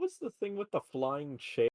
was the thing with the flying chair?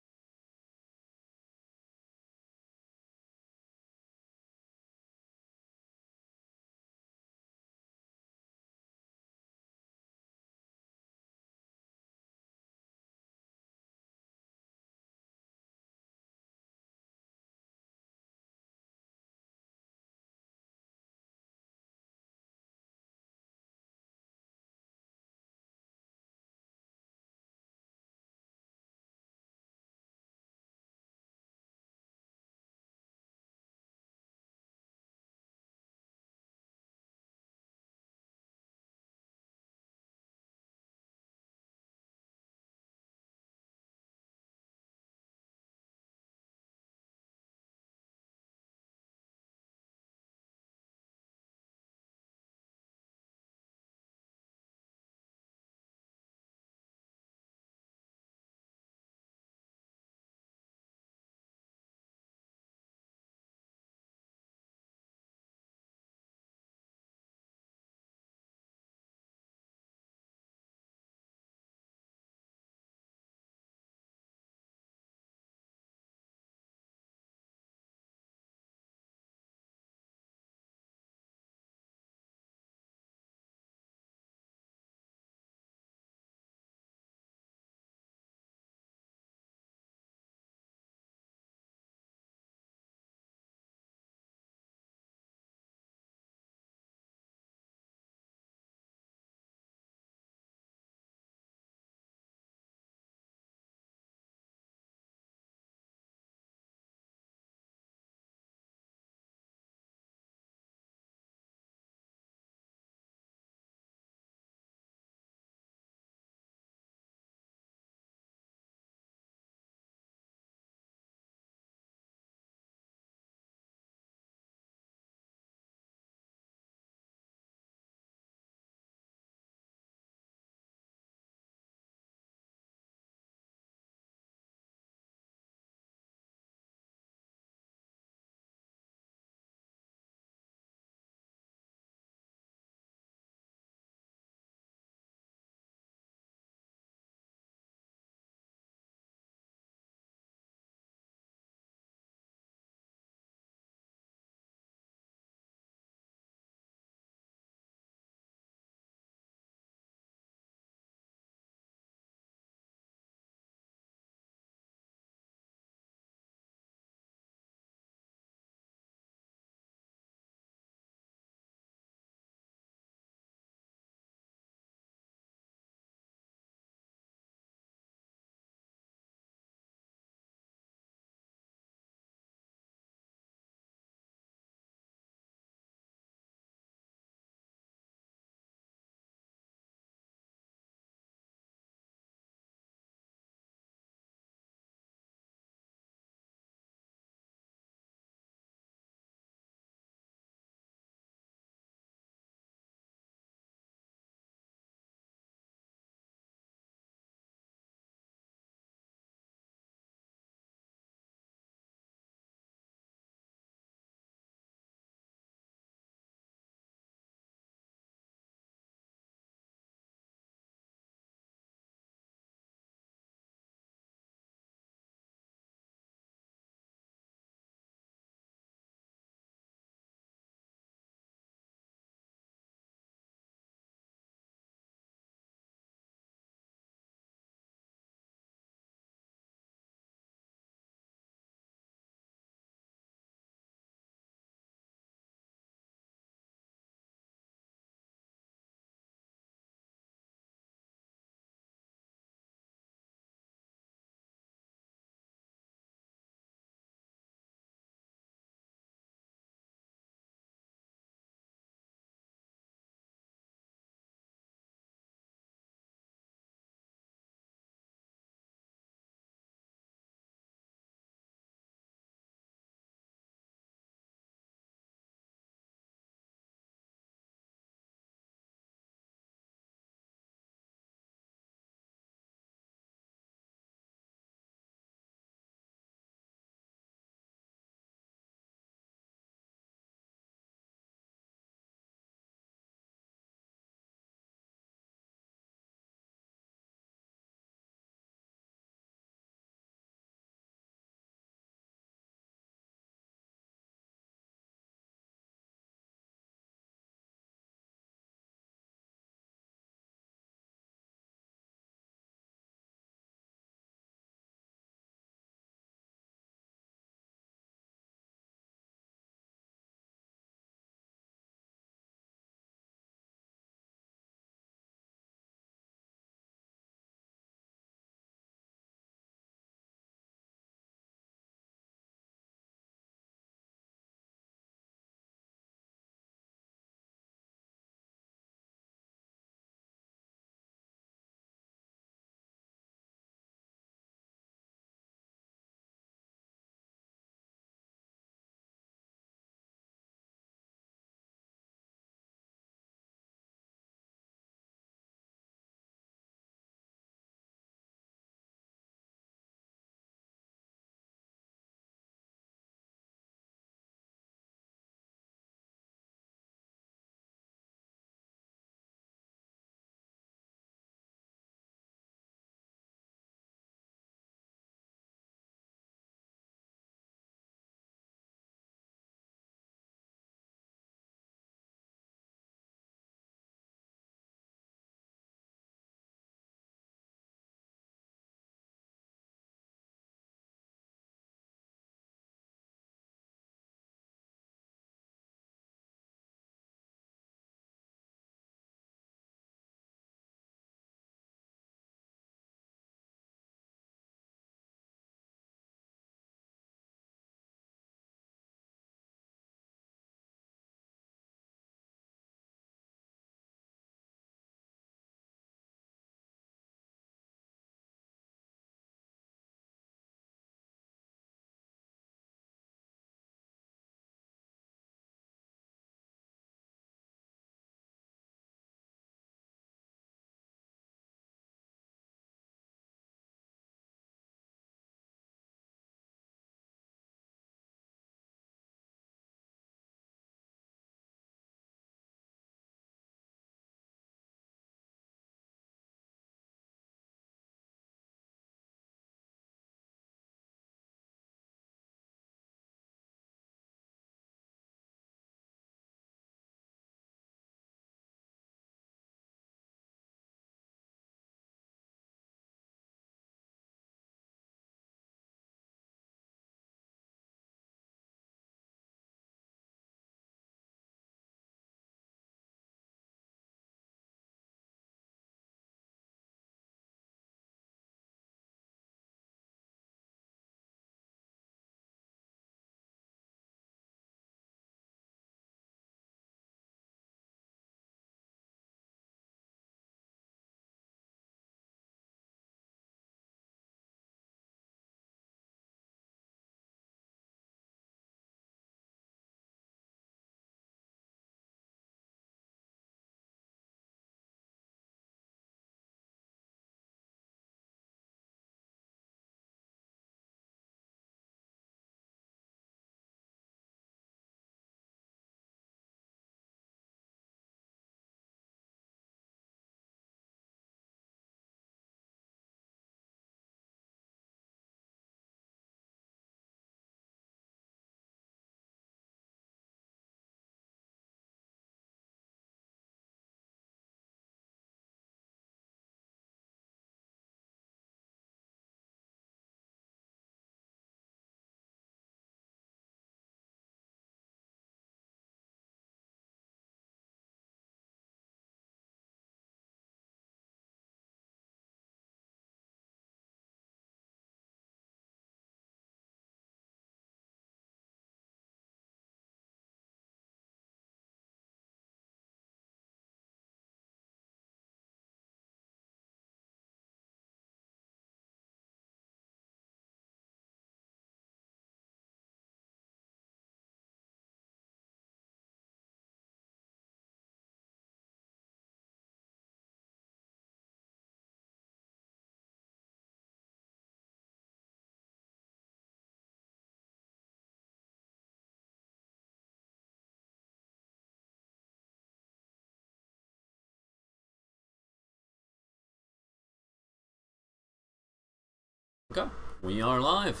Okay, we are live.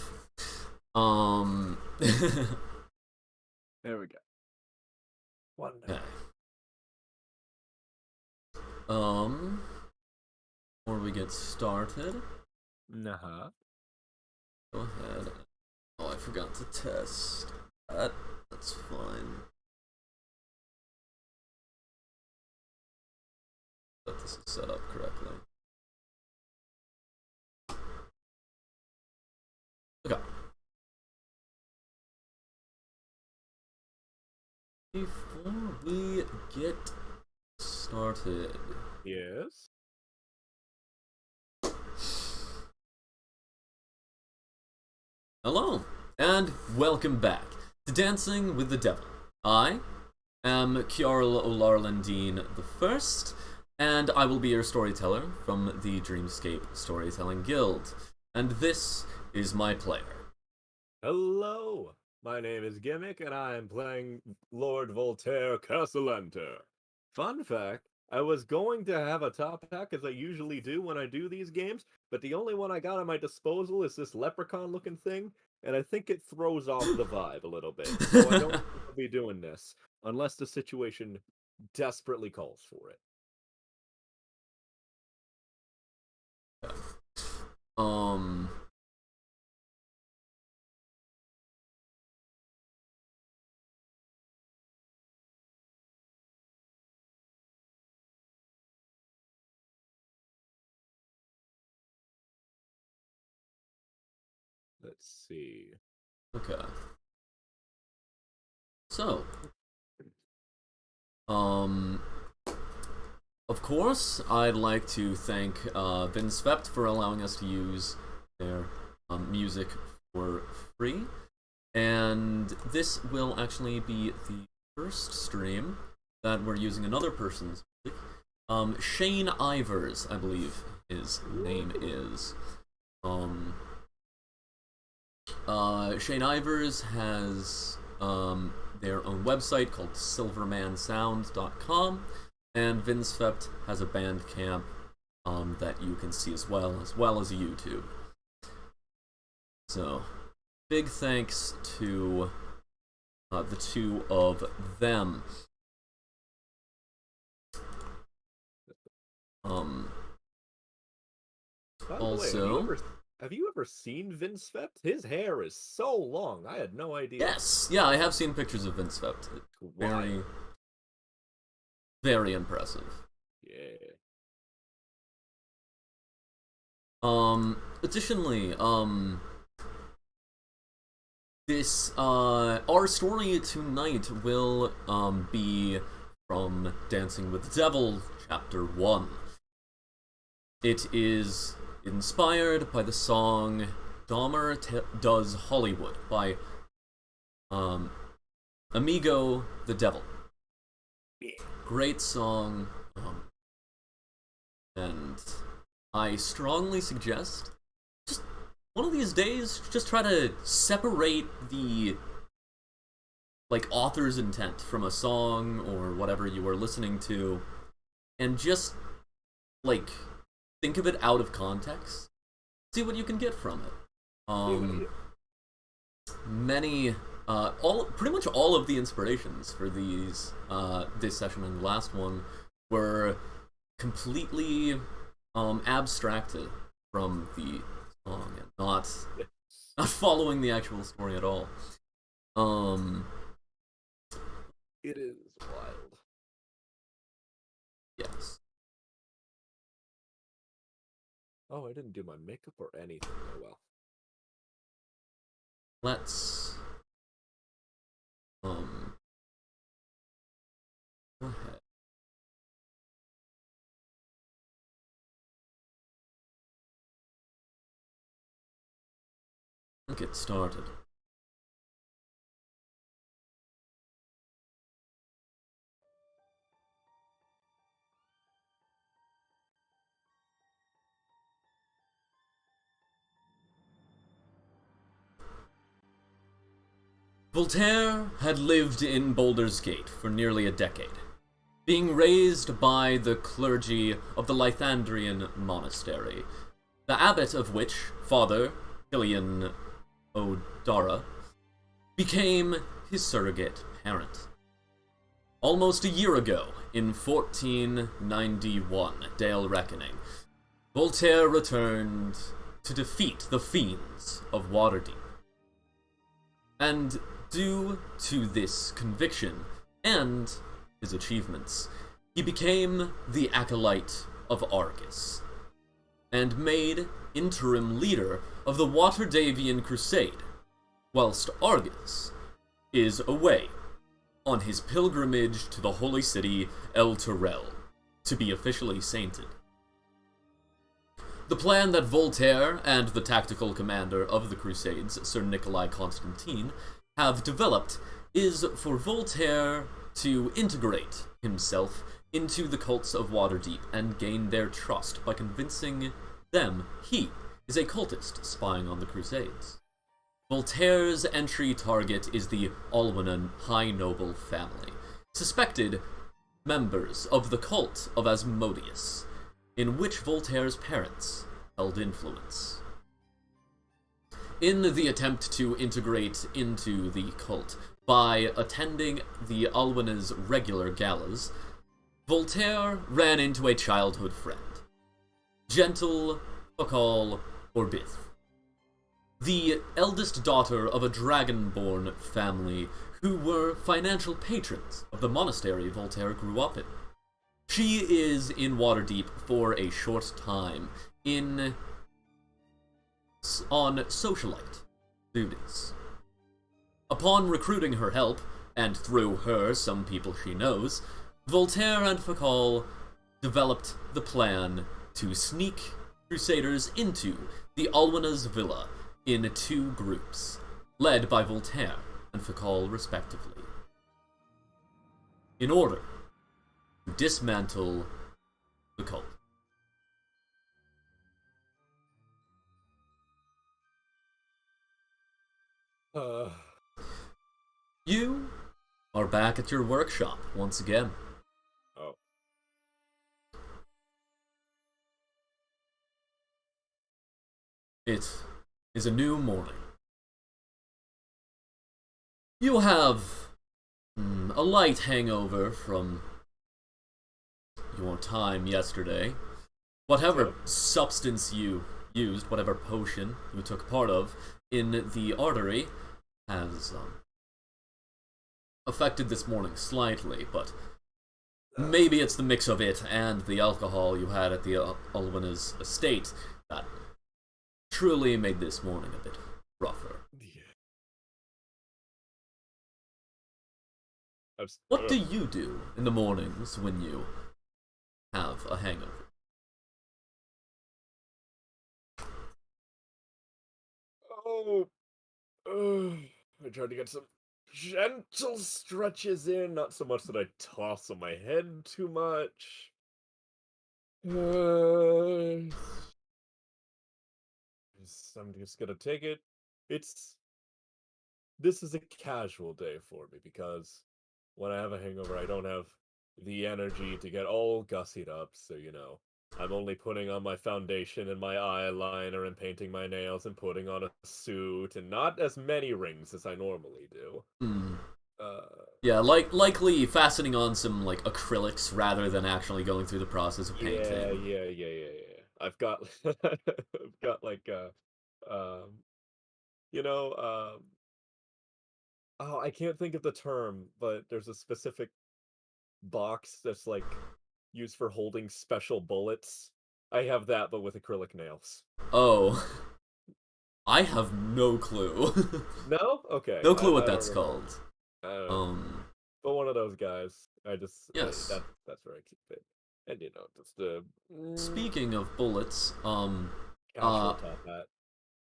There we go. Wonderful. Okay. Before we get started, Nah. go ahead. Oh, I forgot to test that. That's fine. But this is set up correctly. Okay. Before we get started, Yes. hello, and welcome back to Dancing with the Devil. I am Kjarl O'Larlandine I, and I will be your storyteller from the Dreamscape Storytelling Guild. And this is my player. Hello. My name is Gimmick, and I am playing Lord Voltaire Castellenter. Fun fact, I was going to have a top pack as I usually do when I do these games, but the only one I got at my disposal is this leprechaun-looking thing, and I think it throws off the vibe a little bit. So I don't think I'll be doing this, unless the situation desperately calls for it. Let's see. Okay. So, of course, I'd like to thank Vince Vept for allowing us to use their music for free. And this will actually be the first stream that we're using another person's music. Shane Ivers, I believe his name is. Shane Ivers has their own website called silvermansound.com, and Vince Vept has a Bandcamp that you can see as well as YouTube. So, big thanks to the two of them. By the Also, way, have you ever seen Vince Vept? His hair is so long. I had no idea. yes, yeah, I have seen pictures of Vince Vept. Very, very impressive. Yeah. Additionally, this, our story tonight will, be from Dancing with the Devil, Chapter 1. It is inspired by the song Dahmer Does Hollywood by, Amigo the Devil. Great song, and I strongly suggest, just one of these days, just try to separate the, like, author's intent from a song or whatever you are listening to, and just, like, think of it out of context. See what you can get from it. Pretty much all of the inspirations for these, this session and the last one were completely abstracted from the song and not following the actual story at all. It is wild. Yes. Oh, I didn't do my makeup or anything. Oh well. Let's go ahead. Get started. Voltaire had lived in Baldur's Gate for nearly a decade, being raised by the clergy of the Lythandrian monastery, the abbot of which, Father Killian O'Dara, became his surrogate parent. Almost a year ago, in 1491, Dale Reckoning, Voltaire returned to defeat the fiends of Waterdeep. And due to this conviction and his achievements, he became the Acolyte of Argus, and made interim leader of the Waterdavian Crusade, whilst Argus is away on his pilgrimage to the holy city El Turel to be officially sainted. The plan that Voltaire and the tactical commander of the Crusades, Sir Nikolai Constantine, have developed is for Voltaire to integrate himself into the cults of Waterdeep and gain their trust by convincing them he is a cultist spying on the Crusades. Voltaire's entry target is the Alwyn High Noble family, suspected members of the cult of Asmodeus, in which Voltaire's parents held influence. In the attempt to integrate into the cult by attending the Alwyn's regular galas, Voltaire ran into a childhood friend, Gentle Fakal Orbith, the eldest daughter of a dragonborn family who were financial patrons of the monastery Voltaire grew up in. She is in Waterdeep for a short time on socialite duties. Upon recruiting her help, and through her some people she knows, Voltaire and Fakal developed the plan to sneak Crusaders into the Alwyn's villa in two groups, led by Voltaire and Fakal respectively, in order to dismantle the cult. You are back at your workshop once again. Oh. It is a new morning. You have a light hangover from your time yesterday. Whatever substance you used, whatever potion you took part of in the artery, has affected this morning slightly, but maybe it's the mix of it and the alcohol you had at the Alwyn's estate that truly made this morning a bit rougher. What do you do in the mornings when you have a hangover? I tried to get some gentle stretches in, not so much that I toss on my head too much. I'm just gonna take it. This is a casual day for me because when I have a hangover, I don't have the energy to get all gussied up, so I'm only putting on my foundation and my eyeliner and painting my nails and putting on a suit and not as many rings as I normally do. Yeah, likely fastening on some acrylics rather than actually going through the process of painting. Yeah. I've got I've got you know, oh, I can't think of the term, but there's a specific box that's used for holding special bullets. I have that, but with acrylic nails. Oh. I have no clue. No? Okay. No clue what that's called. I don't know. But one of those guys. Yes. That's where I keep it. And just the Speaking of bullets, casual top hat.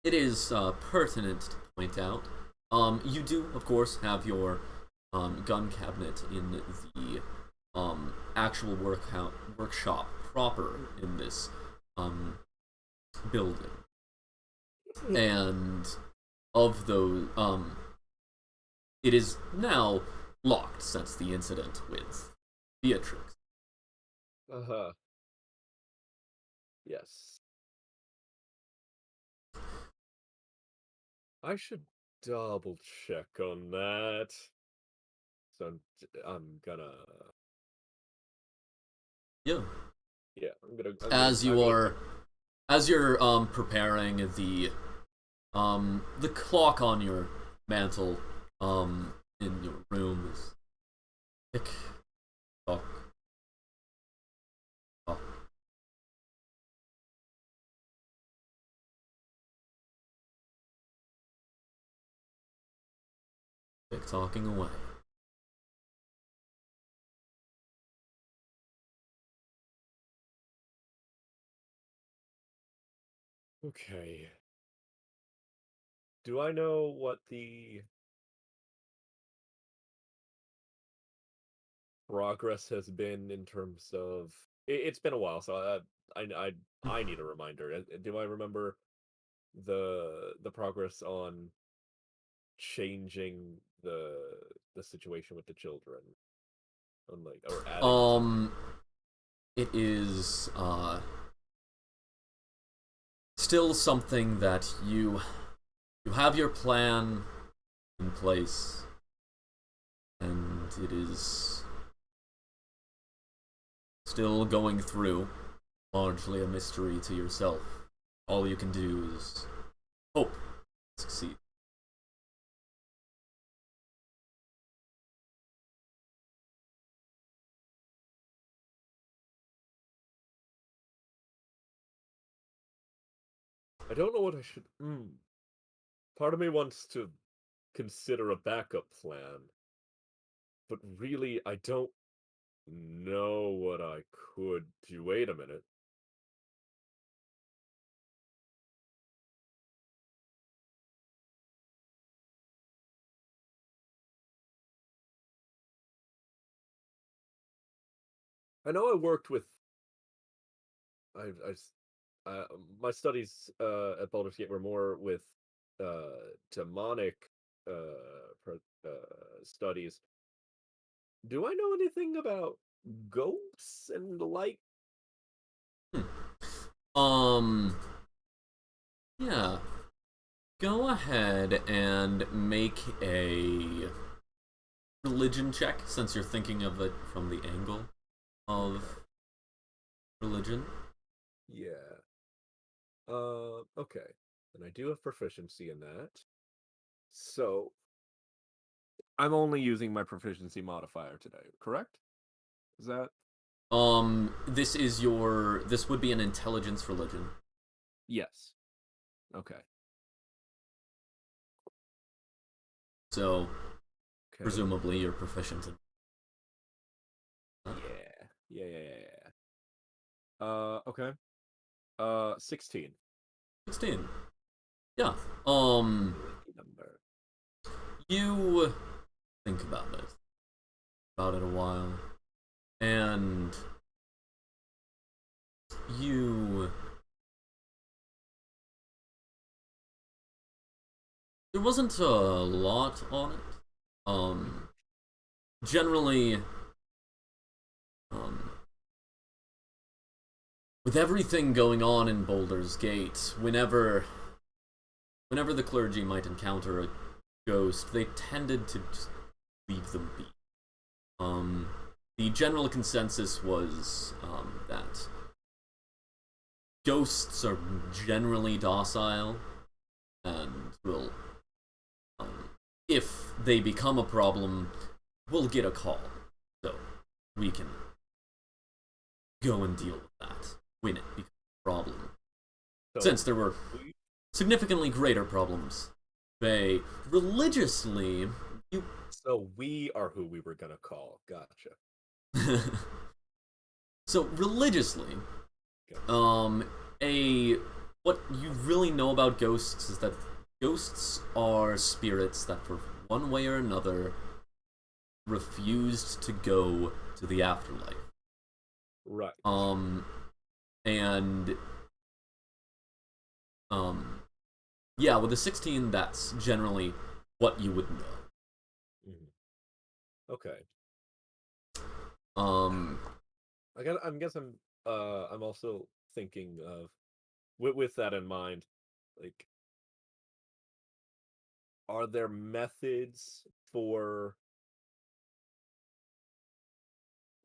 It is pertinent to point out, you do, of course, have your gun cabinet in the actual workshop proper in this building. And of those, it is now locked since the incident with Beatrix. Yes. I should double check on that. So I'm gonna, Yeah. yeah, As I'm you gonna are, check. as you're preparing the clock on your mantle in your room is tick tock tock. Tick tocking away. Okay. Do I know what the progress has been in terms of? It's been a while, so I need a reminder. Do I remember the progress on changing the situation with the children, on like or adding to? Um, it is still something that you have your plan in place, and it is still going through, largely a mystery to yourself. All you can do is hope to succeed. I don't know what I should. Part of me wants to consider a backup plan, but really, I don't know what I could do. Wait a minute. I know I worked with. I my studies at Baldur's Gate were more with demonic studies. Do I know anything about ghosts and the like? Um, yeah. Go ahead and make a religion check since you're thinking of it from the angle of religion. Yeah. Okay. And I do have proficiency in that. So I'm only using my proficiency modifier today, correct? Is that? This would be an intelligence religion. Yes. Okay. So Okay. presumably you're proficient in that. Yeah. Yeah. Okay. 16. 16. Yeah. Um Lucky number. you think about it a while, and you there wasn't a lot on it. Um generally um with everything going on in Boulder's Gate, whenever the clergy might encounter a ghost, they tended to just leave them be. Um, the general consensus was that ghosts are generally docile and will, um, if they become a problem, we'll get a call. So we can go and deal with that when it becomes a problem. So Since there were we significantly greater problems, they religiously you so we are who we were gonna call. Gotcha. so religiously Gotcha. a what you really know about ghosts is that ghosts are spirits that for one way or another refused to go to the afterlife. Right. um and um yeah, with the 16, that's generally what you would know. Mhm. Okay. um I guess I'm also thinking of with that in mind, like are there methods for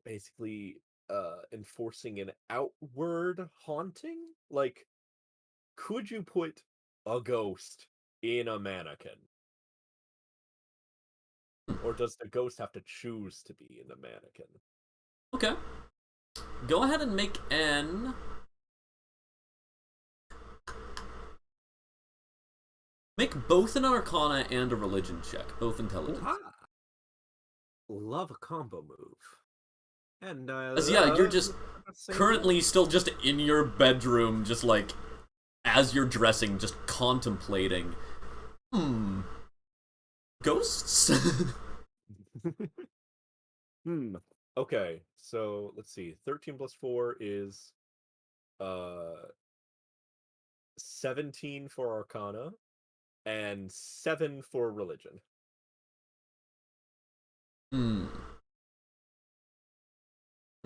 basically enforcing an outward haunting? Like, could you put a ghost in a mannequin? Or does the ghost have to choose to be in the mannequin? Okay. Go ahead and make an... Make both an Arcana and a Religion check. Both intelligence. Ah, love a combo move. And As yeah, you're just currently still just in your bedroom, just like, as you're dressing, just contemplating. Ghosts? Okay, so let's see. 13 plus 4 is 17 for Arcana and 7 for Religion.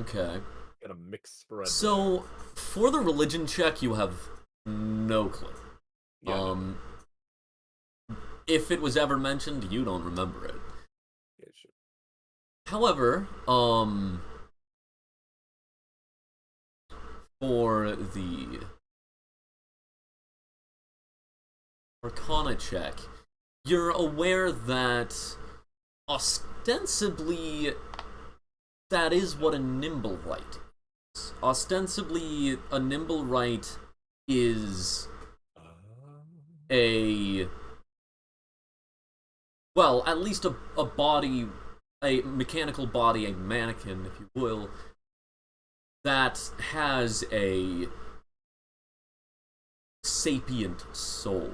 Okay. Got a mixed spread. So, for the Religion check, you have no clue. Yeah, if it was ever mentioned, you don't remember it. yeah, sure. However, for the Arcana check, you're aware that ostensibly that is what a nimble right is. Ostensibly, a nimble right is a... well, at least a body, a mechanical body, a mannequin, if you will, that has a sapient soul.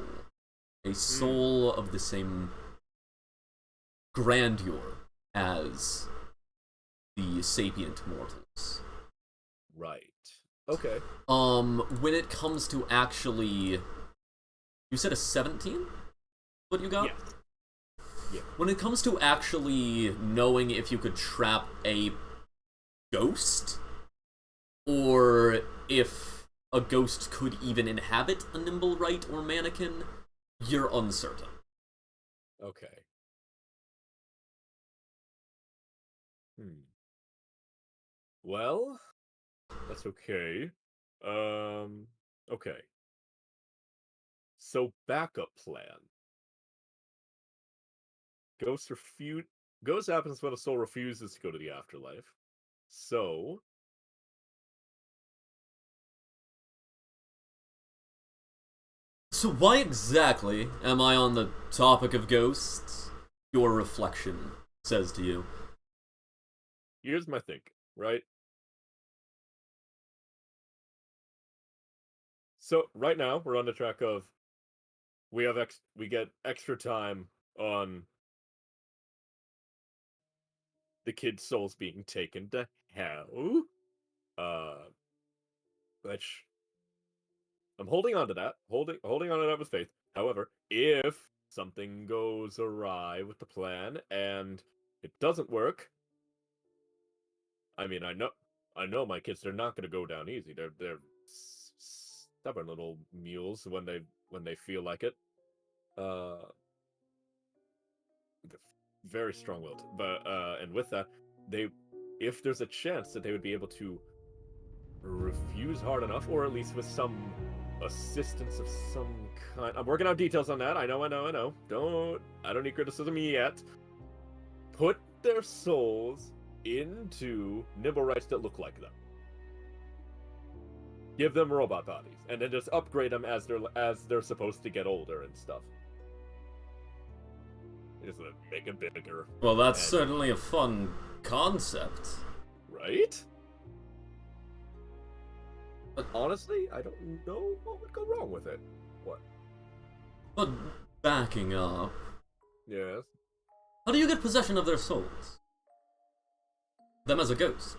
A soul of the same grandeur as the sapient mortals. Right. Okay. When it comes to actually... You said a 17? What you got? Yeah. Yeah. When it comes to actually knowing if you could trap a ghost, or if a ghost could even inhabit a nimble right or mannequin, you're uncertain. Okay. Well, that's okay. Okay. So, backup plan. Ghost happens when a soul refuses to go to the afterlife. So, So why exactly am I on the topic of ghosts? Your reflection says to you. here's my thinking, right? So, right now, we're on the track of we get extra time on the kids' souls being taken to hell. Which I'm holding on to that. Holding on to that with faith. However, if something goes awry with the plan and it doesn't work, I mean, I know my kids. They're not going to go down easy. They're stubborn little mules when they feel like it. They're very strong-willed. But and with that, if there's a chance that they would be able to refuse hard enough, or at least with some assistance of some kind. I'm working out details on that. I know. I don't need criticism yet. Put their souls into nimble rights that look like them. Give them robot bodies, and then just upgrade them as they're supposed to get older and stuff. Just make it bigger. Well, that's certainly a fun concept. Right? But honestly, I don't know what would go wrong with it. What? But backing up... Yes? How do you get possession of their souls? Them as a ghost?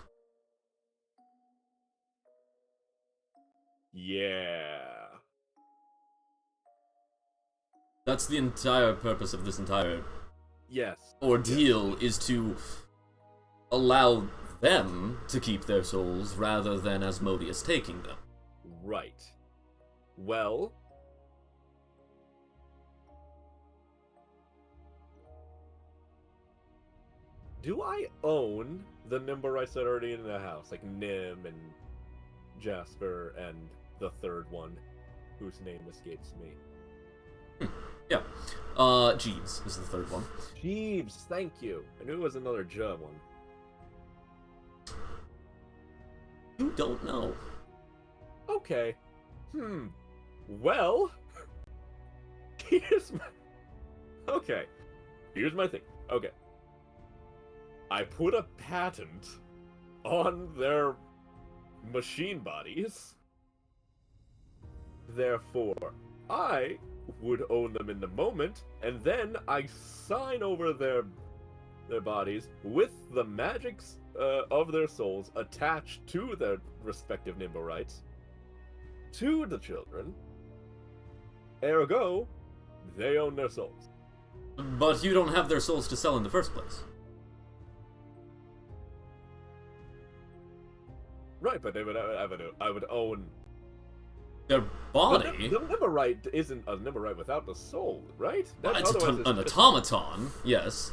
Yeah. That's the entire purpose of this entire Yes. ordeal, is to allow them to keep their souls rather than Asmodeus taking them. Right. Well, Do I own the Nimbleites that are already in the house, like Nim and Jasper and the third one, whose name escapes me? Yeah. Jeeves is the third one. Jeeves, thank you. I knew it was another J one. You don't know. Okay. Well, here's my... Okay. Here's my thing. Okay. I put a patent on their machine bodies. Therefore, I would own them in the moment, and then I sign over their bodies with the magics of their souls attached to their respective Nimbleites to the children. Ergo, they own their souls. But you don't have their souls to sell in the first place. Right, but I would own Their body? The Nimblite isn't a Nimblite without the soul, right? It's an automaton, yes.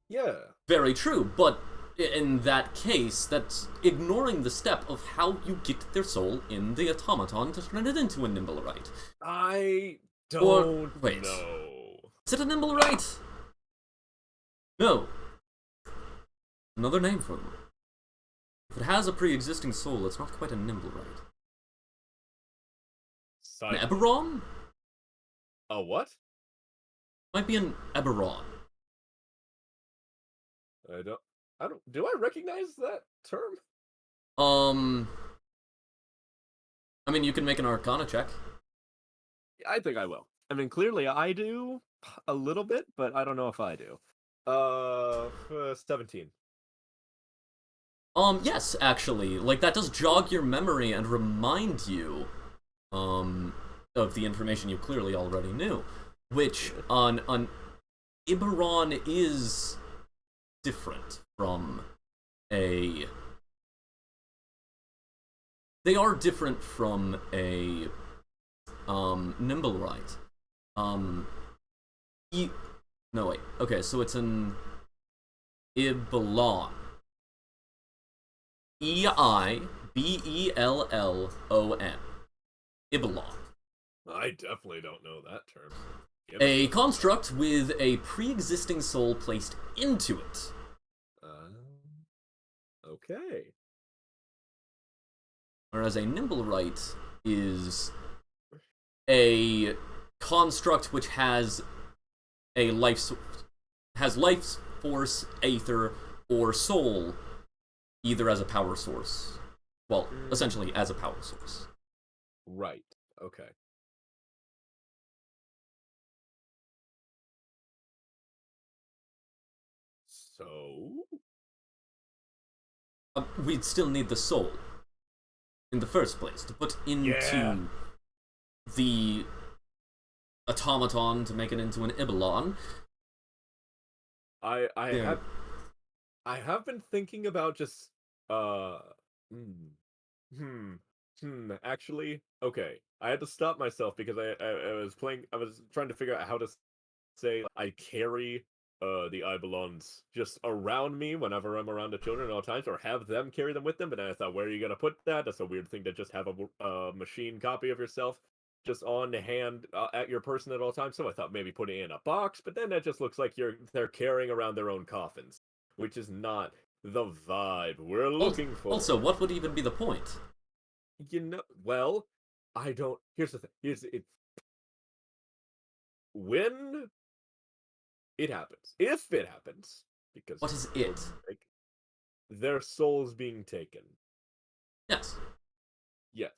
Yeah. Very true, but in that case, that's ignoring the step of how you get their soul in the automaton to turn it into a Nimblite. I don't wait. know. Is it a Nimblite? No. Another name for them. If it has a pre-existing soul, it's not quite a Nimblite. An Eberron? A what? Might be an Eberron. Do I recognize that term? I mean, you can make an Arcana check. I think I will. I mean, clearly I do a little bit, but I don't know if I do. 17. Yes, actually. Like, that does jog your memory and remind you, of the information you clearly already knew. Which, on Iberon is different from a... They are different from a, Nimblite. No, wait. Okay, so it's an Ibelon. Eibellon. Ibelon. I definitely don't know that term. A construct with a pre-existing soul placed into it. Okay. Whereas a Nimblite is a construct which has a life force, aether, or soul, either as a power source. Well, essentially as a power source. Right. Okay. So? We'd still need the soul in the first place to put into the automaton to make it into an Ibelon. I have been thinking about just actually, okay. I had to stop myself because I was trying to figure out how to say I carry the Ibelons just around me whenever I'm around the children at all times, or have them carry them with them. But then I thought, where are you gonna put that? That's a weird thing to just have a machine copy of yourself just on hand at your person at all times. So I thought maybe putting it in a box, but then that just looks like they're carrying around their own coffins, which is not the vibe we're looking for. Also, what would even be the point? Well, I don't. Here's the thing. When it happens, if it happens, because what is it? Their souls being taken. Yes. Yes.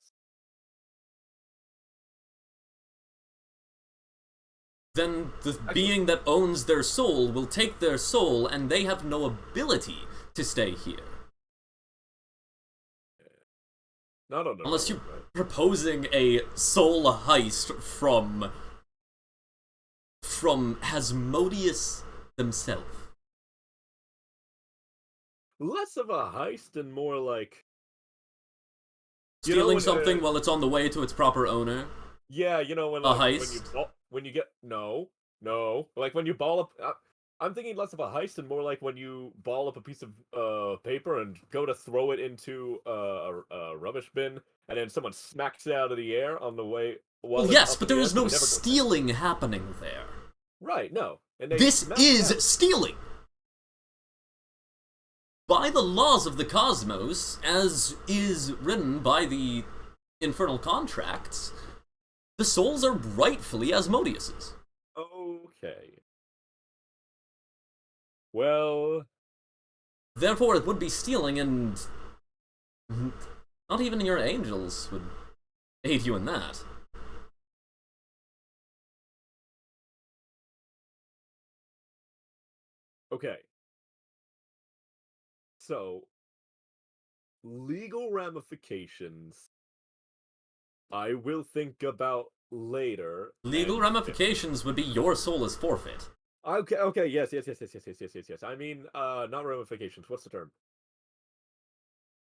Then the being that owns their soul will take their soul, and they have no ability to stay here. Not on unless you're proposing a soul heist from Hasmodeus themselves. Less of a heist and more like stealing something while it's on the way to its proper owner. Yeah, when a heist. when you get no, like when you ball up. I'm thinking less of a heist and more like when you ball up a piece of paper and go to throw it into a rubbish bin, and then someone smacks it out of the air on the way Well, while it's yes, up but in the there air, is so no they never go down. stealing happening there. Right? No, and they This smack is down. stealing! By the laws of the cosmos, as is written by the infernal contracts, the souls are rightfully Asmodeus's. Okay. Well, Therefore, it would be stealing, and not even your angels would aid you in that. okay. So, legal ramifications I will think about later. Legal And if ramifications would be your soul as forfeit. okay, yes. I mean, not ramifications. What's the term?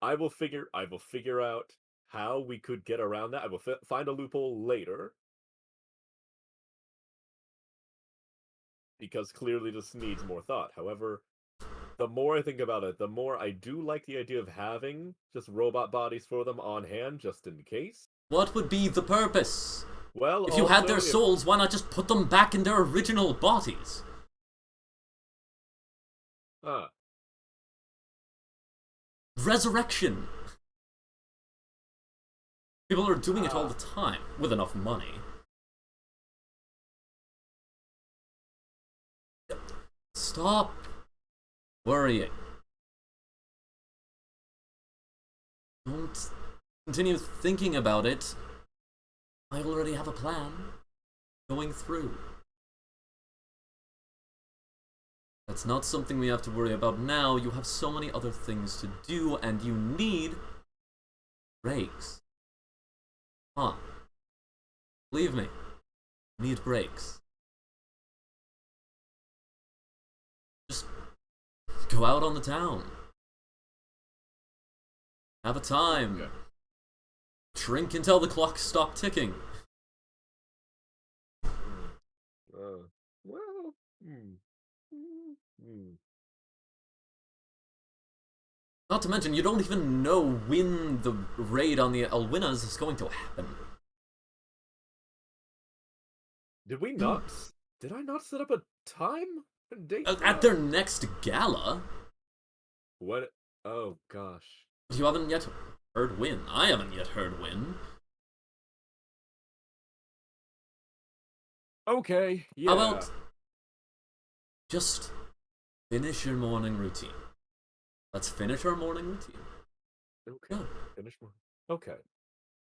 I will figure out how we could get around that. I will find a loophole later because clearly this needs more thought. However, the more I think about it, the more I do like the idea of having just robot bodies for them on hand just in case. What would be the purpose? Well, If you had their also if souls, why not just put them back in their original bodies? uh Resurrection. People are doing it all ah the time, with enough money. Stop worrying. Don't continue thinking about it. I already have a plan going through. That's not something we have to worry about now. You have so many other things to do, and you need breaks. Come on. Believe me. You need breaks. Just go out on the town. Have a time. okay. Drink until the clock stops ticking. Well, hmm. Hmm. Not to mention, you don't even know when the raid on the Alwinas is going to happen. Did we not? Did I not set up a time and date for At that? their next gala, What? Oh gosh. you haven't yet heard when. I haven't yet heard when. Okay, How yeah. about just finish your morning routine? Let's finish our morning routine. Okay. Yeah. Finish more. Okay.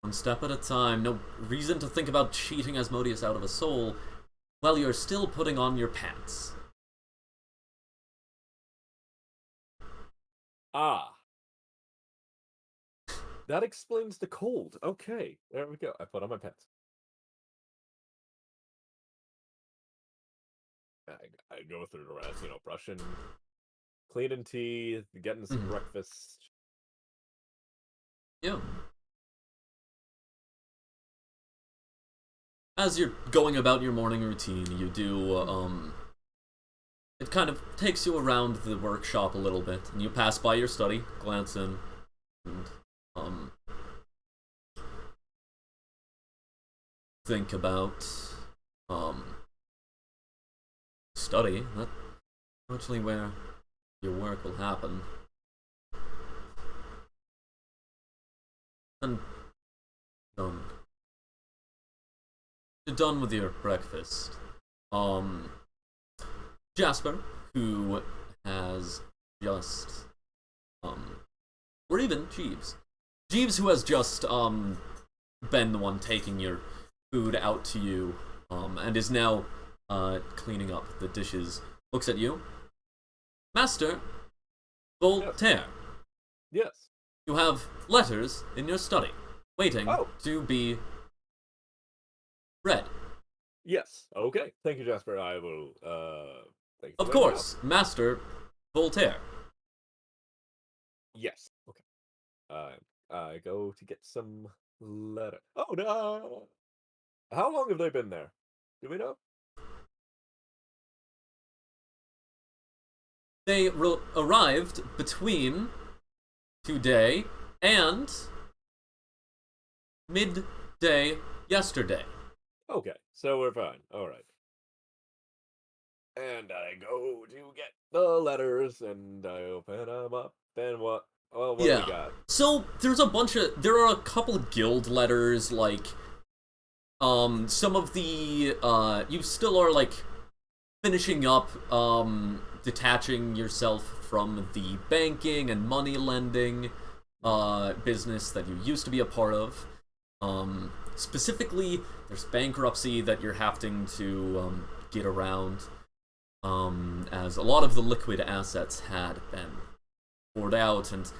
One step at a time. No reason to think about cheating Asmodeus out of a soul while you're still putting on your pants. Ah. That explains the cold. Okay. There we go. I put on my pants. I go through the rest, brushing, cleaning teeth, getting some Mhm. breakfast. Yeah. As you're going about your morning routine, you do, it kind of takes you around the workshop a little bit, and you pass by your study, glance in, and, think about, study. That's actually where your work will happen. And done. You're done with your breakfast. Jasper, who has just, or even Jeeves. Jeeves, who has just, been the one taking your food out to you, and is now, cleaning up the dishes, looks at you. Master Voltaire, Yes. you have letters in your study, waiting Oh, to be read. yes. Okay. Thank you, Jasper. I will, thank you for Of letting me know. course, Master Voltaire. Yes. Okay. I go to get some letter. Oh, no. How long have they been there? Do we know? They arrived between today and midday yesterday. Okay, so we're fine. All right. And I go to get the letters, and I open them up, and what? Well, what do we Yeah. got? So there are a couple guild letters, like, some of the, you still are, like, finishing up, detaching yourself from the banking and money lending, business that you used to be a part of. Specifically, there's bankruptcy that you're having to, get around, as a lot of the liquid assets had been poured out, and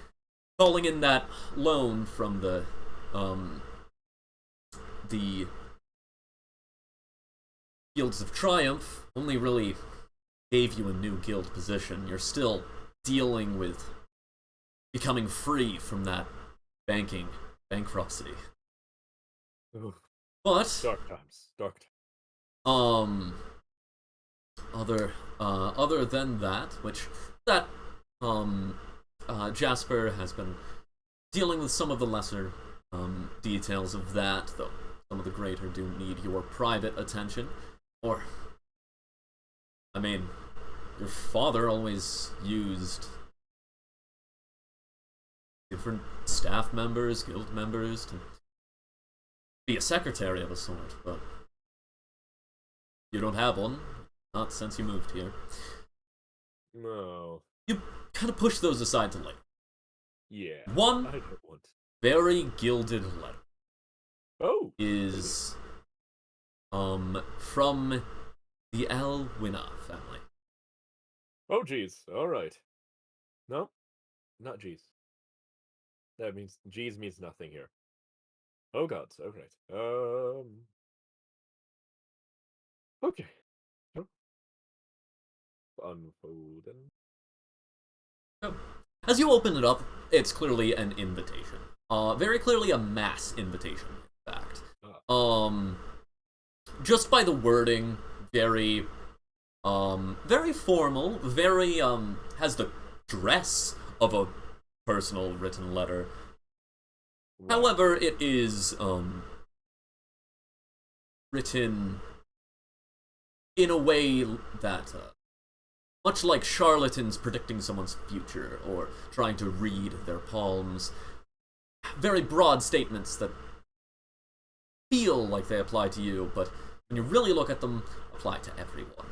calling in that loan from the Guilds of Triumph only really gave you a new guild position. You're still dealing with becoming free from that bankruptcy. Ooh, But dark times. Dark times. um other than that, Jasper has been dealing with some of the lesser details of that, though some of the greater do need your private attention. Or, I mean, your father always used different staff members, guild members, to be a secretary of a sort, but you don't have one, not since you moved here. No. You kind of push those aside to later. Yeah. One I don't want. very gilded letter Oh. is from the Alwina family. Oh, geez. All right. No, not geez. That means geez means nothing here. Oh gods. Okay. Okay. Oh, unfolding. As you open it up, it's clearly an invitation. Very clearly a mass invitation, in fact. Ah. Just by the wording, very very formal, very, has the dress of a personal written letter. Right. However, it is, written in a way that, much like charlatans predicting someone's future or trying to read their palms, very broad statements that feel like they apply to you, but when you really look at them, apply to everyone.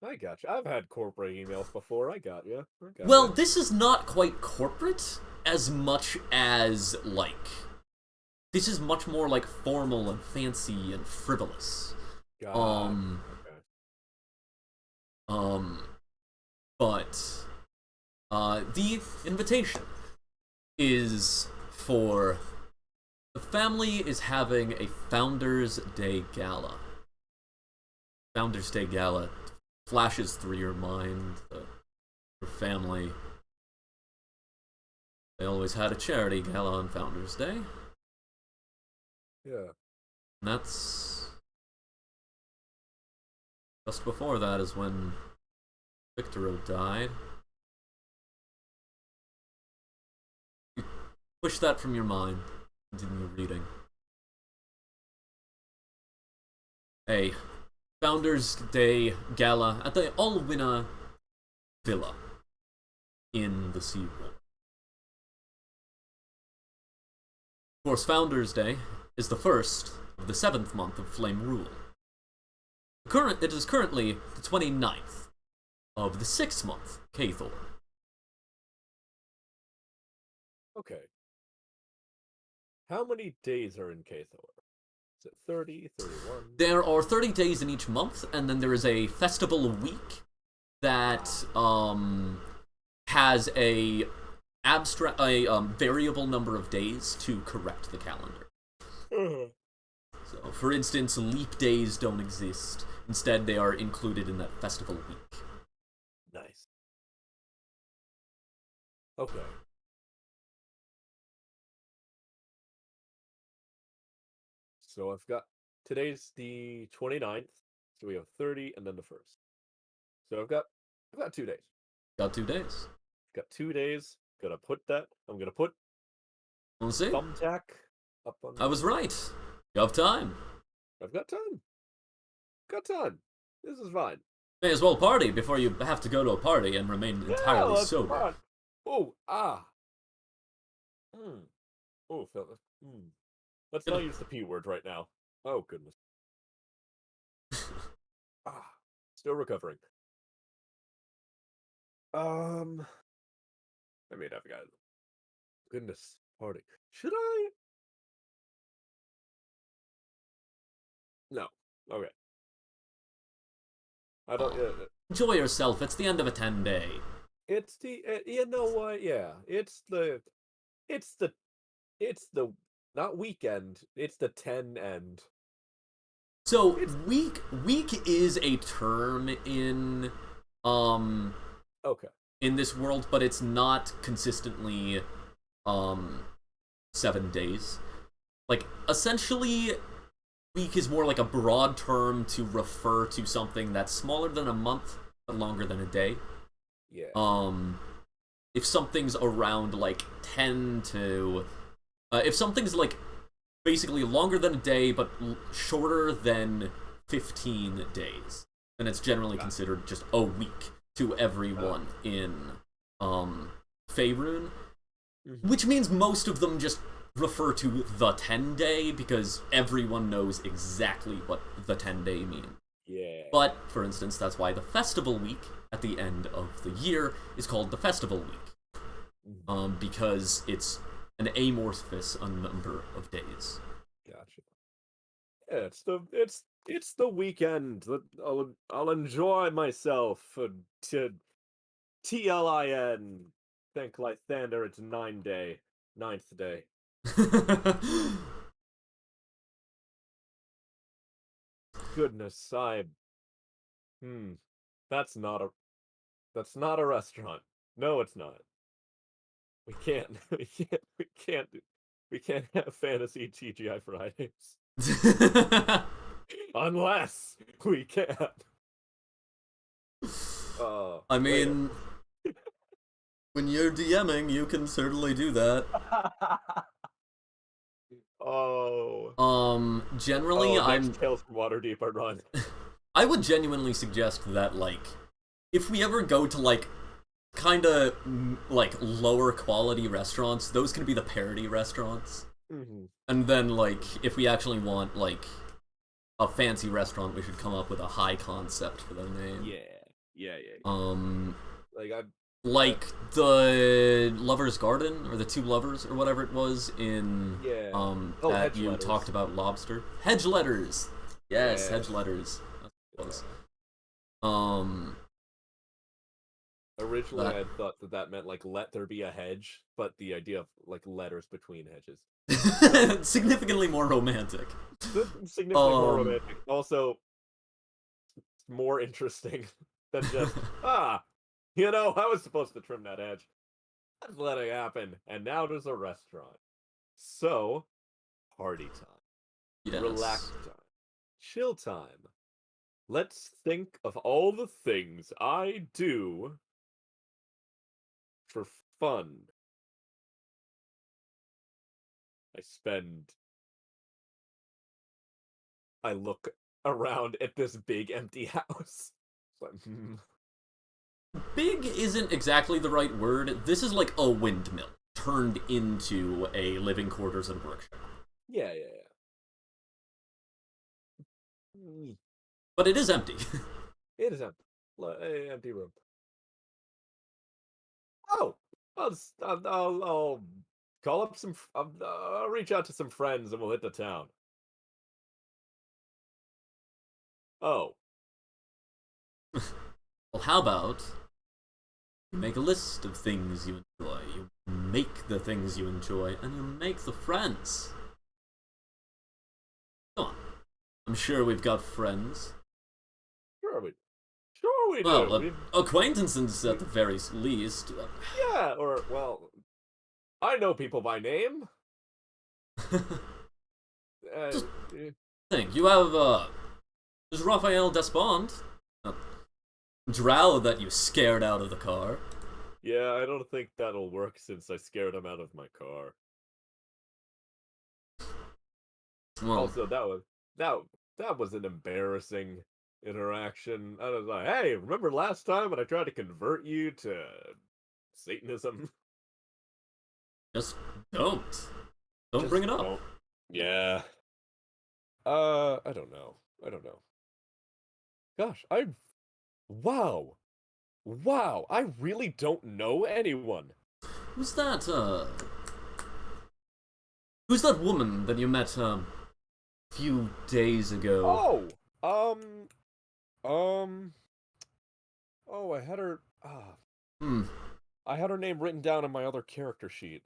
I got you. I've had corporate emails before. I got you. Well, this is not quite corporate as much as, like, this is much more, like, formal and fancy and frivolous. Okay. But the invitation is for the family is having a Founders Day Gala. Founders Day Gala flashes through your mind, your family. They always had a charity gala on Founders Day. Yeah. And that's just before that is when Victoro died. You push that from your mind. Continue reading. A Founders Day Gala at the Alwina Villa in the Sea World. Of course, Founders Day is the first of the 7th month of Flame Rule. It is currently the 29th of the 6th month, Kathor. Okay. How many days are in Kathor? Is it 30, 31? There are 30 days in each month, and then there is a festival week that has a variable number of days to correct the calendar. So, for instance, leap days don't exist. Instead, they are included in that festival week. Nice. Okay. So I've got today's the 29th, so we have 30 and then the 1st. So I've got 2 days. Got 2 days. Got 2 days. I'm gonna put We'll see. thumbtack up on. I was right. You have time. I've got time. Got time. This is fine. May as well party before you have to go to a party and remain entirely let's sober. Fun. Oh, Oh, fella. Let's not use the P word right now. Oh, goodness. Still recovering. I mean, I've got. Goodness, party. Should I? No. Okay. I don't. Enjoy yourself. It's the end of a 10-day. It's the. You know what? Yeah. It's the not weekend. It's the 10 end. So week is a term in Okay. in this world, but it's not consistently 7 days. Like, essentially, week is more like a broad term to refer to something that's smaller than a month but longer than a day. Yeah. If something's around like 10 to if something's like basically longer than a day but shorter than 15 days, then it's generally considered just a week to everyone in Faerun, which means most of them just refer to the 10-day because everyone knows exactly what the 10-day means. Yeah. But, for instance, that's why the festival week at the end of the year is called the festival week. Because it's an amorphous number of days. Gotcha. Yeah, it's the weekend. I'll enjoy myself to TLIN. Thank Lythander, it's 9th day. Goodness, that's not a restaurant. No, it's not. We can't have fantasy TGI Fridays. Unless we can. I mean, when you're DMing, you can certainly do that. Generally, I'm Tales from Waterdeep are run. I would genuinely suggest that, like, if we ever go to, like, kinda, like, lower quality restaurants, those can be the parody restaurants. And then, like, if we actually want, like, a fancy restaurant, we should come up with a high concept for the name. Yeah. Like the Lover's Garden, or the Two Lovers, or whatever it was in, that you talked about lobster. Hedge Letters! Yes, Hedge Letters. That's what it was. Originally, I thought that meant, like, let there be a hedge, but the idea of, like, letters between hedges. Significantly more romantic. Significantly more romantic. Also, more interesting than just, I was supposed to trim that hedge. Let's let it happen. And now there's a restaurant. So, party time. Yes. Relax time. Chill time. Let's think of all the things I do for fun. I look around at this big empty house. Big isn't exactly the right word. This is like a windmill turned into a living quarters and workshop. Yeah. But it is empty. It is empty. Empty room. Oh, I'll call up some. I'll reach out to some friends and we'll hit the town. Oh. Well, how about you make a list of things you enjoy, you make the things you enjoy, and you make the friends. Come on. I'm sure we've got friends. Sure we do. Well, acquaintances at the very least. Yeah, or, well, I know people by name. Just think, you have, there's Raphael Despond. drow that you scared out of the car. Yeah, I don't think that'll work since I scared him out of my car. Well, Also, that was an embarrassing interaction. I was like, "Hey, remember last time when I tried to convert you to Satanism?" just don't. Don't Just bring it up. don't. Yeah. I don't know. I don't know. Gosh, wow. Wow, I really don't know anyone. Who's that, Who's that woman that you met, few days ago? Oh, um, oh, I had her, Hmm. I had her name written down on my other character sheet.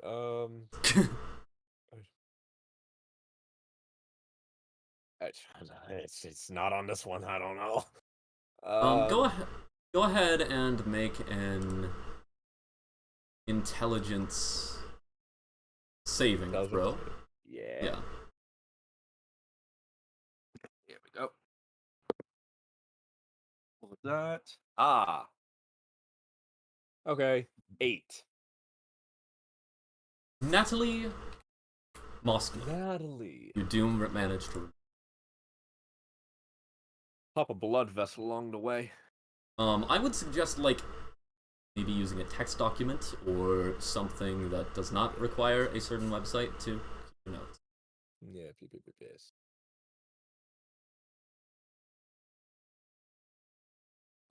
It's not on this one. I don't know. Go ahead. Go ahead and make an intelligence saving throw. Yeah. Yeah. Here we go. What was that? Ah. Okay. 8. Natalie Moskva. Natalie. You do manage to. Pop a blood vessel along the way. I would suggest, like, maybe using a text document or something that does not require a certain website to keep your notes. Yeah,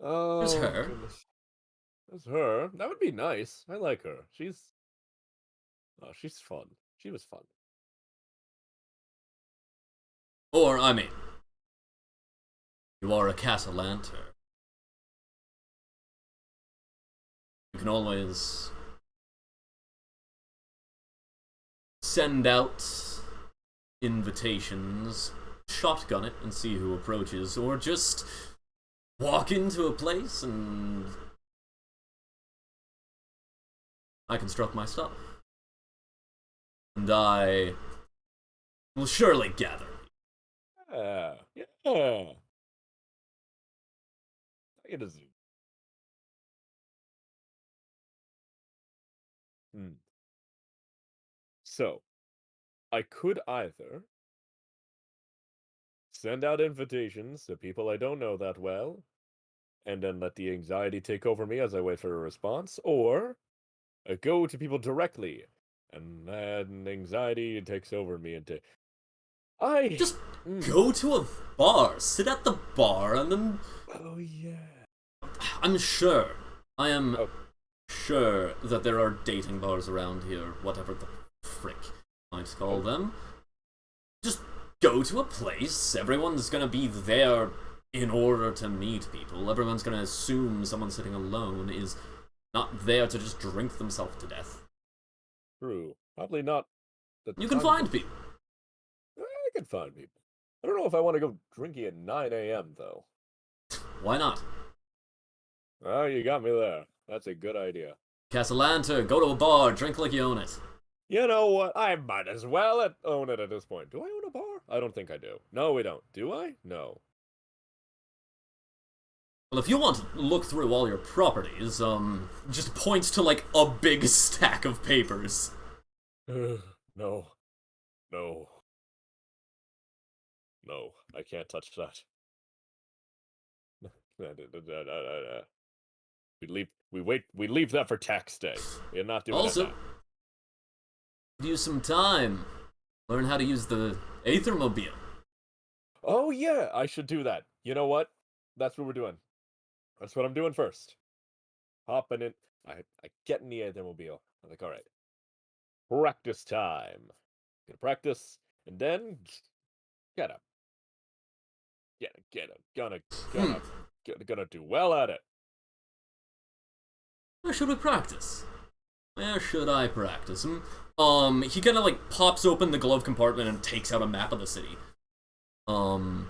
Oh, There's her. goodness. That's her. That would be nice. I like her. She's fun. She was fun. Or, I mean, you are a Castellanter. You can always send out invitations, shotgun it and see who approaches, or just walk into a place and I construct my stuff. And I will surely gather. Yeah. Yeah. It is. So, I could either send out invitations to people I don't know that well, and then let the anxiety take over me as I wait for a response, or I go to people directly, and then anxiety takes over me and I Just go to a bar, sit at the bar, and then. Oh yeah. I'm sure. I am sure that there are dating bars around here, whatever the frick you might call them. Just go to a place, everyone's gonna be there in order to meet people. Everyone's gonna assume someone sitting alone is not there to just drink themselves to death. True. Probably not. You can find people. I can find people. I don't know if I want to go drinking at 9 a.m. though. Why not? Oh, you got me there. That's a good idea. Castellanter, go to a bar, drink like you own it. You know what? I might as well own it at this point. Do I own a bar? I don't think I do. No, we don't. Do I? No. Well, if you want to look through all your properties, just point to, like, a big stack of papers. No. No. No, I can't touch that. We leave that for tax day. We're not doing Also, that. use some time. Learn how to use the Aethermobile. Oh yeah, I should do that. You know what? That's what we're doing. That's what I'm doing first. Hopping in. I get in the Aethermobile. I'm like, all right. Practice time. Gonna practice, and then gotta gonna do well at it. Where should we practice? Where should I practice? He kind of, like, pops open the glove compartment and takes out a map of the city. And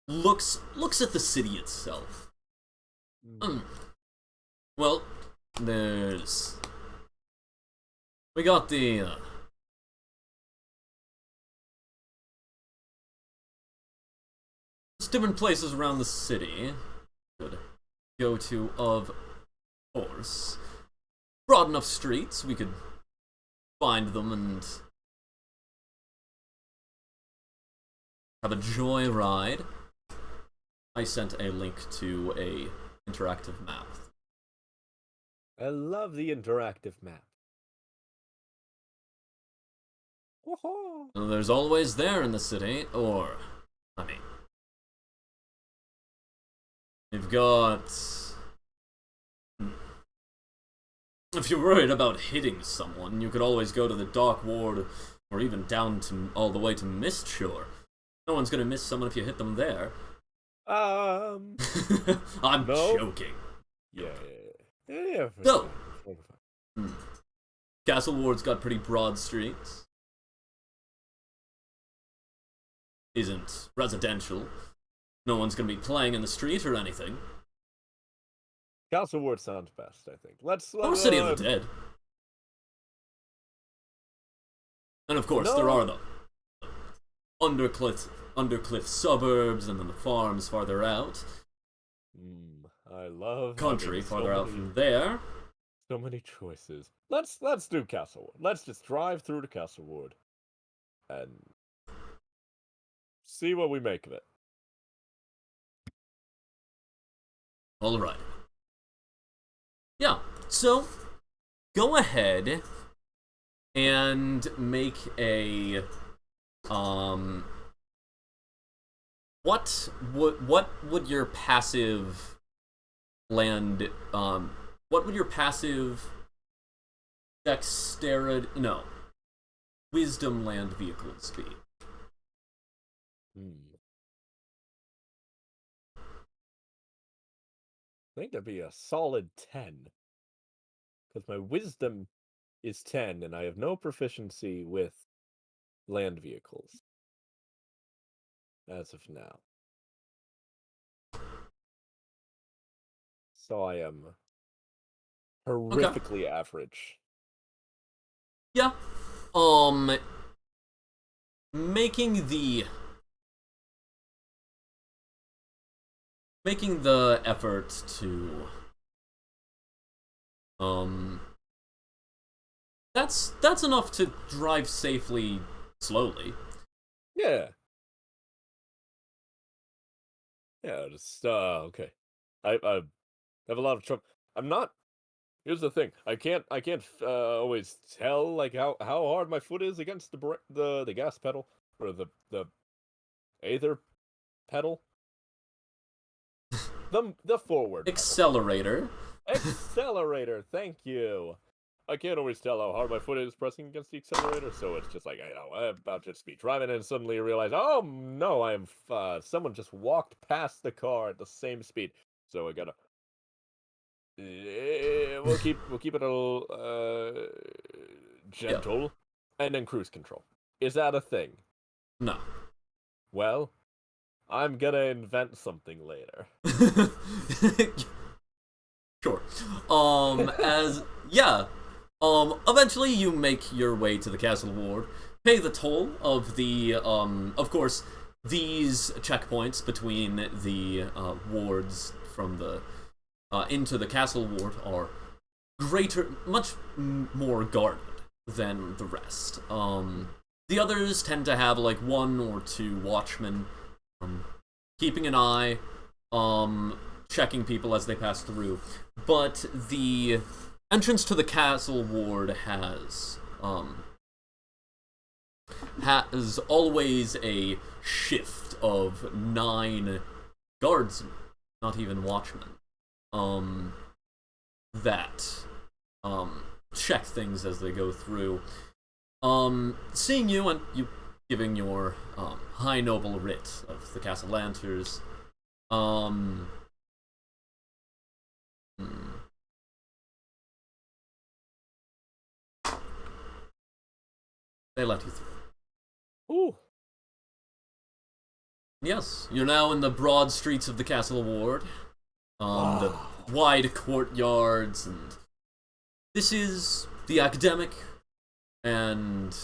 looks at the city itself. Well, we got the there's different places around the city could go to, of course. Broad enough streets, we could find them and have a joyride. I sent a link to a interactive map. I love the interactive map. Woohoo! So there's always there in the city, or, I mean, you've got... If you're worried about hitting someone, you could always go to the Dock Ward, or even down to all the way to Mistshore. No one's gonna miss someone if you hit them there. I'm joking. Yeah. So, Castle Ward's got pretty broad streets. Isn't residential. No one's gonna be playing in the street or anything. Castle Ward sounds best, I think. Or City of the Dead. And of course, there are the Undercliff suburbs, and then the farms farther out. I love country farther out from there. So many choices. Let's do Castle Ward. Let's just drive through to Castle Ward and see what we make of it. All right. Yeah. So go ahead and make a what would your passive land what would your passive dexterity wisdom land vehicles be? I think that'd be a solid 10. Because my wisdom is 10 and I have no proficiency with land vehicles. As of now. So I am horrifically average. Yeah. Making the effort to that's enough to drive safely slowly. Yeah. Yeah, just okay. I have a lot of trouble. I'm not. Here's the thing. I can't always tell like how hard my foot is against the gas pedal or the either pedal. The forward accelerator. Accelerator. Thank you. I can't always tell how hard my foot is pressing against the accelerator, so it's just like, I'm about to just be driving and suddenly realize, oh no, I am someone just walked past the car at the same speed. So I gotta we'll keep it a little gentle, and then cruise control. Is that a thing? No. Well, I'm gonna invent something later. Sure. Eventually you make your way to the Castle Ward, pay the toll of the, of course, these checkpoints between the, wards from the, into the Castle Ward are much more guarded than the rest. The others tend to have, like, 1 or 2 watchmen, keeping an eye, checking people as they pass through. But the entrance to the Castle Ward has always a shift of 9 guards, not even watchmen, that check things as they go through. Seeing you and you giving your high noble writ of the Castellanters, they let you through. Ooh. Yes, you're now in the broad streets of the Castle Ward. The wide courtyards and this is the academic and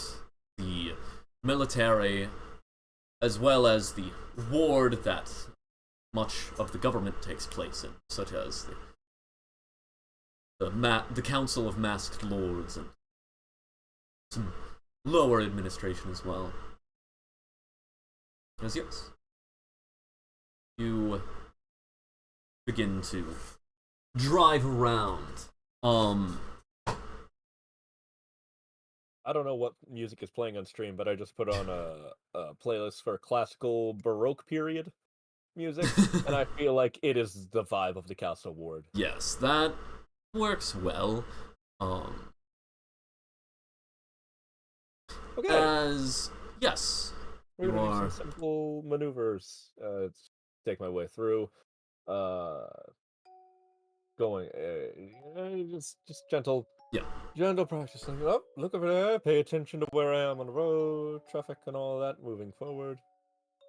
the military, as well as the ward that much of the government takes place in, such as the Council of Masked Lords and some lower administration as well. As yes, you begin to drive around. I don't know what music is playing on stream, but I just put on a playlist for classical Baroque period music, and I feel like it is the vibe of the Castle Ward. Yes, that works well. Okay. As yes, we're you gonna are. do some simple maneuvers. Take my way through. Going. Just gentle. Yeah. Gentle practicing. Oh, look over there. Pay attention to where I am on the road, traffic, and all that. Moving forward.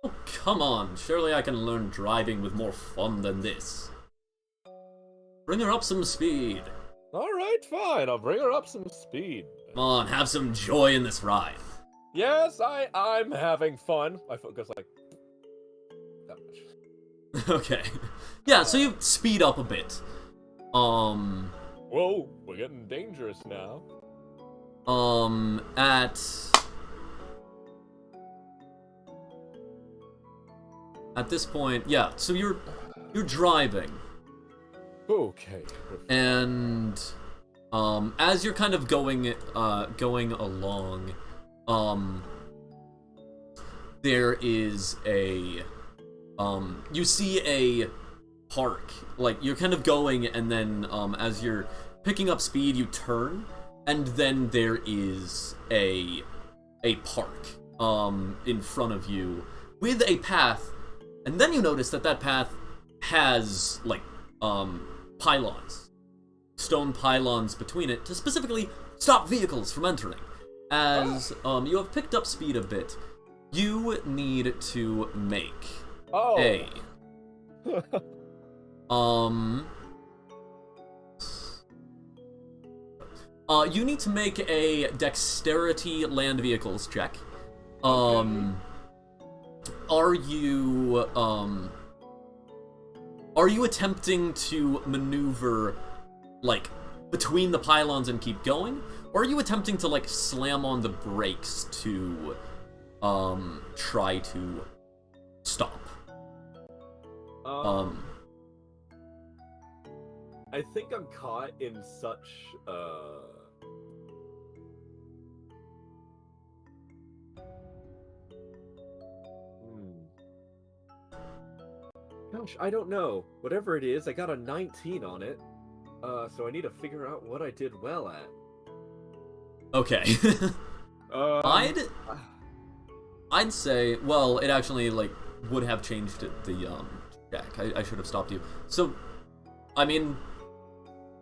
Oh, come on. Surely I can learn driving with more fun than this. Bring her up some speed. Alright, fine. I'll bring her up some speed. Come on, have some joy in this ride. Yes, I'm having fun. My foot goes like that much. Okay. Yeah, so you speed up a bit. Whoa, we're getting dangerous now. At this point, yeah, so you're driving. Okay. And as you're kind of going along, there is a you see a park. Like, you're kind of going, and then as you're picking up speed, you turn, and then there is a park in front of you with a path, and then you notice that path has like pylons, stone pylons between it to specifically stop vehicles from entering. As you have picked up speed a bit, you need to make you need to make a dexterity land vehicles check. Are you attempting to maneuver, like, between the pylons and keep going? Or are you attempting to, like, slam on the brakes to, try to stop? I think I'm caught in such, Gosh, I don't know. Whatever it is, I got a 19 on it. So I need to figure out what I did well at. Okay. I'd say, well, it actually, like, would have changed it, the, check. I should have stopped you. So, I mean,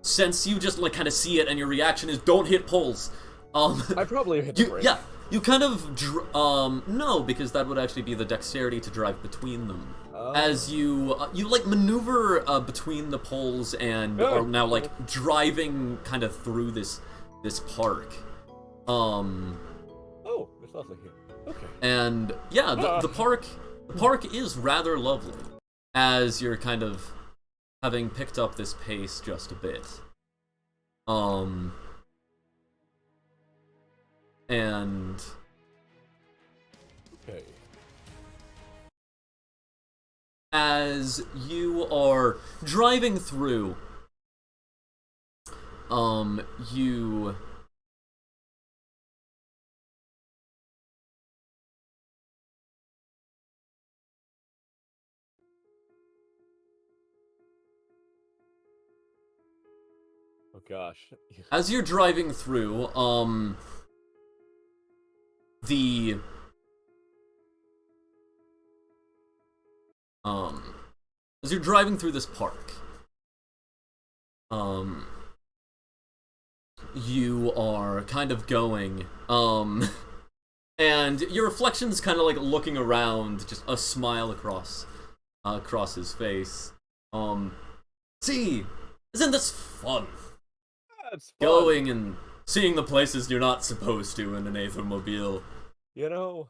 since you just, like, kind of see it and your reaction is, don't hit poles, I probably hit the brakes. Yeah, you kind of, no, because that would actually be the dexterity to drive between them. As you, like, maneuver, between the poles and are now, like, driving kind of through this park. Oh, there's nothing here. Okay. And, yeah, the park is rather lovely, as you're kind of having picked up this pace just a bit. And... Okay. As you are driving through, you... Oh gosh. As you're driving through, as you're driving through this park, you are kind of going, and your reflection's kind of like looking around, just a smile across his face. See, isn't this fun? it's fun. Going and seeing the places you're not supposed to in an Aethermobile. You know,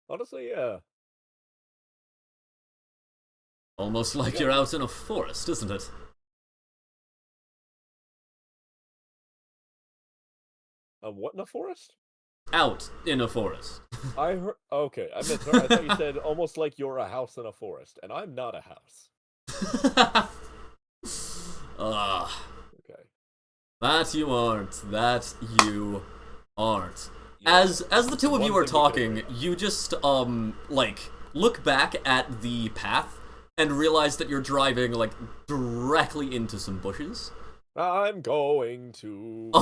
honestly, yeah. Almost like you're out in a forest, isn't it? What in a forest? Out in a forest. I heard. Okay, I meant. Sorry, I thought you said almost like you're a house in a forest, and I'm not a house. Okay. That you aren't. That you aren't. As the two of you are talking, you just like look back at the path and realize that you're driving like directly into some bushes. I'm going to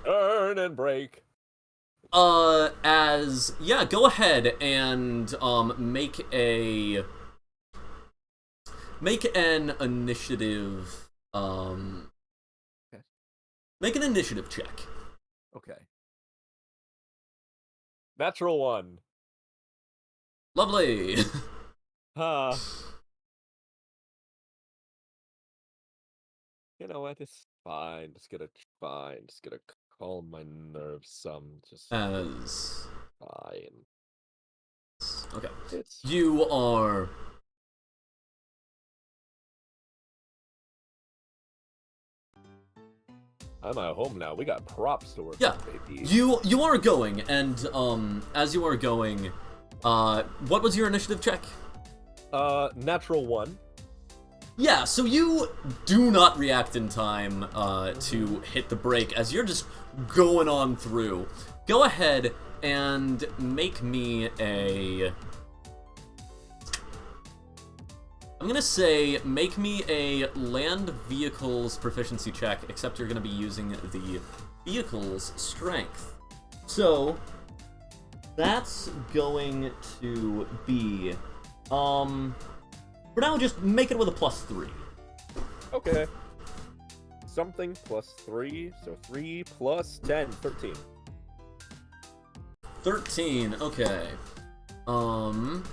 turn and brake. Go ahead and make an initiative make an initiative check. Okay. Natural 1. Lovely. You know what? It's fine. Just gonna calm my nerves some. Just As fine. okay, It's you are. I'm at home now. We got props to work Yeah, with, baby. you are going, and as you are going, what was your initiative check? Natural 1. Yeah, so you do not react in time to hit the brake as you're just going on through. Go ahead and make me a... I'm gonna say make me a land vehicles proficiency check, except you're gonna be using the vehicle's strength. So, that's going to be... For now, just make it with a +3. Okay. Something +3, so 3 + 10, 13. 13, okay. Oh,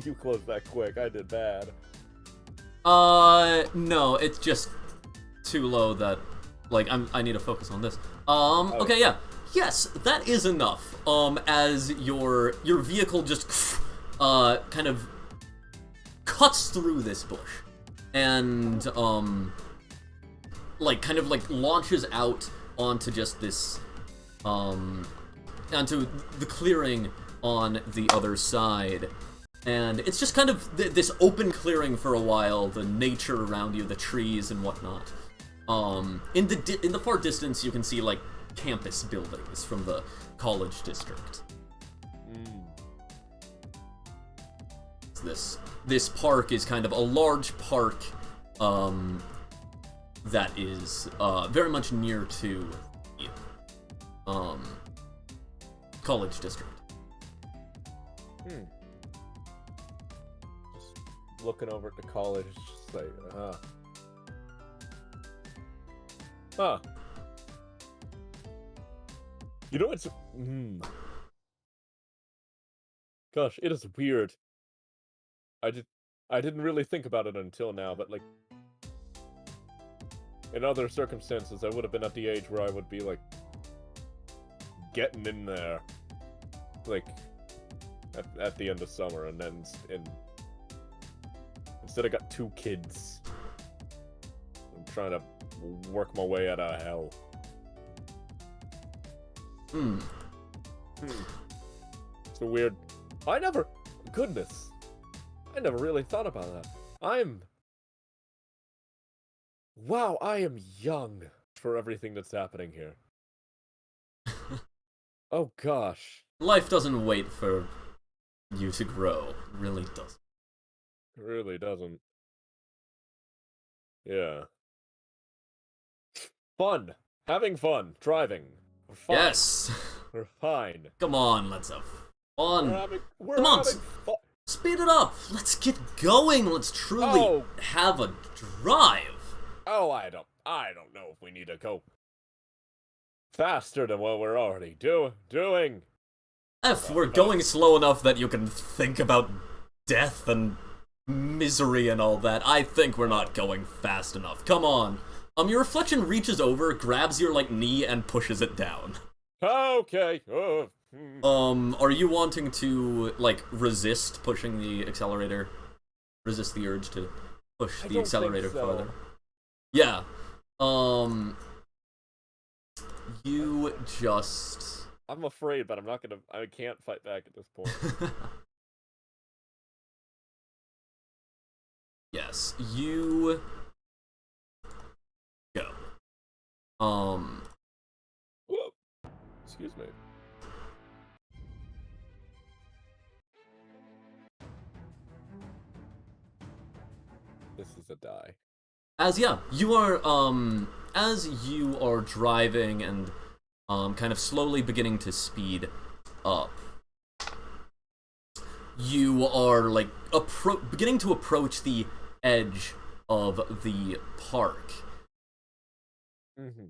you closed that quick. I did bad. No, it's just too low that, like, I need to focus on this. Okay, yeah. Yes, that is enough. As your vehicle just, kind of cuts through this bush and kind of launches out onto just this onto the clearing on the other side, and it's just kind of this open clearing for a while, the nature around you, the trees and whatnot. In the far distance you can see like campus buildings from the college district. This park is kind of a large park that is very much near to the college district. Just looking over at the college, just like, You know, it's... Gosh, it is weird. I didn't really think about it until now, but, like, in other circumstances, I would have been at the age where I would be, like, getting in there, like, at the end of summer, and then instead I got 2 kids. I'm trying to work my way out of hell. It's a weird... Goodness. I never really thought about that. Wow, I am young for everything that's happening here. Oh gosh. Life doesn't wait for you to grow. It really doesn't. It really doesn't. Yeah. Fun. Having fun. Driving. We're fine. Yes. We're fine. Come on, let's have fun. We're Come on. having fun. Speed it up. Let's get going. Let's truly have a drive. Oh, I don't know if we need to go faster than what we're already doing. If we're going slow enough that you can think about death and misery and all that, I think we're not going fast enough. Come on. Your reflection reaches over, grabs your, like, knee, and pushes it down. Okay. Are you wanting to, like, resist pushing the accelerator? Resist the urge to push the accelerator further? Yeah. You just... I'm afraid, but I can't fight back at this point. Yes, you... go. Whoa. Excuse me. This is a die. As you are driving and, kind of slowly beginning to speed up, you are, like, beginning to approach the edge of the park. Mm-hmm.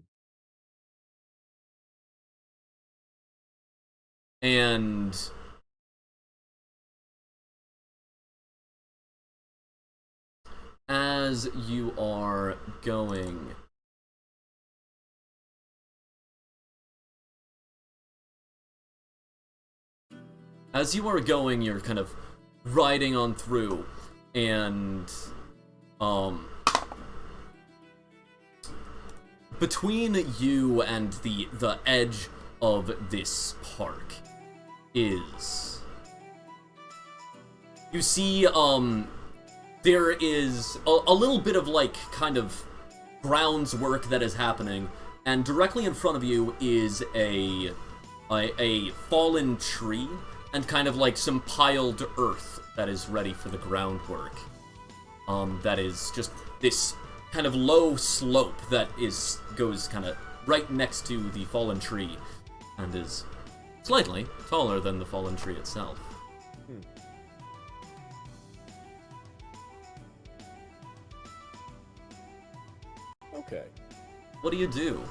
And as you are going, you're kind of riding on through, and between you and the edge of this park is, you see there is a little bit of, like, kind of grounds work that is happening, and directly in front of you is a fallen tree and kind of like some piled earth that is ready for the groundwork. That is just this kind of low slope that goes kind of right next to the fallen tree and is slightly taller than the fallen tree itself. Okay. What do you do?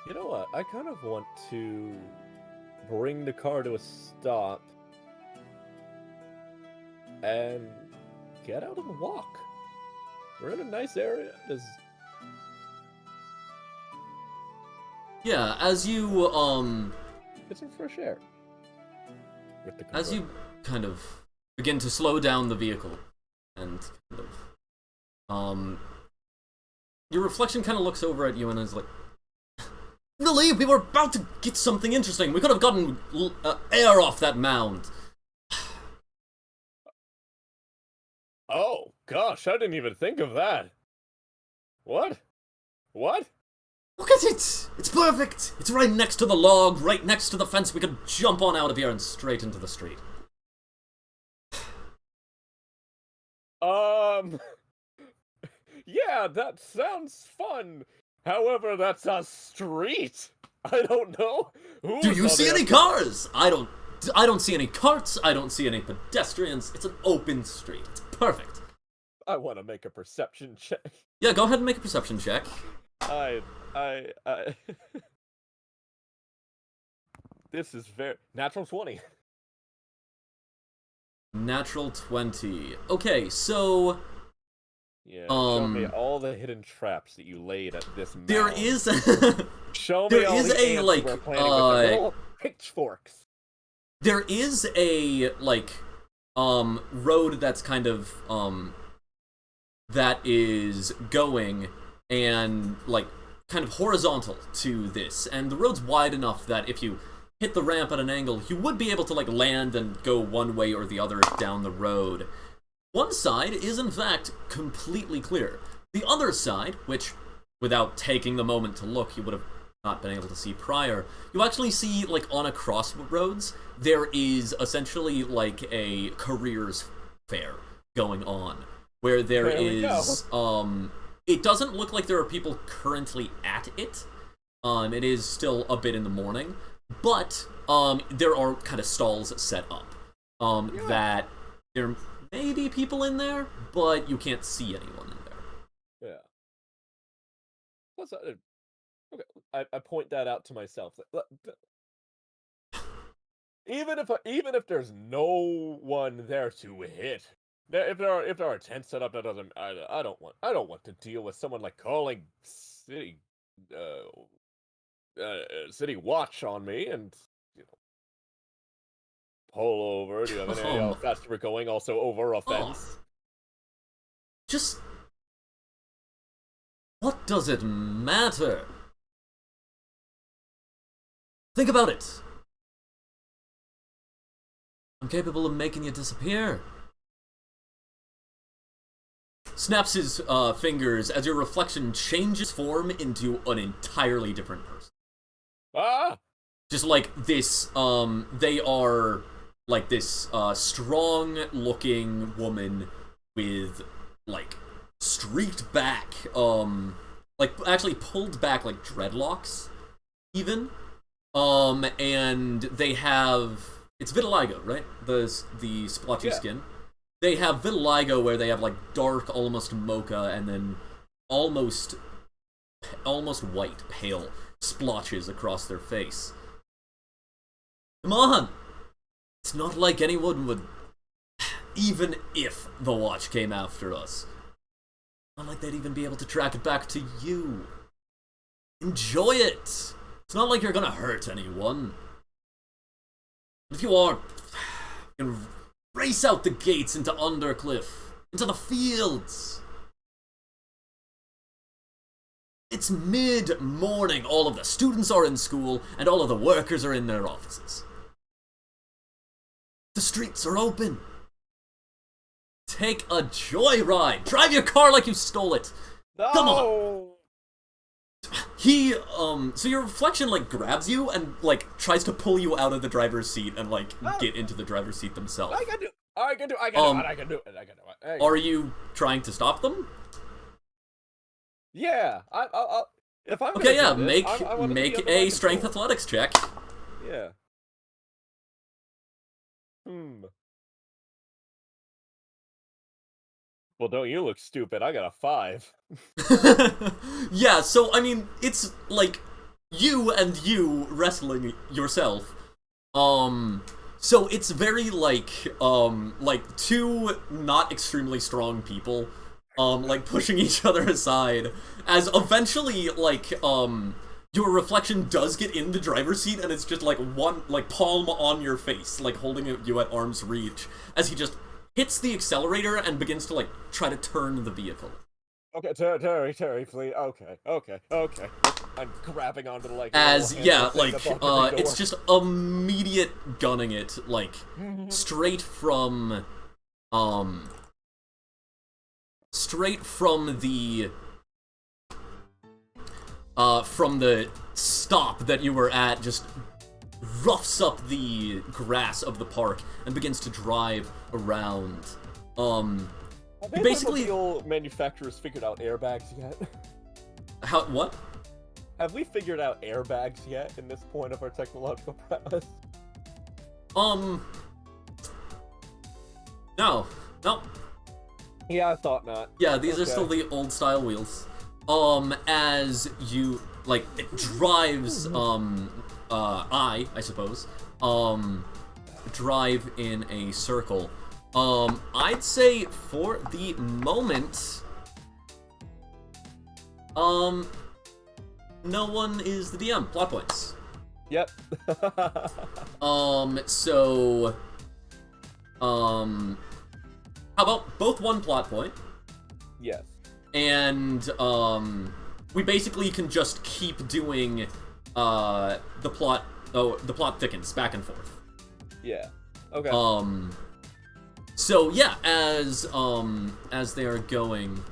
You know what? I kind of want to bring the car to a stop and get out and walk. We're in a nice area. Yeah, as you Get some fresh air. With the car. as you kind of begin to slow down the vehicle and kind of your reflection kind of looks over at you and is like, really? We were about to get something interesting. We could have gotten air off that mound. Oh, gosh, I didn't even think of that. What? What? Look at it! It's perfect! It's right next to the log, right next to the fence. We could jump on out of here and straight into the street. Yeah, that sounds fun. However, that's a street. I don't know. Do you see any cars? I don't see any carts. I don't see any pedestrians. It's an open street. It's perfect. I want to make a perception check. Yeah, go ahead and make a perception check. This is natural 20. Natural 20. Okay, so Yeah, show me all the hidden traps that you laid at this mound. there is Show me all the ants like we're planting with the little pitchforks. there is a like road that's kind of that is going and like kind of horizontal to this, and the road's wide enough that if you hit the ramp at an angle, you would be able to like land and go one way or the other down the road. One side is in fact completely clear. The other side, which without taking the moment to look, you would have not been able to see prior, you actually see like on a crossroads, there is essentially like a careers fair going on, where there is it doesn't look like there are people currently at it. It is still a bit in the morning, but there are kind of stalls set up that there may be people in there, but you can't see anyone in there. Yeah. Plus, okay, I point that out to myself. Even if there's no one there to hit, if there are tents set up, that doesn't. I don't want to deal with someone like calling city watch on me and you know pull over. Do you have any idea how fast we're going? Also over a fence. Just what does it matter? Think about it. I'm capable of making you disappear. Snaps his fingers as your reflection changes form into an entirely different person. Ah! Just like this, they are like this strong-looking woman with like streaked back, like actually pulled back like dreadlocks, even. And they have it's vitiligo, right? The splotchy skin. They have vitiligo where they have like dark, almost mocha, and then almost white, pale splotches across their face. Come on! It's not like anyone would, even if the watch came after us. Not like they'd even be able to track it back to you. Enjoy it! It's not like you're gonna hurt anyone. If you are, you can race out the gates into Undercliff, into the fields. It's mid-morning, all of the students are in school, and all of the workers are in their offices. The streets are open. Take a joyride. Drive your car like you stole it. No! Come on. So your reflection, like, grabs you and, like, tries to pull you out of the driver's seat and, like, get into the driver's seat themselves. I can do it. Are you trying to stop them? Yeah, I'll if I'm okay, yeah, this, make a strength athletics check. Yeah. Well, don't you look stupid? I got a 5. Yeah, so I mean, it's like you wrestling yourself. So it's very like two not extremely strong people, like pushing each other aside, as eventually, like, your reflection does get in the driver's seat, and it's just like one, like, palm on your face, like holding you at arm's reach, as he just hits the accelerator and begins to, like, try to turn the vehicle. Okay, Terry, please. Okay. I'm grabbing onto the, like, as, yeah, like, it's just immediate gunning it, like, straight from the stop that you were at, just roughs up the grass of the park and begins to drive around. Have basically, automobile manufacturers figured out airbags yet? What? Have we figured out airbags yet in this point of our technological prowess? No. Yeah, I thought not. Yeah, these are still the old style wheels. As you, like, it drives, I suppose, drive in a circle. I'd say for the moment, no one is the DM. Plot points. Yep. So, how about both 1 plot point? Yes. And, we basically can just keep doing, the plot thickens back and forth. Yeah. Okay. So yeah, as they are going,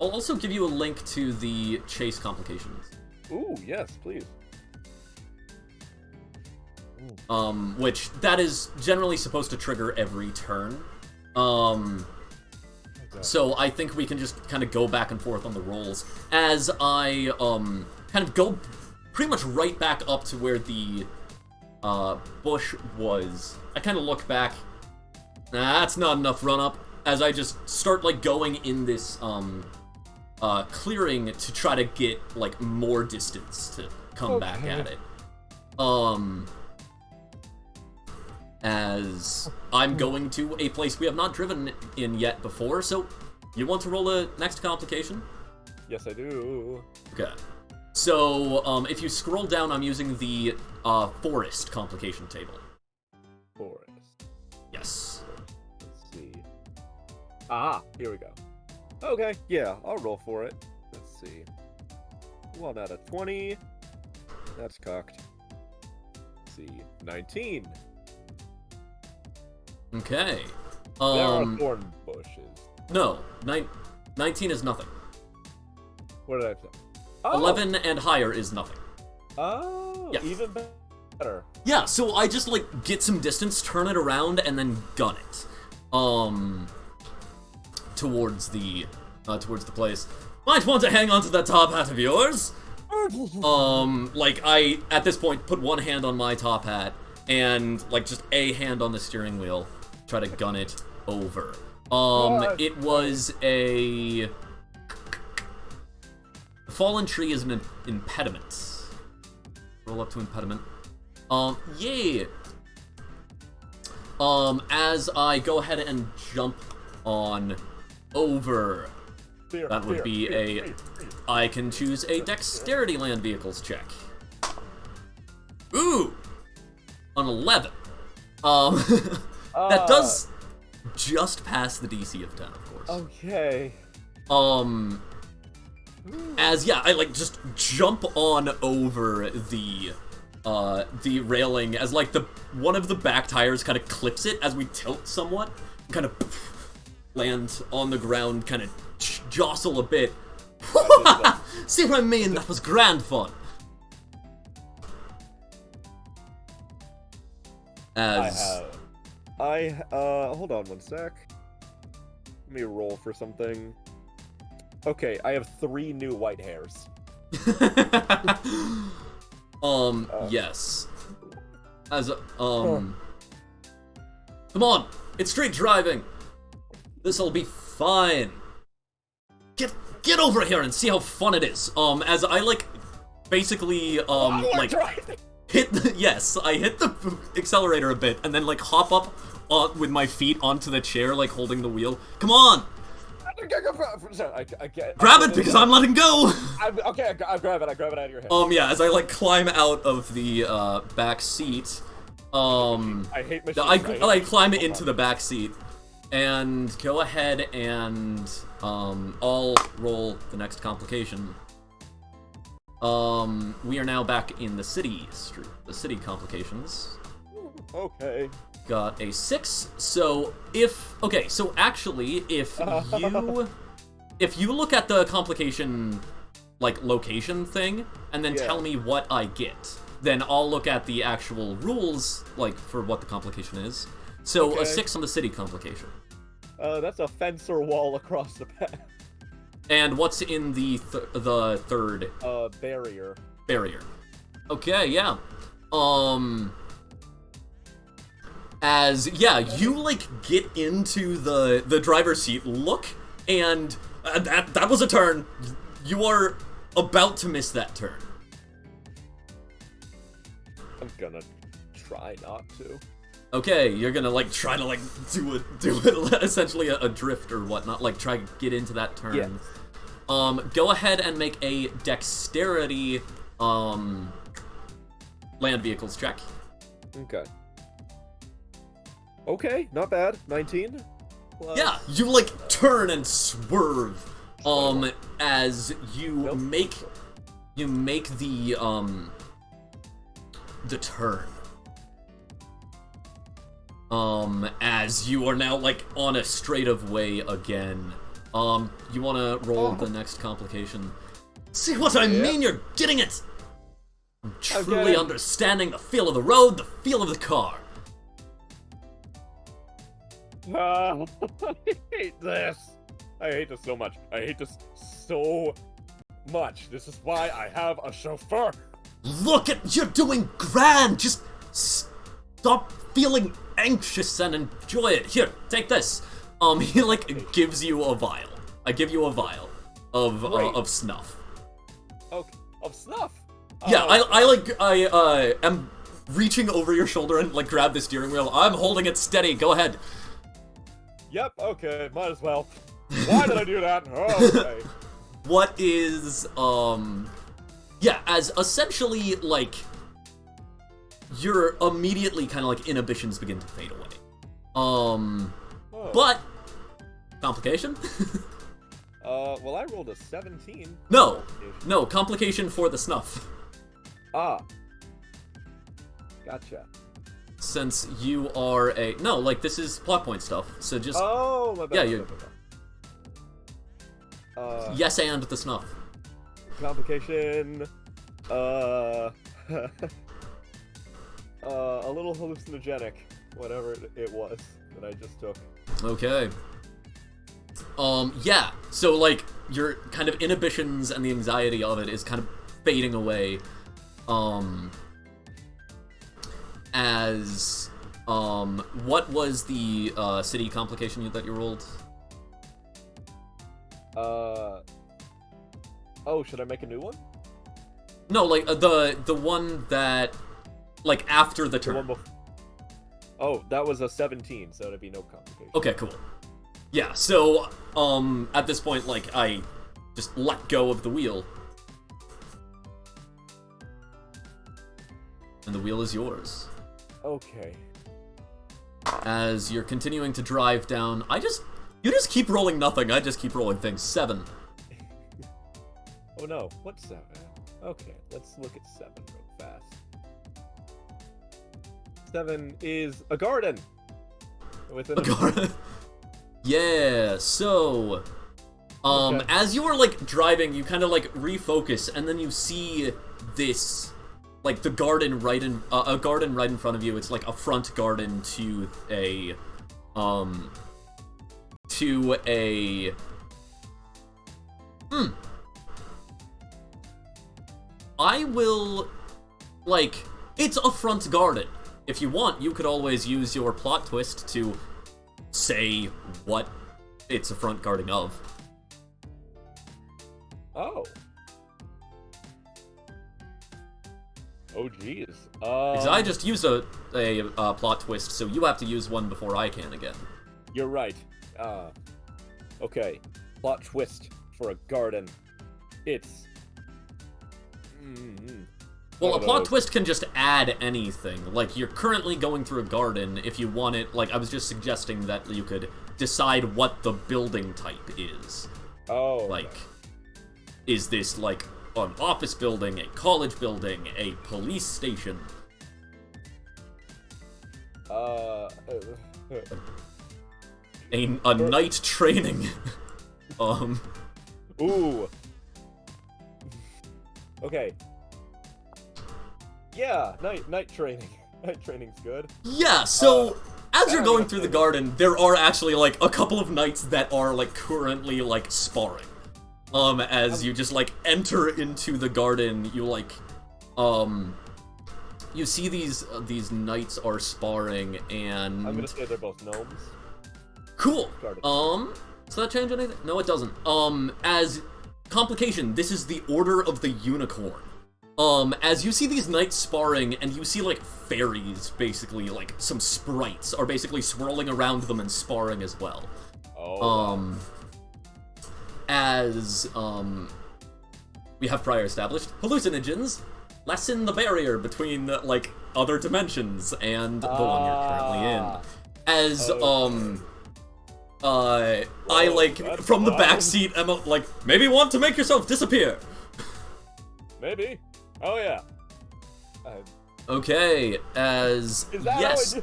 I'll also give you a link to the chase complications. Ooh, yes, please. Which that is generally supposed to trigger every turn. So I think we can just kind of go back and forth on the rolls as I kind of go pretty much right back up to where the bush was. I kind of look back. Nah, that's not enough run up. As I just start, like, going in this clearing to try to get, like, more distance to come back at it. as I'm going to a place we have not driven in yet before. So, you want to roll a next complication? Yes, I do. Okay. So, if you scroll down, I'm using the forest complication table. Forest. Yes. Let's see. Ah, here we go. Okay, yeah, I'll roll for it. Let's see. 1 out of 20. That's cocked. Let's see. 19. Okay. There are thorn bushes. No. 19 is nothing. What did I say? Oh. 11 and higher is nothing. Oh, yeah. Even better. Yeah, so I just, like, get some distance, turn it around, and then gun it. Towards the place. Might want to hang on to that top hat of yours. Like, I, at this point, put one hand on my top hat, and, like, just a hand on the steering wheel, try to gun it over. It was a... Fallen tree is an impediment. Roll up to impediment. Yeah. As I go ahead and jump on over, that would be a... I can choose a dexterity land vehicles check. Ooh! An 11. That does just pass the DC of 10, of course. Okay. As, yeah, I, like, just jump on over the railing as, like, one of the back tires kind of clips it as we tilt somewhat, kind of land on the ground, kind of jostle a bit. See what I mean? That was grand fun. Hold on one sec. Let me roll for something. Okay, I have 3 new white hairs. Yes. As come on, it's street driving. This'll be fine. Get over here and see how fun it is. As I, like, basically, like, yes, I hit the accelerator a bit and then, like, hop up with my feet onto the chair, like, holding the wheel. Come on! Grab it because I'm letting go! Okay, I grab it out of your hand. Yeah, as I, like, climb out of the, back seat, I hate machines. I climb into the back seat, and go ahead and, I'll roll the next complication. We are now back in the city complications. Okay. Got a 6, so actually, if you look at the complication, like, location thing, and then tell me what I get, then I'll look at the actual rules, like, for what the complication is. So, a 6 on the city complication. That's a fence or wall across the path. And what's in the third? Barrier. Barrier. Okay, yeah. As, yeah, you, like, get into the driver's seat, look, and that was a turn. You are about to miss that turn. I'm gonna try not to. Okay, you're gonna, like, try to, like, do it essentially a drift or whatnot, like, try to get into that turn. Yeah. Go ahead and make a dexterity, land vehicles check. Okay. Okay, not bad. 19? Plus... Yeah, you, like, turn and swerve, as you make the turn. As you are now, like, on a straight of way again. You wanna roll the next complication? See what I mean? You're getting it! I'm truly understanding the feel of the road, the feel of the car. I hate this. I hate this so much. I hate this so much. This is why I have a chauffeur. Look at, you're doing grand. Just stop feeling anxious and enjoy it. Here, take this. He, like, gives you a vial. I give you a vial of snuff. Okay, of snuff? Yeah, I am reaching over your shoulder and like grab the steering wheel. I'm holding it steady. Go ahead. Yep, okay, might as well. Why did I do that? Oh, okay. What is, yeah, as essentially, like, your immediately kind of, like, inhibitions begin to fade away. But, complication? Well, I rolled a 17. No, complication for the snuff. Ah. Gotcha. Since you are no, like, this is plot point stuff, so just... Oh, my bad. Yeah, you... yes, and the snuff. Complication, a little hallucinogenic, whatever it was that I just took. Okay. Yeah, so, like, your kind of inhibitions and the anxiety of it is kind of fading away, as, what was the, city complication that you rolled? Oh, should I make a new one? No, like, the one that, like, after the turn. Oh, that was a 17, so it'd be no complication. Okay, cool. Yeah, so, at this point, like, I just let go of the wheel. And the wheel is yours. Okay. As you're continuing to drive down, you just keep rolling nothing, I just keep rolling things. 7. Oh no, what's 7? Okay, let's look at 7 real fast. 7 is a garden! Within a garden? Yeah, so... Okay. As you are, like, driving, you kind of, like, refocus, and then you see this... like, the garden right in... a garden right in front of you. It's, like, a front garden to a... I will... like, it's a front garden. If you want, you could always use your plot twist to say what it's a front garden of. Oh. Oh, jeez. Because I just used a plot twist, so you have to use one before I can again. You're right. Okay. Plot twist for a garden. It's... Well, a plot twist can just add anything. Like, you're currently going through a garden. If you want it, like, I was just suggesting that you could decide what the building type is. Oh. Like, is this, like, an office building, a college building, a police station? A night training. Ooh. Okay. Yeah, night training. Night training's good. Yeah, so as you're going through the garden, there are actually, like, a couple of knights that are, like, currently, like, sparring. As you just, like, enter into the garden, you, like, you see these knights are sparring, and... I'm gonna say they're both gnomes. Cool. Does that change anything? No, it doesn't. As complication, this is the Order of the Unicorn. As you see these knights sparring, and you see, like, fairies, basically, like, some sprites are basically swirling around them and sparring as well. Oh. We have prior established, hallucinogens lessen the barrier between, like, other dimensions and the one you're currently in. As, I, like, from the backseat, am like, maybe want to make yourself disappear. Maybe. Oh, yeah. Okay, as... Is that yes. how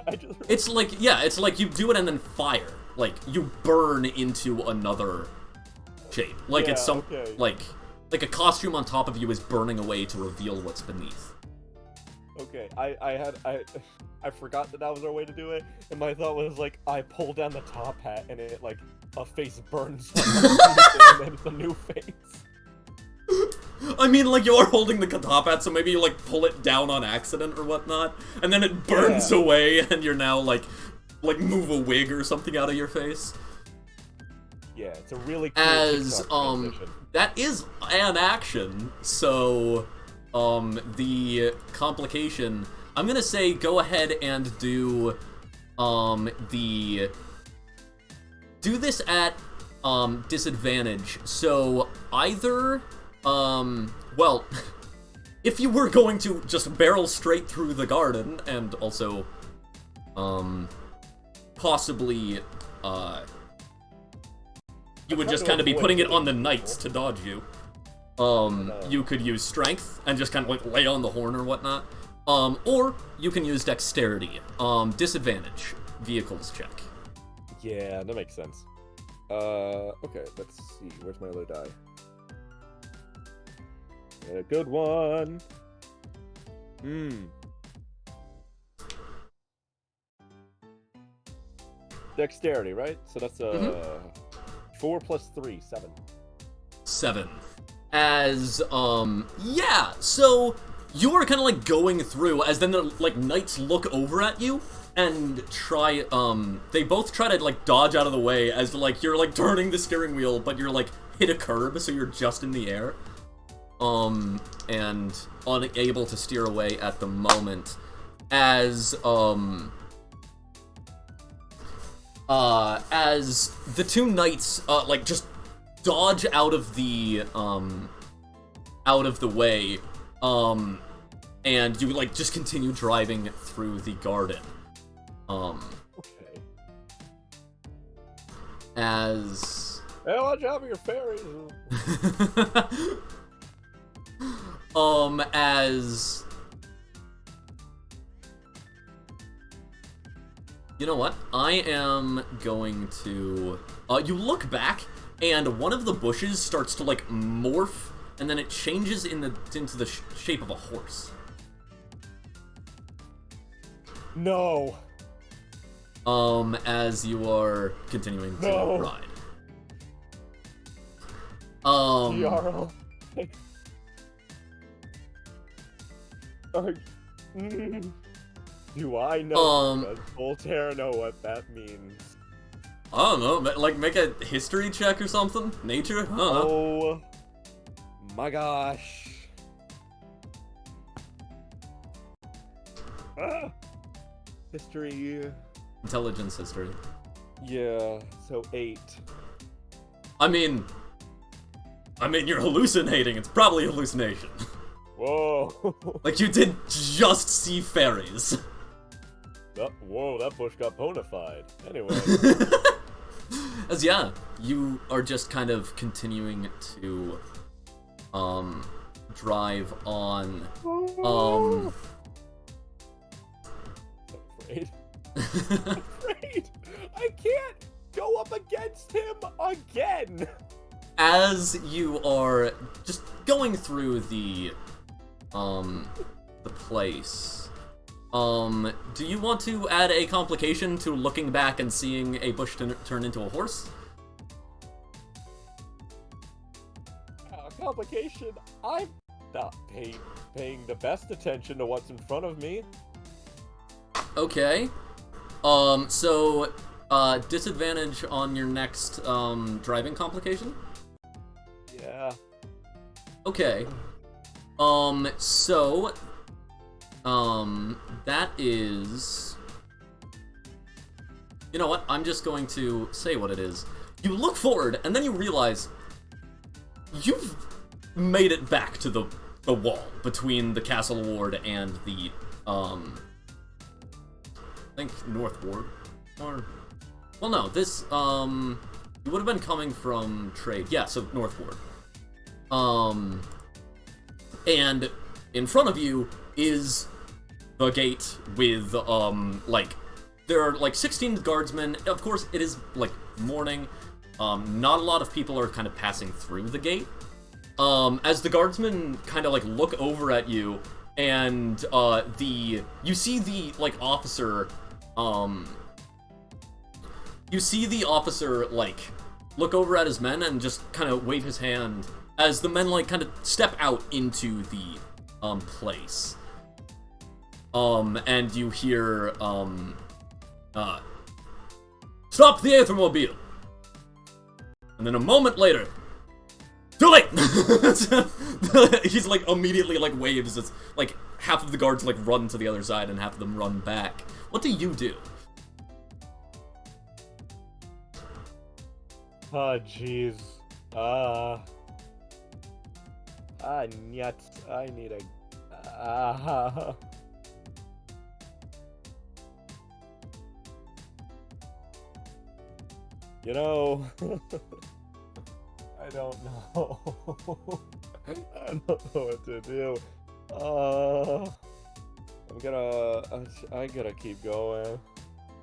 I just... It's like, yeah, it's like you do it and then fire. Like, you burn into another shape. Like, yeah, it's some... Okay. Like a costume on top of you is burning away to reveal what's beneath. Okay, I forgot that was our way to do it, and my thought was, like, I pull down the top hat, and it, like, a face burns, and then it's a new face. I mean, like, you are holding the top hat, so maybe you, like, pull it down on accident or whatnot, and then it burns away, and you're now, like, move a wig or something out of your face. Yeah, it's a really cool transition. That is an action, so, the complication, I'm gonna say go ahead and do do this at disadvantage. So either well, if you were going to just barrel straight through the garden and also possibly you would just kind of be putting it on the knights to dodge you. You could use strength and just kind of like lay on the horn or whatnot. Or you can use dexterity. Disadvantage, vehicles check. Yeah, that makes sense. Okay, let's see. Where's my other die? A good one. Dexterity, right? So that's 4 plus 3, 7. 7. As yeah, so you're kind of like going through as then the like knights look over at you and try they both try to like dodge out of the way as like you're like turning the steering wheel, but you're like hit a curb, so you're just in the air and unable to steer away at the moment as the two knights like just dodge out of the way and you like just continue driving through the garden. Okay. As hey, watch out for your fairies. as you know what? I am going to you look back and one of the bushes starts to like morph and then it changes into the shape of a horse. No. As you are continuing to ride. Jarl. Do I know? Does Voltaire know what that means? I don't know. Like make a history check or something. Nature. I don't know. Oh my gosh. History. Intelligence history. Yeah, so 8. I mean, you're hallucinating. It's probably a hallucination. Whoa. Like, you did just see fairies. Whoa, that bush got bonafide. Anyway. As, yeah, you are just kind of continuing to, drive on, I'm afraid. I'm afraid. I can't go up against him again. As you are just going through the place, do you want to add a complication to looking back and seeing a bush turn into a horse? Complication? I'm not paying the best attention to what's in front of me. Okay. So, disadvantage on your next, driving complication? Yeah. Okay. So, that is... You know what? I'm just going to say what it is. You look forward, and then you realize you've made it back to the wall between the Castle Ward and the, I think North Ward? Or... Well, no, this, you would have been coming from trade. Yeah, so North Ward. And in front of you is the gate with, like, there are, like, 16 guardsmen. Of course, it is, like, morning. Not a lot of people are kind of passing through the gate. As the guardsmen kind of, like, look over at you, and, you see the, like, officer, like, look over at his men and just kind of wave his hand as the men, like, kind of step out into the, place. And you hear, stop the Aethermobile! And then a moment later, Too late! He's like immediately like waves. It's like half of the guards like run to the other side and half of them run back. What do you do? Oh, jeez. Nuts. I need a... You know... I don't know. I don't know what to do. I gotta keep going.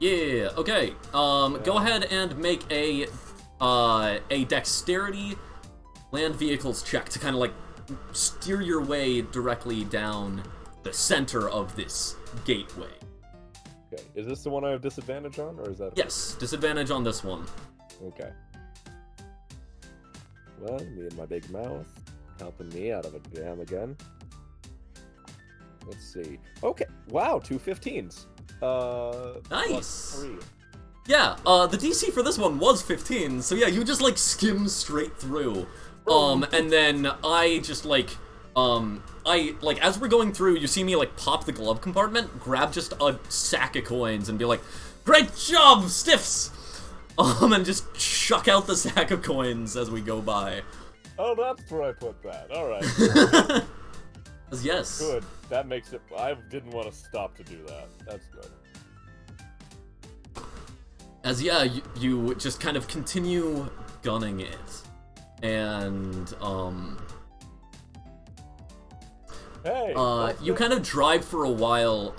Yeah, okay. Go ahead and make a dexterity land vehicles check to kind of like steer your way directly down the center of this gateway. Okay, is this the one I have disadvantage on, or is that... Yes, disadvantage on this one. Okay. Well, me and my big mouth helping me out of a jam again. Let's see. Okay, wow, 2 15s. Nice. +3. Yeah, the DC for this one was 15, so yeah, you just like skim straight through. And then I just like, as we're going through, you see me like pop the glove compartment, grab just a sack of coins and be like, "Great job, stiffs!" And just chuck out the sack of coins as we go by. Oh, that's where I put that. Alright. Yes. Good. That makes it... I didn't want to stop to do that. That's good. As yeah, you just kind of continue gunning it. And, Hey! you kind of drive for a while,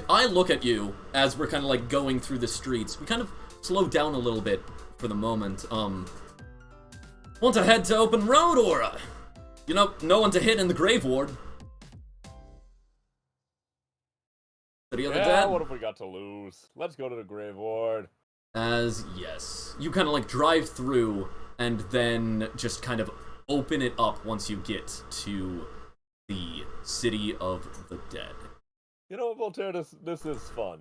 I look at you as we're kind of like going through the streets. We kind of slow down a little bit for the moment. Want to head to open road, or, you know, no one to hit in the grave ward? City of the Dead? What have we got to lose? Let's go to the grave ward. As, yes. You kind of like drive through and then just kind of open it up once you get to the City of the Dead. You know what, Voltaire, this is fun.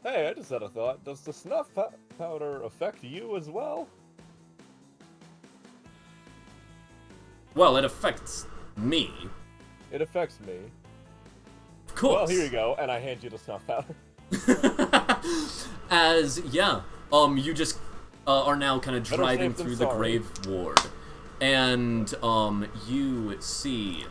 Hey, I just had a thought. Does the snuff powder affect you as well? Well, it affects me. It affects me. Of course. Well, here you go, and I hand you the snuff powder. As, yeah, you just are now kind of driving through the grave ward. And, you see...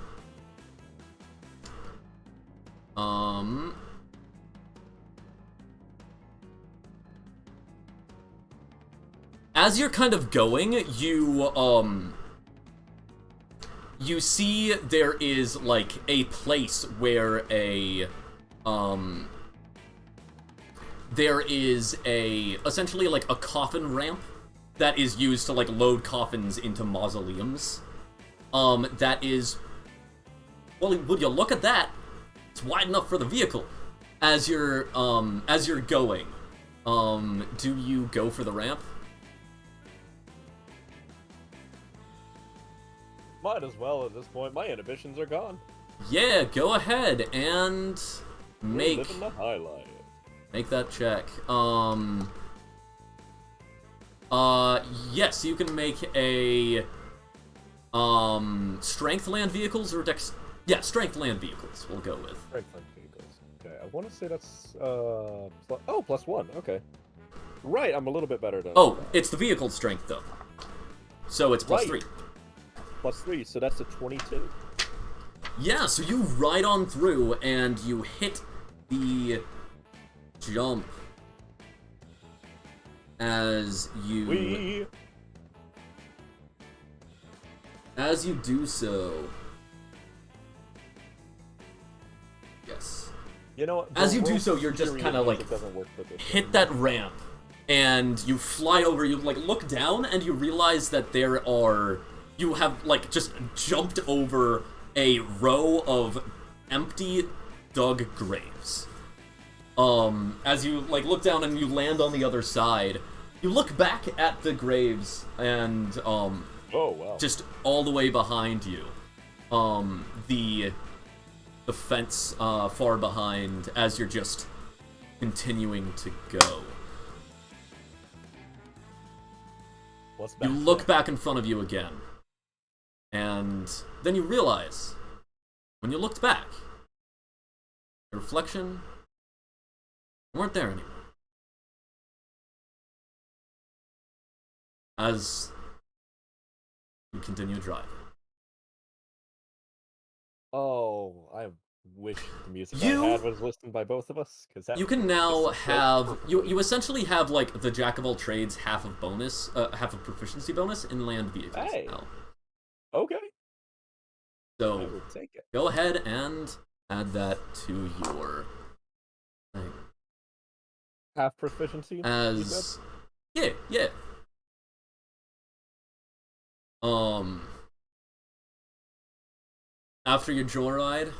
As you're kind of going, you see there is, like, a place where there is essentially, like, a coffin ramp that is used to, like, load coffins into mausoleums. That is... Well, would you look at that? It's wide enough for the vehicle. As you're going, do you go for the ramp? Might as well at this point. My inhibitions are gone. Yeah, go ahead and make living the high life. Make that check. Yes, you can make a strength land vehicles or dex. Yeah, strength land vehicles. We'll go with Strength land vehicles. Okay, I want to say that's +1. Okay, right. I'm a little bit better than. Oh, it's the vehicle strength though, so it's +3. +3, so that's a 22. Yeah, so you ride on through and you hit the jump as you do so. Yes. You know, as you do so, you're just kind of like hit that ramp and you fly over. You like look down and you realize that you have like just jumped over a row of empty dug graves. As you like look down and you land on the other side, you look back at the graves and oh wow, just all the way behind you, the fence far behind, as you're just continuing to go. What's You back look there? back in front of you again, and then you realize, when you looked back, the reflection weren't there anymore. As you continue driving. Oh, I wish the music I You- had was listened by both of us, because that You can was now so have perfect. you essentially have like the jack of all trades half of proficiency bonus in land vehicles Hey. now. Okay, I So will take it. go ahead and add that to your thing. Half proficiency, you said? As yeah. After your joyride,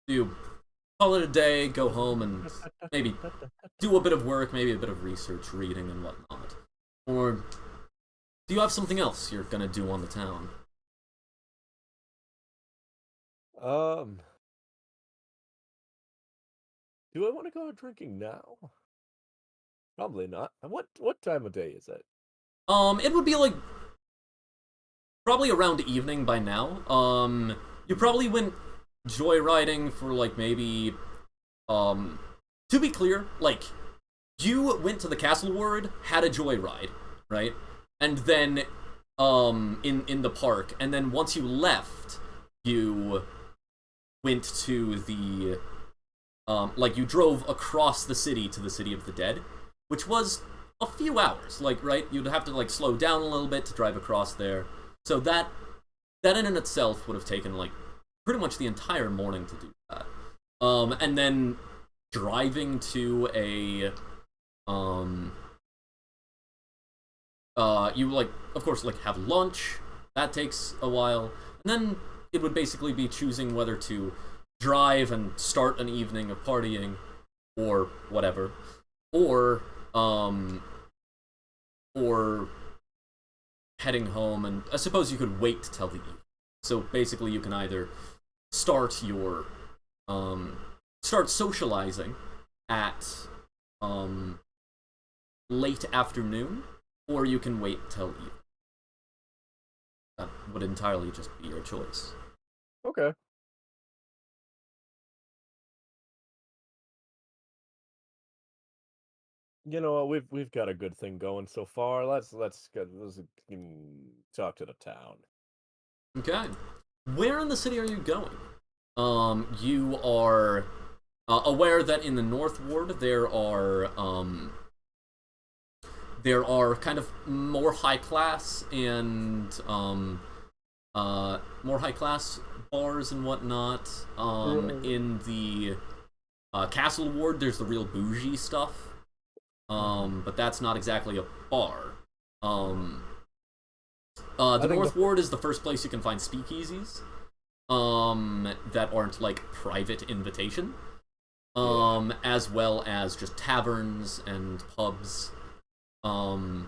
you call it a day, go home, and maybe do a bit of work, maybe a bit of research, reading, and whatnot. Or do you have something else you're gonna do on the town? Um, do I want to go out drinking now? Probably not. What time of day is it? It would be like probably around evening by now. You probably went joyriding for like maybe, to be clear, like you went to the castle ward, had a joyride, right? And then, in the park, and then once you left, you went to the, like you drove across the city to the City of the Dead, which was a few hours, like, right? You'd have to like slow down a little bit to drive across there. So that in and itself would have taken like pretty much the entire morning to do that. And then driving to a you like of course like have lunch. That takes a while. And then it would basically be choosing whether to drive and start an evening of partying or whatever. Or heading home, and I suppose you could wait till the evening. So basically, you can either start your start socializing at late afternoon, or you can wait till evening. That would entirely just be your choice. Okay. You know what? We've got a good thing going so far. Let's talk to the town. Okay. Where in the city are you going? You are aware that in the North Ward there are kind of more high class and more high class bars and whatnot. In the Castle Ward, there's the real bougie stuff. But that's not exactly a bar. The North Ward is the first place you can find speakeasies. That aren't like private invitation. As well as just taverns and pubs. And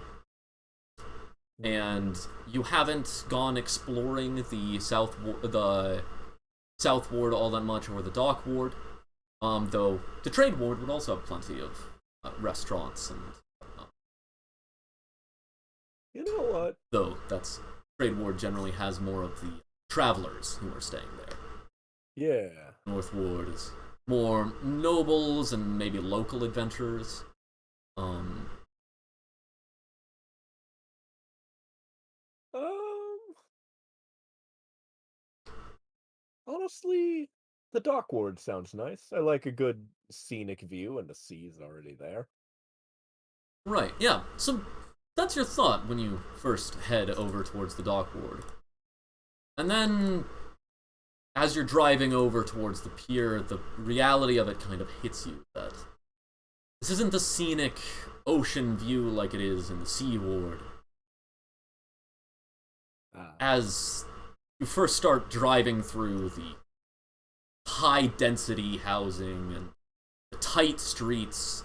you haven't gone exploring the South Ward all that much, or the Dock Ward. Though the Trade Ward would also have plenty of restaurants and whatnot. You know what? Though that's Trade Ward generally has more of the travelers who are staying there. Yeah. North Ward is more nobles and maybe local adventurers. Honestly, the dock ward sounds nice. I like a good scenic view, and the sea's already there. Right, yeah. So that's your thought when you first head over towards the Dock Ward. And then, as you're driving over towards the pier, the reality of it kind of hits you that this isn't the scenic ocean view like it is in the Sea Ward. As you first start driving through the high-density housing and the tight streets,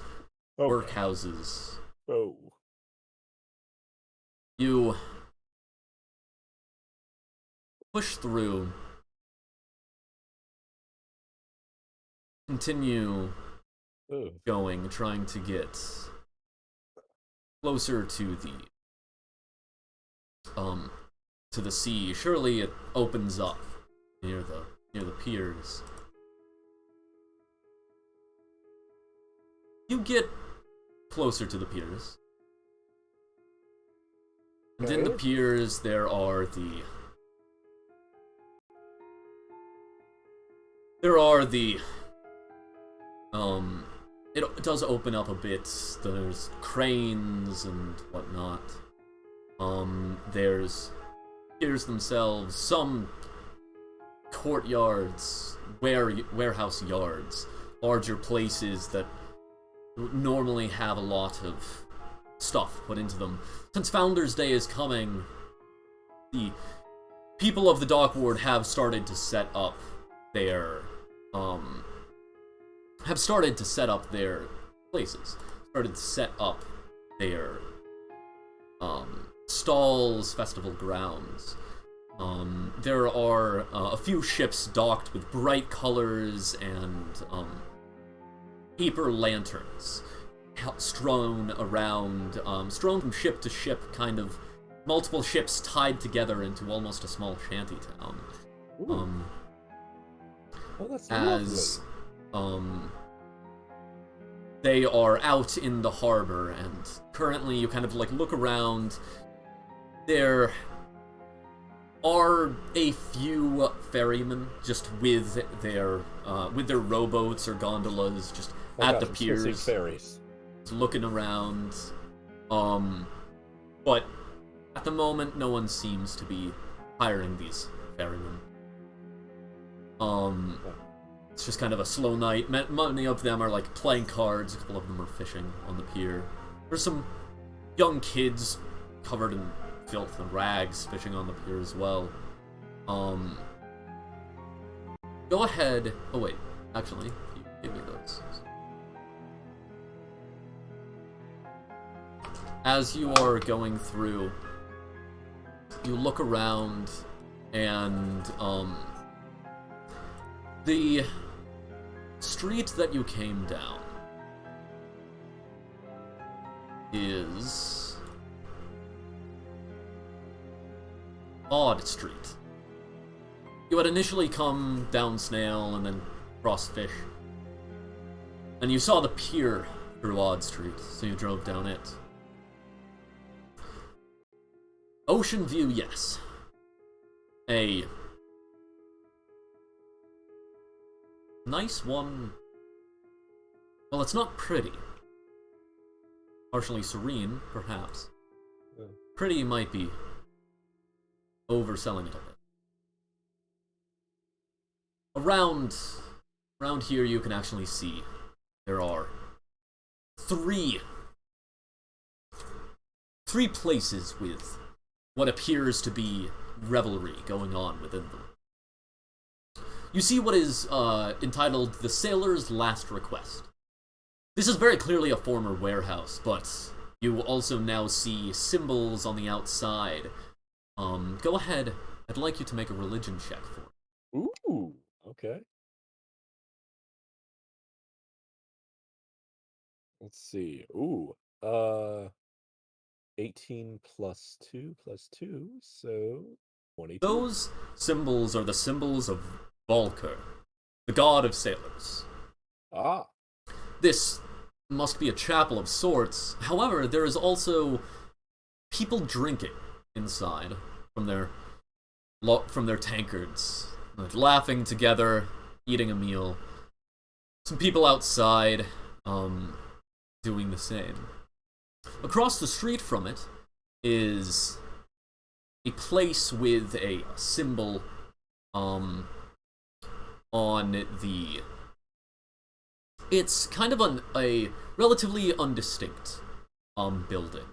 workhouses, you push through, continue Ooh. going, trying to get closer to the sea. Surely it opens up near the piers. You get closer to the piers. And in the piers there are it does open up a bit. There's cranes and whatnot. There's piers themselves, some courtyards, warehouse yards, larger places that normally have a lot of stuff put into them. Since Founders Day is coming, the people of the Dock Ward have started to set up their places, started to set up their stalls, festival grounds. There are a few ships docked with bright colors and paper lanterns strewn around, strewn from ship to ship, kind of multiple ships tied together into almost a small shanty town. Oh, that's as lovely. They are out in the harbor, and currently you kind of like look around. There are a few ferrymen just with their rowboats or gondolas just at the piers, ferries, looking around. But at the moment, no one seems to be hiring these ferrymen. It's just kind of a slow night. Many of them are like playing cards. A couple of them are fishing on the pier. There's some young kids covered in filth and rags fishing on the pier as well. Go ahead. Oh wait, actually, you give me those. As you are going through, you look around, and the street that you came down is Odd Street. You had initially come down Snail and then cross Fish, and you saw the pier through Odd Street, so you drove down it. Ocean view, yes. A nice one. Well, it's not pretty. Partially serene, perhaps. Yeah. Pretty might be overselling it a bit. Around here, you can actually see there are three places with what appears to be revelry going on within them. You see what is entitled The Sailor's Last Request. This is very clearly a former warehouse, but you also now see symbols on the outside. Go ahead. I'd like you to make a religion check for me. Ooh, okay. Let's see. Ooh, 18 plus 2 plus 2, so 22. Those symbols are the symbols of Volker, the god of sailors. Ah. This must be a chapel of sorts. However, there is also people drinking inside from their tankards, like laughing together, eating a meal. Some people outside, doing the same. Across the street from it is a place with a symbol on the... It's kind of a relatively undistinct building,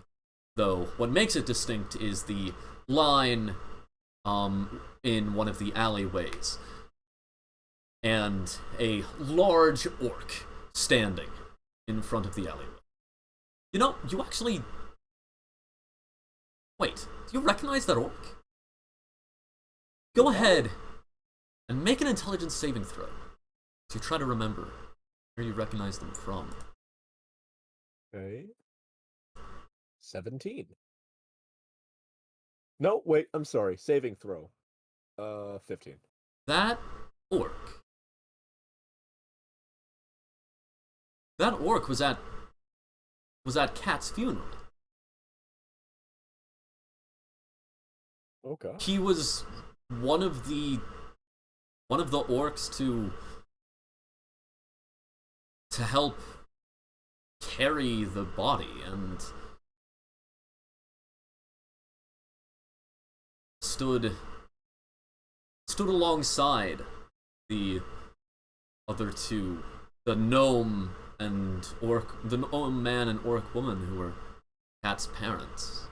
though what makes it distinct is the line in one of the alleyways, and a large orc standing in front of the alleyway. You know, you actually... Wait, do you recognize that orc? Go ahead and make an intelligence saving throw to try to remember where you recognize them from. Okay. 17. No, wait, I'm sorry. Saving throw. 15. That orc. That orc was at Cat's funeral. Okay. He was one of the orcs to help carry the body and stood alongside the other two, the gnome and orc, the gnome man and orc woman who were Cat's parents.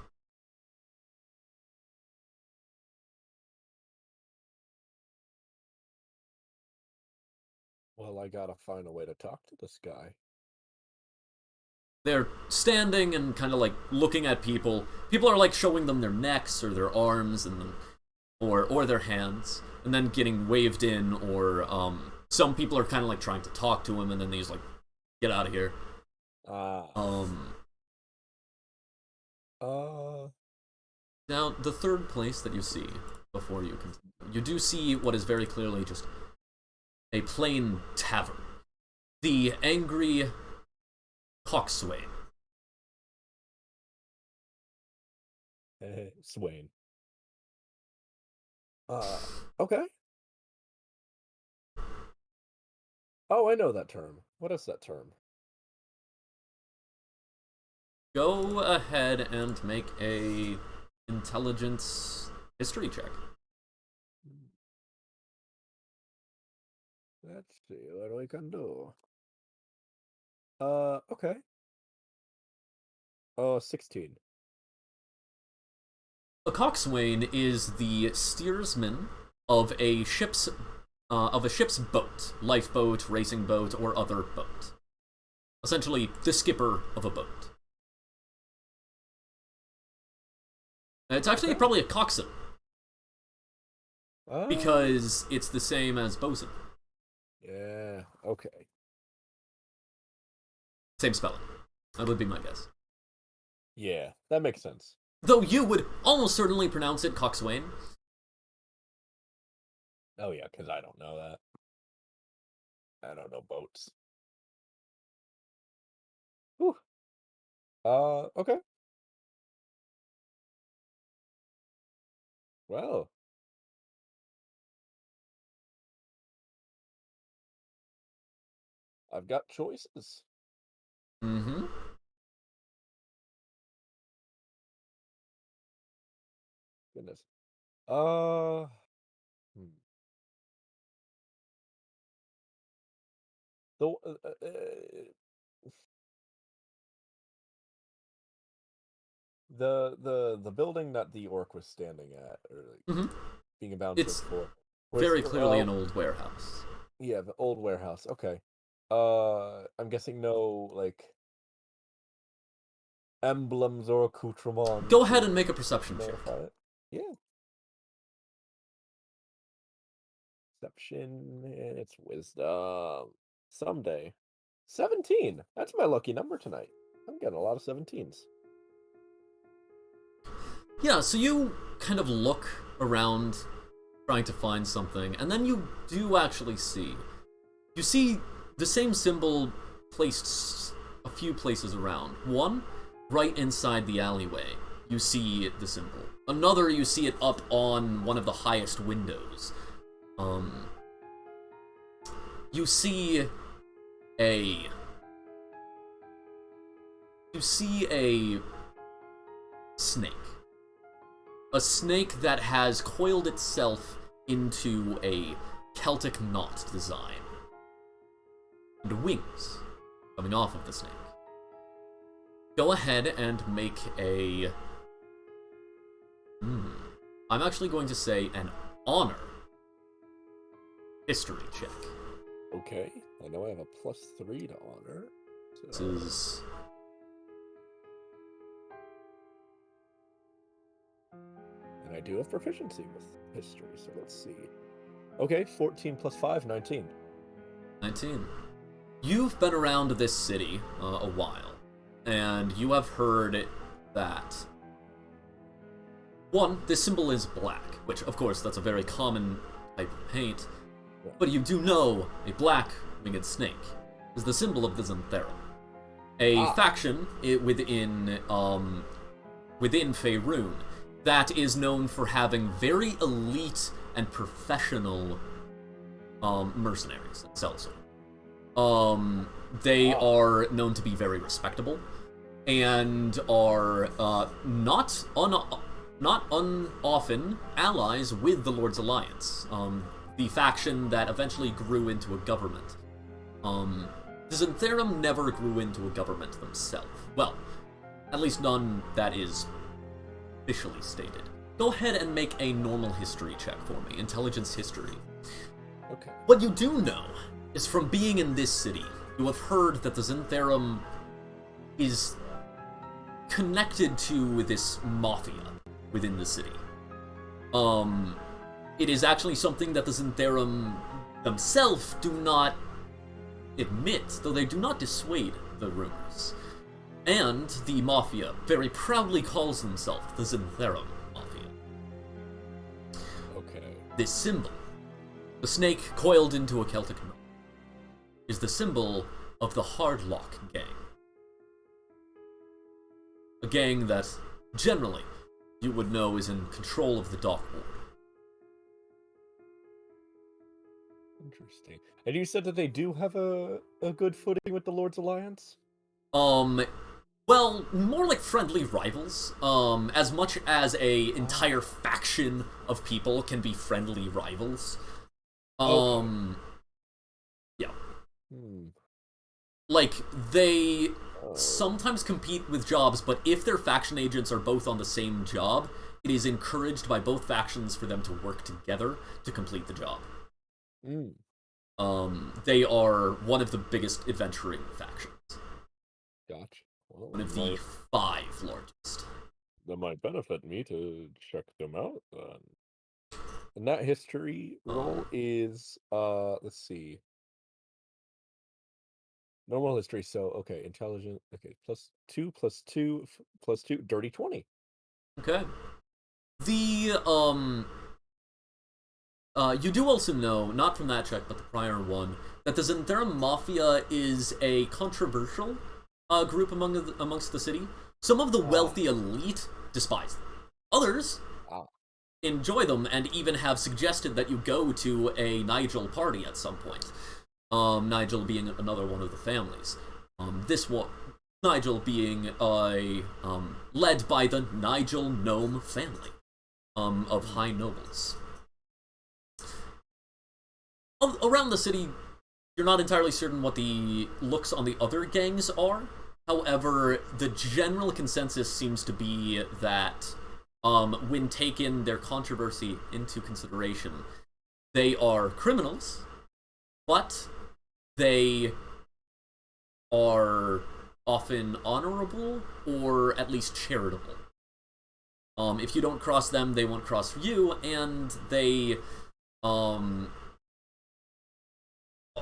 Well, I gotta find a way to talk to this guy. They're standing and kind of like looking at people. People are like showing them their necks or their arms and or their hands, and then getting waved in. Or some people are kind of like trying to talk to him, and then he's like, "Get out of here." Now the third place that you see before you continue, you do see what is very clearly just a plain tavern. The angry coxswain. Swain. Okay. Oh, I know that term. What is that term? Go ahead and make a intelligence history check. Let's see what we can do. Okay. 16. A coxswain is the steersman of a ship's boat, lifeboat, racing boat, or other boat. Essentially, the skipper of a boat. It's actually probably a coxswain, because it's the same as bosun. Yeah, okay. Same spelling. That would be my guess. Yeah, that makes sense. Though you would almost certainly pronounce it coxswain. Oh yeah, because I don't know that. I don't know boats. Whew. Okay. Well. I've got choices. Mm-hmm. Goodness. Hmm. The the building that the orc was standing at, or like being about It's for, very clearly an old warehouse. Yeah, the old warehouse. Okay. I'm guessing no like emblems or accoutrements. Go ahead and make a perception check. It. Yeah. Perception. It's wisdom. Someday. 17. That's my lucky number tonight. I'm getting a lot of 17s. Yeah, so you kind of look around trying to find something, and then you do actually see. You see the same symbol placed a few places around. One, right inside the alleyway, you see the symbol. Another, you see it up on one of the highest windows. You see a snake. A snake that has coiled itself into a Celtic knot design. And wings coming off of the snake. Go ahead and make a... I'm actually going to say an honor history check. Okay. I know I have a +3 to honor. So... This is... And I do have proficiency with history, so let's see. Okay, 14 + 5, 19. 19. you've been around this city a while, and you have heard that, one, this symbol is black, which, of course, that's a very common type of paint, but you do know a black winged snake is the symbol of the Xantherum, a faction within Faerun that is known for having very elite and professional mercenaries and sellsword. They are known to be very respectable and are not unoften allies with the Lord's Alliance, the faction that eventually grew into a government. The Xantherum never grew into a government themselves. Well, at least none that is officially stated. Go ahead and make a normal history check for me. Intelligence history. Okay. What you do know is from being in this city, you have heard that the Xantherum is connected to this mafia within the city. It is actually something that the Xantherum themselves do not admit, though they do not dissuade the rumors. And the Mafia very proudly calls themselves the Xantherum Mafia. Okay. This symbol, the snake coiled into a Celtic knot, is the symbol of the Hardlock gang. A gang that, generally, you would know is in control of the dock ward. Interesting. And you said that they do have a good footing with the Lord's Alliance? Well, more like friendly rivals. As much as a entire faction of people can be friendly rivals. Okay. Yeah. Hmm. Like, they sometimes compete with jobs, but if their faction agents are both on the same job, it is encouraged by both factions for them to work together to complete the job. Mm. They are one of the biggest adventuring factions. Gotcha. Well, One of the 5 largest. that might benefit me to check them out then. And that history roll is let's see. Normal history, so okay, intelligent, okay, +2 +2 +2, dirty 20. Okay. The, you do also know, not from that check, but the prior one, that the Xantherum Mafia is a controversial group amongst the city. Some of the wealthy elite despise them. Others enjoy them and even have suggested that you go to a Nigel party at some point. Nigel being another one of the families. Nigel being led by the Nigel Gnome family of high nobles. Around the city, you're not entirely certain what the looks on the other gangs are. However, the general consensus seems to be that when taken their controversy into consideration, they are criminals, but they are often honorable or at least charitable. If you don't cross them, they won't cross you, and they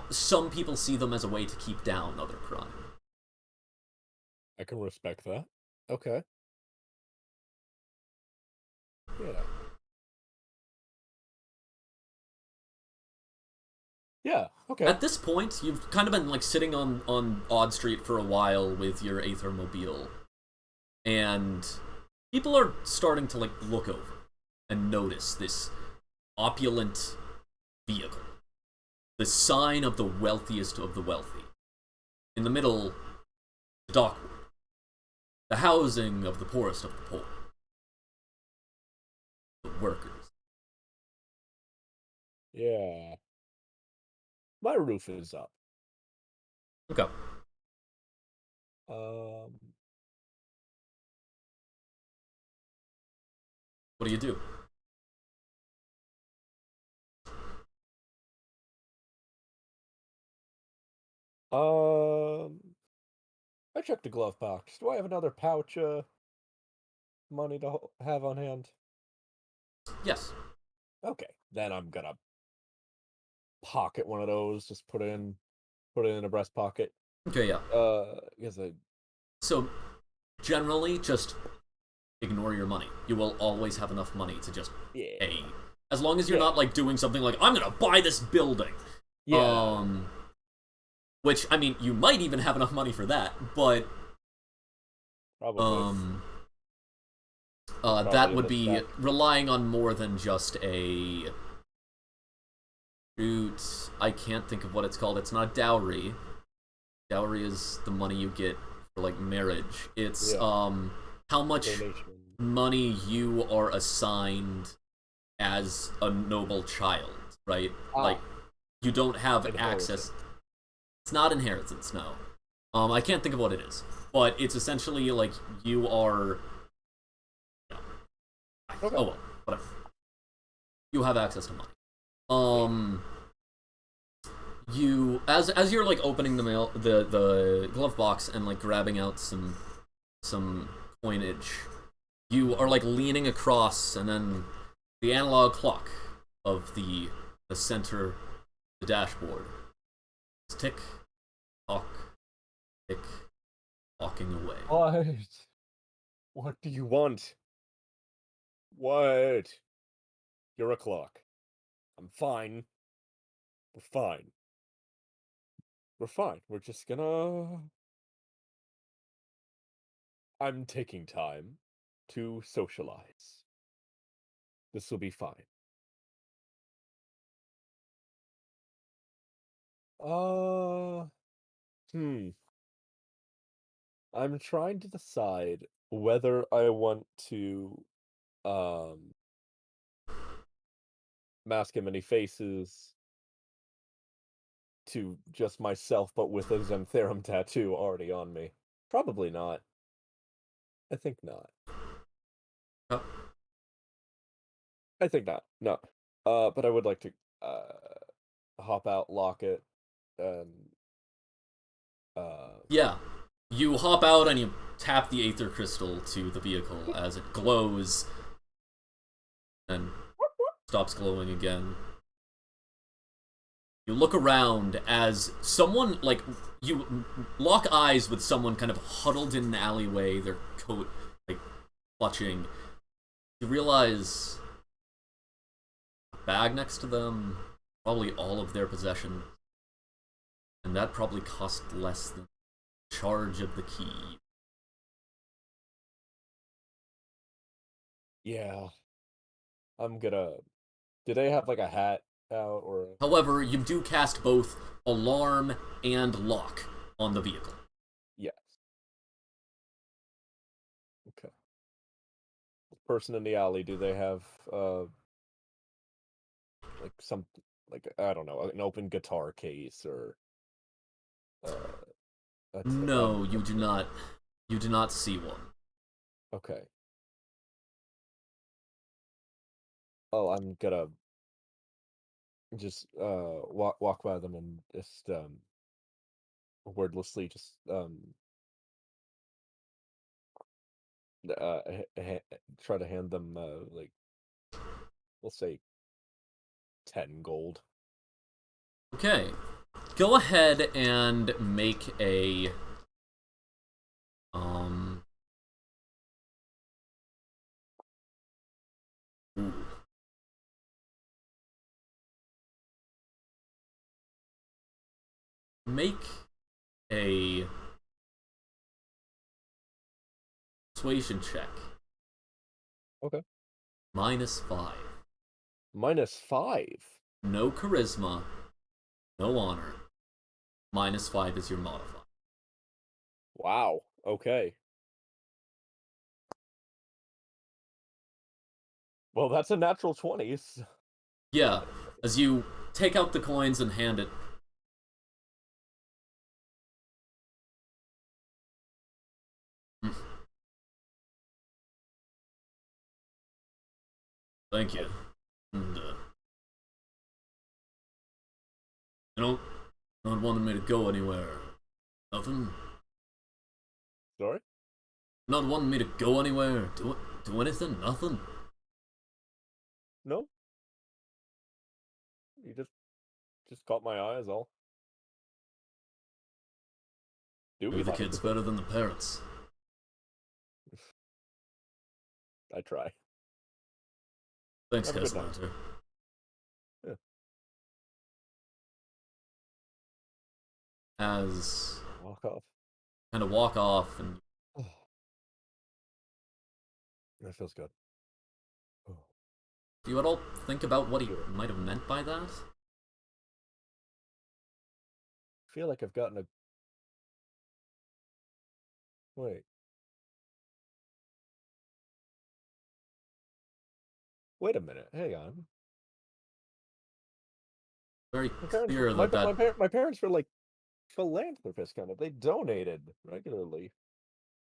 some people see them as a way to keep down other crime. I can respect that. Okay. Yeah. Yeah, okay. At this point, you've kind of been like sitting on Odd Street for a while with your Aethermobile, and people are starting to like look over and notice this opulent vehicle, the sign of the wealthiest of the wealthy. In the middle, the dock ward, the housing of the poorest of the poor, the workers. Yeah. My roof is up. Okay. What do you do? I checked the glove box. Do I have another pouch money to have on hand? Yes. Okay, then I'm gonna pocket one of those, just put in Put it in a breast pocket. Okay, yeah. Because I So generally, just ignore your money. You will always have enough money to just yeah pay. As long as you're yeah not like doing something like I'm gonna buy this building. yeah Which I mean, you might even have enough money for that, but probably um, that probably in would this be back. relying on more than just a shoot. I can't think of what it's called. It's not dowry. Dowry is the money you get for like marriage. It's Yeah, how much donation. money you are assigned as a noble child, right? Like Ah, you don't have access. inheritance. It's not inheritance, no. I can't think of what it is, but it's essentially like you are. Okay. Oh well, whatever. You have access to money. Yeah. Um, you as you're like opening the glove box and like grabbing out some coinage, you are like leaning across, and then the analog clock of the center, the dashboard, is tick tock tick walking away. What? What do you want? What? You're a clock. I'm fine. We're fine. We're fine. We're just gonna. I'm taking time to socialize. This will be fine. Uh, hmm. I'm trying to decide whether I want to um mask him any faces to just myself, but with a Xantherum tattoo already on me. Probably not. I think not. Oh, I think not. No. But I would like to hop out, lock it, and uh yeah, you hop out and you tap the aether crystal to the vehicle as it glows and stops glowing again. You look around as someone, like, you lock eyes with someone kind of huddled in an alleyway, their coat, like, clutching. You realize a bag next to them, probably all of their possessions, and that probably cost less than the charge of the key. yeah. I'm gonna. Do they have like a hat out or? However, you do cast both alarm and lock on the vehicle. Yes. Okay. Person in the alley. Do they have like some like I don't know an open guitar case or uh No, you do not. You do not see one. okay. Oh, I'm gonna just walk by them and just wordlessly just try to hand them like we'll say 10 gold. Okay. Go ahead and make a um ooh. Make a persuasion check. Okay. -5. -5. No charisma, no honor. -5 is your modifier. Wow. Okay. Well, that's a natural 20. Yeah, as you take out the coins and hand it. Mm, thank you. And you don't not wanting me to go anywhere. Nothing. Sorry? Not wanting me to go anywhere. Do anything. Nothing. No? You just caught my eye is all. Do Maybe we the have kid's to? better than the parents. I try. Thanks, Have a good night. Castellanter. Yeah. As Walk off. kind of walk off, and Oh, that feels good. Oh, do you at all think about what he sure. might have meant by that? I feel like I've gotten a. Wait. Wait a minute. Hang on. Very My parents, clear that that. my parents were like philanthropists, kind of. They donated regularly.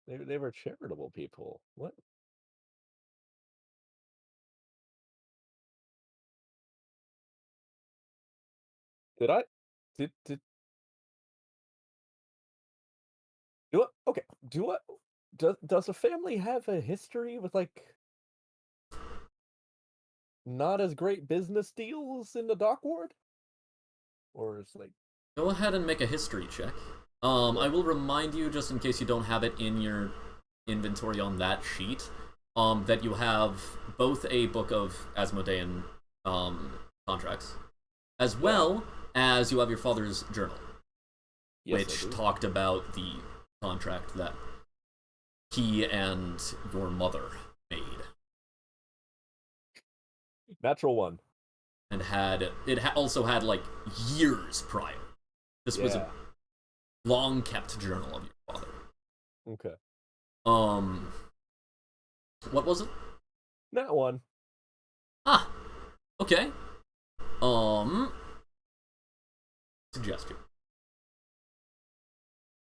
They were charitable people. What? Did I? Did do I? Okay. Do I? Does a family have a history with like not as great business deals in the dock ward? Or is like Go ahead and make a history check. I yeah. will remind you, just in case you don't have it in your inventory on that sheet, that you have both a book of Asmodean contracts, as Yeah. well as you have your father's journal, Yes, I which do. talked about the contract that he and your mother made, Natural one. and also had like years prior. This was a Yeah. long kept journal of your father. Okay. Um, what was it? That one. Ah, okay. Um, Suggestion.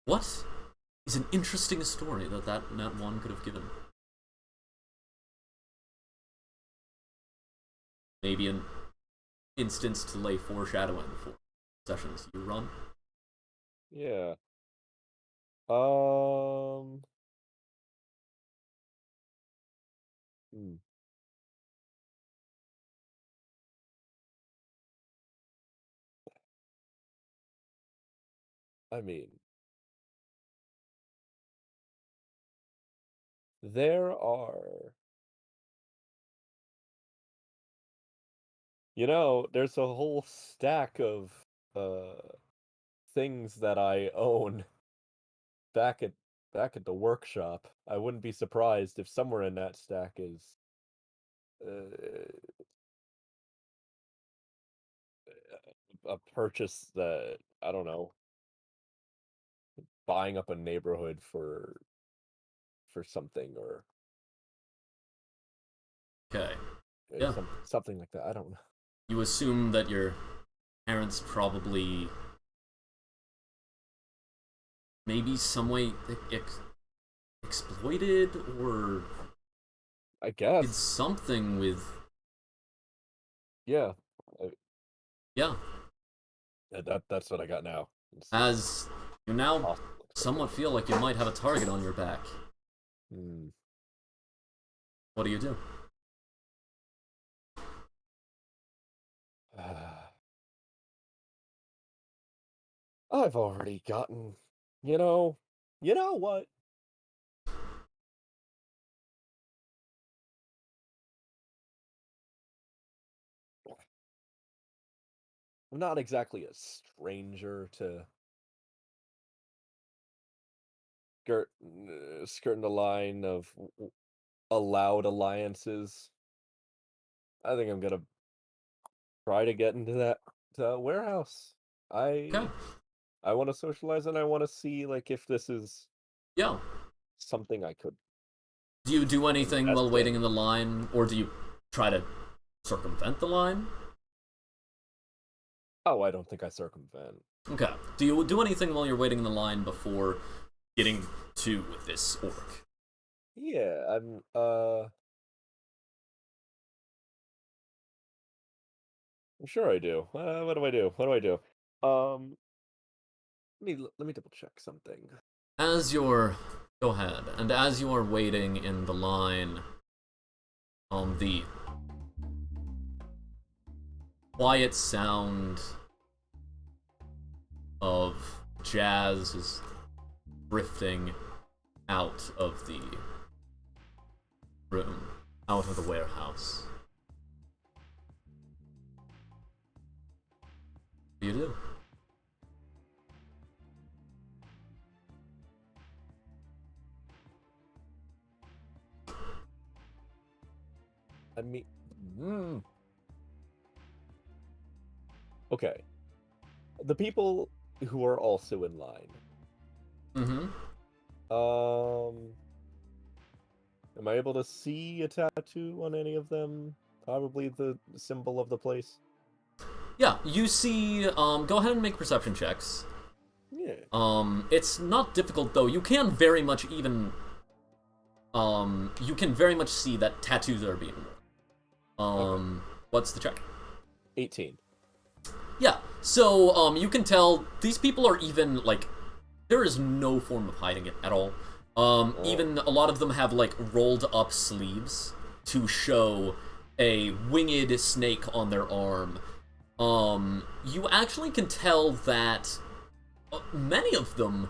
What is an interesting story that one could have given? Maybe an instance to lay foreshadowing for sessions you run. Yeah. Um. hmm. I mean, there are. There's a whole stack of uh things that I own back at back at the workshop. I wouldn't be surprised if somewhere in that stack is uh, a purchase that I don't know, buying up a neighborhood for something or Okay. Yeah. something like that. I don't know. You assume that your parents probably maybe some way exploited or I did guess. something with. Yeah. I, Yeah, that's what I got now. It's as you now possible somewhat exploitation. feel like you might have a target on your back. Hmm. What do you do? I've already gotten, you know, you know what? I'm not exactly a stranger to skirting the line of allowed alliances. I think I'm gonna try to get into that warehouse. Okay. I want to socialize and I want to see like if this is Yeah. something I could Do you do anything while invest waiting in. in the line, or do you try to circumvent the line? Oh, I don't think I circumvent. Okay. Do you do anything while you're waiting in the line before getting to this orc? Yeah, I'm sure I do. What do I do? What do I do? Um, let me double check something. As you're Go ahead, and as you are waiting in the line, the quiet sound of jazz is drifting out of the room, out of the warehouse. What do you do? I mean, okay. The people who are also in line. Mm-hmm. Am I able to see a tattoo on any of them? Probably the symbol of the place. Yeah, you see, go ahead and make perception checks. Yeah. It's not difficult, though. You can very much even, you can very much see that tattoos are being worn. Okay. What's the check? 18. Yeah, so, you can tell these people are even, like, there is no form of hiding it at all. Even a lot of them have, like, rolled up sleeves to show a winged snake on their arm. You actually can tell that many of them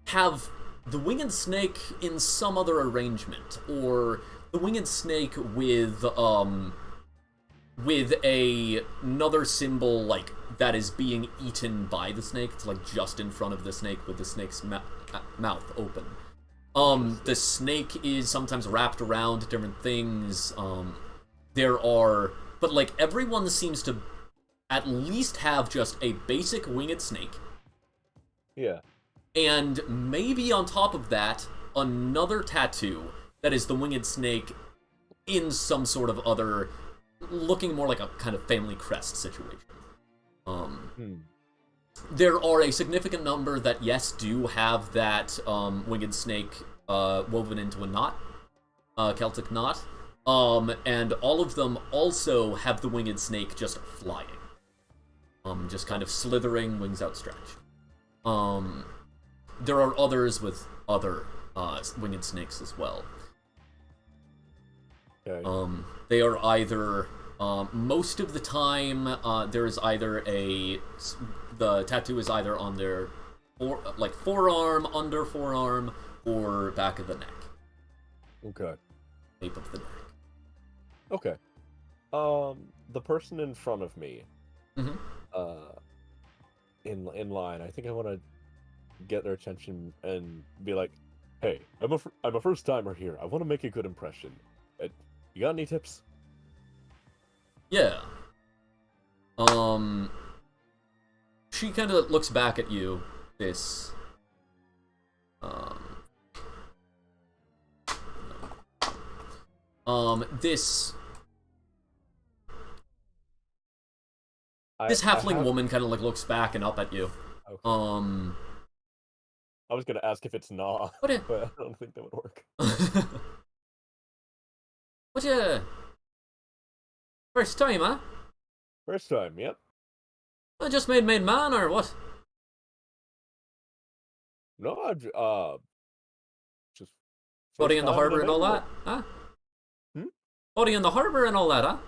have the winged snake in some other arrangement, or the winged snake with another symbol, like, that is being eaten by the snake. It's, like, just in front of the snake with the snake's mouth open. The snake is sometimes wrapped around different things. But, like, everyone seems to at least have just a basic winged snake. Yeah. And maybe on top of that, another tattoo that is the winged snake in some sort of other, looking more like a kind of family crest situation. There are a significant number that, yes, do have that winged snake woven into a knot, Celtic knot, and all of them also have the winged snake just flying, just kind of slithering, wings outstretched. There are others with other winged snakes as well. Okay. They are either most of the time there is either the tattoo is either on their forearm, under forearm, or back of the neck. Okay. Nape of the neck. Okay. The person in front of me, in line, I think I want to get their attention and be like, "Hey, I'm a first timer here. I want to make a good impression. You got any tips?" Yeah. She kind of looks back at you. This. This halfling woman kind of like looks back and up at you. Okay. I was gonna ask if it's nah, What a... but I don't think that would work. What ya? First time, huh? First time, yep. I just made man, or what? No, just Body first in the time harbor and all available. that, huh? Body in the harbor and all that, huh?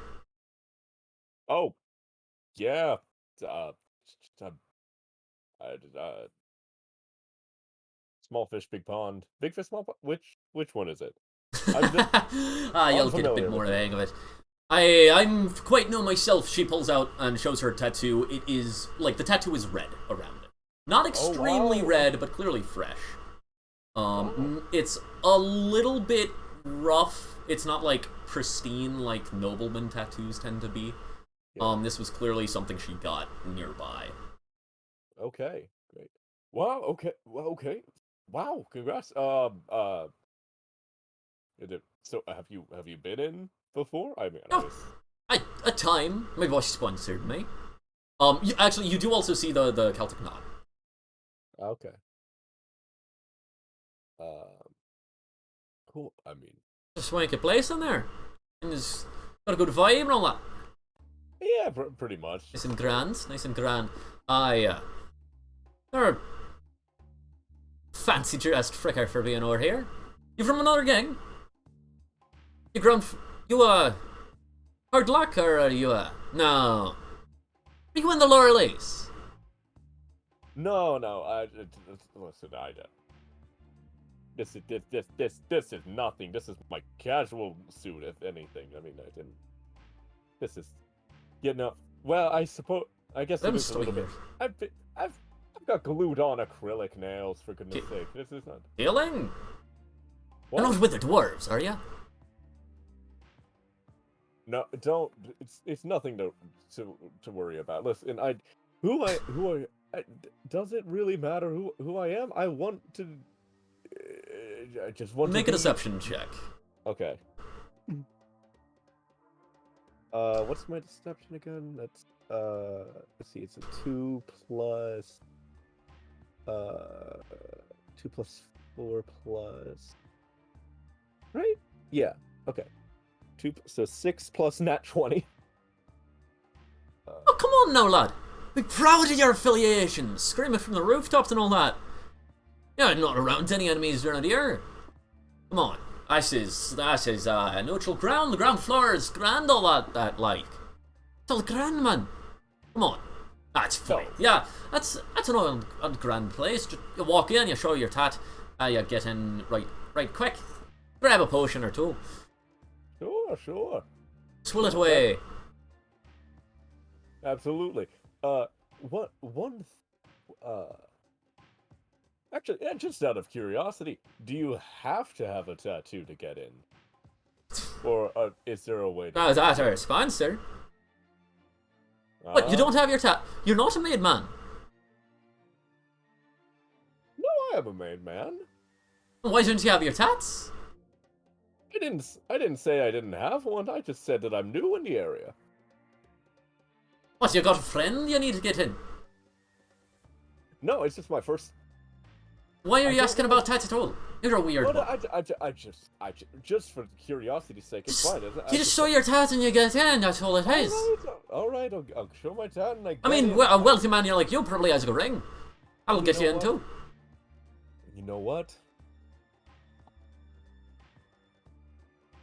Oh, yeah. Small fish, big pond. Big fish, small pond. Which one is it? You'll get a bit more of the hang of it. I'm quite new myself. She pulls out and shows her tattoo. It is, like, the tattoo is red around it. Not extremely red, but clearly fresh. It's a little bit rough. It's not, like, pristine like nobleman tattoos tend to be. Yeah. This was clearly something she got nearby. Okay, great. Wow, okay, well, okay. Wow, congrats. So have you been in before? I mean, a time. My boss sponsored me. You do also see the Celtic knot. Okay. Cool. I mean, just swanky place in there, and just got a good vibe and all that. Yeah, pretty much. Nice and grand. They're fancy dressed fricker for being over here. You from another gang? Hard luck, or are you, no. Are you in the Laurel Ace? No, listen, This is nothing. This is my casual suit, if anything. I mean, I didn't. This is, Well, I guess it is a little bit. I've got glued on acrylic nails, for goodness sake. This is not. Healing? You're not with the dwarves, are you? No, don't. It's nothing to worry about. Listen, does it really matter who I am? I want to. I just want Make to a deception check. Okay. What's my deception again? That's let's see. It's a 2 plus 2 plus 4 plus. Right? Yeah. Okay. 6 plus nat 20. Oh, come on now, lad. Be proud of your affiliations. Scream it from the rooftops and all that. You're not around any enemies during the year. Come on. This is neutral ground. The ground floor is grand, all that like. It's all grand, man. Come on. That's fine. Yeah, that's an old grand place. Just, you walk in, you show your tat, you get in right quick. Grab a potion or two. Sure. Swill it away. Absolutely. Actually, just out of curiosity, do you have to have a tattoo to get in? Or is there a way to... That's our sponsor. What, you don't have your tat? You're not a made man. No, I am a made man. Why don't you have your tats? I didn't say I didn't have one. I just said that I'm new in the area. What, you got a friend you need to get in? No, it's just my first... Why are you asking about tats at all? You're a weird one. I just for curiosity's sake, it's fine. You just show your tat and you get in, that's all it is. Alright, I'll show my tat and I mean, a wealthy man you're like you probably has a ring. I'll get you in too. You know what?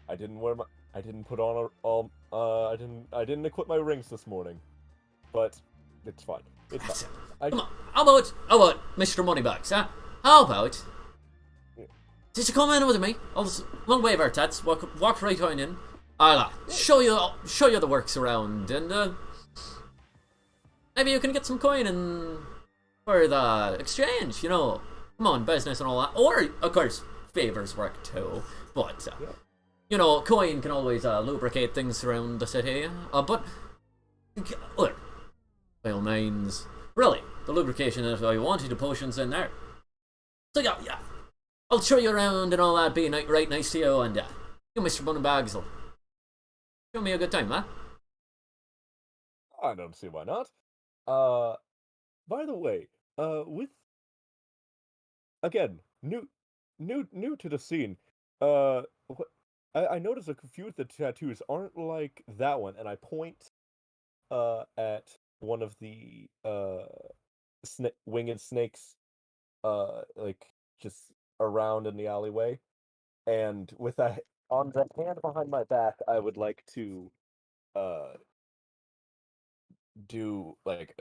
I didn't put on I didn't equip my rings this morning. But it's fine. It's fine. Come on. How about Mr. Moneybags, huh? How about... Did you come in with me? Long way of our tats. Walk right on in. I'll show you the works around, and maybe you can get some coin and for the exchange. Come on, business and all that. Or of course, favors work too. But coin can always lubricate things around the city. But look, by all means, really, the lubrication if I wanted the potions in there. So yeah. I'll show you around and all that, be right nice to you, and you, Mr. Moneybags, will show me a good time, huh? I don't see why not. By the way, with again, new to the scene. I noticed a few of the tattoos aren't like that one, and I point at one of the winged snakes, like just around in the alleyway, and with that on the hand behind my back, I would like to do like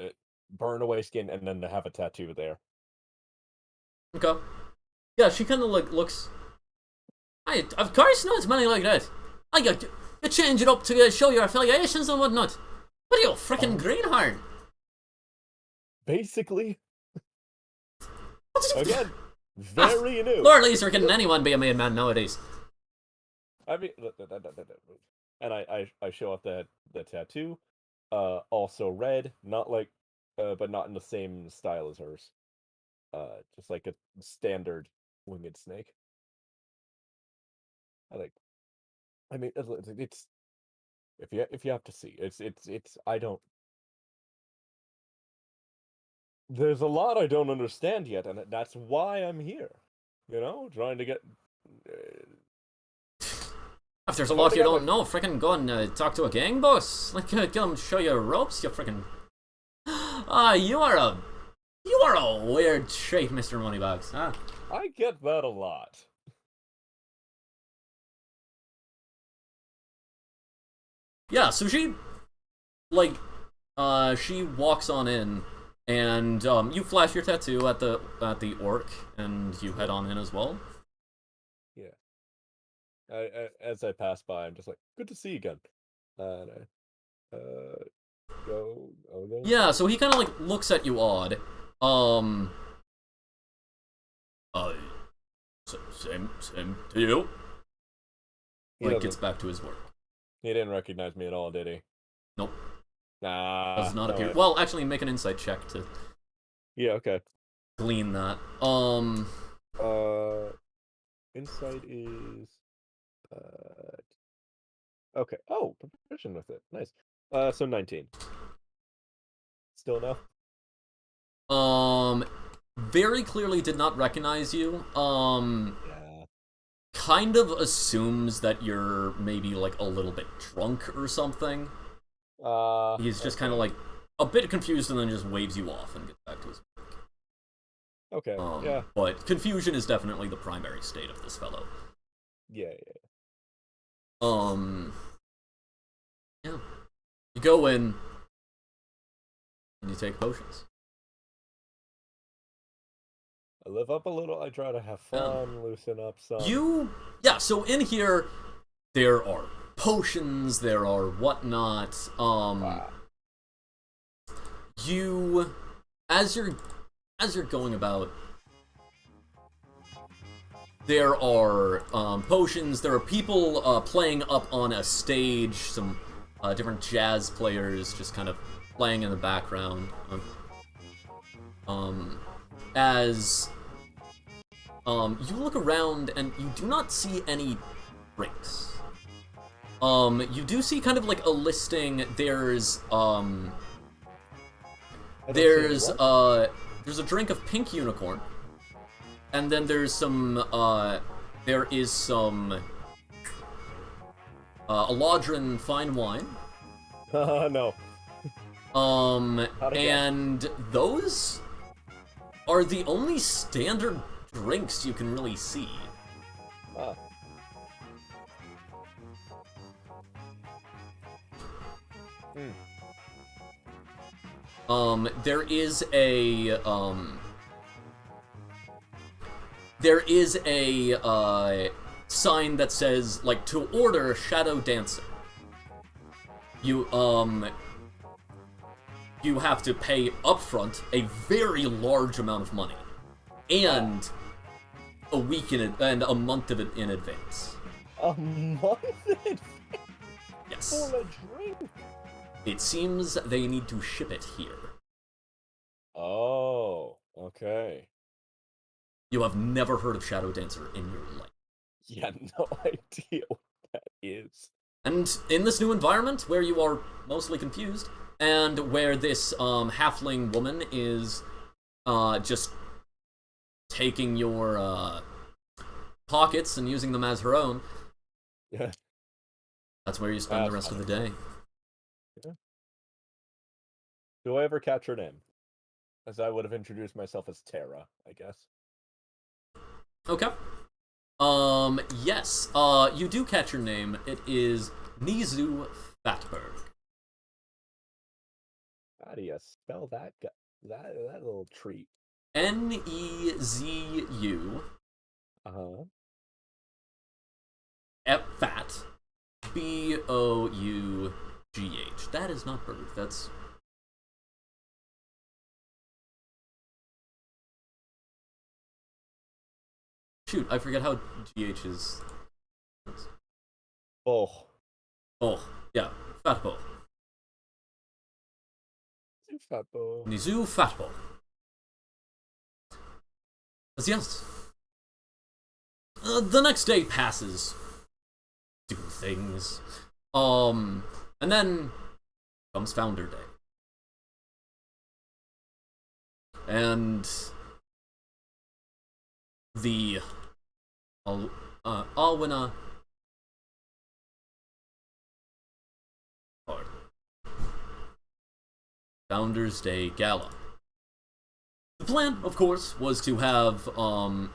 burn away skin and then have a tattoo there. Okay. Yeah, she kind of like looks. Of course not, money like that. You change it up to show your affiliations and whatnot. What are you, frickin' greenhorn? Basically. Again. Very new. Lord Leeser, can anyone be a made man nowadays? I mean, and I show off the tattoo, also red, not like, but not in the same style as hers, just like a standard winged snake. I mean, it's if you have to see, it's I don't. There's a lot I don't understand yet, and that's why I'm here. Trying to get... If there's a lot you don't know, frickin' go and talk to a gang boss. Like, get them to show you ropes, you frickin'... you are a weird trait, Mr. Moneybags, huh? I get that a lot. Yeah, so she walks on in, and you flash your tattoo at the orc, and you head on in as well. As I pass by, I'm just like, good to see you again. And go over. Yeah, so he kind of like looks at you odd. Uh, same to you. Like gets back to his work. He didn't recognize me at all, did he? Nope. Nah. Does not appear. Way. Well, actually, make an insight check to. Yeah. Okay. Glean that. Insight is. Okay. Oh, proficient with it. Nice. So 19. Still no. Very clearly did not recognize you. Yeah. Kind of assumes that you're maybe like a little bit drunk or something. He's just kind of like a bit confused and then just waves you off and gets back to his work. Okay. Yeah. But confusion is definitely the primary state of this fellow. Yeah. Yeah. You go in and you take potions. I live up a little. I try to have fun, loosen up some. So in here, there are potions, there are whatnot. Wow. As you're going about, there are potions. There are people playing up on a stage. Some different jazz players just kind of playing in the background. As you look around and you do not see any drinks. You do see kind of like a listing. There's a drink of pink unicorn, and then there is some Eladrin fine wine. No. And those are the only standard drinks you can really see. There is a sign that says, like, to order Shadow Dancer. You have to pay upfront a very large amount of money, and a month of it in advance. A month in advance? Yes. For a drink? It seems they need to ship it here. Oh, okay. You have never heard of Shadow Dancer in your life. Yeah, no idea what that is. And in this new environment, where you are mostly confused, and where this halfling woman is just taking your pockets and using them as her own, yeah, that's where you spend the rest of the day. Yeah. Do I ever catch her name? As I would have introduced myself as Terra, I guess. Okay. Yes. You do catch her name. It is Nizu Fatberg. How do you spell that little treat? Nezu. Fat. Bough. That is not Berg. That's. Shoot, I forget how GH is. Oh. Oh, yeah. Fatbo. Fatbo. Nizu Fatbo. Yes. The next day passes. Do things. And then comes Founder Day. And the Alwina Founders Day Gala. The plan, of course, was to have the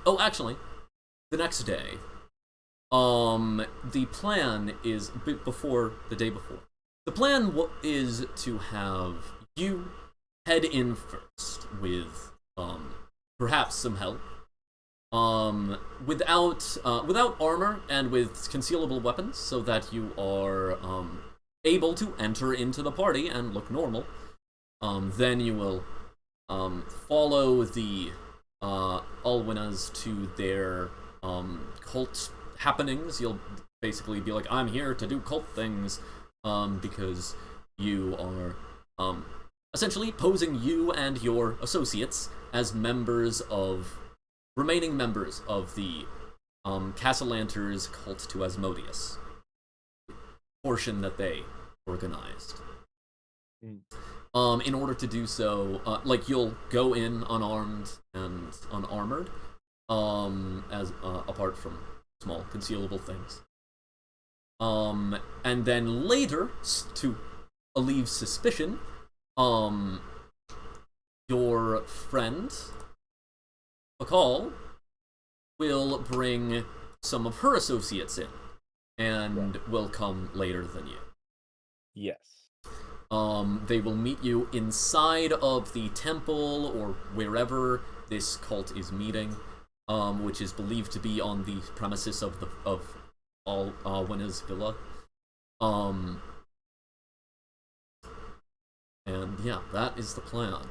next day. The plan is before the day before. The plan is to have you head in first with perhaps some help. without armor and with concealable weapons, so that you are able to enter into the party and look normal. Then you will follow the Alwinas to their cult happenings. You'll basically be like, I'm here to do cult things, because you are essentially posing you and your associates as remaining members of the Castellanter's cult to Asmodeus portion that they organized. In order to do so, you'll go in unarmed and unarmored, as apart from small concealable things. And then later, to alleviate suspicion, your friend, Bakal, will bring some of her associates in, and will come later than you. Yes. They will meet you inside of the temple or wherever this cult is meeting, which is believed to be on the premises of Alwina's villa. And yeah, that is the plan.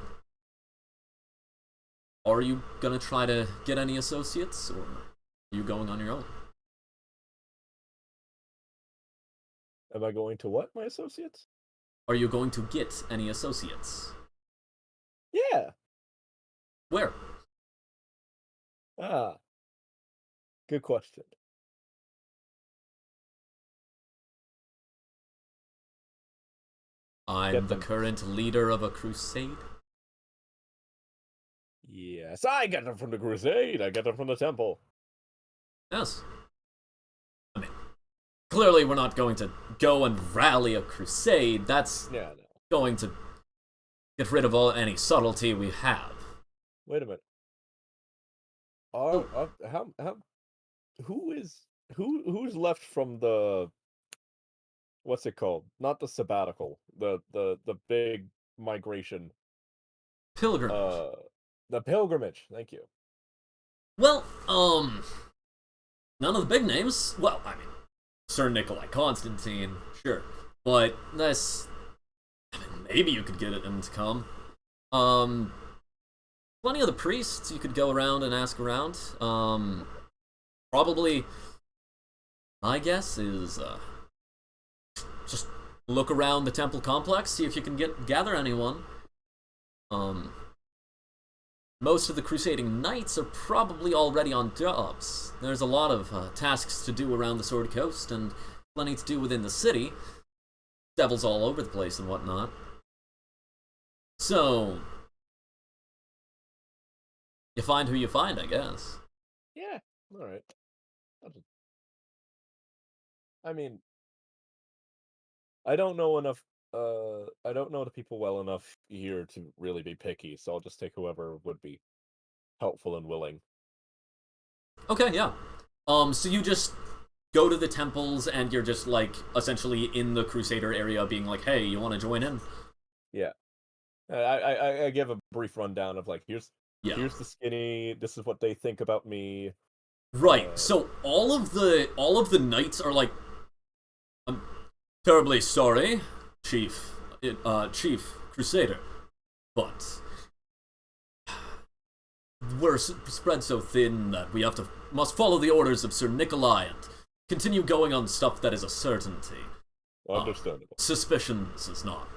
Are you gonna try to get any associates, or are you going on your own? Am I going to what, my associates? Are you going to get any associates? Yeah. Where? Good question. I'm the current leader of a crusade. Yes, I get them from the crusade. I get them from the temple. Yes. I mean, clearly we're not going to go and rally a crusade. That's going to get rid of any subtlety we have. Wait a minute. Who's left from the, what's it called? Not the sabbatical. The big migration. Pilgrimage. The pilgrimage. Thank you. Well, none of the big names. Well, I mean, Sir Nikolai Constantine, sure, but that's. I mean, maybe you could get him to come. Plenty of the priests you could go around and ask around. Probably, my guess is just look around the temple complex, see if you can gather anyone. Most of the crusading knights are probably already on jobs. There's a lot of tasks to do around the Sword Coast, and plenty to do within the city. Devils all over the place and whatnot. So, you find who you find, I guess. Yeah, alright. I mean, I don't know enough. I don't know the people well enough here to really be picky, so I'll just take whoever would be helpful and willing. Okay, yeah. So you just go to the temples, and you're just, like, essentially in the Crusader area being like, hey, you want to join in? Yeah. I give a brief rundown of, like, here's the skinny, this is what they think about me. Right, so all of the knights are like, I'm terribly sorry, Chief Crusader, but we're spread so thin that we must follow the orders of Sir Nikolai and continue going on stuff that is a certainty. Understandable. Suspicions is not.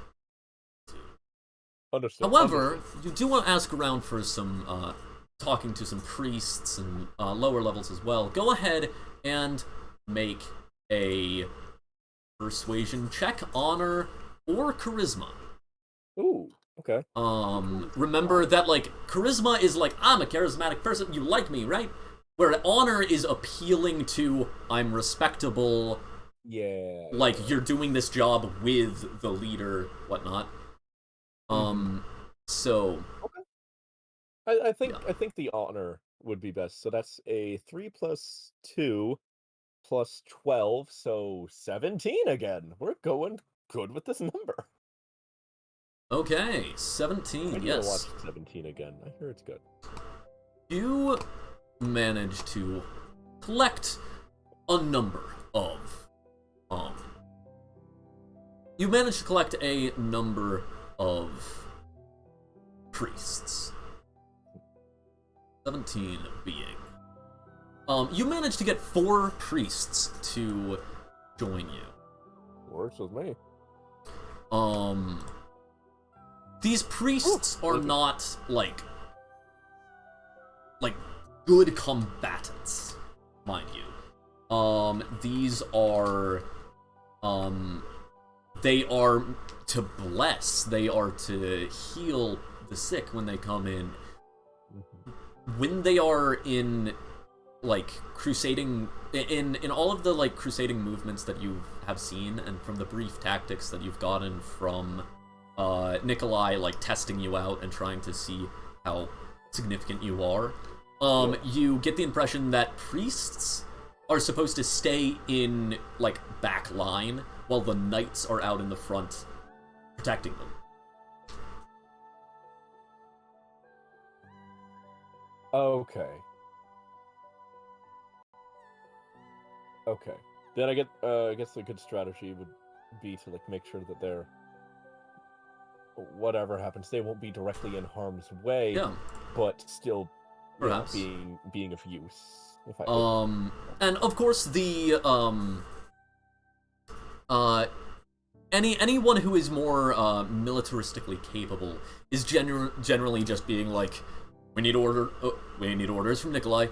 Understandable. However, you do want to ask around for some, talking to some priests and lower levels as well. Go ahead and make a persuasion check, honor, or charisma. Ooh, okay. Remember that, like, charisma is like, I'm a charismatic person, you like me, right? Where honor is appealing to, I'm respectable. Yeah. Like, you're doing this job with the leader, whatnot. So. Okay. I think the honor would be best. So that's a 3 + 2 + 12, so 17 again. We're going good with this number. Okay, 17, I need yes. to watch 17 again. I hear it's good. You manage to collect a number of, you manage to collect a number of priests. 17 being. You manage to get 4 priests to join you. Works with me. These priests are not, like, good combatants, mind you. These are, they are to bless, they are to heal the sick when they come in. When they are in, like, crusading, in all of the, like, crusading movements that you have seen, and from the brief tactics that you've gotten from, Nikolai, like, testing you out and trying to see how significant you are, you get the impression that priests are supposed to stay in, like, back line, while the knights are out in the front, protecting them. Okay. Okay. Then I guess a good strategy would be to, like, make sure that they're, whatever happens, they won't be directly in harm's way, but still, perhaps, being of use. And of course the, anyone who is more, militaristically capable is generally just being like, we need orders from Nikolai.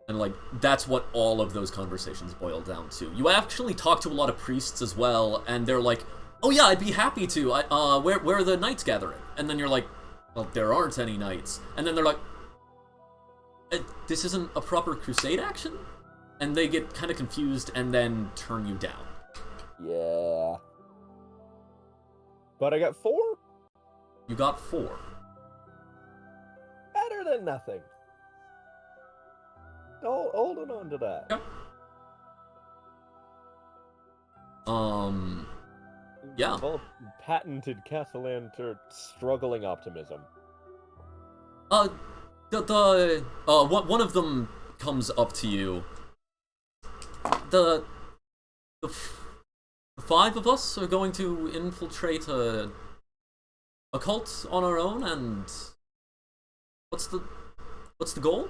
And, like, that's what all of those conversations boil down to. You actually talk to a lot of priests as well, and they're like, oh yeah, I'd be happy to, where are the knights gathering? And then you're like, well, there aren't any knights. And then they're like, this isn't a proper crusade action? And they get kind of confused and then turn you down. Yeah. But I got 4? You got 4. Better than nothing. Holding on to that. Yep. Yeah. Well, patented Castellanter struggling optimism. One of them comes up to you. The 5 of us are going to infiltrate a cult on our own, and what's the goal?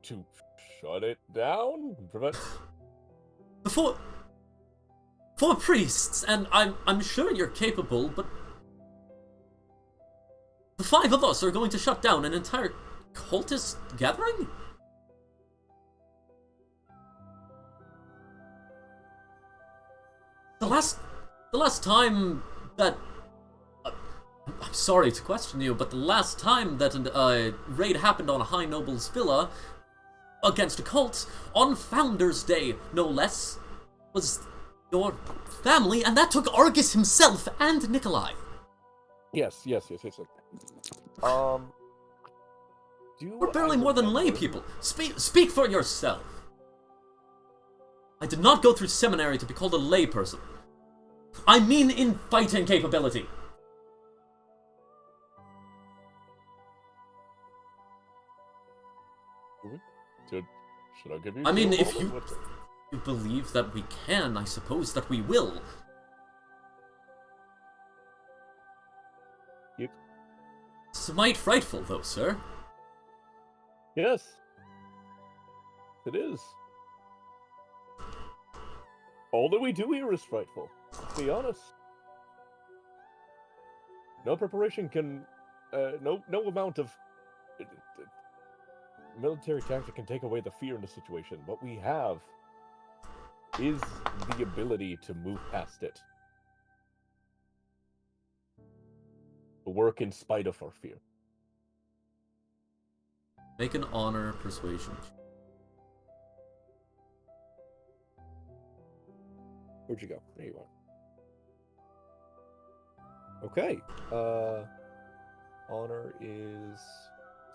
To shut it down? Prevent... The 4 priests, and I'm sure you're capable, but the 5 of us are going to shut down an entire cultist gathering? The last time that... I'm sorry to question you, but the last time that a raid happened on a High Noble's villa against a cult, on Founders Day, no less, was your family, and that took Argus himself and Nikolai. Yes. We're barely more than lay people. Speak for yourself. I did not go through seminary to be called a lay person. I mean in fighting capability. Should I give you? I mean, if you believe that we can, I suppose that we will. It's might frightful, though, sir. Yes. It is. All that we do here is frightful, to be honest. No preparation can... no amount of... military tactic can take away the fear in the situation. What we have is the ability to move past it. To work in spite of our fear. Make an honor persuasion check. Where'd you go? There you are. Okay. Honor is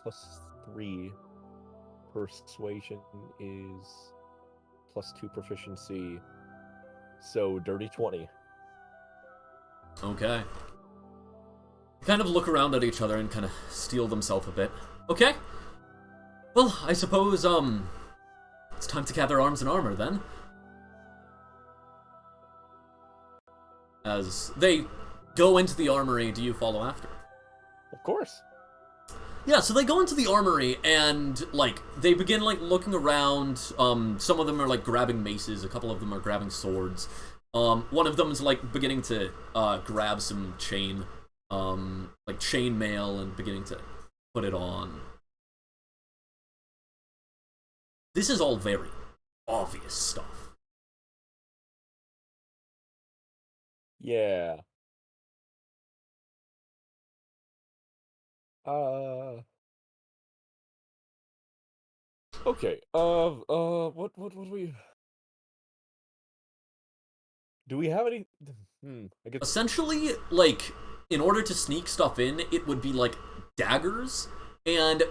+3. Persuasion is +2 proficiency. So, dirty 20. Okay. Kind of look around at each other and kind of steel themselves a bit. Okay. Well, I suppose, it's time to gather arms and armor, then. As they go into the armory, do you follow after? Of course. Yeah, so they go into the armory, and, like, they begin, like, looking around. Some of them are, like, grabbing maces. A couple of them are grabbing swords. One of them is, like, beginning to, grab some chain, like, chain mail and beginning to put it on. This is all very obvious stuff. Yeah. Okay. What we... Do we have any... I guess... Essentially, like, in order to sneak stuff in, it would be, like, daggers and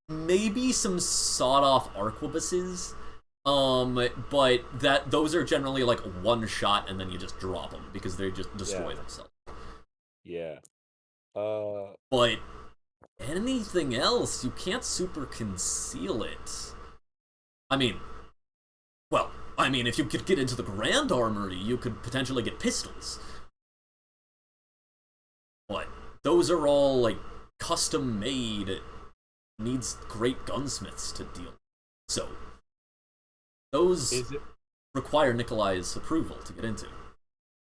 maybe some sawed-off arquebuses. But those are generally, like, one shot and then you just drop them because they just destroy themselves. Yeah. But anything else, you can't super conceal it. I mean, if you could get into the Grand Armory, you could potentially get pistols. But those are all, like, custom made. It needs great gunsmiths to deal with. So, those require Nikolai's approval to get into.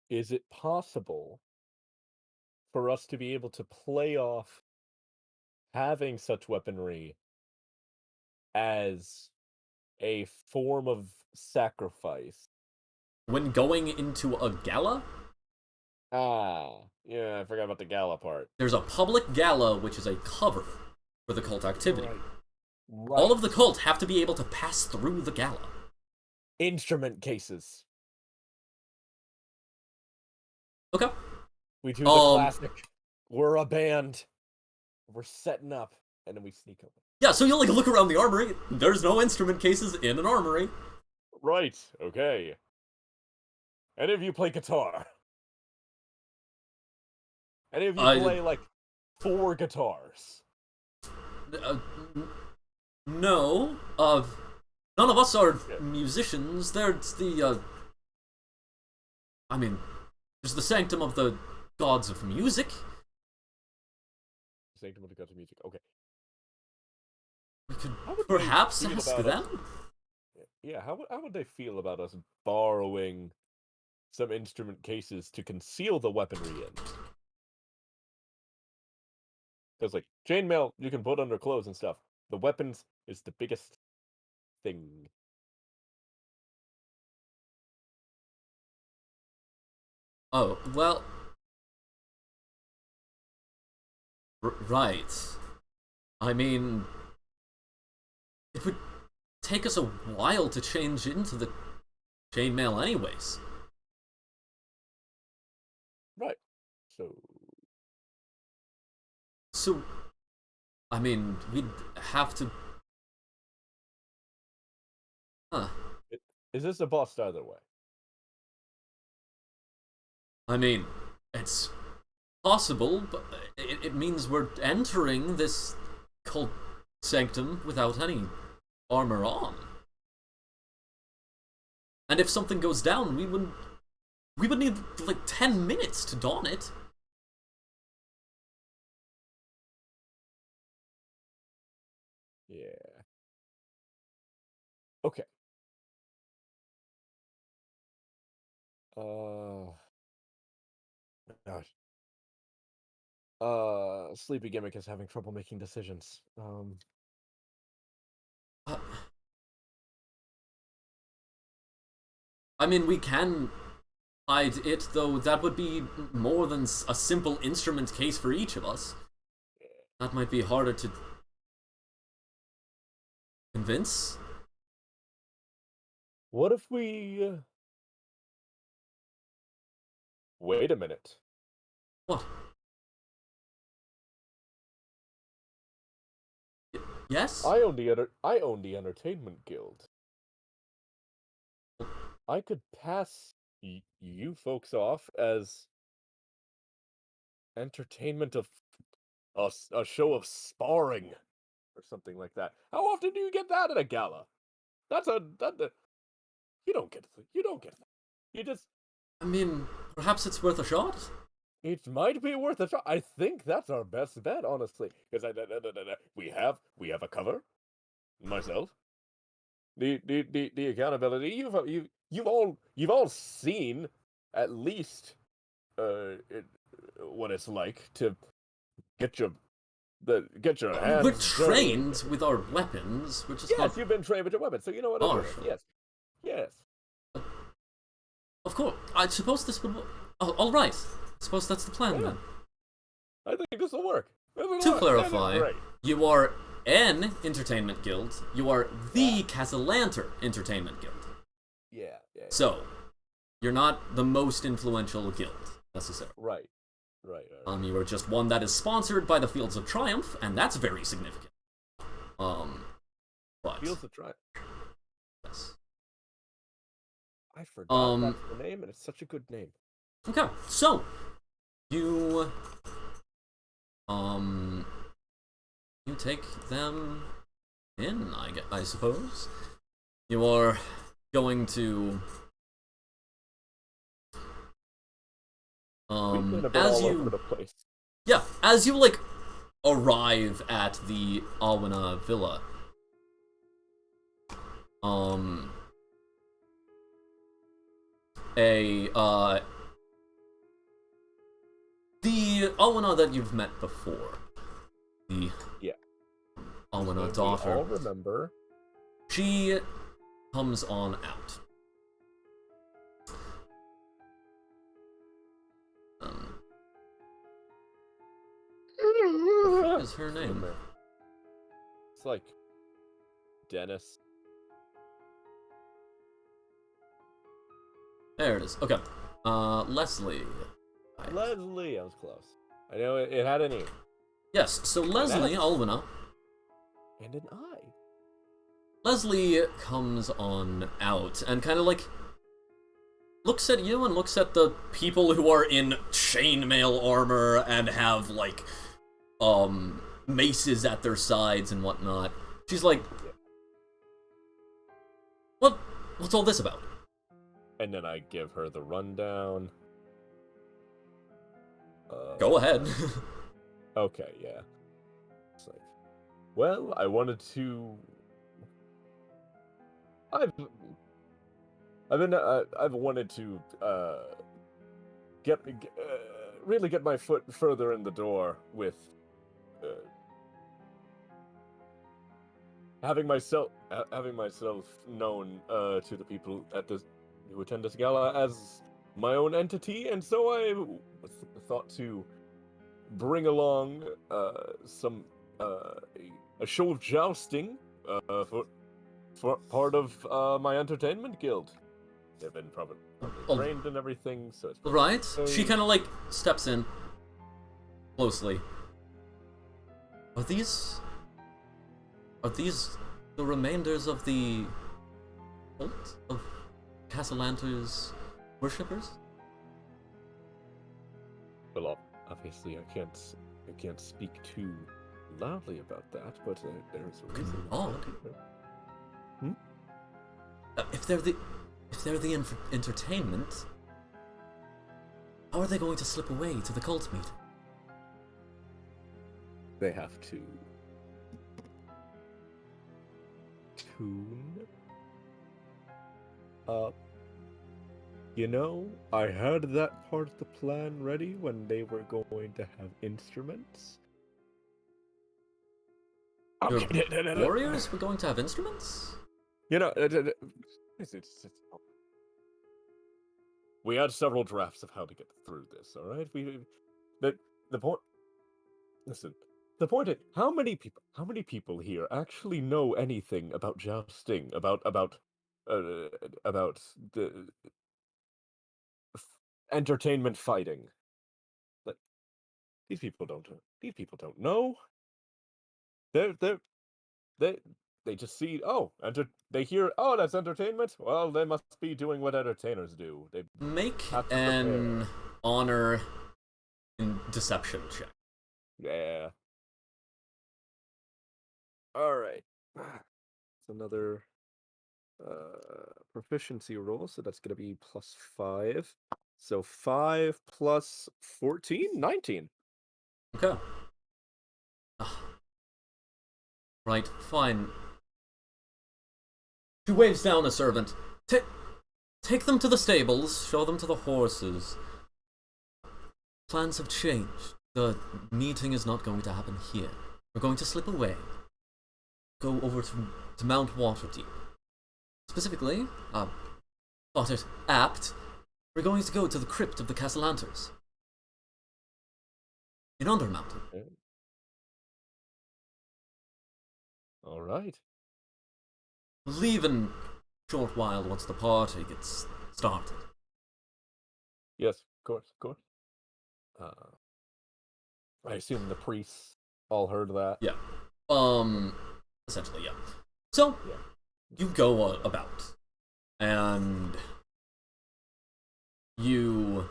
Is it possible for us to be able to play off having such weaponry as a form of sacrifice? When going into a gala? Yeah, I forgot about the gala part. There's a public gala, which is a cover for the cult activity. Right. All of the cult have to be able to pass through the gala. Instrument cases. Okay. We do the classic. We're a band. We're setting up, and then we sneak over. Yeah, so you, like, look around the armory. There's no instrument cases in an armory. Right, okay. Any of you play guitar? Any of you play, like, 4 guitars? No. None of us are musicians. There's the, there's the Sanctum of the Gods of Music. Sanctum of the Gods of Music, okay. We could perhaps ask them? Yeah, how would they feel about us borrowing some instrument cases to conceal the weaponry in? Because, like, chainmail you can put under clothes and stuff. The weapons is the biggest thing. Oh, well... right. I mean... it would take us a while to change into the chainmail anyways. Right. So, I mean, we'd have to... Huh. Is this a bust either way? I mean, it's possible, but it means we're entering this cult sanctum without any armor on. And if something goes down, we would need, like, 10 minutes to don it. Yeah. Okay. Gosh. Sleepy Gimmick is having trouble making decisions. I mean, we can hide it, though that would be more than a simple instrument case for each of us. That might be harder to convince. What if we... Wait a minute. What? Yes? I own the Entertainment Guild. I could pass you folks off as entertainment of a show of sparring or something like that. How often do you get that at a gala? You don't get that. You just I mean, perhaps it's worth a shot? it might be worth a shot. I think that's our best bet, honestly, because we have a cover. Myself, the accountability. You've all seen at least it, what it's like to get your get your We're hands dirty. trained with our weapons. We're just Yes, not you've been trained with your weapons, so you know what it is. martial. Yes, yes. Of course. I suppose this would. Oh, all right. I suppose that's the plan Yeah. then. I think this will work. To clarify, Great. you are an entertainment guild. You are the Casalanter Entertainment Guild. Yeah. So, you're not the most influential guild necessarily. Right. You are just one that is sponsored by the Fields of Triumph, and that's very significant. But Fields of Triumph. yes. I forgot that's the name, and it's such a good name. Okay, so you you take them in, I suppose. You are going to We've been a bit as all you over the place. yeah, as you like arrive at the Alwina villa, the Alwina that you've met before, the Alwina daughter, We all remember. she comes on out. What is her name? It's like Dennis. There it is. Okay. Leslie. Leslie, I was close. I know it had an E. Yes, so Leslie Alwina. And an I. Leslie comes on out and kind of like looks at you and looks at the people who are in chainmail armor and have like maces at their sides and whatnot. She's like, what's all this about? And then I give her the rundown. Go ahead. Okay, yeah. It's like, well, I wanted to. I've wanted to really get my foot further in the door with having myself known to the people at this who attend this gala as my own entity, and so I thought to bring along a show of jousting for part of my entertainment guild. They've been probably trained and everything, so it's right. She kind of like steps in closely. Are these the remainders of the cult of Casalanter's worshippers? Well, obviously I can't speak too loudly about that, but there's a reason. If they're the entertainment, how are they going to slip away to the cult meeting? They have to tune up. You know, I had that part of the plan ready when they were going to have instruments. Your warriors were going to have instruments? You know, we had several drafts of how to get through this. All right, the point. Listen, the point is, how many people here actually know anything about jousting, about the entertainment fighting? Like, these people don't know. They just see, they hear, that's entertainment. Well, they must be doing what entertainers do. They make an honor and deception check. Yeah. All right. It's another proficiency roll, so that's gonna be +5. So 5 plus 14, 19. Okay. Ah, right, fine. She waves down a servant. Take them to the stables, show them to the horses. Plans have changed. The meeting is not going to happen here. We're going to slip away. Go over to Mount Waterdeep. Specifically, thought it apt, we're going to go to the crypt of the Castlanters. In Undermountain. Okay. All right. Leave in a short while once the party gets started. Yes, of course, of course. I assume the priests all heard that. Yeah. Essentially, yeah. So, Yeah. you go about, and you,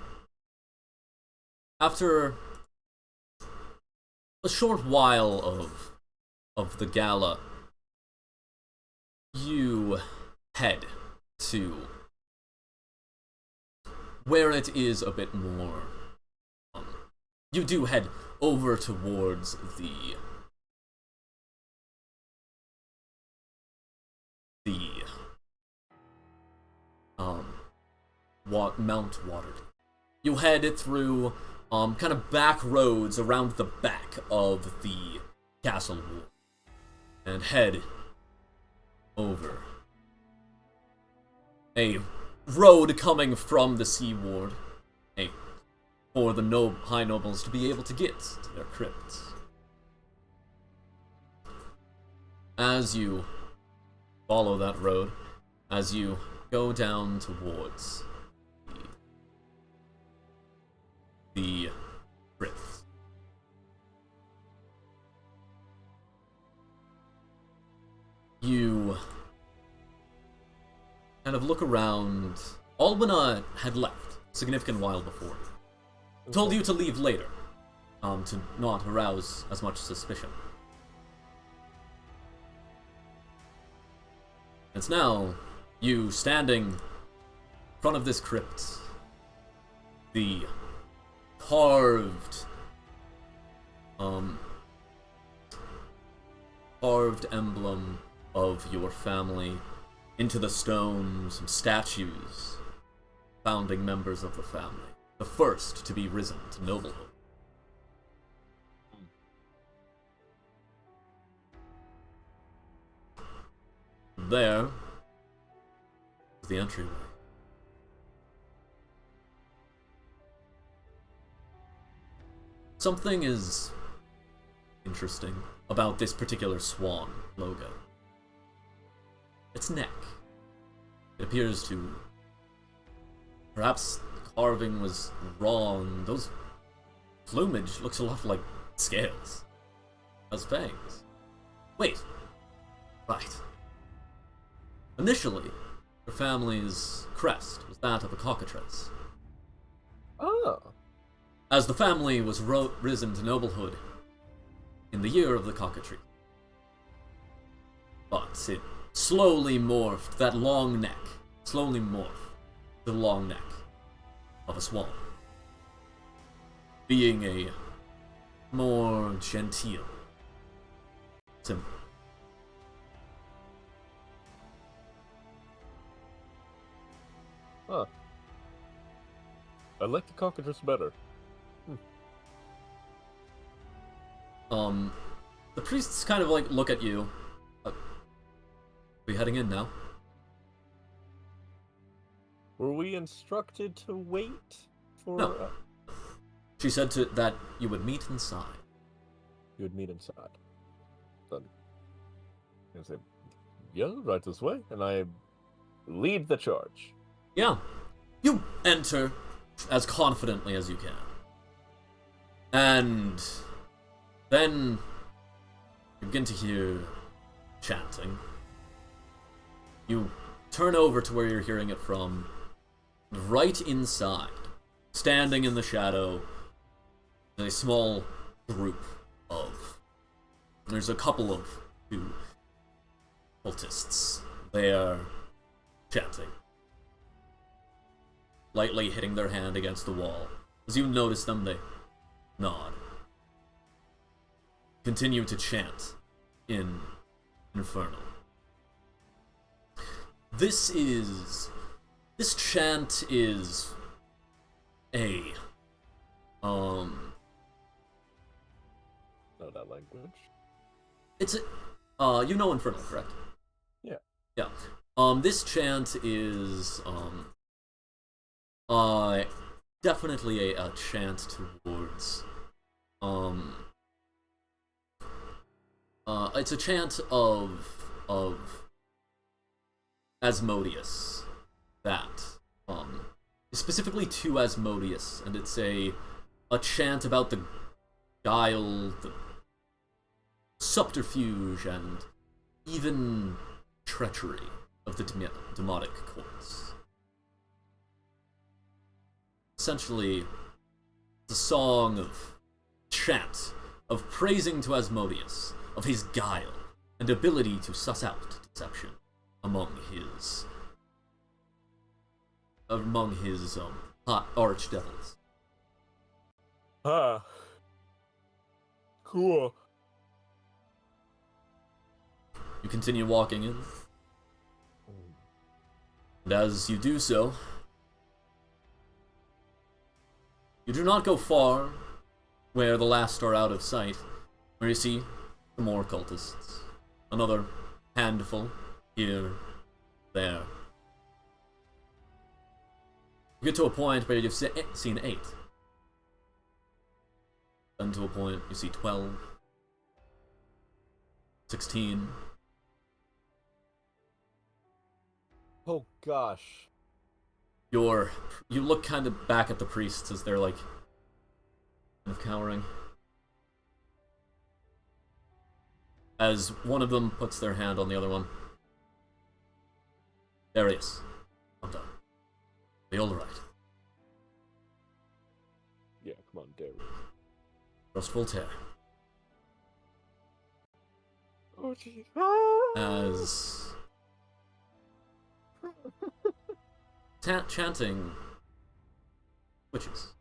after a short while of the gala, you head to where it is a bit more. You do head over towards the Mount Waterdeep. You head through kind of back roads around the back of the castle wall and head over a road coming from the seaward, for the high nobles to be able to get to their crypts. As you follow that road, as you go down towards the crypts, you kind of look around. Albina had left a significant while before. Told you to leave later, to not arouse as much suspicion. It's now you standing in front of this crypt. The carved emblem of your family into the stone, some statues, founding members of the family. The first to be risen to noblehood. There is the entryway. Something is interesting about this particular swan logo. Its neck. It appears to... Perhaps the carving was wrong. Those plumage looks a lot like scales. As fangs. Wait. Right. Initially, your family's crest was that of a cockatrice. Oh. As the family was risen to noblehood in the year of the cockatrice. But it slowly morphed, that long neck, slowly morphed the long neck of a swan, being a more genteel symbol. Huh. I like the cockatrice better. The priests kind of like look at you. Are we heading in now? Were we instructed to wait for... No. She said that you would meet inside. You would meet inside. Then I say, yeah, right this way, and I lead the charge. Yeah. You enter as confidently as you can. And then you begin to hear chanting. You turn over to where you're hearing it from. Right inside, standing in the shadow, is a small group of... There's a couple of two cultists. They're chanting, lightly hitting their hand against the wall. As you notice them, they nod. Continue to chant in Infernal. This chant is a know that language. It's a you know Infernal, correct? Yeah. Yeah. This chant is definitely a chant towards it's a chant of Asmodeus, that specifically to Asmodeus, and it's a chant about the guile, the subterfuge, and even treachery of the demonic courts. Essentially, it's a song of chant of praising to Asmodeus, of his guile and ability to suss out deception among his archdevils. Cool. You continue walking in, and as you do so, you do not go far where the last are out of sight, where you see some more cultists. Another handful here, there. You get to a point where you've seen 8. Then to a point you see 12, 16. Oh gosh. You look kind of back at the priests as they're like kind of cowering. As one of them puts their hand on the other one. Darius, I'm done. Be alright. Yeah, come on, Darius. Trust Voltaire. Oh jeez. As chanting witches.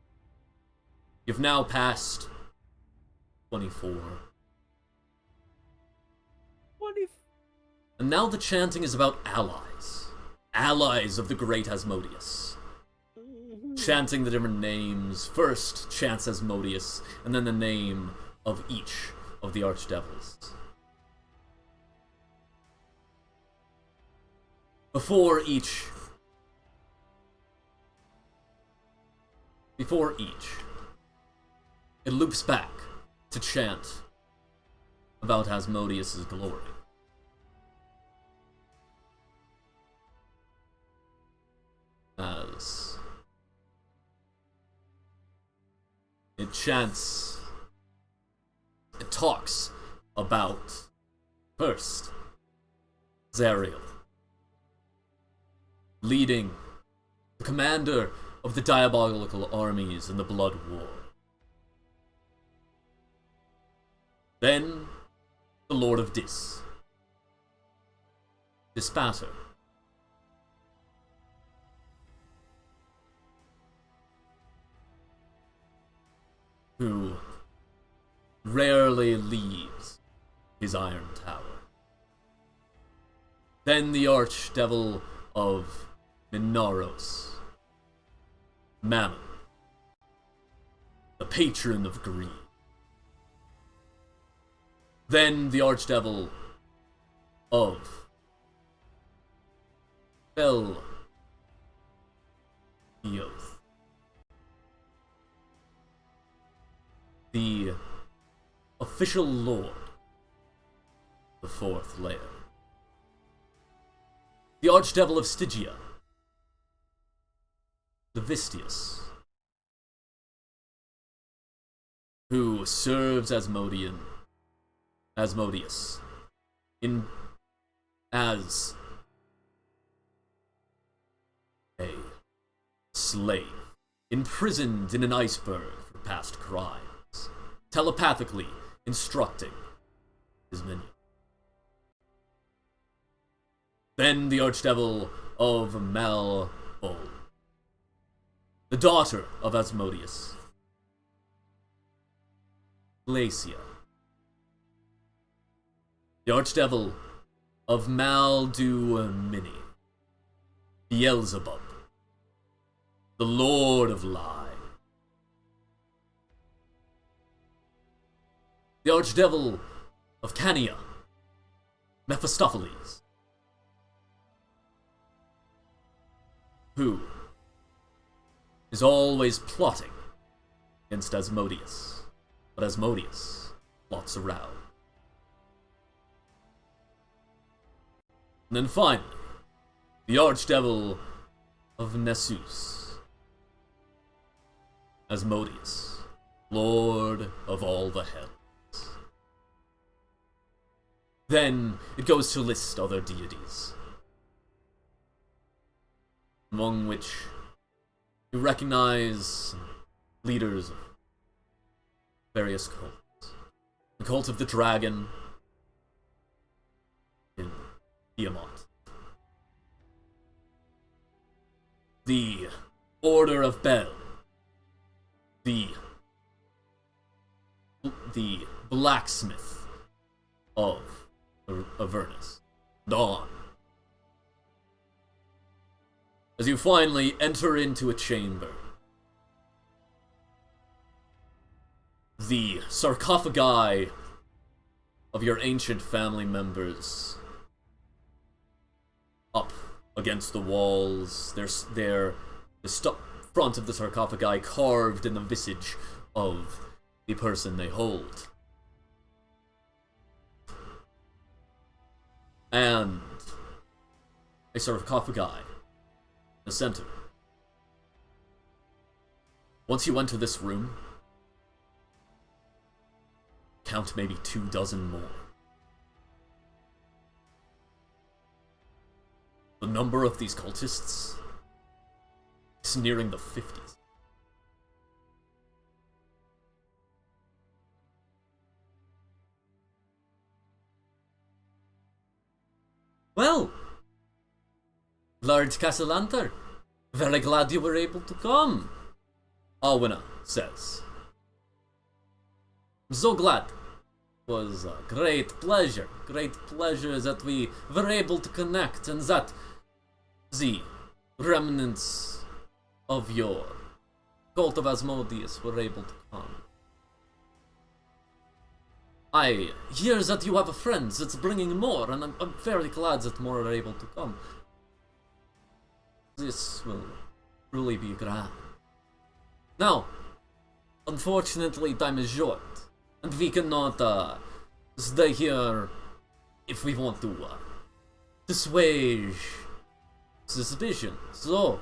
You've now passed 24. And now the chanting is about allies. Allies of the great Asmodeus. Chanting the different names. First chants Asmodeus, and then the name of each of the archdevils. Before each, it loops back to chant about Asmodeus' glory. As it chants, it talks about, first, Zariel, leading the commander of the diabolical armies in the Blood War. Then, the Lord of Dispater, who rarely leaves his iron tower. Then the archdevil of Minaros, Mammon, the patron of greed. Then the archdevil of Bel Eoth, the official lord, the fourth layer. The archdevil of Stygia, the Vistius, who serves Asmodeus as a slave, imprisoned in an iceberg for past crimes, telepathically instructing his minion. Then the Archdevil of Malbol, the daughter of Asmodeus, Glacia, the Archdevil of Maldumini, Beelzebub, the Lord of Lie, the Archdevil of Cania, Mephistopheles, who is always plotting against Asmodeus, but Asmodeus plots around. And then finally, the Archdevil of Nessus, Asmodeus, Lord of all the hells. Then it goes to list other deities, among which you recognize leaders of various cults. The Cult of the Dragon in Tiamat. The Order of Bel. The Blacksmith of Avernus. Dawn. As you finally enter into a chamber, the sarcophagi of your ancient family members up against the walls, the front of the sarcophagi carved in the visage of the person they hold. And a sarcophagi in the center. Once you enter this room, count maybe 24 more. The number of these cultists is nearing the 50s. Well, Lord Castellanter, very glad you were able to come, Alwina says. I'm so glad. It was a great pleasure that we were able to connect and that the remnants of your cult of Asmodeus were able to come. I hear that you have a friend that's bringing more, and I'm very glad that more are able to come. This will really be grand. Now, unfortunately, time is short, and we cannot stay here if we want to dissuade suspicion. So,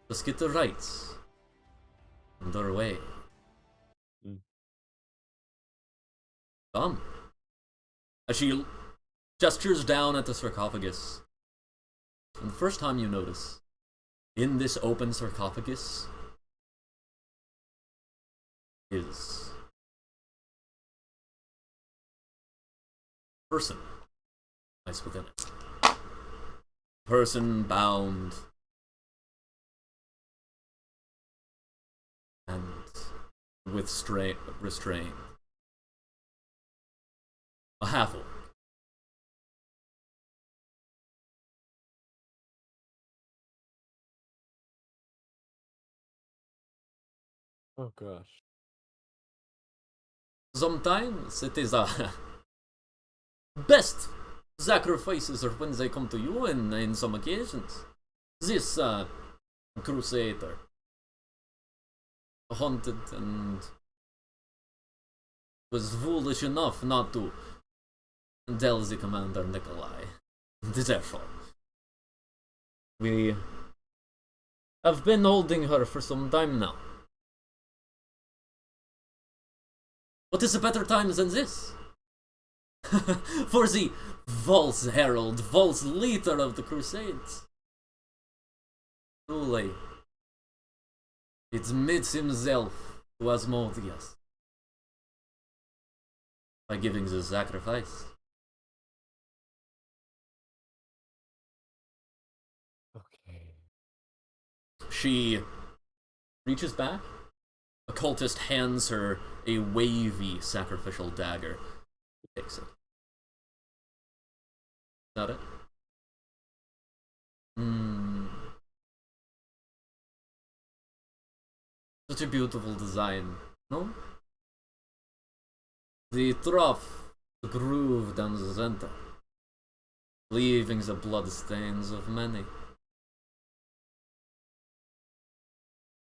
let's get the rights underway. Come. As she gestures down at the sarcophagus, and the first time you notice, in this open sarcophagus is a person lies within it. Person bound and with restraint. A half-orc. Oh gosh. Sometimes it is best sacrifices are when they come to you in some occasions. This crusader hunted and was foolish enough not to tell the commander Nikolai. Therefore, we have been holding her for some time now. What is a better time than this? For the false herald, false leader of the Crusades. Truly, it admits himself to Asmodeus by giving the sacrifice. She reaches back. A cultist hands her a wavy sacrificial dagger. She takes it. Is that it? Such a beautiful design, no? The trough groove down the center, leaving the blood stains of many.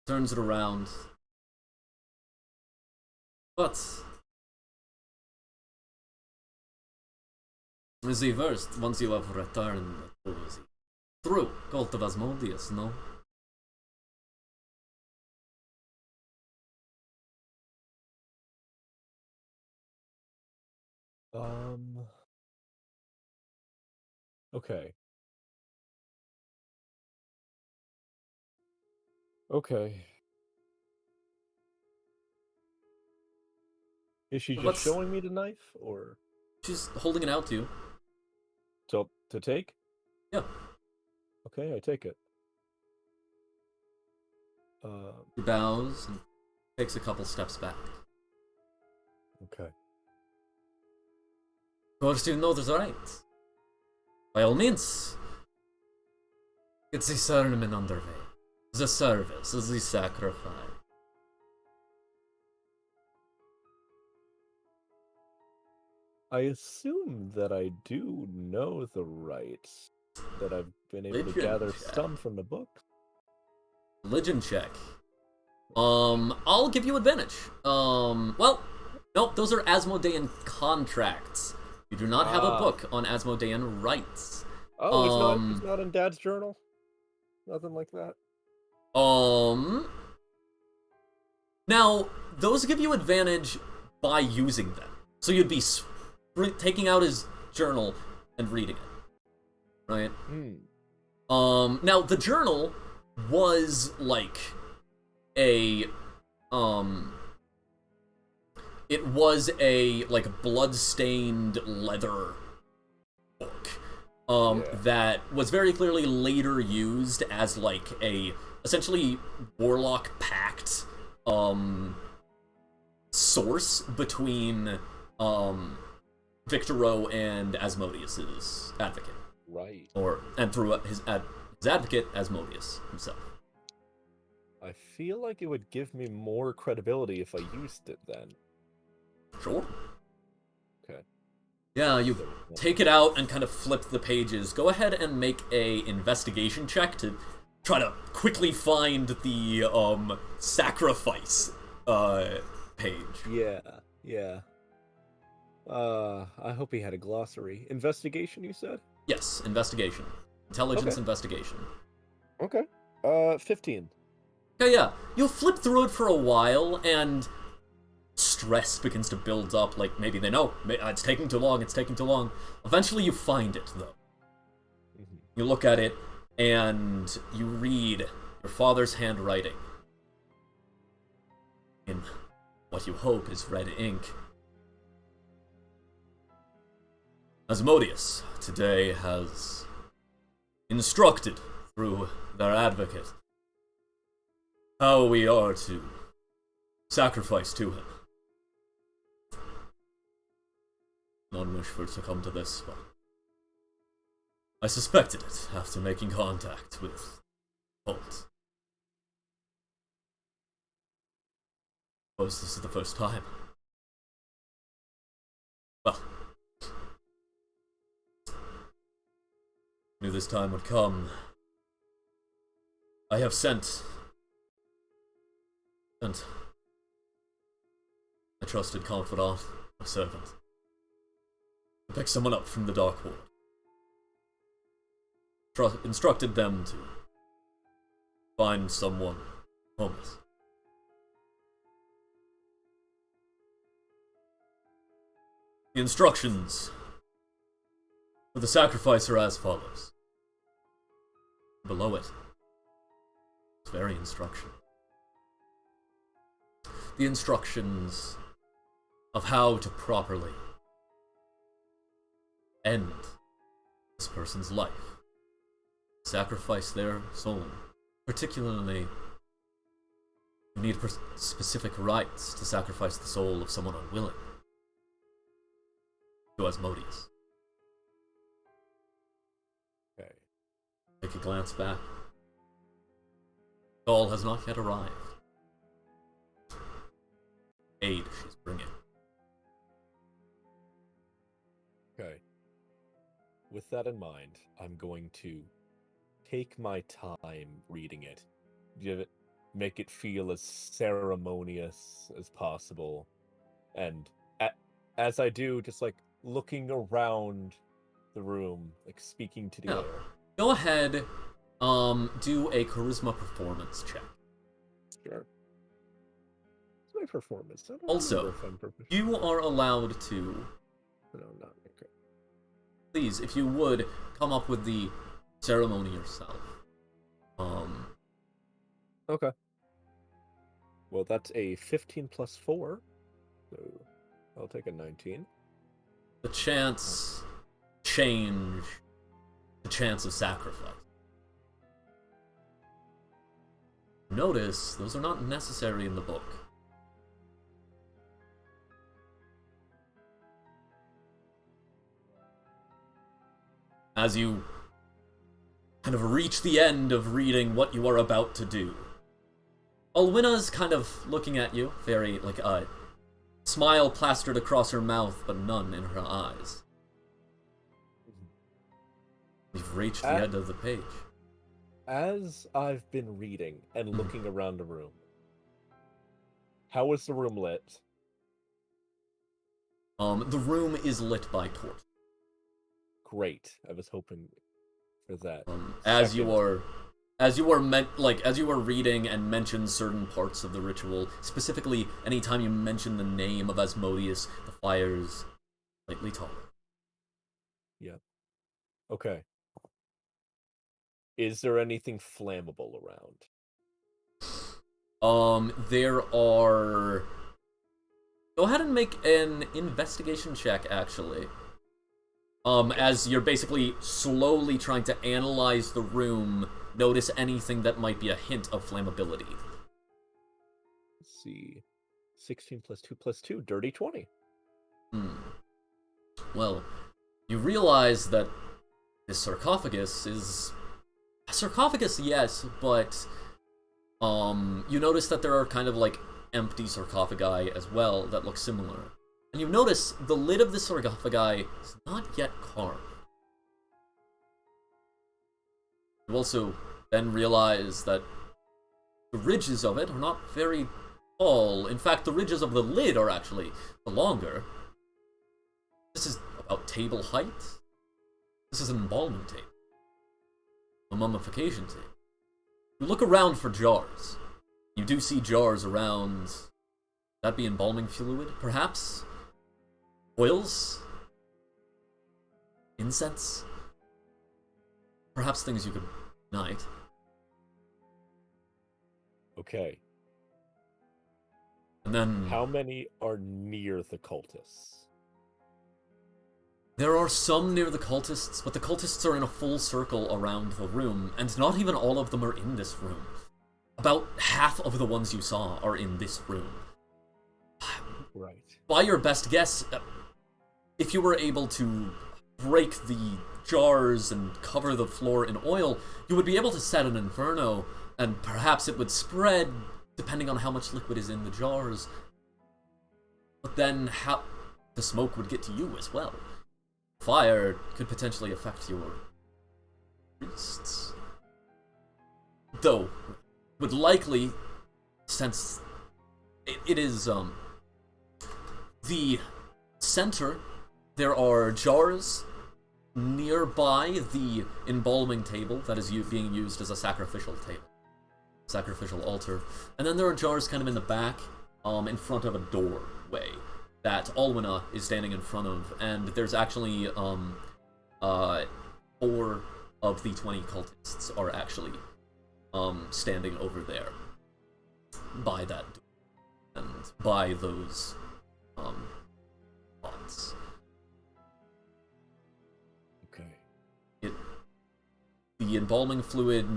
Turns it around. But the worst, once you have returned to the true cult of Asmodeus, no? Okay. Okay. Is she just showing me the knife, or? She's holding it out to you. To take? Yeah. Okay, I take it. He bows and takes a couple steps back. Okay. Of course, you know the right. By all means, it's the sermon underway. The service, the sacrifice. I assume that I do know the rites, that I've been able to gather some from the book. Religion check. I'll give you advantage. Well, nope, those are Asmodean contracts. You do not have a book on Asmodean rites. Oh, it's not in Dad's journal? Nothing like that? Now, those give you advantage by using them. So you'd be taking out his journal and reading it. Right? Now, the journal was like it was a like blood-stained leather book that was very clearly later used as like a essentially warlock pact source between Victoro and Asmodeus's advocate. Right. And through his advocate, Asmodeus himself. I feel like it would give me more credibility if I used it then. Sure. Okay. Yeah, you take it out and kind of flip the pages. Go ahead and make a investigation check to try to quickly find the sacrifice page. Yeah. I hope he had a glossary. Investigation, you said? Yes, investigation. Intelligence investigation. Okay. 15. Okay, yeah. You'll flip through it for a while, and stress begins to build up. Like, maybe they know. It's taking too long, Eventually you find it, though. You look at it, and you read your father's handwriting in what you hope is red ink. Asmodeus today has instructed through their advocate how we are to sacrifice to him. Not wish for it to come to this, but I suspected it after making contact with Holt. Suppose this is the first time. Well, knew this time would come. I have sent a trusted confidant, a servant, to pick someone up from the Dark Ward. Instructed them to find someone homeless. The instructions for the sacrifice are as follows. Below it, it's very instruction. The instructions of how to properly end this person's life. Sacrifice their soul Particularly, you need specific rites to sacrifice the soul of someone unwilling. To Asmodeus. Okay. Take a glance back. Doll has not yet arrived. Aid she's bringing. Okay. With that in mind, I'm going to take my time reading it. Make it feel as ceremonious as possible. And as I do, just like looking around the room, like speaking to the air. Go ahead, do a charisma performance check. Sure. It's my performance. I don't Also, you are allowed to... No, not okay. Please, if you would, come up with the ceremony yourself. Okay. Well, that's a 15 plus 4. So I'll take a 19. The chants change the chance of sacrifice. Notice, those are not necessary in the book. As you kind of reach the end of reading what you are about to do, Alwina's kind of looking at you, very, like, a smile plastered across her mouth, but none in her eyes. You've reached the end of the page. As I've been reading and looking around the room, how is the room lit? The room is lit by torch. Great. I was hoping for that. As you are reading and mention certain parts of the ritual, specifically anytime you mention the name of Asmodeus, the fire's slightly taller. Yeah. Okay. Is there anything flammable around? There are... Go ahead and make an investigation check, actually. As you're basically slowly trying to analyze the room, notice anything that might be a hint of flammability. Let's see. 16 plus 2 plus 2, dirty 20. Well, you realize that this sarcophagus is... A sarcophagus, yes, but... you notice that there are kind of, like, empty sarcophagi as well that look similar. And you notice the lid of the sarcophagi is not yet carved. You also then realize that the ridges of it are not very tall. In fact, the ridges of the lid are actually longer. This is about table height. This is an embalming table. A mummification table. You look around for jars. You do see jars around. That be embalming fluid, perhaps? Oils? Incense? Perhaps things you could ignite. Okay. And then... How many are near the cultists? There are some near the cultists, but the cultists are in a full circle around the room, and not even all of them are in this room. About half of the ones you saw are in this room. Right. By your best guess, if you were able to break the jars and cover the floor in oil, you would be able to set an inferno, and perhaps it would spread, depending on how much liquid is in the jars. But then how the smoke would get to you as well. Fire could potentially affect your priests. Though, would likely, since it is, the center, there are jars nearby the embalming table that is being used as a sacrificial altar. And then there are jars kind of in the back, in front of a doorway that Alwina is standing in front of, and there's actually 4 of the 20 cultists are actually standing over there by that door and by those pots. Okay. The embalming fluid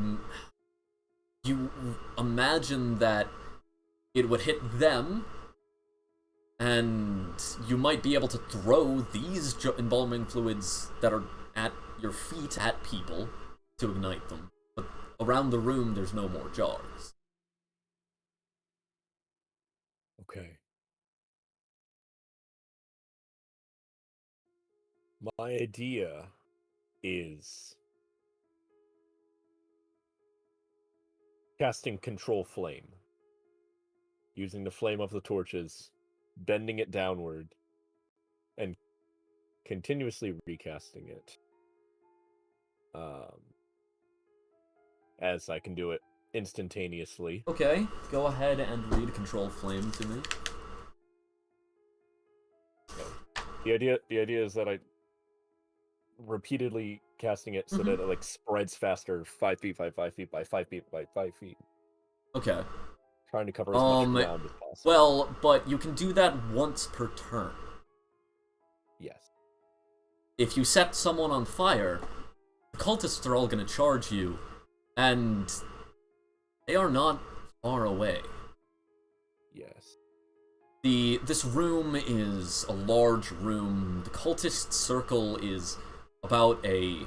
you imagine that it would hit them, and you might be able to throw these embalming fluids that are at your feet at people to ignite them. But around the room, there's no more jars. Okay. My idea is casting Control Flame. Using the flame of the torches, bending it downward, and continuously recasting it. As I can do it instantaneously. Okay, go ahead and read Control Flame to me. Okay. The idea is that I repeatedly casting it so that it like spreads faster, 5 feet by 5 feet by 5 feet by 5 feet. Okay. Trying to cover as much ground as possible. Well, but you can do that once per turn. Yes. If you set someone on fire, the cultists are all going to charge you, and they are not far away. Yes. This room is a large room. The cultist circle is about a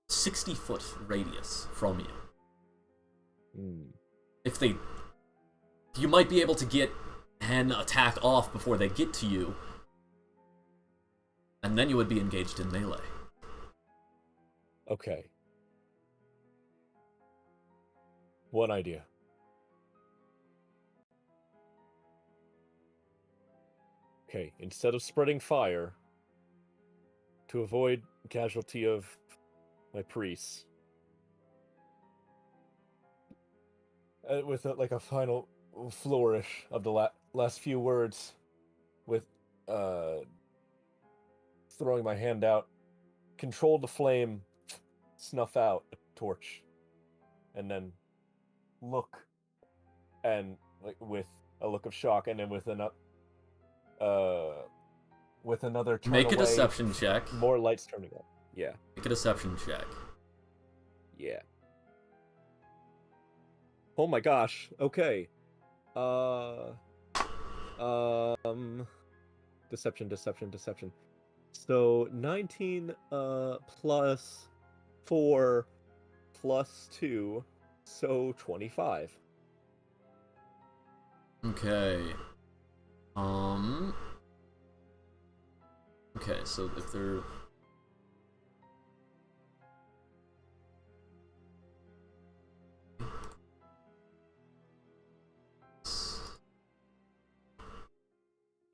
60-foot radius from you. If you might be able to get an attack off before they get to you, and then you would be engaged in melee. Okay. One idea. Okay, instead of spreading fire, to avoid casualty of my priests, with like a final flourish of the last few words, with throwing my hand out, control the flame, snuff out a torch, and then look, and like with a look of shock, and then with another turn Make a away, deception check. more lights turning up. Yeah. Make a deception check. Yeah. Oh my gosh. Okay. Deception. So 19 plus 4 plus 2, so 25. Okay. Okay, so if they're...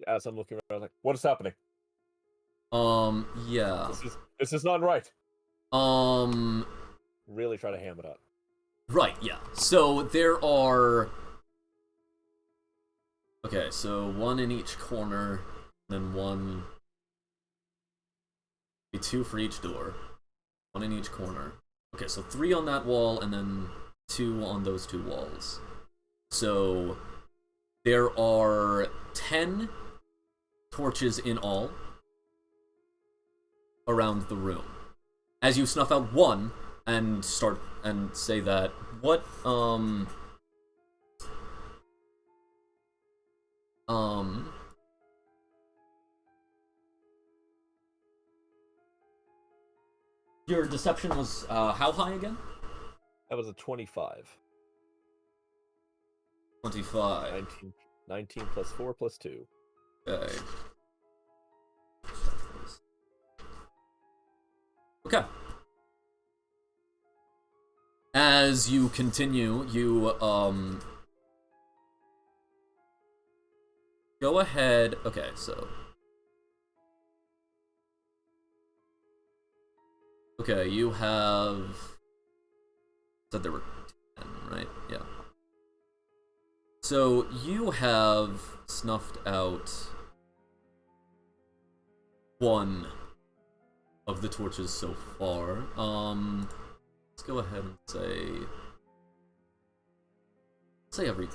As I'm looking around, like, what is happening? Yeah. This is not right. Really try to ham it up. Right, yeah. So there are... Okay, so one in each corner, then one... 2 for each door. One in each corner. Okay, so 3 on that wall, and then 2 on those 2 walls. So there are 10 torches in all around the room. As you snuff out one and start and say that, what your deception was how high again? That was a 25. 25. 19 plus 4 plus 2. Okay. Okay. As you continue, you go ahead. Okay, so okay, you have said there were 10, right? Yeah. So you have snuffed out one of the torches so far. Let's go ahead and say every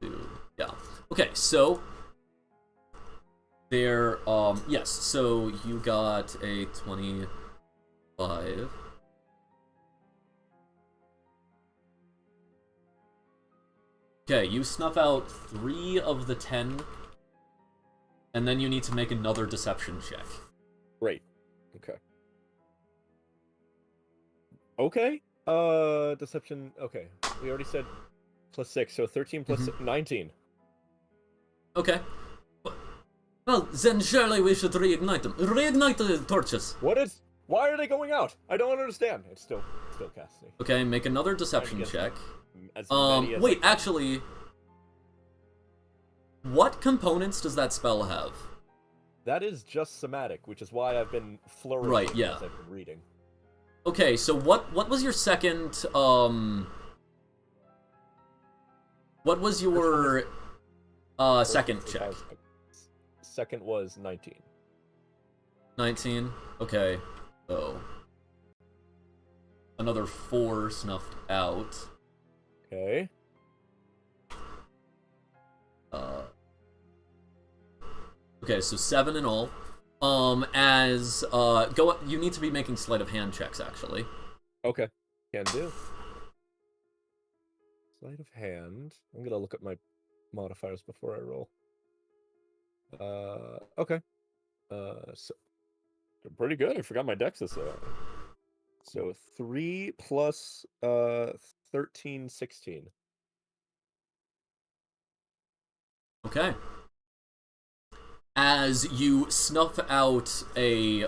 2. Yeah. Okay, so there yes, so you got a 25. Okay, you snuff out 3 of the 10, and then you need to make another deception check. Great. Okay. Okay. Deception. Okay. We already said +6, so 13 plus 19. Okay. Well, then surely we should reignite them. Reignite the torches. Why are they going out? I don't understand. It's still casting. Okay, make another deception check. Wait, actually, what components does that spell have? That is just somatic, which is why I've been flourishing Right, yeah. as I've been reading. Okay, so what was your second, what was your, second check? Second was 19. 19? Okay, so another 4 snuffed out. Okay. Okay, so 7 in all. You need to be making sleight of hand checks, actually. Okay. Can do. Sleight of hand. I'm gonna look at my modifiers before I roll. Okay. So pretty good. I forgot my dex is so 3 plus 13, 16. Okay. As you snuff out a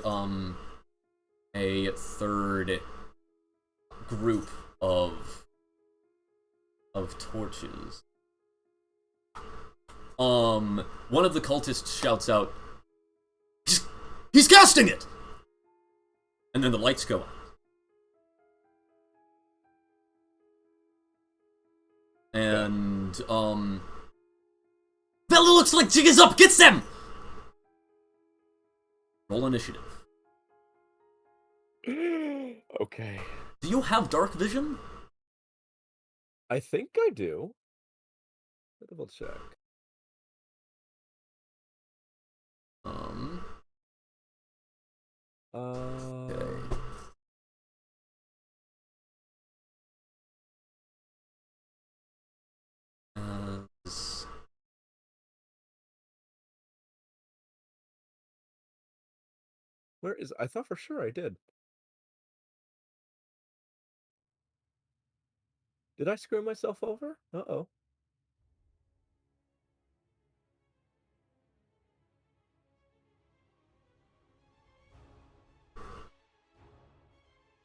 third group of torches, one of the cultists shouts out, "He's casting it!" And then the lights go out. And, Bella looks like Jig is up! Gets them! Roll initiative. Okay. Do you have dark vision? I think I do. Double check. Okay. Where is... I thought for sure I did. Did I screw myself over? Uh-oh.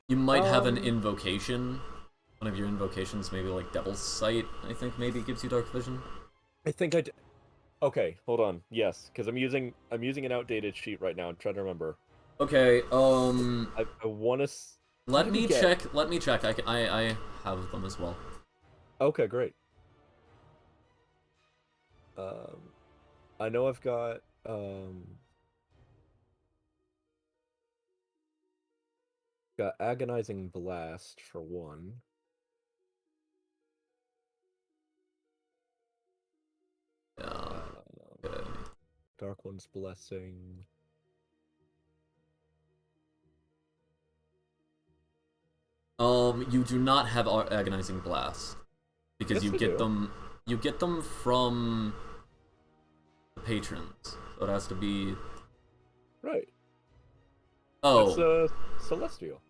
You might have an invocation. One of your invocations, maybe like Devil's Sight, I think maybe gives you dark vision. I think I did. Okay, hold on. Yes, because I'm using an outdated sheet right now. I'm trying to remember. Okay, I want to... Let me check. I have them as well. Okay, great. I know I've got Agonizing Blast for one. Okay. Dark One's Blessing. You do not have Agonizing Blast because yes, you get them. You get them from the patrons, so it has to be right. Oh, that's Celestial.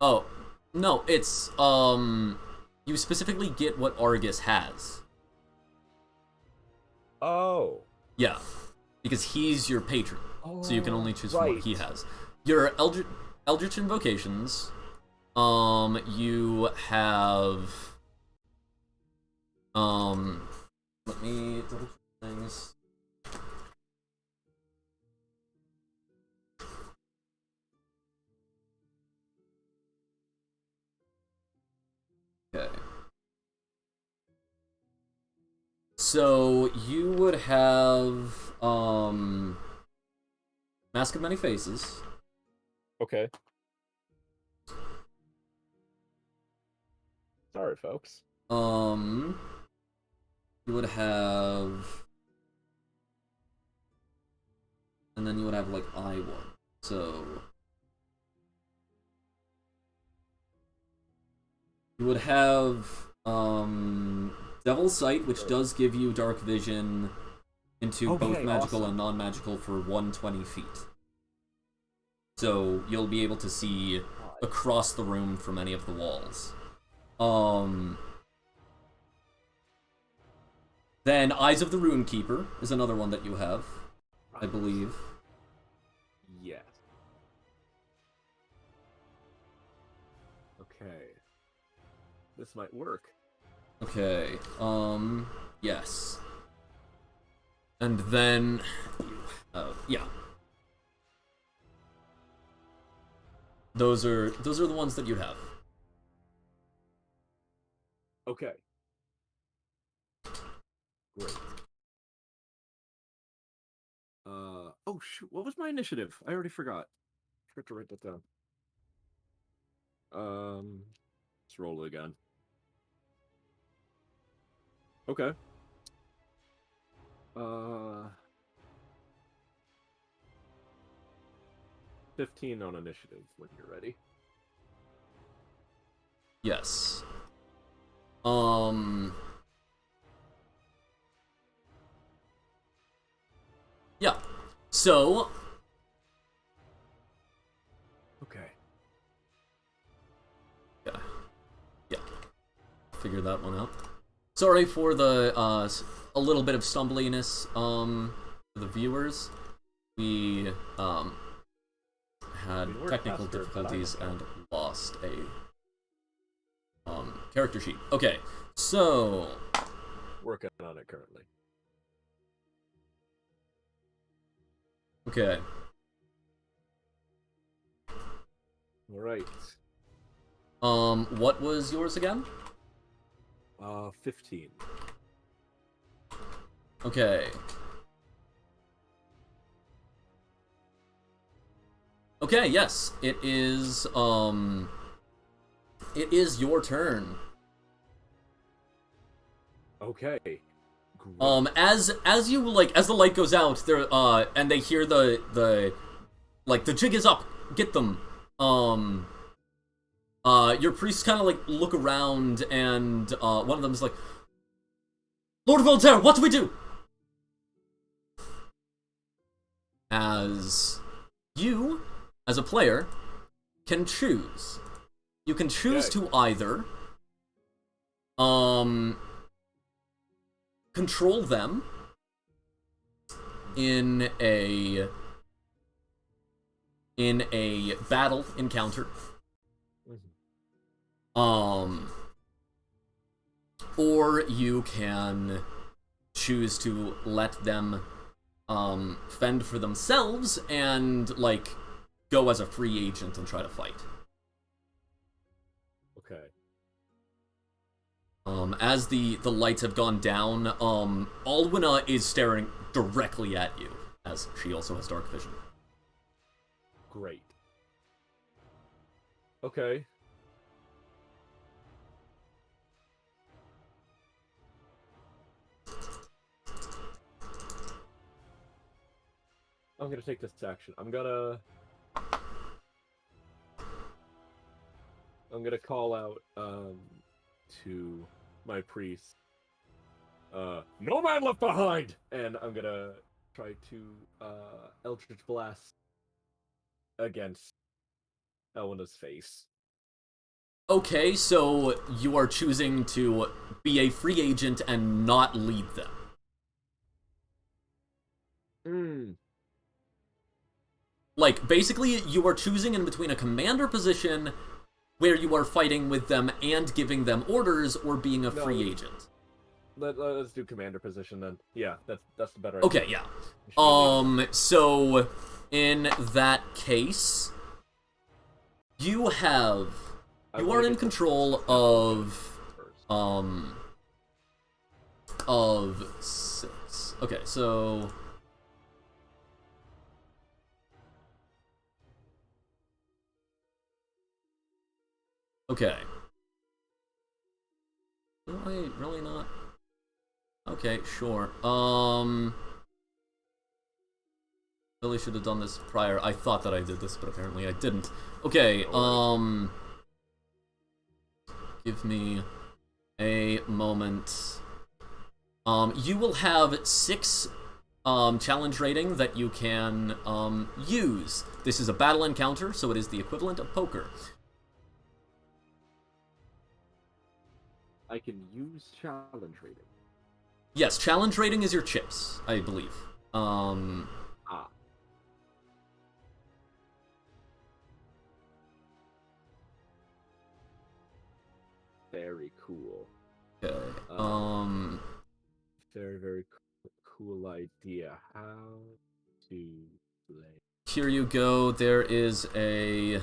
Oh no, it's you specifically get what Argus has. Oh. Yeah, because he's your patron, so you can only choose from what he has. Your Eldritch Invocations, you have, let me double check things. Okay. So you would have Mask of Many Faces. Okay. Sorry, folks. You would have, and then you would have like I1. So you would have Devil's Sight, which does give you dark vision into both Okay, magical awesome. and non-magical for 120 feet. So you'll be able to see across the room from any of the walls. Then Eyes of the Runekeeper is another one that you have, I believe. Yes. Okay. This might work. Okay, yes. And then, yeah. Those are the ones that you have. Okay. Great. Oh shoot, what was my initiative? I already forgot. I forgot to write that down. Let's roll it again. Okay. 15 on initiative when you're ready. Yes. Yeah. So. Okay. Yeah. Figure that one out. Sorry for the a little bit of stumbliness for the viewers. We had technical difficulties and lost a character sheet. Okay, so Working on it currently. Okay. All right. What was yours again? 15. Okay. Okay, yes. It is your turn. Okay. Great. As you as the light goes out, there and they hear the jig is up, get them. Your priests kind of look around, and one of them is like, Lord Voltaire, what do we do? As you, as a player, can choose. You can choose to either control them in a battle encounter, or you can choose to let them fend for themselves and go as a free agent and try to fight. Okay. As the lights have gone down, Alwina is staring directly at you, as she also has dark vision. Great. Okay. I'm gonna take this action. I'm gonna call out to my priest. No man left behind! And I'm gonna try to Eldritch Blast against Elena's face. Okay, so you are choosing to be a free agent and not lead them. Basically, you are choosing in between a commander position where you are fighting with them and giving them orders, or being a free agent. Let's do commander position then. Yeah, that's the better idea. Okay, yeah. So in that case, you are in control of 6. Okay, so okay. Really not? Okay, sure. Really should have done this prior. I thought that I did this, but apparently I didn't. Okay, give me a moment You will have 6 challenge rating that you can use. This is a battle encounter, so it is the equivalent of poker. I can use challenge rating. Yes, challenge rating is your chips, I believe. Ah. Very cool. Okay. Very, very cool idea. How to play. Here you go. There is a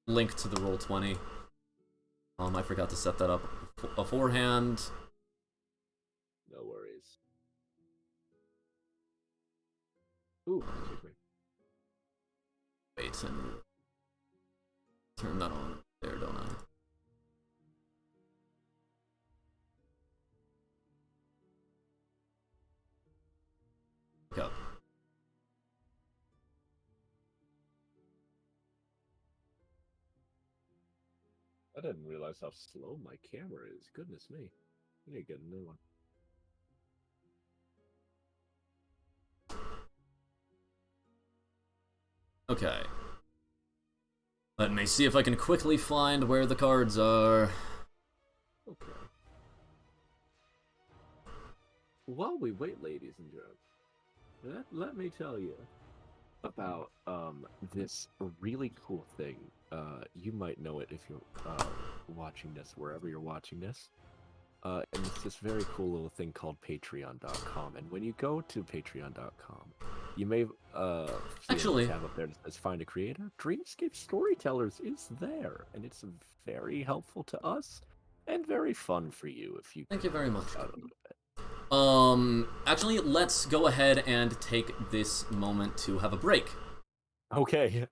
link to the Roll20. I forgot to set that up beforehand. No worries. Ooh, excuse me. Wait, I need to turn that on there, don't I? Go. I didn't realize how slow my camera is. Goodness me. I need to get a new one. Okay. Let me see if I can quickly find where the cards are. Okay. While we wait, ladies and gentlemen, let me tell you about this really cool thing. You might know it if you're watching this wherever you're watching this. And it's this very cool little thing called Patreon.com. And when you go to Patreon.com, you may see Actually, a tab up there that says Find a Creator. Dreamscape Storytellers is there, and it's very helpful to us and very fun for you if you. Thank you very much. Out a little bit. Actually, let's go ahead and take this moment to have a break. Okay.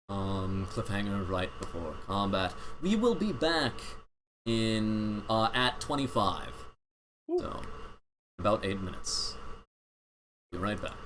Cliffhanger right before combat. We will be back in at 25. Ooh. So about 8 minutes. Be right back.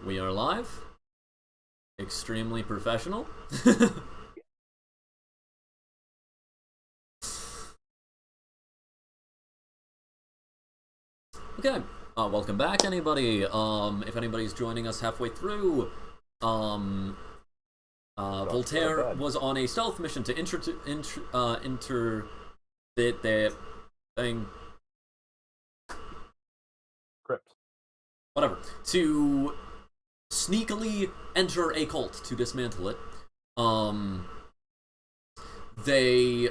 We are live. Extremely professional. Okay. Welcome back, anybody. If anybody's joining us halfway through, Voltaire was on a stealth mission to enter the thing. Crypt. Whatever. To sneakily enter a cult to dismantle it. He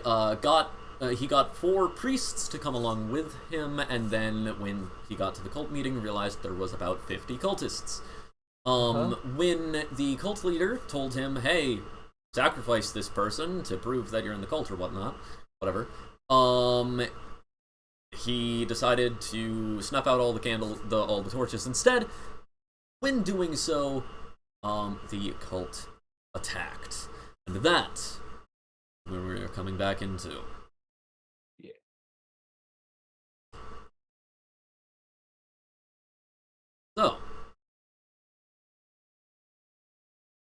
got 4 priests to come along with him, and then when he got to the cult meeting, realized there was about 50 cultists. When the cult leader told him, hey, sacrifice this person to prove that you're in the cult or whatnot, whatever, he decided to snuff out all the torches instead. When doing so, the cult attacked. And that's where we're coming back into. Yeah. So.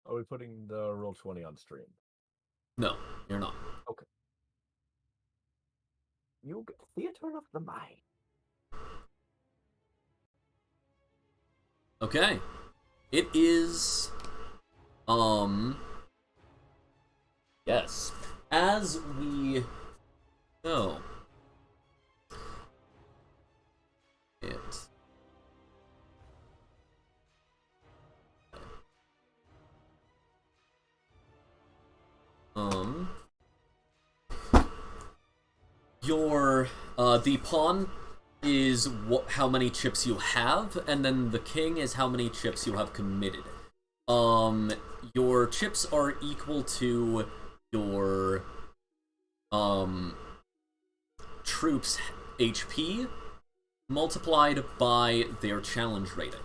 Are we putting the Roll20 on stream? No, you're not. Okay. You get theater of the mind. Okay. It is, yes. As we go, the pawn is how many chips you have, and then the king is how many chips you have committed. Your chips are equal to your troops' HP multiplied by their challenge rating,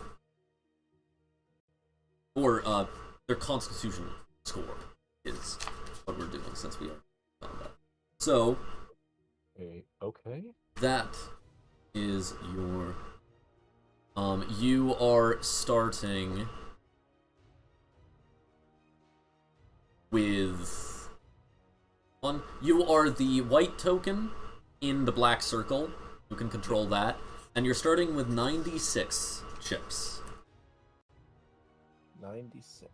or their constitution score is what we're doing since we are combat. So, okay. That is your. You are starting with one. You are the white token in the black circle. You can control that, and you're starting with 96 chips. 96.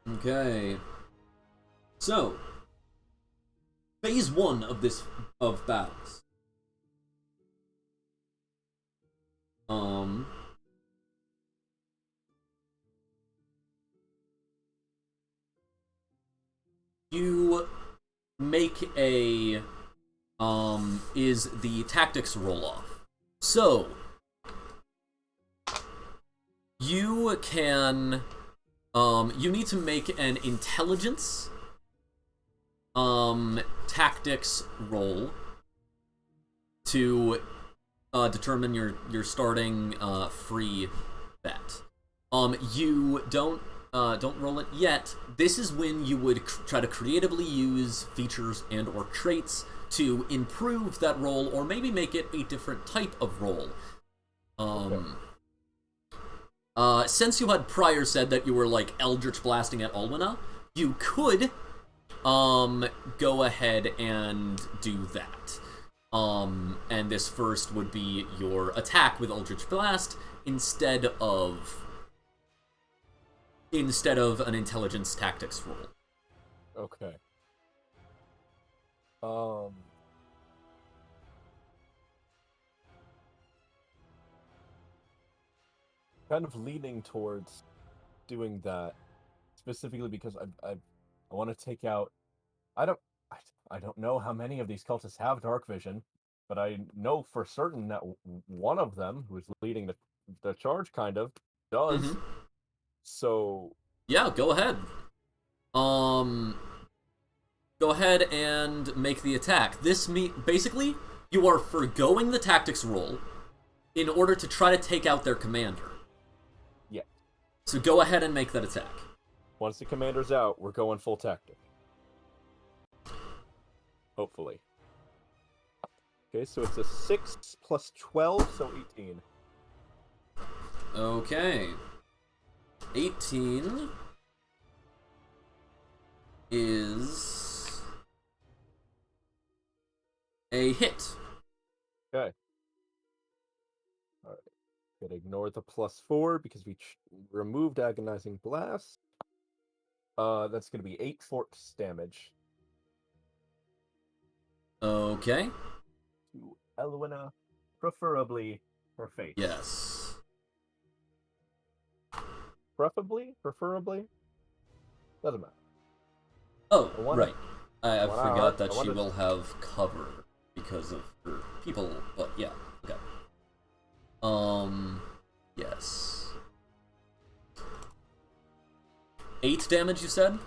Okay. So, phase 1 of battles. You make a is the tactics roll-off. So you can you need to make an intelligence tactics roll to determine your starting free bet. You don't roll it yet. This is when you would try to creatively use features and or traits to improve that roll, or maybe make it a different type of roll. Since you had prior said that you were like Eldritch blasting at Alwina, you could go ahead and do that. And this first would be your attack with Eldritch Blast instead of an intelligence tactics roll. Okay. Kind of leaning towards doing that specifically because I want to take out. I don't know how many of these cultists have dark vision, but I know for certain that one of them, who is leading the charge, kind of does. Mm-hmm. So yeah, go ahead. Go ahead and make the attack. Basically, you are forgoing the tactics roll in order to try to take out their commander. Yeah. So go ahead and make that attack. Once the commander's out, we're going full tactic. Hopefully. Okay, so it's a 6 plus 12, so 18. Okay. 18 is a hit. Okay. Alright. Gotta ignore the +4 because we removed Agonizing Blast. That's gonna be 8 force damage Okay. to Elwina, preferably her face. Yes. Preferably? Doesn't matter. Oh, wanna- right. I wanna forgot hard- that I she wanna- will have cover because of her people, but yeah, okay. Yes. 8 damage, you said?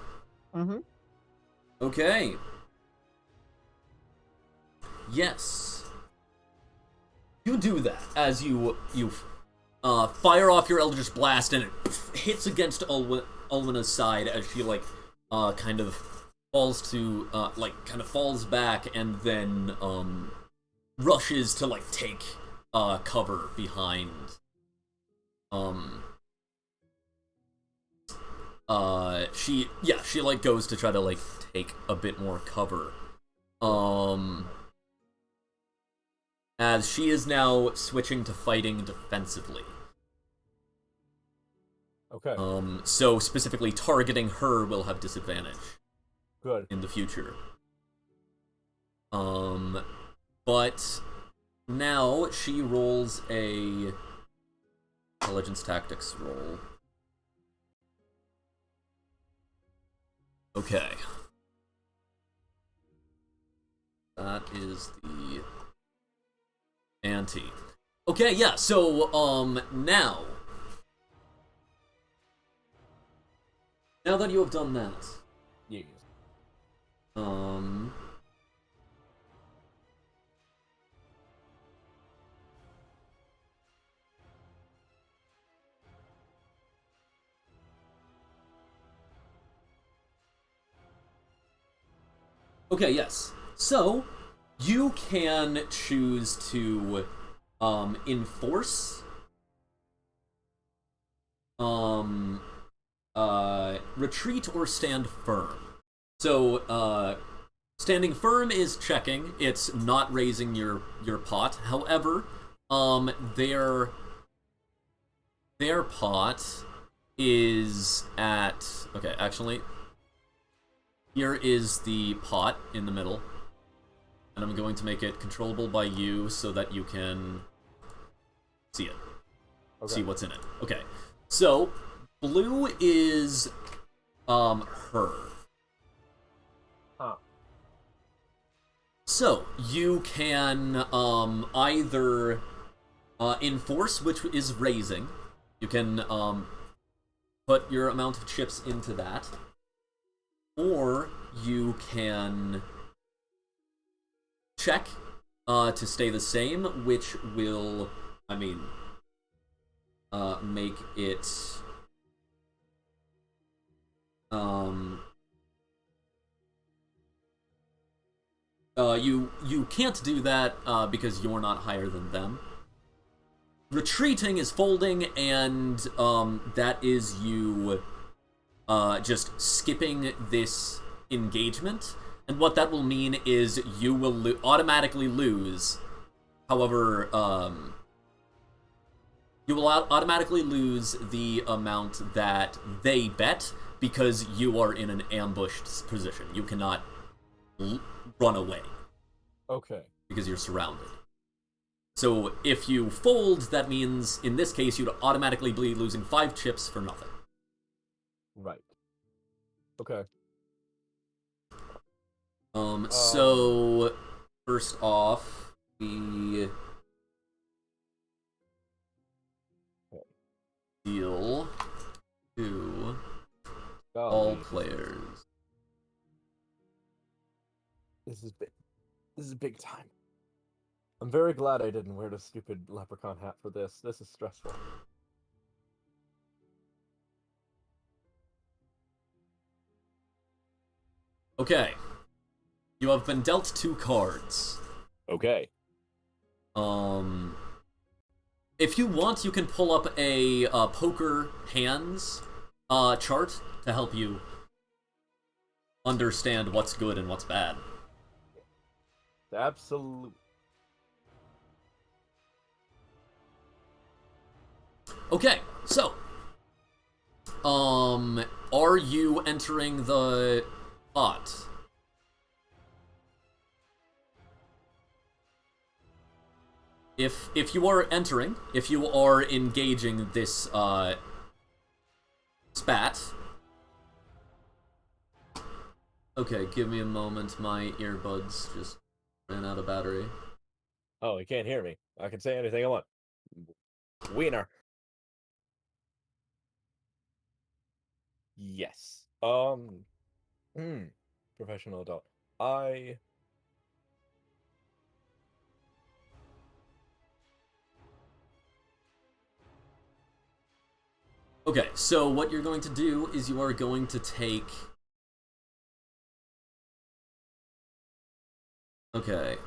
Mm-hmm. Okay. Yes. You do that as you fire off your Eldritch Blast and it hits against Ulwina's side as she kind of falls to kind of falls back and then rushes to take cover behind she goes to try to take a bit more cover as she is now switching to fighting defensively. Okay. So specifically targeting her will have disadvantage. Good. In the future. But now she rolls a intelligence tactics roll. Okay. That is the ante. Okay, yeah, so, now that you have done that, Yes. Okay, yes. So, you can choose to, enforce, retreat or stand firm. So, standing firm is checking. It's not raising your pot. However, their pot is at... Okay, actually, here is the pot in the middle. And I'm going to make it controllable by you so that you can see it. Okay. See what's in it. Okay. So, blue is, her. Huh. So, you can, either, enforce, which is raising. You can, put your amount of chips into that. Or, you can check, to stay the same, which will, make it, you can't do that, because you're not higher than them. Retreating is folding, and, that is you, just skipping this engagement. And what that will mean is you will automatically lose. However, you will automatically lose the amount that they bet because you are in an ambushed position. You cannot run away. Okay. Because you're surrounded. So if you fold, that means, in this case, you'd automatically be losing 5 chips for nothing. Right. Okay. So, first off, we deal to all players. This is big time. I'm very glad I didn't wear the stupid leprechaun hat for this. This is stressful. Okay. You have been dealt 2 cards. Okay. If you want, you can pull up a poker hands chart to help you understand what's good and what's bad. Absolutely. Okay, so are you entering the pot? If you are entering, if you are engaging this spat. Okay, give me a moment. My earbuds just ran out of battery. Oh, you can't hear me. I can say anything I want. Wiener. Yes. Professional adult. Okay, so what you're going to do is you are going to take... Okay,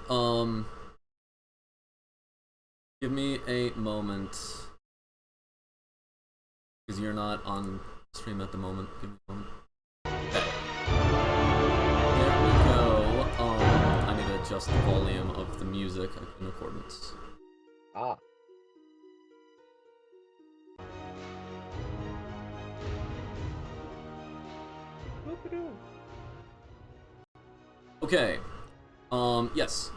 give me a moment. Because you're not on stream at the moment. Give me a moment. Okay. There we go. I need to adjust the volume of the music in accordance. Ah. Okay. Yes.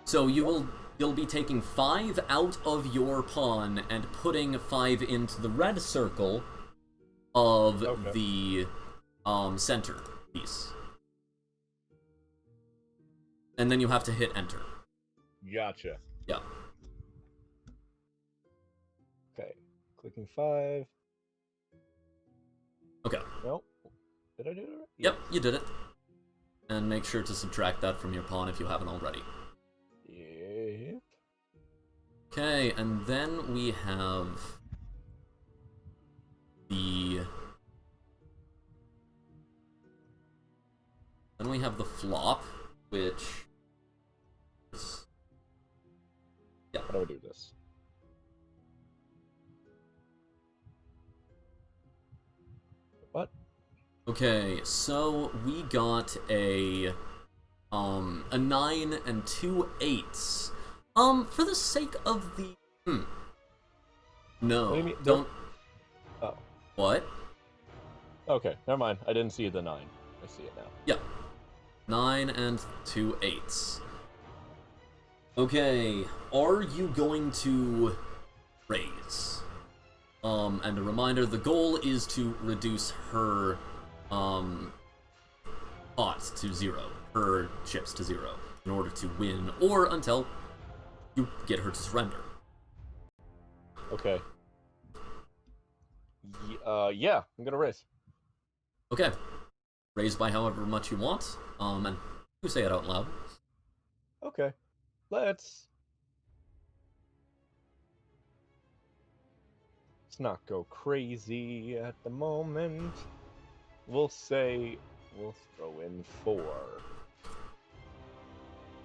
So you'll be taking 5 out of your pawn and putting 5 into the red circle of the center piece. And then you have to hit enter. Gotcha. Yeah. Okay. Clicking 5. Okay. Nope. Did I do it right? Yep, you did it. And make sure to subtract that from your pawn if you haven't already. Yep. Okay, and then we have the... Then we have the flop, which... Yeah. How do I do this? What? Okay, so we got a 9 and 2 8s. For the sake of the... No, What do you mean? don't... Oh. What? Okay, never mind. I didn't see the 9. I see it now. Yeah. 9 and 2 8s. Okay, are you going to raise? And a reminder, the goal is to reduce her, odds to 0. Her chips to 0 in order to win, or until you get her to surrender. Okay. Yeah, I'm gonna raise. Okay. Raise by however much you want, and you say it out loud. Okay. Let's not go crazy at the moment. We'll say we'll throw in 4.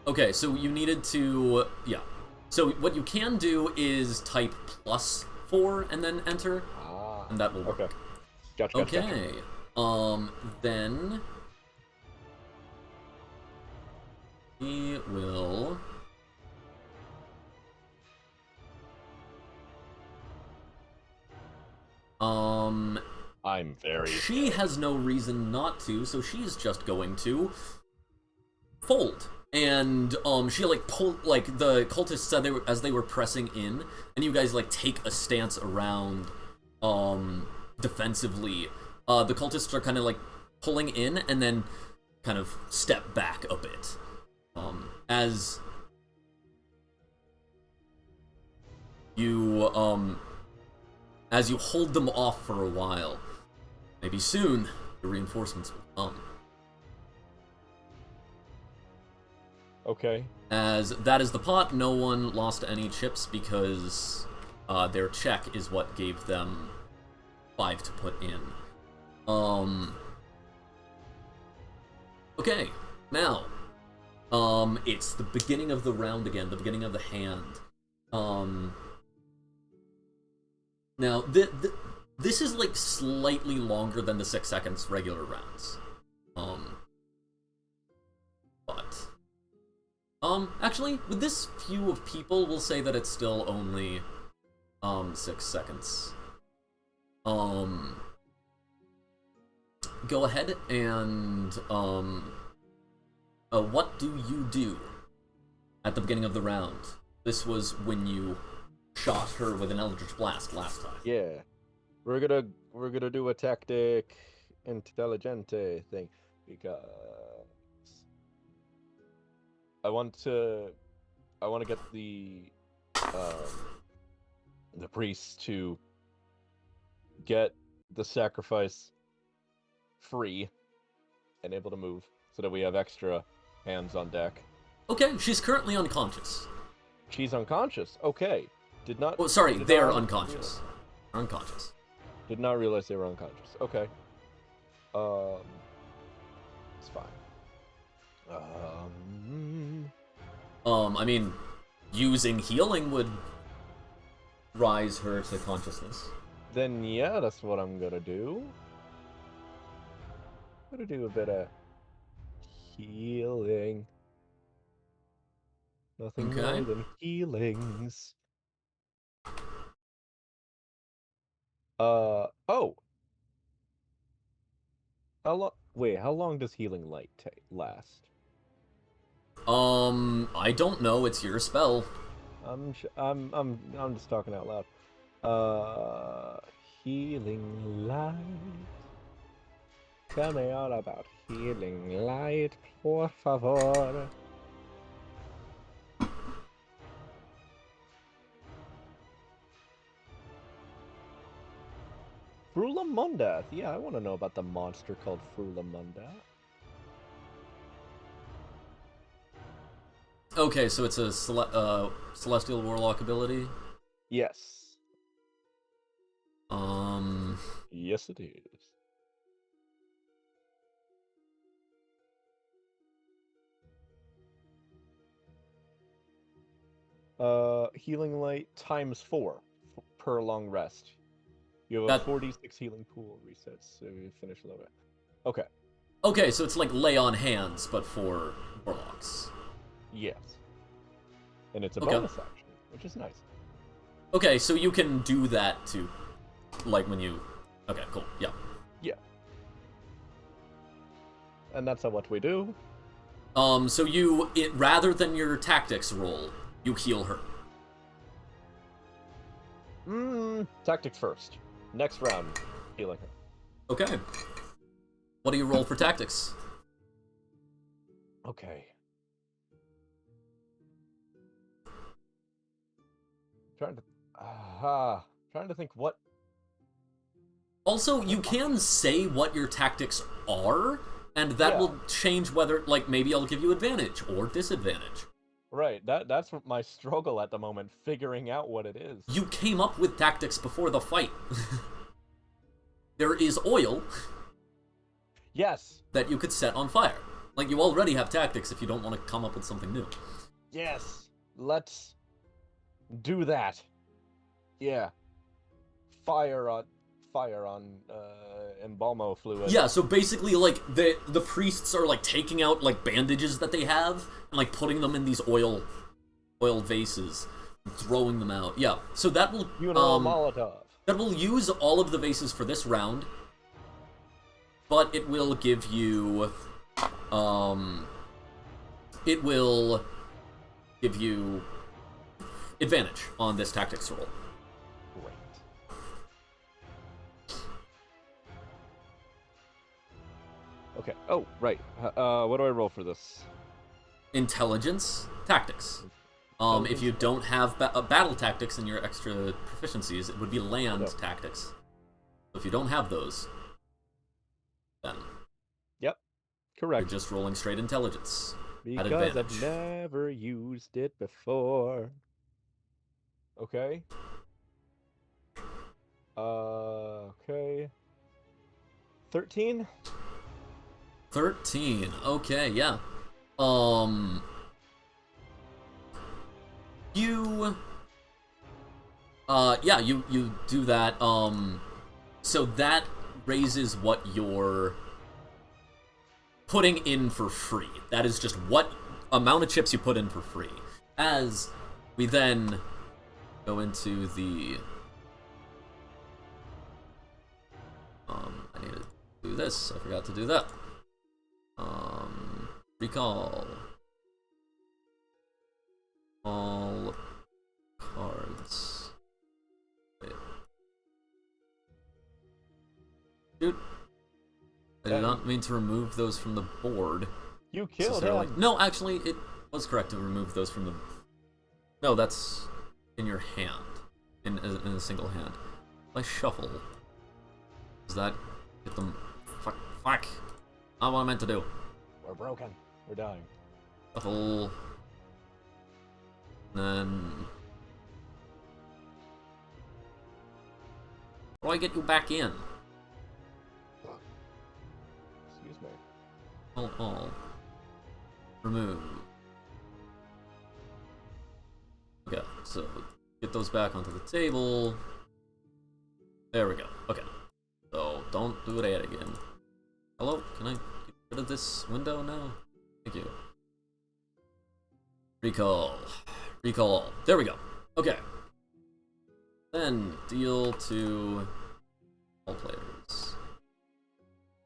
Okay, so you needed to... Yeah. So what you can do is type +4 and then enter, and that will work. Okay. Gotcha. Okay. Then... we will... I'm very... She has no reason not to, so she's just going to fold. And, she, like, pulled, like, the cultists said as they were pressing in, and you guys, like, take a stance around, defensively. The cultists are kind of, like, pulling in, and then kind of step back a bit. As you hold them off for a while. Maybe soon, the reinforcements will come. Okay. As that is the pot, no one lost any chips because their check is what gave them 5 to put in. Okay, now, it's the beginning of the round again, the beginning of the hand. Now, this is like slightly longer than the 6 seconds regular rounds. But actually, with this few of people, we'll say that it's still only 6 seconds. Go ahead and what do you do at the beginning of the round? This was when you shot her with an Eldritch Blast last time. Yeah. We're gonna do a tactic intelligente thing because I want to get the priest to get the sacrifice free and able to move so that we have extra hands on deck. Okay, she's currently unconscious. She's unconscious. Okay. Did not. Oh, sorry, did they're not unconscious. realize- Unconscious. Did not realize they were unconscious. Okay. It's fine. I mean, using healing would rise her to consciousness. Then yeah, that's what I'm gonna do. I'm gonna do a bit of healing. Nothing Okay. more than healings. Oh. How long does healing light last? I don't know. It's your spell. I'm just talking out loud. Healing light. Tell me all about healing light, por favor. Frulamunda. Yeah, I want to know about the monster called Frulamunda. Okay, so it's a Celestial Warlock ability. Yes. Yes, it is. Healing light times 4 per long rest. You have a 46 healing pool resets, so you finish low. Okay. Okay, so it's like lay on hands, but for warlocks. Yes. And it's a Okay. bonus action, which is nice. Okay, so you can do that too, like when you. Okay, cool. Yeah. Yeah. And that's what we do. So rather than your tactics roll, you heal her. Tactics first. Next round, healing her. Okay. What do you roll for tactics? Okay. Trying to think what. Also, you can say what your tactics are, and that will change whether, like, maybe I'll give you advantage or disadvantage. Right, that's my struggle at the moment, figuring out what it is. You came up with tactics before the fight. There is oil. Yes. That you could set on fire. Like, you already have tactics if you don't want to come up with something new. Yes. Let's do that. Yeah. Fire on embalmo fluid. Yeah, so basically, like, the priests are, like, taking out, like, bandages that they have, and, like, putting them in these oil vases, and throwing them out. Yeah, so that will, Molotov. that will use all of the vases for this round, but it will give you, advantage on this tactics roll. Great. Okay. Oh, right. What do I roll for this? Intelligence, tactics. If you don't have battle tactics in your extra proficiencies, it would be land tactics. If you don't have those, then correct. You're just rolling straight intelligence. Because I've never used it before. Okay. Okay. 13? 13. Okay, yeah. Yeah, you do that. So that raises what you're putting in for free. That is just what amount of chips you put in for free. As we then go into the... I need to do this. I forgot to do that. Recall. All cards. Wait. Dude. I did not mean to remove those from the board. You killed him. No, actually, it was correct to remove those from the... No, that's in your hand. In a single hand. If I shuffle... Does that get them... Fuck. Not what I meant to do. We're broken. We're dying. Shuffle... Then... How do I get you back in? Excuse me. All. Remove. Okay, so get those back onto the table. There we go. Okay. So don't do that again. Hello? Can I get rid of this window now? Thank you. Recall. There we go. Okay. Then deal to all players.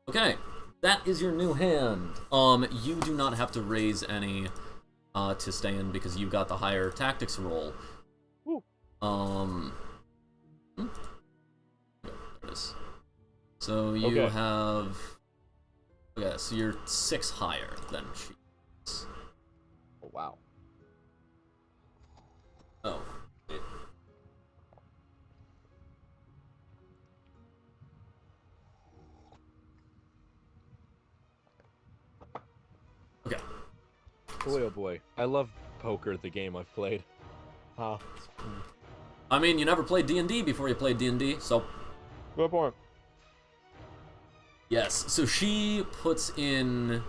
Okay. That is your new hand. You do not have to raise any to stay in because you got the higher tactics roll. Woo. There it is. So you have... Okay, so you're 6 higher than she is. Oh, wow. Oh. Wait. Okay. Boy, oh boy. I love poker, the game I've played. Huh. I mean, you never played D&D before you played D&D, so... Good point. Yes, so she puts in...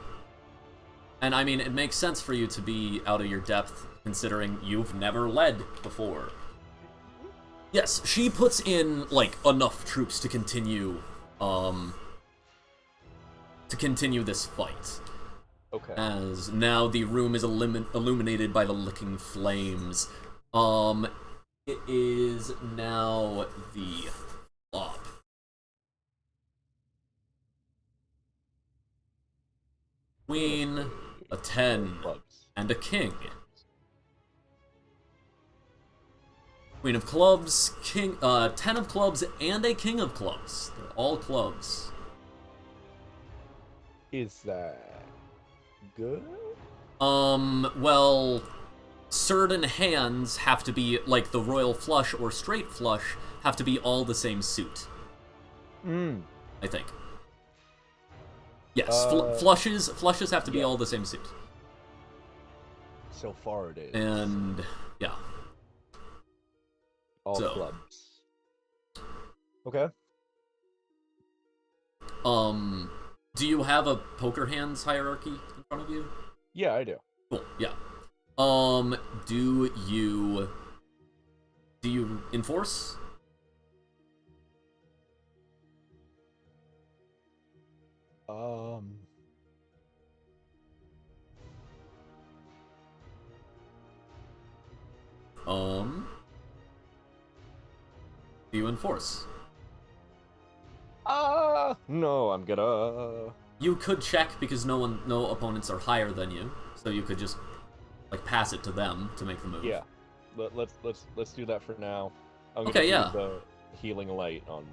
And I mean, it makes sense for you to be out of your depth, considering you've never led before. Yes, she puts in, like, enough troops to continue, this fight. Okay. As now the room is illuminated by the licking flames. It is now the flop. Queen, a 10, and a king. Queen of clubs, king, 10 of clubs, and a king of clubs. They're all clubs. Is that good? Well, certain hands have to be, like the royal flush or straight flush, have to be all the same suit. I think. Yes, flushes have to be all the same suit. So far it is. And, yeah. All clubs. Okay. Do you have a poker hands hierarchy in front of you? Yeah, I do. Cool, yeah. Do you enforce? Do you enforce? No, I'm gonna... You could check because no opponents are higher than you, so you could just like pass it to them to make the move. Yeah, let's do that for now. I'm Okay, gonna yeah. do the healing light on.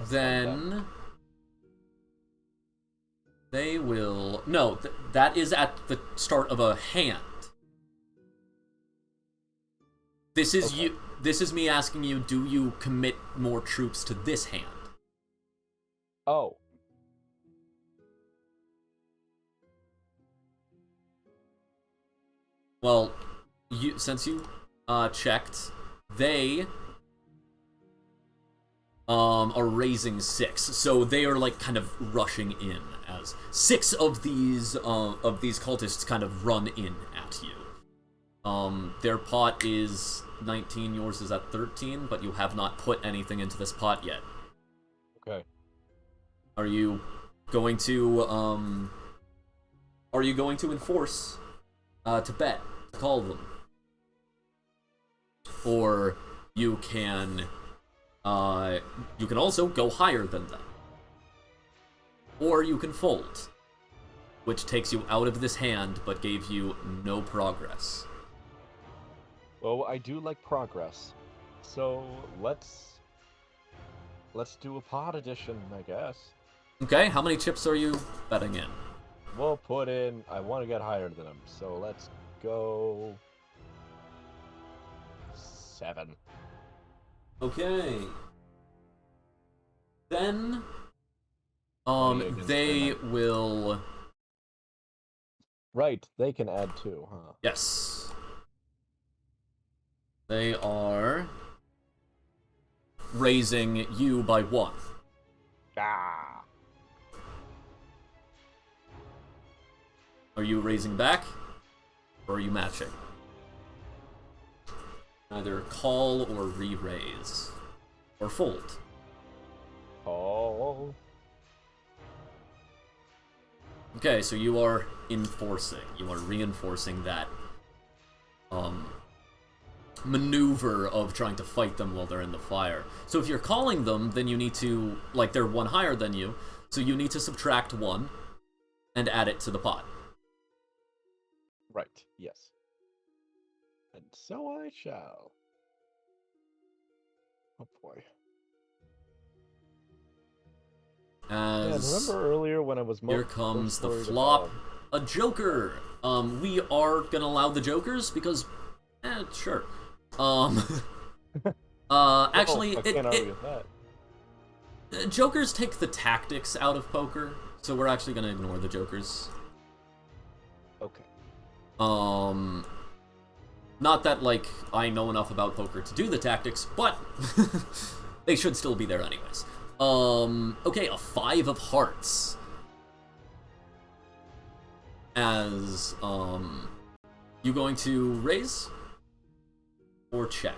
Then they will. No, that is at the start of a hand. This is you. This is me asking you: do you commit more troops to this hand? Oh. Well, since you checked, they are raising 6, so they are like kind of rushing in as 6 of these cultists kind of run in at you. Their pot is 19, yours is at 13, but you have not put anything into this pot yet. Okay. Are you going to enforce to bet, to call them? Or you can also go higher than them. Or you can fold, which takes you out of this hand but gave you no progress. Well, I do like progress, so let's do a pot edition, I guess. Okay, how many chips are you betting in? We'll put in. I want to get higher than him, so let's go 7. Okay. Then, against they them. will. Right, they can add 2, huh? Yes. They are raising you by 1. Ah. Are you raising back? Or are you matching? Either call or re-raise. Or fold. Call. Okay, so you are enforcing. You are reinforcing that maneuver of trying to fight them while they're in the fire. So if you're calling them, then you need to, like, they're 1 higher than you, so you need to subtract 1 and add it to the pot. Right, yes. And so I shall. Oh boy. As remember earlier when I was here comes the worried flop, about... a joker. We are gonna allow the jokers because, sure. Actually, I can't argue with that. Jokers take the tactics out of poker, so we're actually gonna ignore the jokers. Okay. Not that, like, I know enough about poker to do the tactics, but they should still be there anyways. Okay, a 5 of hearts. As, you going to raise? Or check?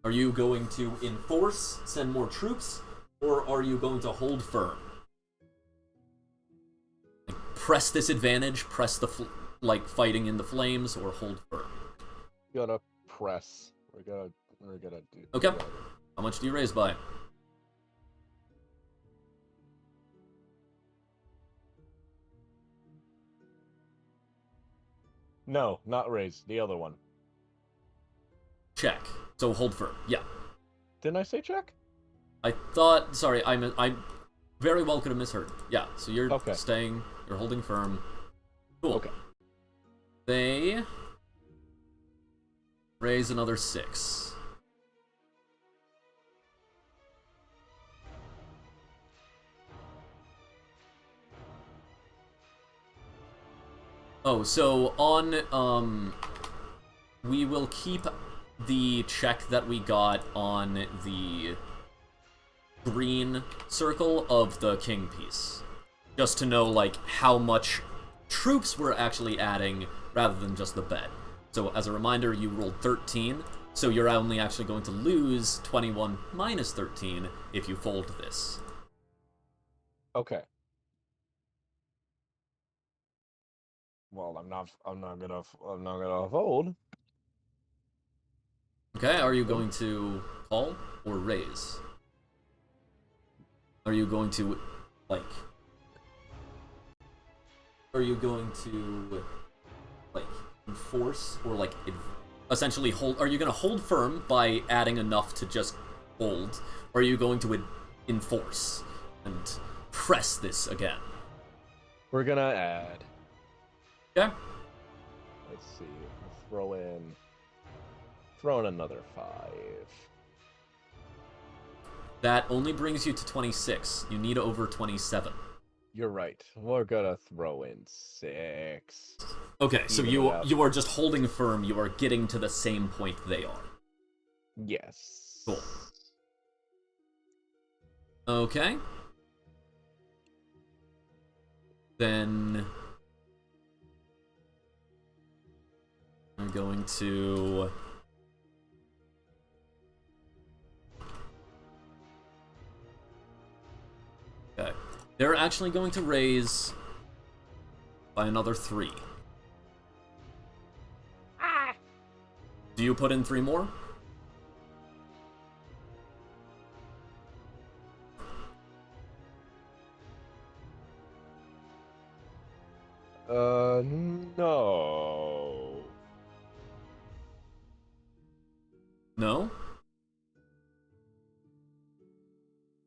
Are you going to enforce, send more troops, or are you going to hold firm? Like, press this advantage, press the, like, fighting in the flames, or hold firm? Gonna press. We're gonna do... Okay. How much do you raise by? No, not raise. The other one. Check. So hold firm. Yeah. Didn't I say check? I thought... Sorry, I very well could have misheard. Yeah, so you're Okay. staying... You're holding firm. Cool. Okay. They... raise another 6. Oh, so on, we will keep the check that we got on the green circle of the king piece. Just to know, like, how much troops we're actually adding rather than just the bet. So, as a reminder, you rolled 13, so you're only actually going to lose 21 minus 13 if you fold this. Okay. Well, I'm not gonna fold. Okay, are you going to call or raise? Are you going to, like... Are you going to, like, enforce or, like, essentially hold... Are you going to hold firm by adding enough to just hold? Or are you going to enforce and press this again? We're gonna add. Okay. Let's see. Throw in another 5. That only brings you to 26. You need over 27. You're right. We're gonna throw in 6. Okay, so Even you without- you are just holding firm. You are getting to the same point they are. Yes. Cool. Okay. then I'm going to... Okay. They're actually going to raise by another 3. Do you put in 3 more? No. No?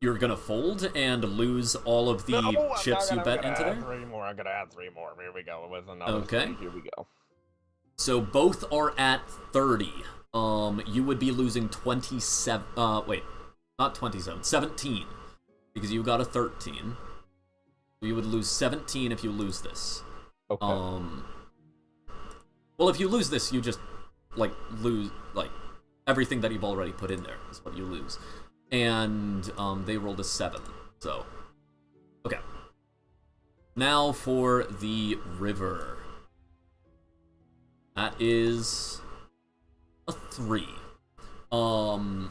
You're gonna fold and lose all of the chips you bet into there? I'm gonna add 3 more. Here we go with another Okay. 3. Here we go. So both are at 30. You would be losing 27. Wait, not 27. 17, because you got a 13. You would lose 17 if you lose this. Okay. Well, if you lose this, you just lose everything that you've already put in there is what you lose. And they rolled a 7. So, okay. Now for the river. That is a 3. I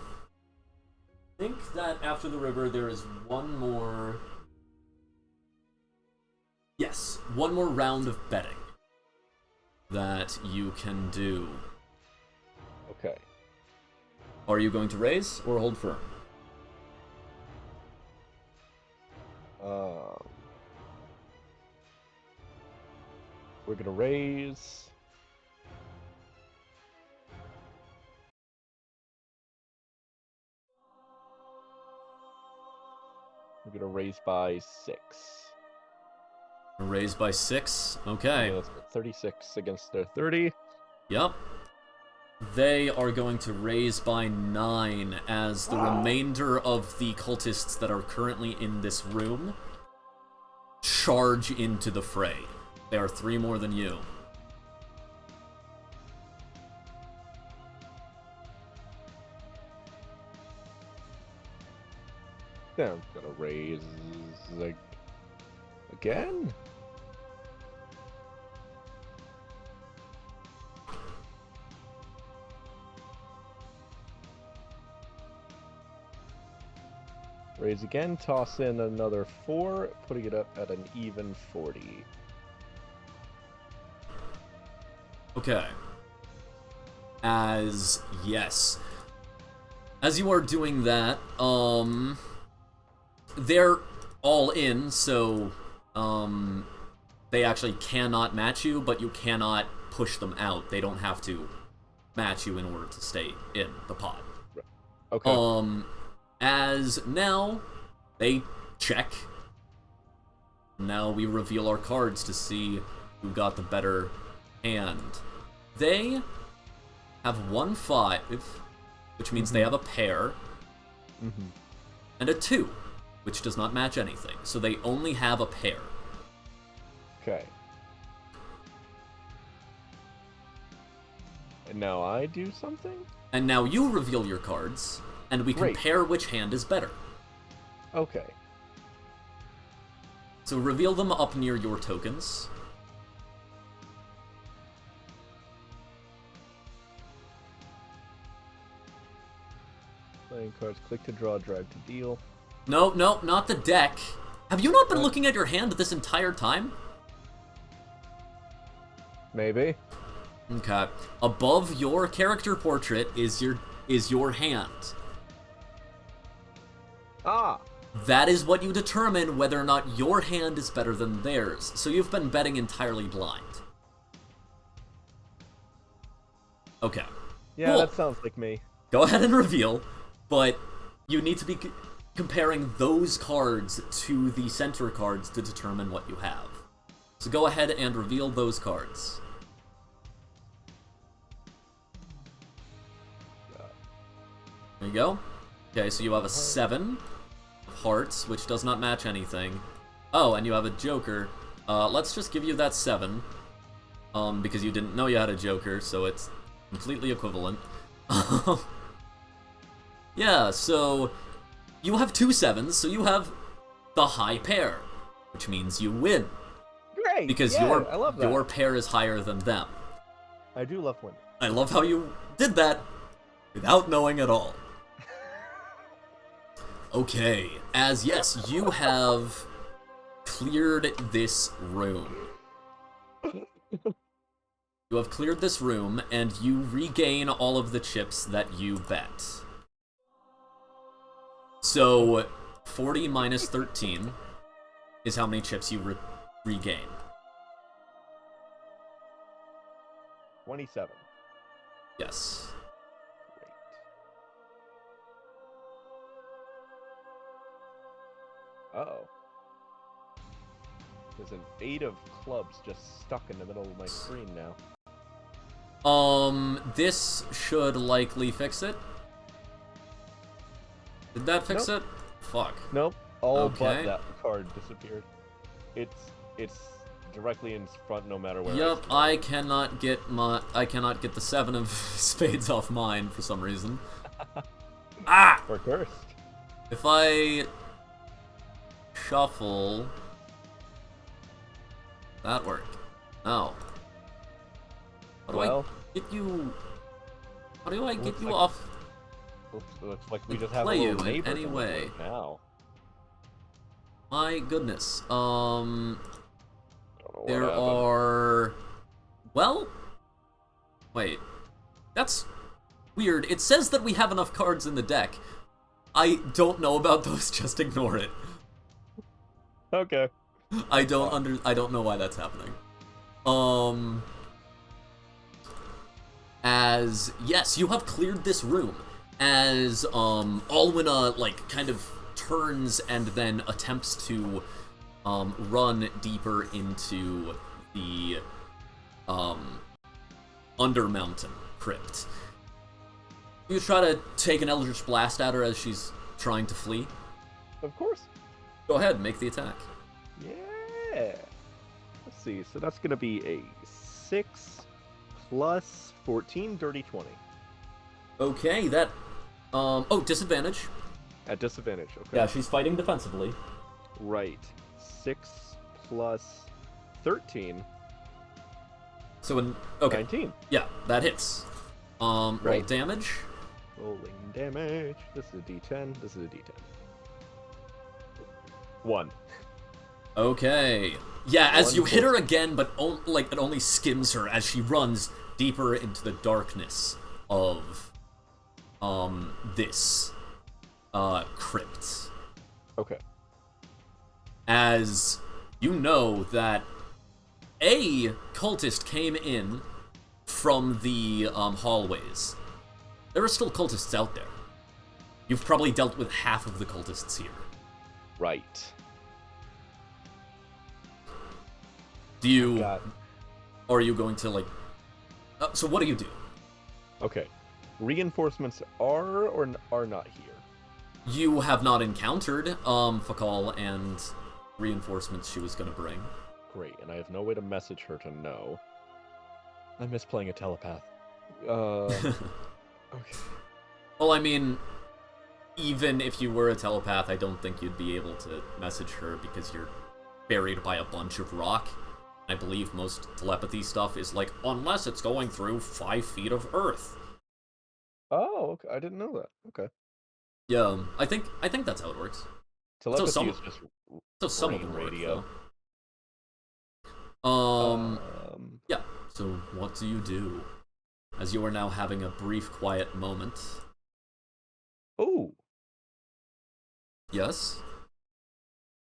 think that after the river there is one more. Yes, one more round of betting that you can do. Okay. Are you going to raise or hold firm? We're gonna raise. We're gonna raise by 6. Raise by 6. Okay. Yeah, that's 36 against their 30. Yep. They are going to raise by 9 as the remainder of the cultists that are currently in this room charge into the fray. They are 3 more than you. Then I'm gonna raise again. Raise again, toss in another 4, putting it up at an even 40. Okay. As you are doing that, they're all in, so they actually cannot match you, but you cannot push them out. They don't have to match you in order to stay in the pot. Okay. As now they check. Now we reveal our cards to see who got the better hand. They have 1 5, which means they have a pair, and a 2, which does not match anything. So they only have a pair. Okay. And now I do something? And now you reveal your cards, and we Great. compare which hand is better. Okay. So reveal them up near your tokens. Playing cards, click to draw, drag to deal. No, not the deck. Have you not been looking at your hand this entire time? Maybe. Okay. Above your character portrait is your hand. Ah! That is what you determine whether or not your hand is better than theirs. So you've been betting entirely blind. Okay. Yeah, Cool. that sounds like me. Go ahead and reveal, but you need to be comparing those cards to the center cards to determine what you have. So go ahead and reveal those cards. There you go. Okay, so you have a 7 of hearts, which does not match anything. Oh, and you have a joker. Let's just give you that 7. Because you didn't know you had a joker, so it's completely equivalent. Yeah, so you have 2 7s, so you have the high pair, which means you win. Yay! Because yeah, I love that. your pair is higher than them. I do love winning. I love how you did that without knowing at all. Okay, as yes, you have cleared this room. You have cleared this room, and you regain all of the chips that you bet. So, 40 minus 13 is how many chips you regain. 27. Yes. Great. Uh-oh. There's an 8 of clubs just stuck in the middle of my screen now. This should likely fix it. Did that fix Nope. it? Fuck. Nope. All but Okay. that card disappeared. It's directly in front no matter where. Yep, I cannot get the 7 of spades off mine for some reason. Ah! We're cursed. If I shuffle, that work? No. How do I get you? How do I get you off? Looks like we just have a Play you little in neighbor any to way. work now. My goodness. I don't know what There happened. are. Well, wait. That's weird. It says that we have enough cards in the deck. I don't know about those. Just ignore it. Okay. I don't know why that's happening. As yes, you have cleared this room. As Alwina kind of turns and then attempts to run deeper into the Undermountain crypt. You try to take an Eldritch Blast at her as she's trying to flee. Of course. Go ahead, make the attack. Yeah. Let's see. So that's gonna be a 6 plus 14, dirty 20. Okay, that oh, disadvantage. At disadvantage. Okay. Yeah, she's fighting defensively. Right. 6 plus 13. So okay. 19. Yeah, that hits. Roll Right. damage. Rolling damage. This is a D10. This is a D10. 1. Okay. Yeah, as you hit her 1 again, but it only skims her as she runs deeper into the darkness of this crypt. Okay. As you know that a cultist came in from the hallways. There are still cultists out there. You've probably dealt with half of the cultists here. Right. Do you... Got... Or are you going to, so what do you do? Okay. Reinforcements are or are not here. You have not encountered Fakal and reinforcements she was going to bring. Great, and I have no way to message her to know. I miss playing a telepath. Okay. Well, I mean, even if you were a telepath, I don't think you'd be able to message her because you're buried by a bunch of rock. I believe most telepathy stuff is unless it's going through 5 feet of earth. Oh, okay. I didn't know that. Okay. Yeah, I think that's how it works. Telepathy is just So some of brain them work, radio. though. Yeah, so what do you do? As you are now having a brief quiet moment. Oh. Yes?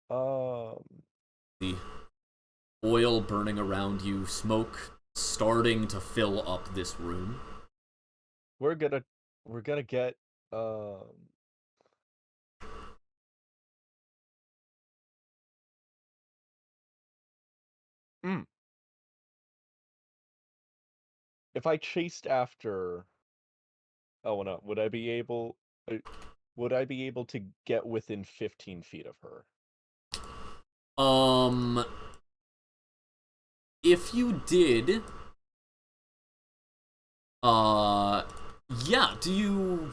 Um. The oil burning around you, smoke starting to fill up this room. We're gonna get If I chased after Elena, would I be able to get within 15 feet of her? If you did, yeah, do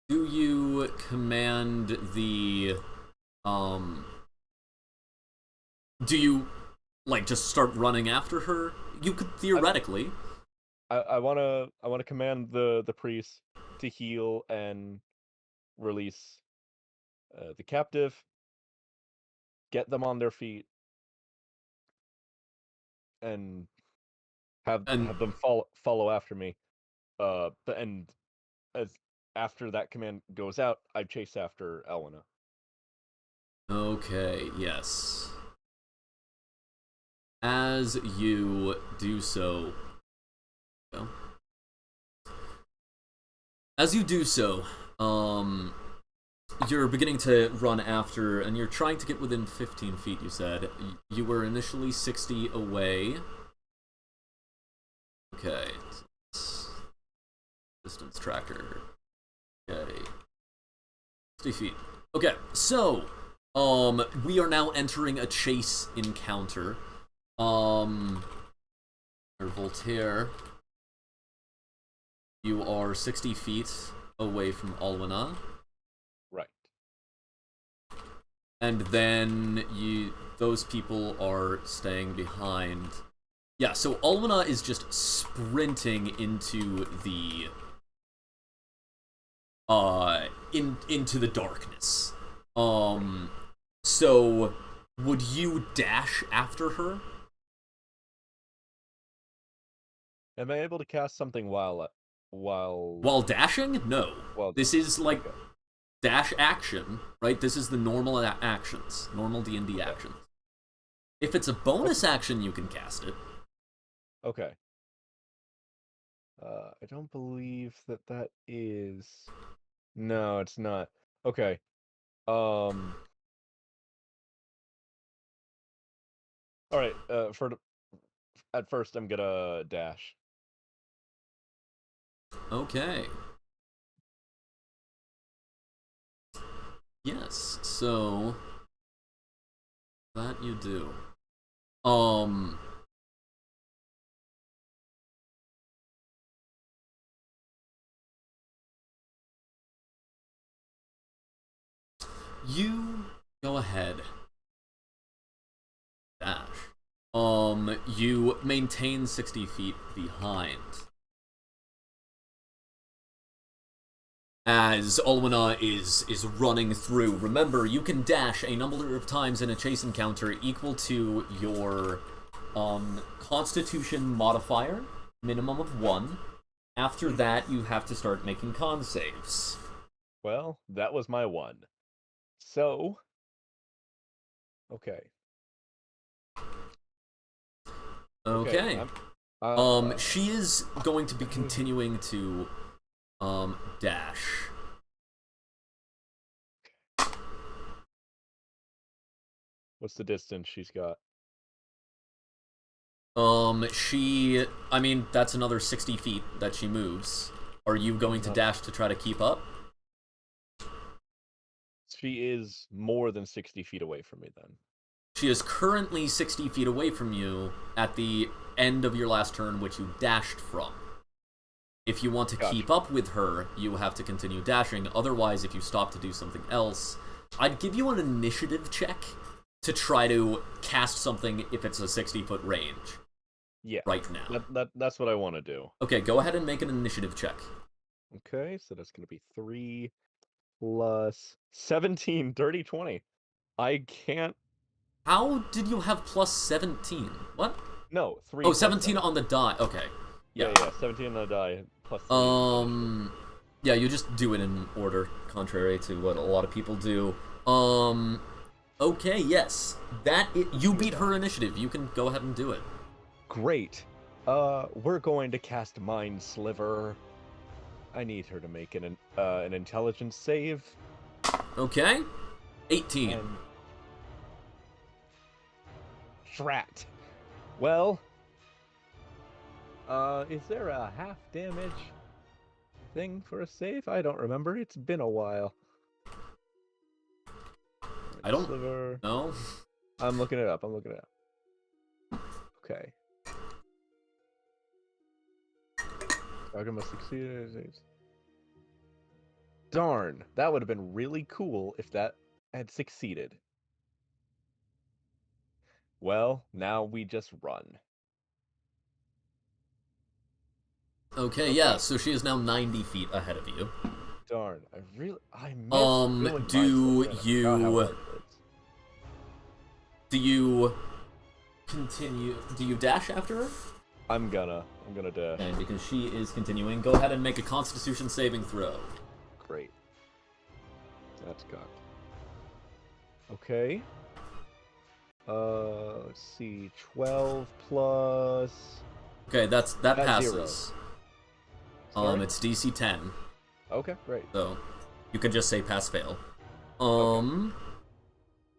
you command the, do you like just start running after her? You could theoretically. I wanna command the priest to heal and release the captive, get them on their feet, and have them follow after me. And as after that command goes out, I chase after Elena. Okay, yes. As you do so, well, you're beginning to run after, and you're trying to get within 15 feet, you said. You were initially 60 away. Okay. Distance tracker. Okay. 60 feet. Okay, so, we are now entering a chase encounter. Voltaire, you are 60 feet away from Alwina. Right. And then those people are staying behind. Yeah, so Alwina is just sprinting into the into the darkness. So would you dash after her? Am I able to cast something while Dashing? No. This is like dash action, right? This is the normal actions, normal D&D actions. If it's a bonus action, you can cast it. Okay. I don't believe that is. No, it's not. Okay. All right. At first, I'm gonna dash. Okay. Yes. So that you do. You go ahead. Dash. You maintain 60 feet behind. As Alwina is running through. Remember, you can dash a number of times in a chase encounter equal to your Constitution modifier, minimum of 1. After that, you have to start making con saves. Well, that was my 1. So, okay. Okay. She is going to be continuing to dash. What's the distance she's got? I mean, that's another 60 feet that she moves. Are you going to dash to try to keep up? She is more than 60 feet away from me, then. She is currently 60 feet away from you at the end of your last turn, which you dashed from. If you want to keep up with her, you have to continue dashing. Otherwise, if you stop to do something else, I'd give you an initiative check to try to cast something if it's a 60-foot range. Yeah. Right now. That's what I want to do. Okay, go ahead and make an initiative check. Okay, so that's going to be 3 plus 17, dirty 20. I can't... How did you have plus 17? What? No, 3 Oh, 17 on the die. Okay. Yeah, 17 on the die, plus 3. Yeah, you just do it in order, contrary to what a lot of people do. Okay, yes. You beat her initiative. You can go ahead and do it. Great. We're going to cast Mind Sliver. I need her to make an intelligence save. Okay. 18. And... Drat. Well, is there a half damage thing for a save? I don't remember. It's been a while. I don't know. I'm looking it up. Okay. Target must succeed. Darn, that would have been really cool if that had succeeded. Well, now we just run. Okay, yeah, so she is now 90 feet ahead of you. Darn, I miss doing my stuff, man. I forgot how hard it is. Do you continue, do you dash after her? I'm gonna dash. And because she is continuing, go ahead and make a Constitution saving throw. Great. That's cocked. Okay. Let's see, 12 plus... Okay, that passes. 0. Sorry? It's DC 10. Okay, great. So, you could just say pass fail.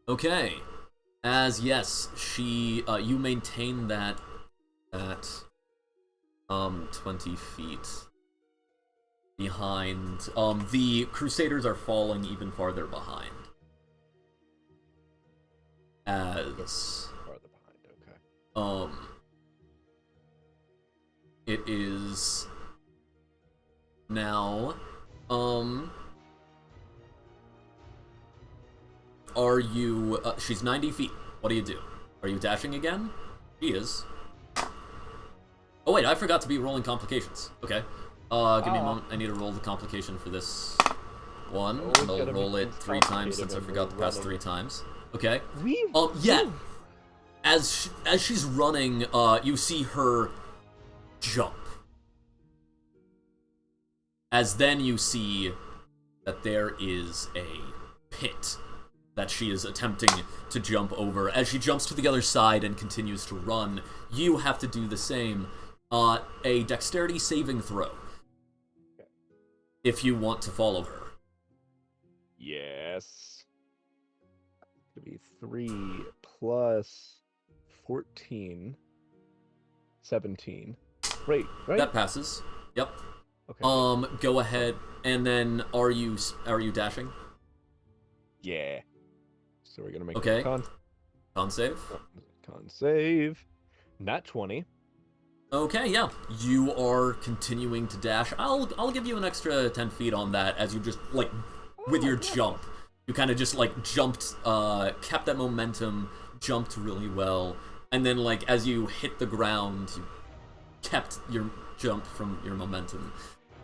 Okay. As, yes, she, you maintain that at, 20 feet behind. The Crusaders are falling even farther behind. As, Farther behind, okay. It is now, are you, she's 90 feet. What do you do? Are you dashing again? She is. Oh wait, I forgot to be rolling complications. Okay. Give me a moment. I need to roll the complication for this one. And I'll roll it 3 times since I forgot the past 3 times. Okay. Yeah. As she's running, you see her jump. As then you see that there is a pit that she is attempting to jump over. As she jumps to the other side and continues to run, you have to do the same. A dexterity saving throw. If you want to follow her. Yes. It's gonna be 3 plus 14. 17. Great, right? That passes. Yep. Okay. Go ahead. And then, are you dashing? Yeah. So we're gonna make Okay. a con save. Con save. Nat 20. Okay, yeah. You are continuing to dash. I'll give you an extra 10 feet on that as you just, like, with your jump. You kind of just, like, jumped, kept that momentum, jumped really well, and then, like, as you hit the ground, you kept your jump from your momentum,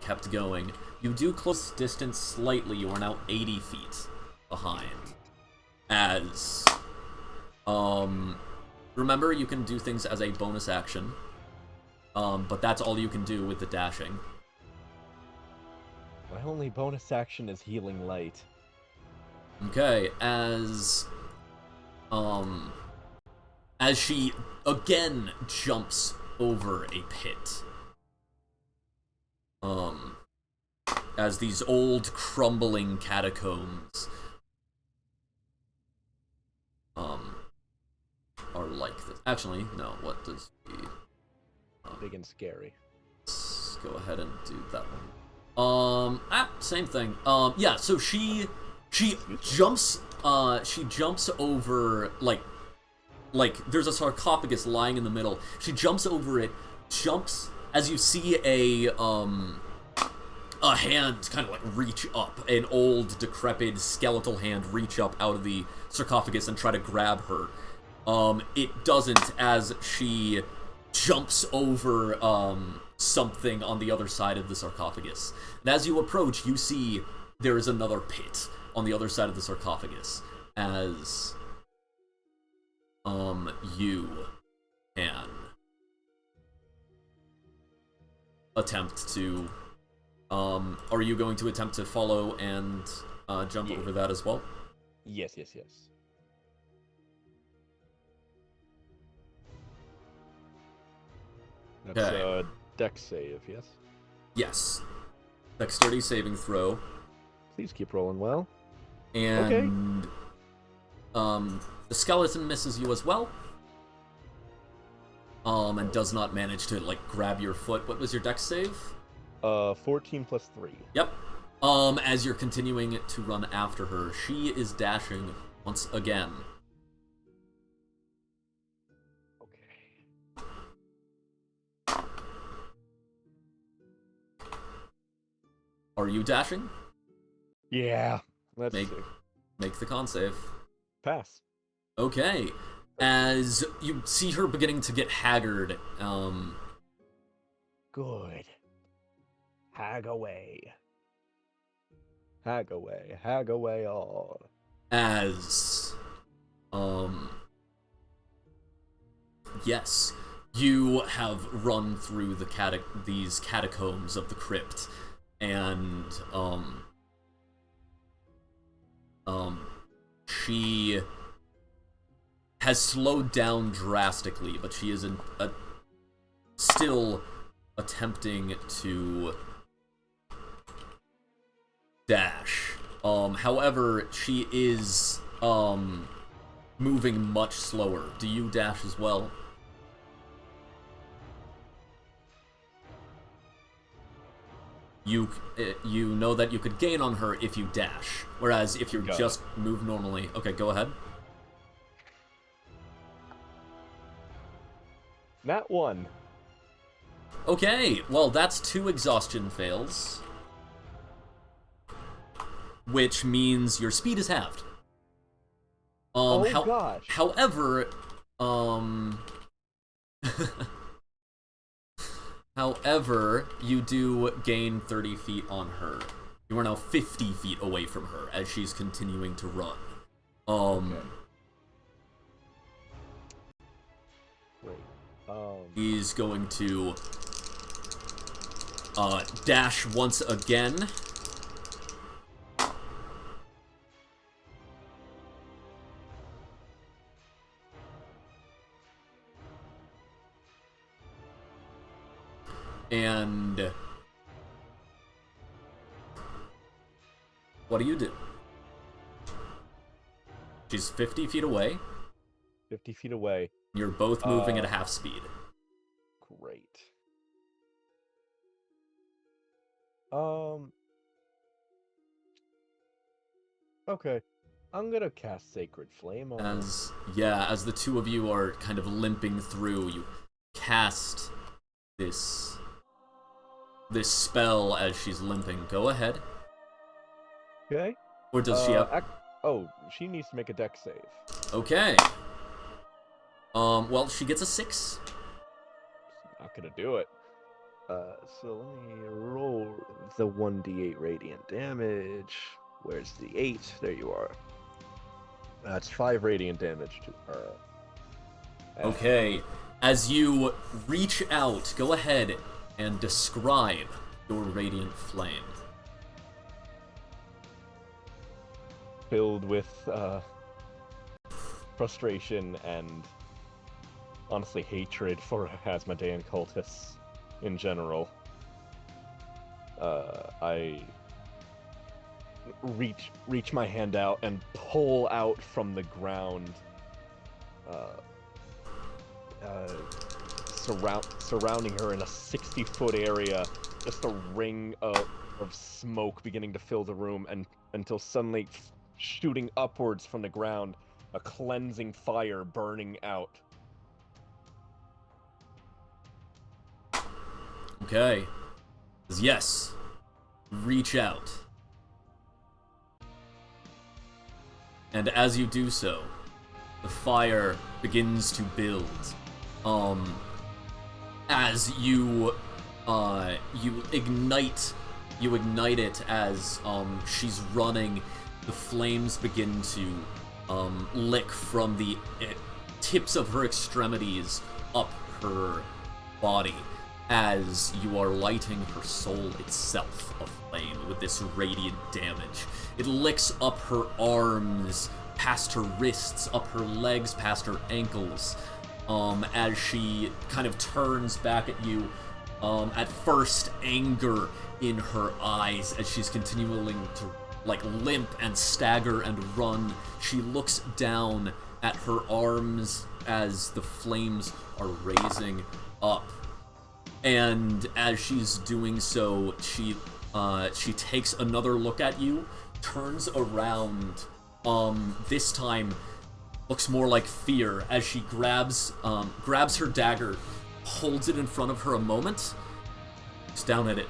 kept going. You do close distance slightly. You are now 80 feet behind. As, remember, you can do things as a bonus action. But that's all you can do with the dashing. My only bonus action is healing light. Okay, as she again jumps over a pit. As these old crumbling catacombs are like this. Actually, no, what does the Big and scary. Let's go ahead and do that one. Same thing. Yeah, so she jumps over, like there's a sarcophagus lying in the middle. She jumps over it, jumps, as you see a hand kind of like reach up, an old, decrepit, skeletal hand reach up out of the sarcophagus and try to grab her. It doesn't, as she jumps over something on the other side of the sarcophagus. And as you approach, you see there is another pit on the other side of the sarcophagus. As you can attempt to are you going to attempt to follow and jump over that as well? Yes. That's a dex save, yes? Yes. Dexterity saving throw. Please keep rolling well. And the skeleton misses you as well. And does not manage to, like, grab your foot. What was your dex save? 14 plus 3. Yep. As you're continuing to run after her, she is dashing once again. Are you dashing? Yeah. Let's see. Make the con save. Pass. Okay. as you see her beginning to get haggard. Good. Hag away. Hag away. Hag away all. As, yes, you have run through these catacombs of the crypt, and, she has slowed down drastically, but she is still attempting to dash. However, she is, moving much slower. Do you dash as well? You know that you could gain on her if you dash, whereas if you just move normally... Okay, go ahead. Nat 1. Okay, well, that's 2 exhaustion fails. Which means your speed is halved. Gosh. However, however, you do gain 30 feet on her. You are now 50 feet away from her as she's continuing to run. Okay. Great. He's going to dash once again. And what do you do? She's 50 feet away. 50 feet away. You're both moving at a half speed. Great. Okay. I'm gonna cast Sacred Flame on her. As the two of you are kind of limping through, you cast this spell as she's limping. Go ahead. Okay. Or does she have... she needs to make a dex save. Okay. Well, she gets a 6. Not gonna do it. So let me roll the 1d8 radiant damage. Where's the 8? There you are. That's 5 radiant damage to her. Okay. As you reach out, go ahead and describe your radiant flame. Filled with frustration and honestly hatred for Asmodean cultists in general. I reach my hand out and pull out from the ground, surrounding her in a 60-foot area, just a ring of smoke beginning to fill the room, and until suddenly shooting upwards from the ground, a cleansing fire burning out. Okay. Yes. Reach out. And as you do so, the fire begins to build. As you ignite it as she's running. The flames begin to lick from the tips of her extremities up her body as you are lighting her soul itself aflame with this radiant damage. It licks up her arms, past her wrists, up her legs, past her ankles, as she kind of turns back at you, at first anger in her eyes as she's continuing to limp and stagger and run. She looks down at her arms as the flames are raising up. And as she's doing so, she takes another look at you, turns around, this time looks more like fear as she grabs her dagger, holds it in front of her a moment, looks down at it,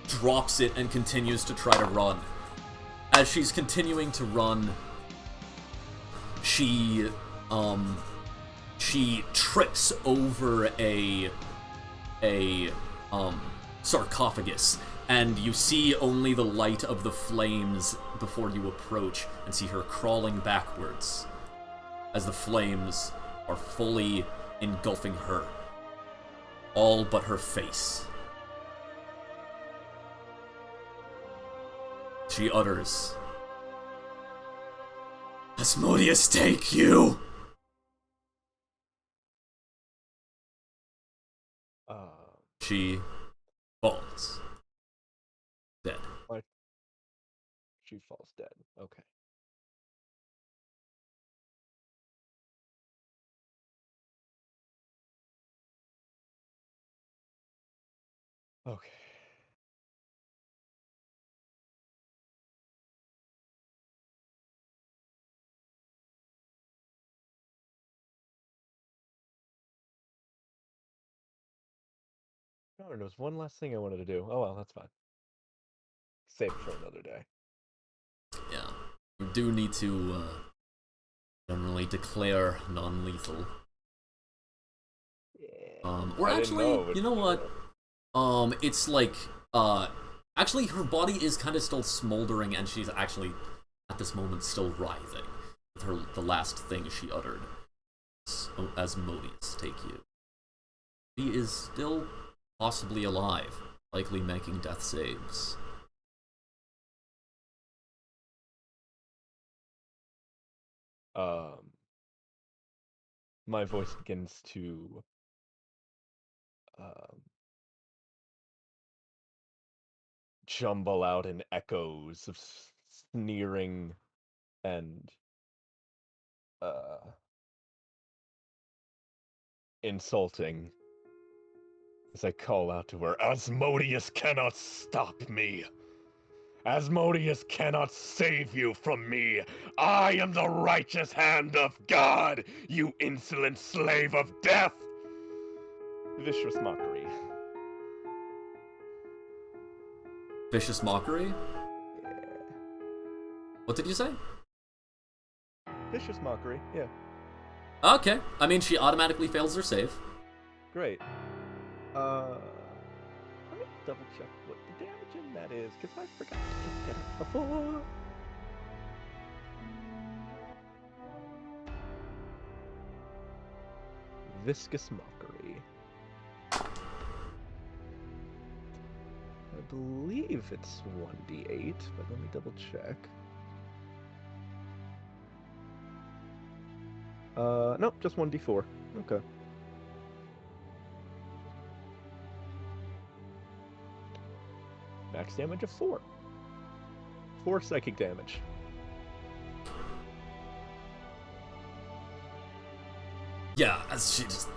drops it, and continues to try to run. As she's continuing to run, she she trips over a sarcophagus, and you see only the light of the flames before you approach, and see her crawling backwards as the flames are fully engulfing her, all but her face. She utters, "Asmodeus, take you!" She falls dead. Like, she falls dead. Okay. Okay. Oh, there was one last thing I wanted to do. Oh well, that's fine. Save it for another day. Yeah. You do need to generally declare non-lethal. Yeah. Or I didn't actually, know, but you know what? It's like, actually her body is kind of still smoldering, and she's actually, at this moment, still writhing. With the last thing she uttered. Asmodeus, take you. She is still possibly alive, likely making death saves. My voice begins to jumble out in echoes of sneering and insulting as I call out to her, "Asmodeus cannot stop me! Asmodeus cannot save you from me! I am the righteous hand of God, you insolent slave of death!" Vicious mockery. Vicious mockery? Yeah. What did you say? Vicious mockery, yeah. Okay. I mean, she automatically fails her save. Great. Let me double check what the damage in that is, because I forgot to just get it before. Viscous mockery. I believe it's 1d8, but let me double check. Nope, just 1d4. Okay. Max damage of 4. 4 psychic damage. Yeah, as she just...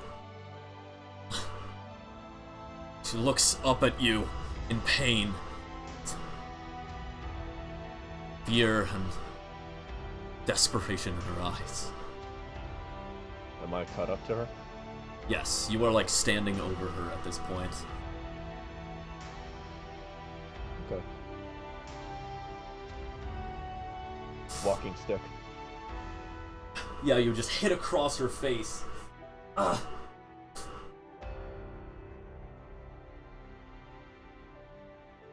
She looks up at you in pain. Fear and desperation in her eyes. Am I caught up to her? Yes, you are like standing over her at this point. Okay. Walking stick. Yeah, you just hit across her face. Ugh.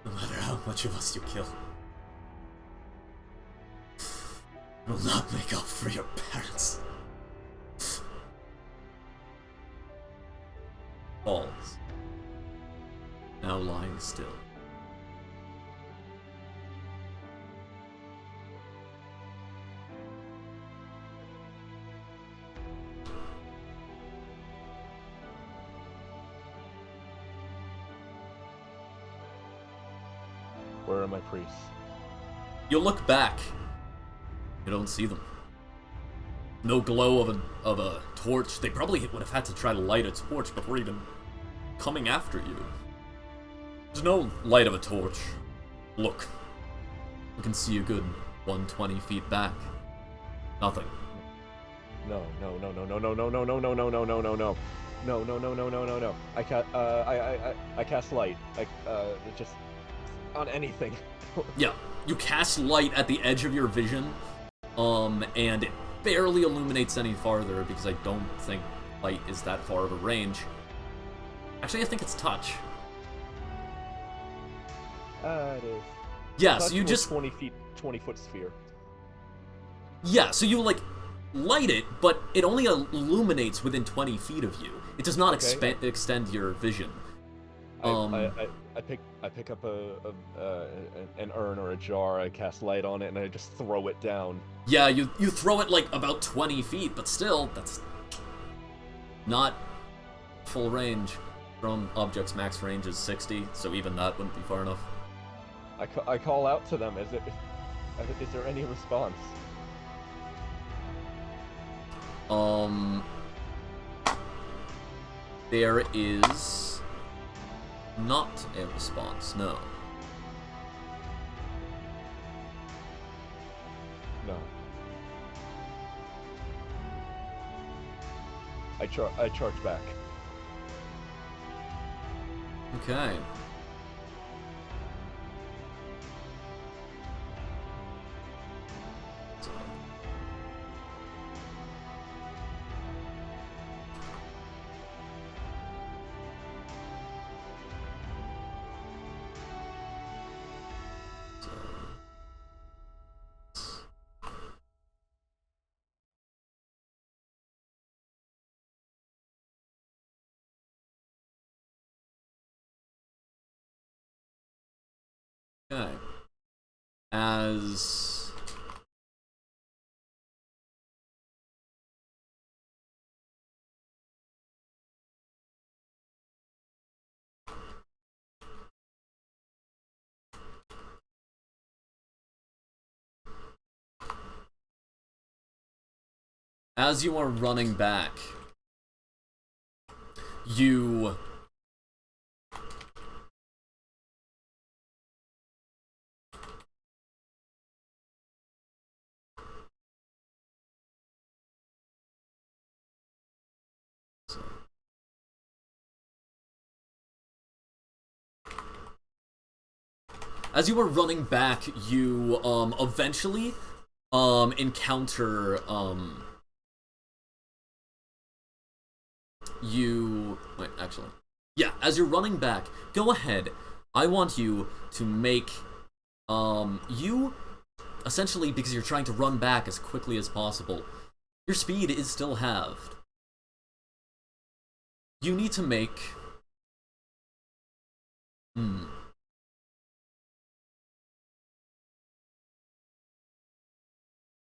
No matter how much of us you kill, it will not make up for your parents. Falls. Now lying still. Where are my priests? You look back. You don't see them. No glow of a torch. They probably would have had to try to light a torch before even coming after you. There's no light of a torch. Look. You can see a good 120 feet back. Nothing. No. No. I cast light. Just on anything. Yeah, you cast light at the edge of your vision, and it barely illuminates any farther because I don't think light is that far of a range. Actually, I think it's touch. It is. Yeah, Touch so you or just... 20-foot sphere. Yeah, so you, like, light it, but it only illuminates within 20 feet of you. It does not extend your vision. I pick up an urn or a jar, I cast light on it, and I just throw it down. Yeah, you throw it, like, about 20 feet, but still, that's not full range. From objects' max range is 60, so even that wouldn't be far enough. I call out to them. Is there any response? There is not a response, no. No. I charge back. Okay. Okay. As you are running back, you are running back, you eventually encounter wait, actually. Yeah, as you're running back, go ahead. I want you to make you essentially, because you're trying to run back as quickly as possible, your speed is still halved. You need to make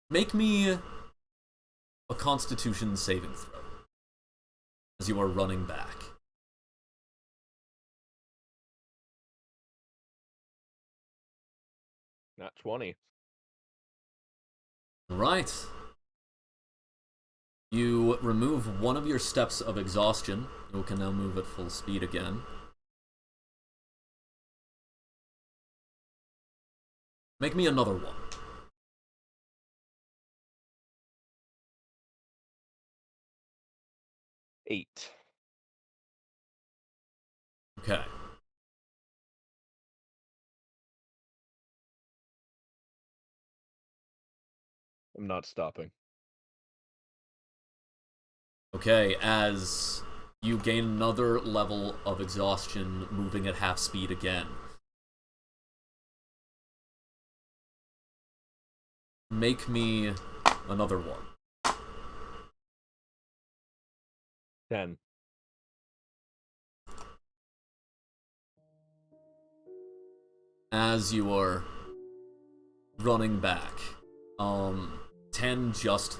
make me a Constitution saving throw as you are running back. Not 20. Right. You remove one of your steps of exhaustion. You can now move at full speed again. Make me another one. Eight. Okay. I'm not stopping. Okay, as you gain another level of exhaustion, moving at half speed again. Make me another one. 10. As you are running back, 10 just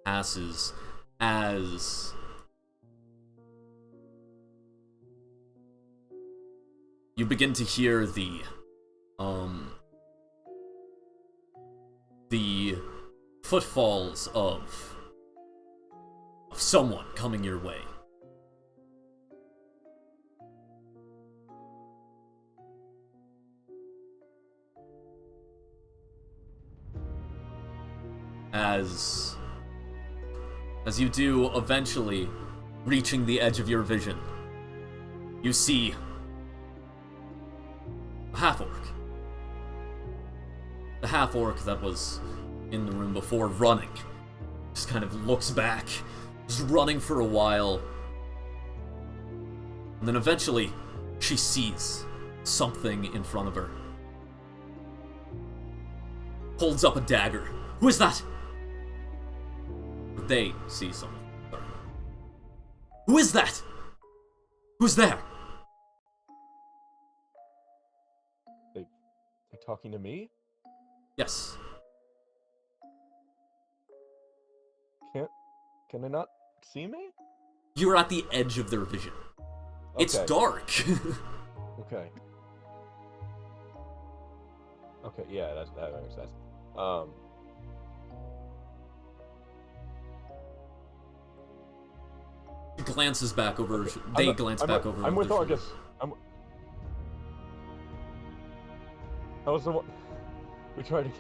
passes as you begin to hear the footfalls of someone coming your way. As you do, eventually reaching the edge of your vision, you see a half-orc. The half-orc that was in the room before running just kind of looks back Just running for a while. And then eventually, she sees something in front of her. Holds up a dagger. Who is that? They see someone. Sorry. Who is that? Who's there? They talking to me? Yes. Can they not see me? You're at the edge of their vision. Okay. It's dark. Okay. Okay, yeah, that makes sense. He glances back over. Okay, They glance back over. I'm with their Argus. shoulders. I was the one. We're trying to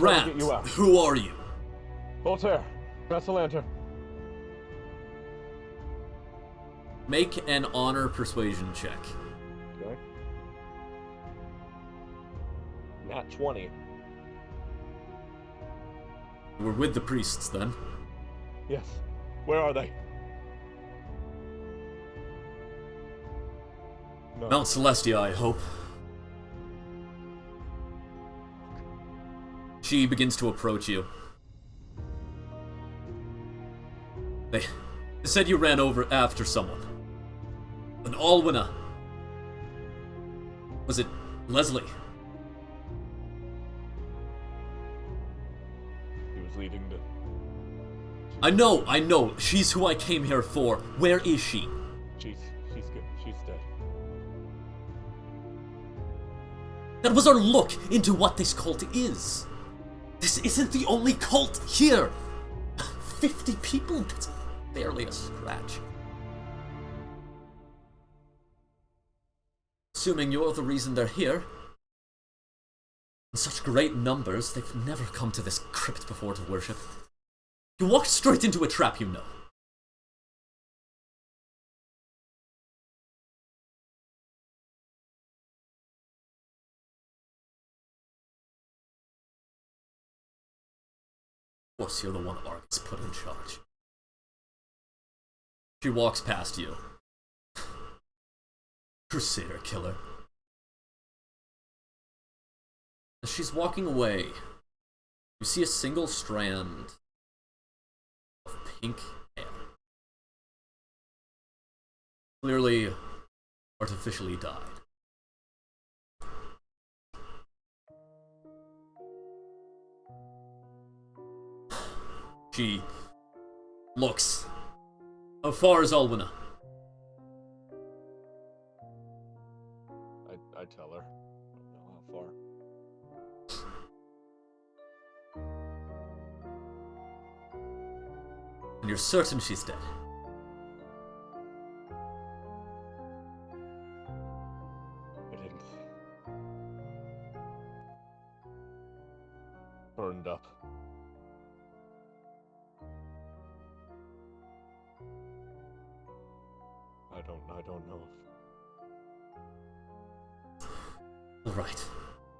Rand, get you out. who are you? Voltaire, pass the lantern. Make an honor persuasion check. Okay. Nat 20. We're with the priests then. Yes. Where are they? No. Mount Celestia, I hope. She begins to approach you. They said you ran over after someone. An Alwina. Was it Leslie? He was leading to... I know. She's who I came here for. Where is she? She's good. She's dead. That was our look into what this cult is. This isn't the only cult here. 50 people? That's barely a scratch. Assuming you're the reason they're here. In such great numbers, they've never come to this crypt before to worship. You walked straight into a trap, you know. Of course, you're the one Argus put in charge. She walks past you. Crusader killer. As she's walking away, you see a single strand of pink hair. Clearly artificially dyed. She looks. How far is Alwina? I tell her. I don't know how far. And you're certain she's dead. I didn't. Burned up. I don't know if... Alright.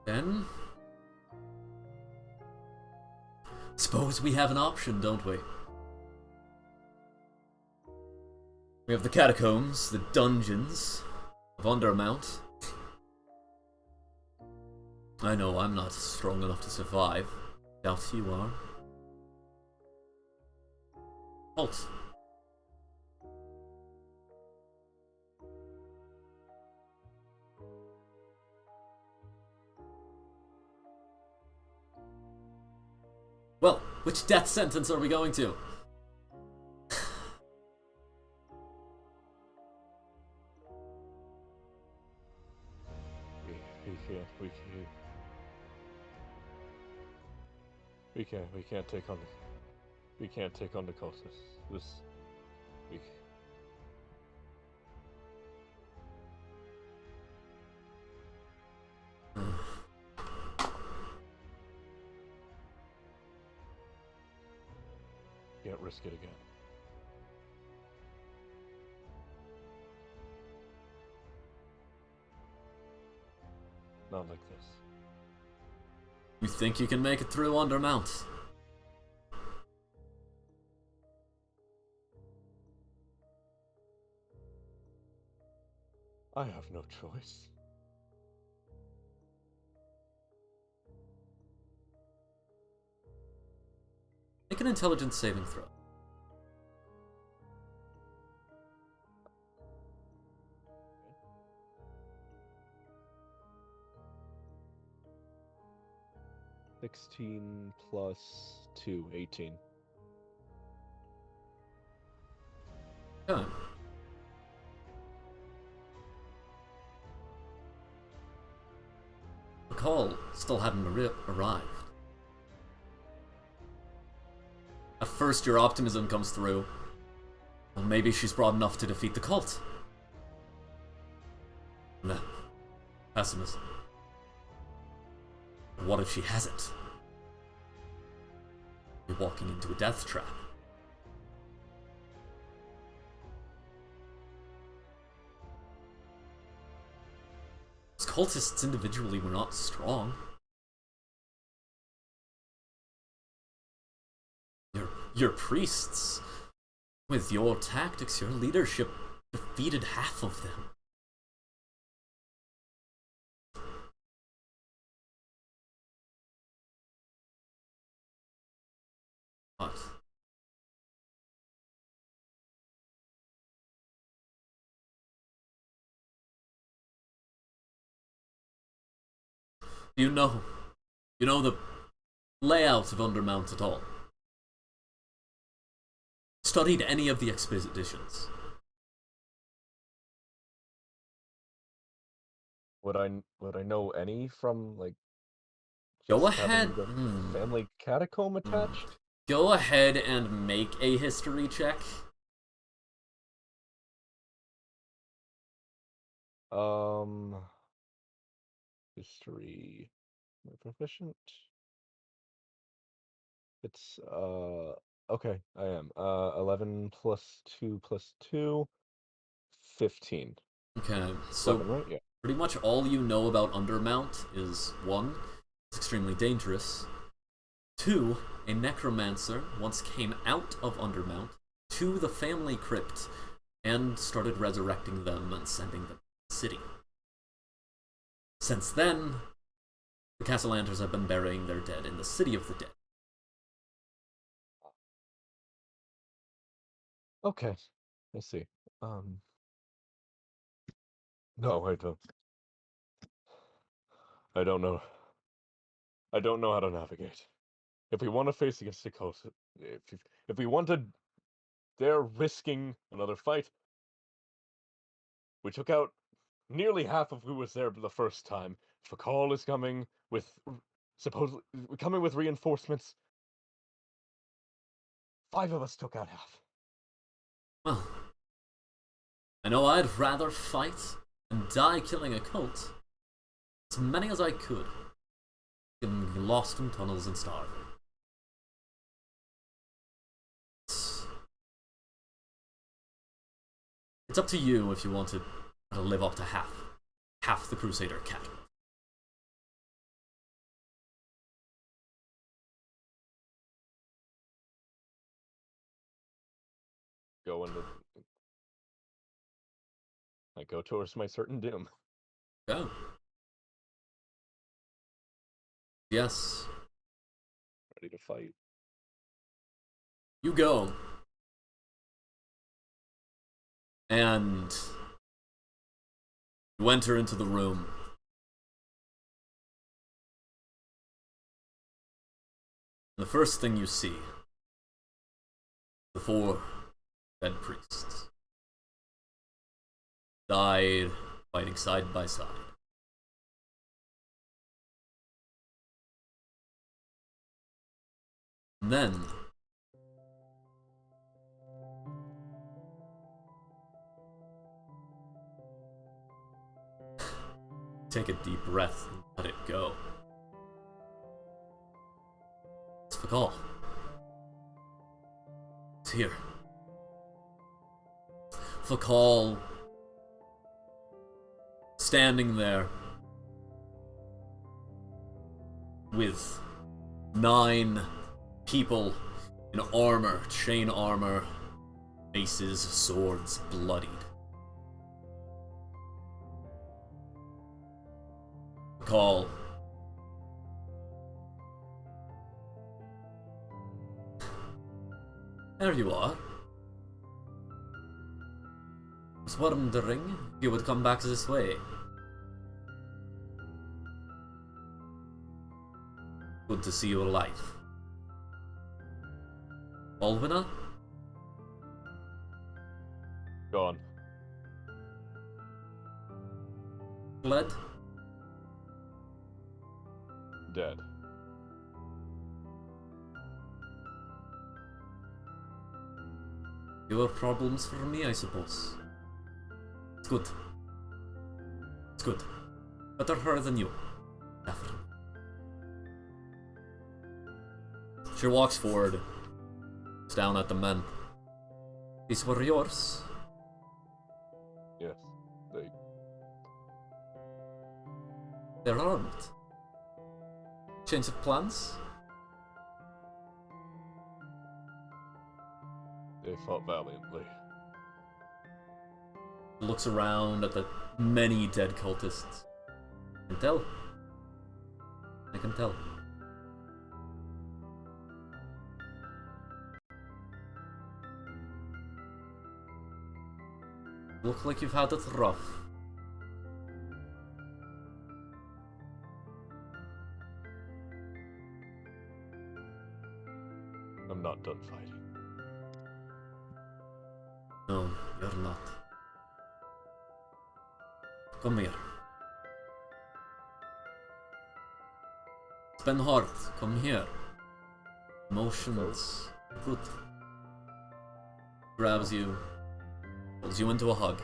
Then... suppose we have an option, don't we? We have the catacombs, the dungeons of Undermount. I know I'm not strong enough to survive. Doubt you are. Halt. Well, which death sentence are we going to? We can't take on the cultists. We can't risk it again. Not like this. You think you can make it through Undermount? I have no choice. Make an intelligence saving throw. Okay. 16 plus 2, 18. Okay. The call still hadn't arrived. At first, your optimism comes through. Well, maybe she's brought enough to defeat the cult. No. Pessimism. But what if she hasn't? You're walking into a death trap. Those cultists individually were not strong. Your priests, with your tactics, your leadership, defeated half of them. But you know the layout of Undermount at all? Studied any of the expeditions? Would I know any from, like, Go just having ahead. the family catacomb attached? Go ahead and make a history check. History. Am I proficient? It's, okay, I am. 11 plus 2 plus 2, 15. Okay, so 11, right? Yeah. pretty much all you know about Undermount is 1, it's extremely dangerous. 2, a necromancer once came out of Undermount to the family crypt and started resurrecting them and sending them to the city. Since then, the Castellanters have been burying their dead in the City of the Dead. Okay, I see. No, I don't. I don't know. I don't know how to navigate. If we want to face against the coast, if we want to dare risking another fight, we took out nearly half of who was there the first time. Fakal is coming with supposedly coming with reinforcements. 5 of us took out half. Well, I know I'd rather fight and die killing a cult as many as I could than be lost in tunnels and starving. It's up to you if you want to live up to half the Crusader cattle. I go towards my certain doom. Go. Yes. Ready to fight. You go. And you enter into the room. The first thing you see, the 4 dead priests. Died fighting side by side. And then take a deep breath and let it go. It's Fakal. It's here. Fakal standing there with 9 people in armor, chain armor, maces, swords, bloodied. Call. There you are. I was wondering if you would come back this way. Good to see you alive. Alvina? Gone. Fled? Dead. Fewer problems for me, I suppose. It's good. It's good. Better her than you. Definitely. She walks forward. Looks down at the men. These were yours? Yes, They're armed. Change of plans? they fought valiantly. Looks around at the many dead cultists. I can tell. I can tell. Look like you've had it rough. I'm not done fighting. No, you're not. Come here. It's been hard. Come here. Emotions. Good. Grabs you. Pulls you into a hug.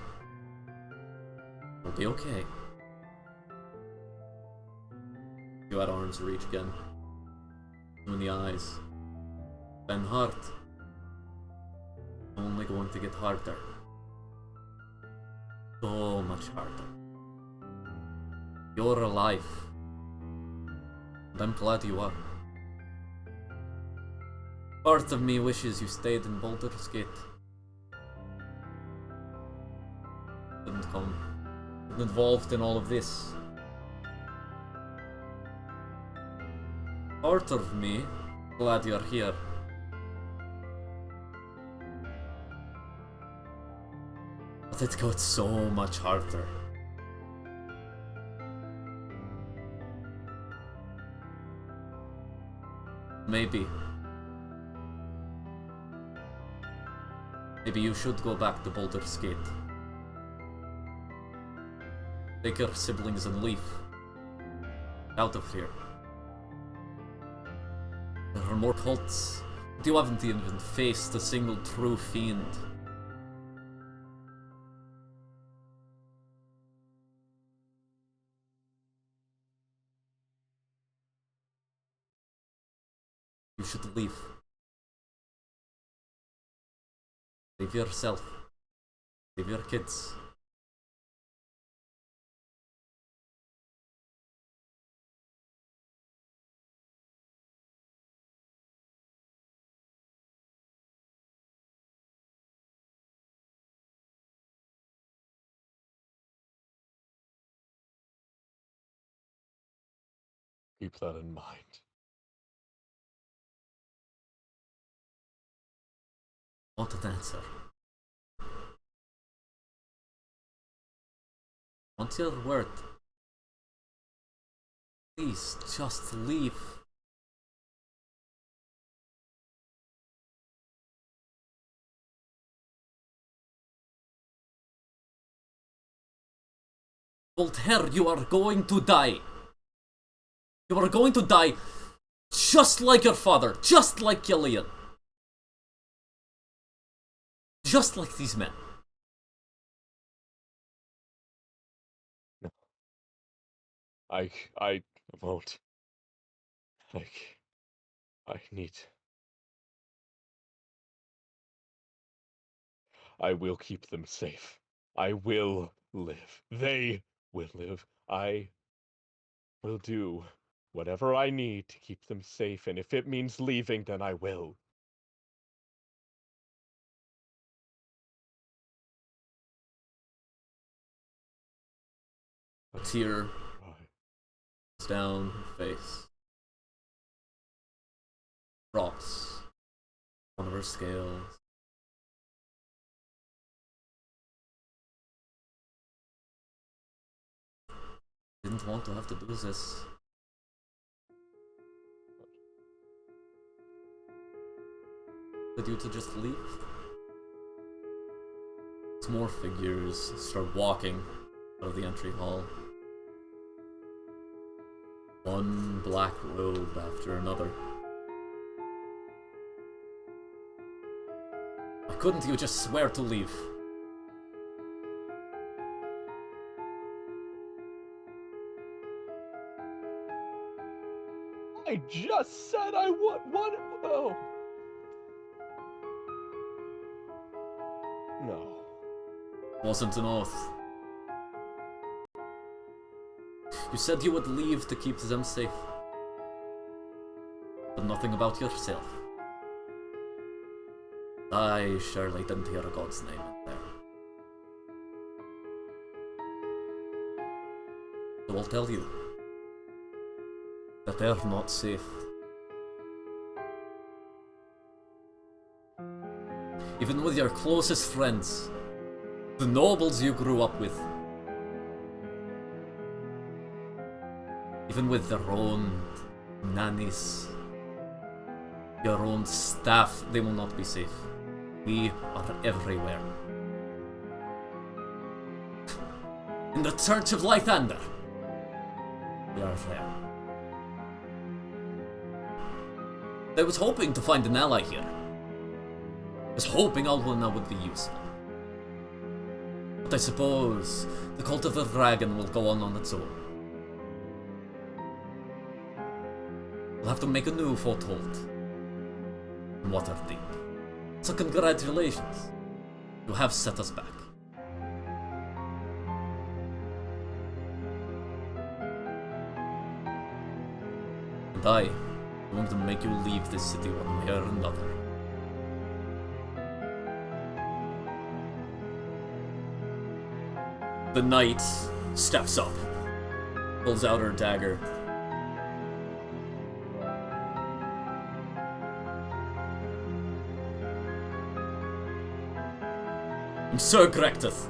We'll be okay. You had arms reach again. You in the eyes. Been hard. Only going to get harder. So much harder. You're alive. And I'm glad you are. Part of me wishes you stayed in Baldur's Gate. Didn't come involved in all of this. Part of me glad you're here. But it got so much harder. Maybe you should go back to Baldur's Gate. Take your siblings and leave. Out of here. There are more cults, but you haven't even faced a single true fiend. You should leave. Leave yourself. Leave your kids. Keep that in mind. Want an answer. Want your word. Please, just leave. Voltaire, you are going to die. You are going to die just like your father, just like Killian. Just like these men. I won't. I need. I will keep them safe. I will live. They will live. I will do whatever I need to keep them safe, and if it means leaving, then I will. A tear Down her face. Drops one of her scales. Didn't want to have to do this. Did you to just leave? As more figures start walking out of the entry hall. One black robe after another. Why couldn't you just swear to leave? I just said I would. What? Oh. No. Wasn't an oath. You said you would leave to keep them safe. But nothing about yourself. I surely didn't hear God's name in there. So I'll tell you that they're not safe. Even with your closest friends, the nobles you grew up with, even with their own nannies, your own staff, they will not be safe. We are everywhere. In the Church of Lythander, we are there. I was hoping to find an ally here. I was hoping Alwina would be useful. But I suppose the Cult of the Dragon will go on its own. We'll have to make a new foothold in Waterdeep. So congratulations, you have set us back. And I am going to make you leave this city one way or another. The knight steps up, pulls out her dagger. And Sir Grecteth.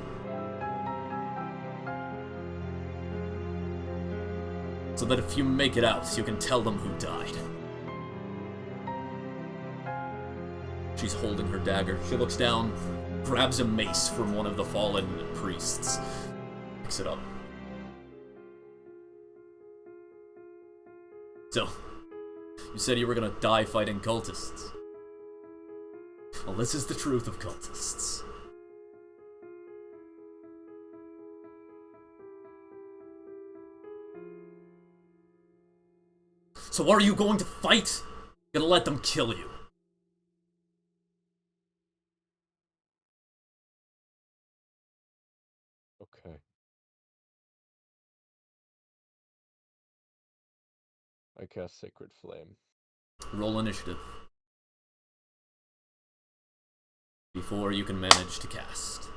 So that if you make it out, you can tell them who died. She's holding her dagger. She looks down, grabs a mace from one of the fallen priests, picks it up. So, you said you were gonna die fighting cultists. Well, this is the truth of cultists. So are you going to fight? You're gonna let them kill you? Okay. I cast Sacred Flame. Roll initiative. Before you can manage to cast.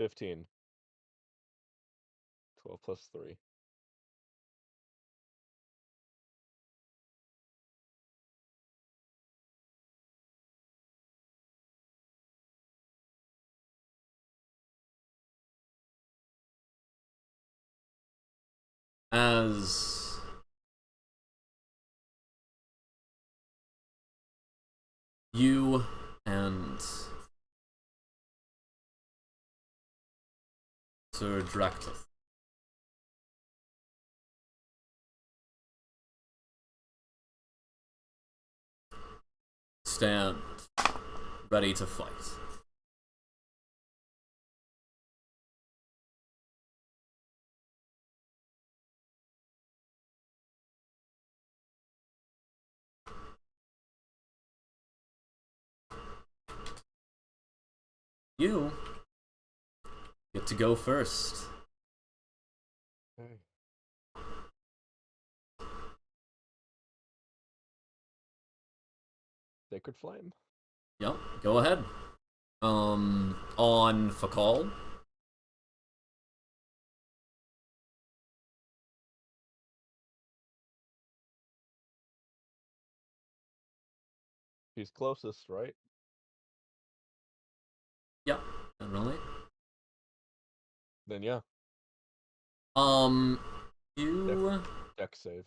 $15. 12 plus 3. As you and Sir Dracteth stand ready to fight. You get to go first. Okay. Sacred Flame. Yep, go ahead. On Fakal. He's closest, right? Yeah, generally. Then yeah. You Deck save.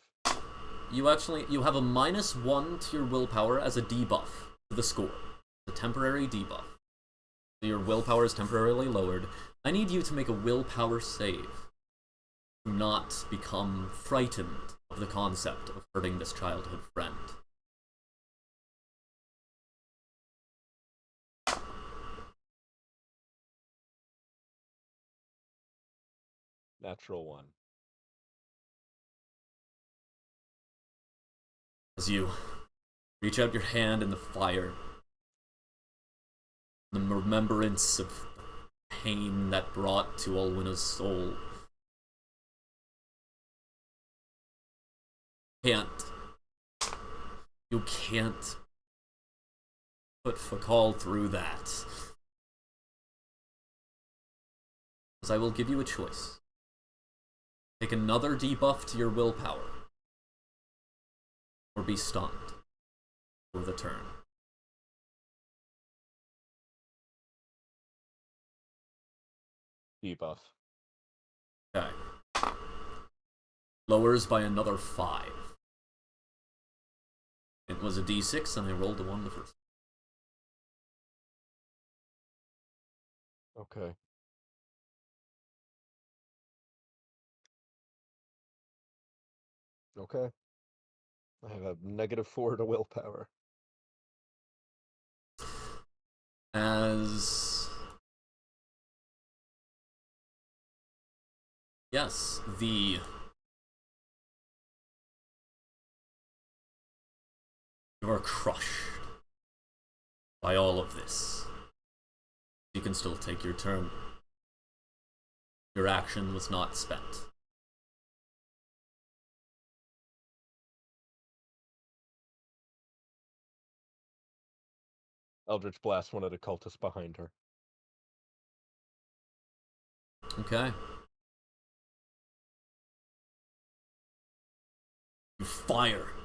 you have a -1 to your willpower as a debuff to the score. A temporary debuff. So your willpower is temporarily lowered. I need you to make a willpower save. Do not become frightened of the concept of hurting this childhood friend. Natural 1. As you reach out your hand in the fire, the remembrance of pain that brought to Alwina's soul. You can't put Fakal through that. Because I will give you a choice. Take another debuff to your willpower, or be stunned for the turn. Debuff. Okay. Lowers by another 5. It was a d6, and I rolled a 1 the first. Okay. Okay. I have a -4 to willpower. As yes, you are crushed by all of this. You can still take your turn. Your action was not spent. Eldritch Blast one of the cultists behind her. Okay. You fire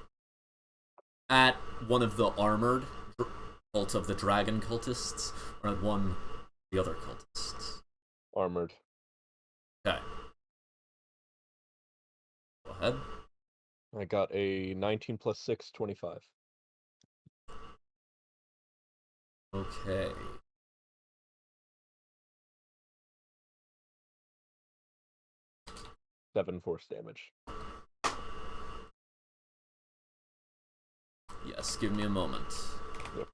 at one of the armored cult of the dragon cultists, or at one of the other cultists. Armored. Okay. Go ahead. I got a 19 plus 6, 25. Okay. Seven force damage. Yes, give me a moment. Yep.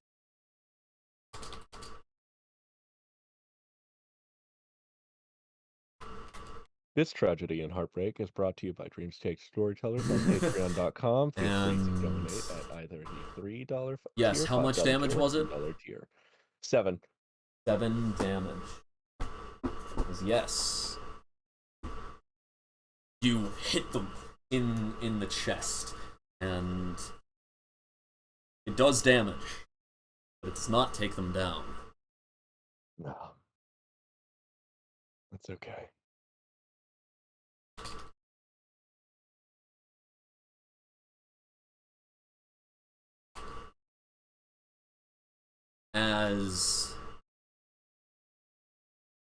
This tragedy and heartbreak is brought to you by Dreams Take Storytellers on Patreon.com. Feel free to donate at either the $3 yes, tier, how much $5 damage tier, was it? $10 tier. 7. 7 damage. Yes. You hit them in the chest, and it does damage, but it does not take them down. No. That's okay. As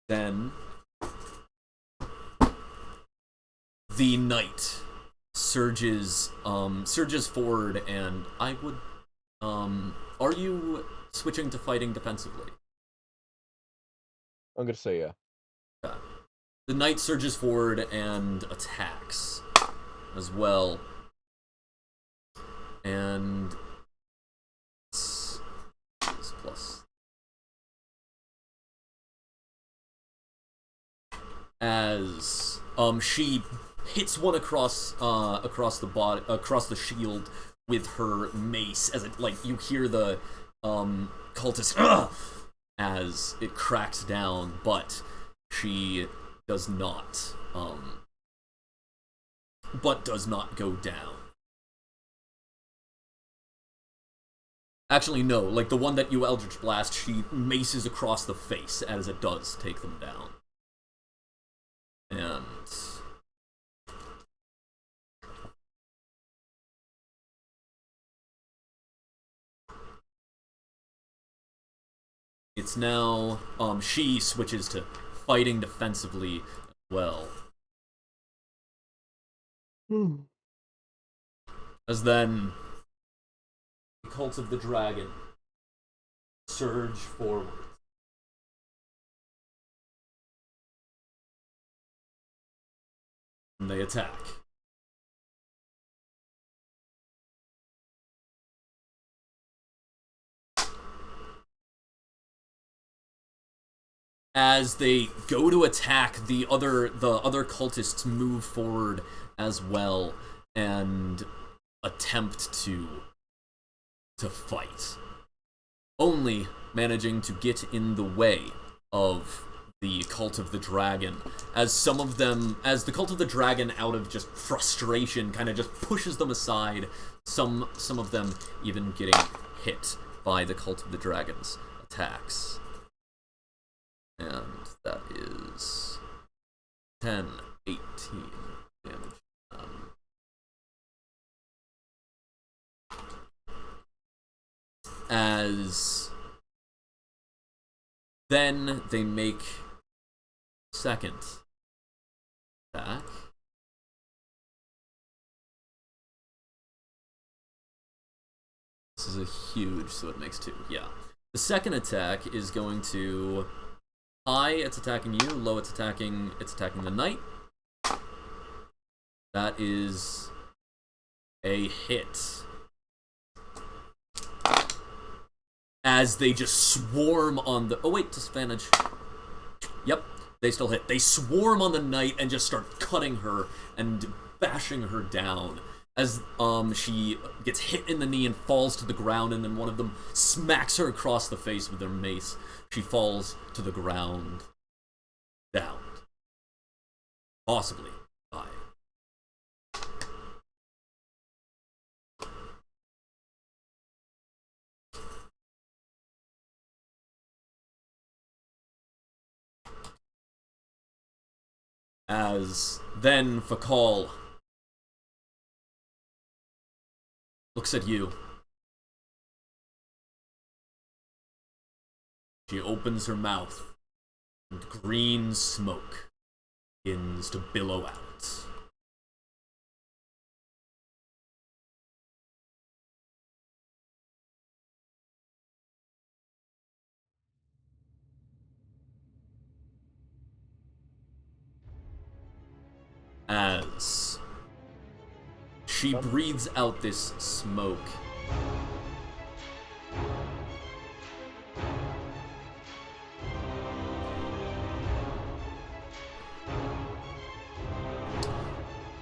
then the knight surges forward, and I would are you switching to fighting defensively? I'm gonna say yeah. Okay. The knight surges forward and attacks as well. And plus as she hits one across the shield with her mace, as it, like, you hear the cultist as it cracks down, but she does not go down. Actually, no. Like, the one that you Eldritch Blast, she maces across the face as it does take them down. And... it's now, she switches to fighting defensively as well. As then, the Cult of the Dragon surge forward. And they attack. As they go to attack, the other cultists move forward as well and attempt to fight, only managing to get in the way of the Cult of the Dragon, as the Cult of the Dragon, out of just frustration, kind of just pushes them aside, some of them even getting hit by the Cult of the Dragon's attacks. And that is 10, 18 damage. As then they make second attack. This is a huge, so it makes 2. Yeah. The second attack is going to... high, it's attacking you. Low, it's attacking the knight. That is a hit. As they just swarm on the... oh wait, disadvantage. Yep, they still hit. They swarm on the knight and just start cutting her and bashing her down. As she gets hit in the knee and falls to the ground, and then one of them smacks her across the face with their mace. She falls to the ground, down. Possibly die. As then Fakal looks at you. She opens her mouth, and green smoke begins to billow out. As she breathes out this smoke,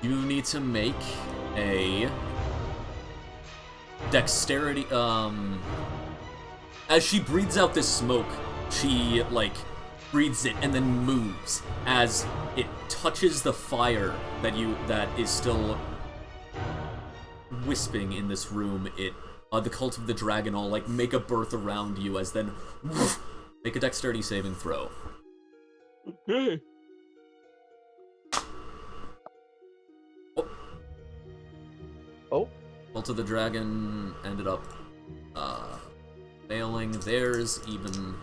you need to make a dexterity, as she breathes out this smoke, she, breathes it and then moves as it touches the fire that is still wisping in this room. The Cult of the Dragon all, make a berth around you as then, woof, make a dexterity saving throw. Okay. Oh. Cult of the Dragon ended up failing theirs even,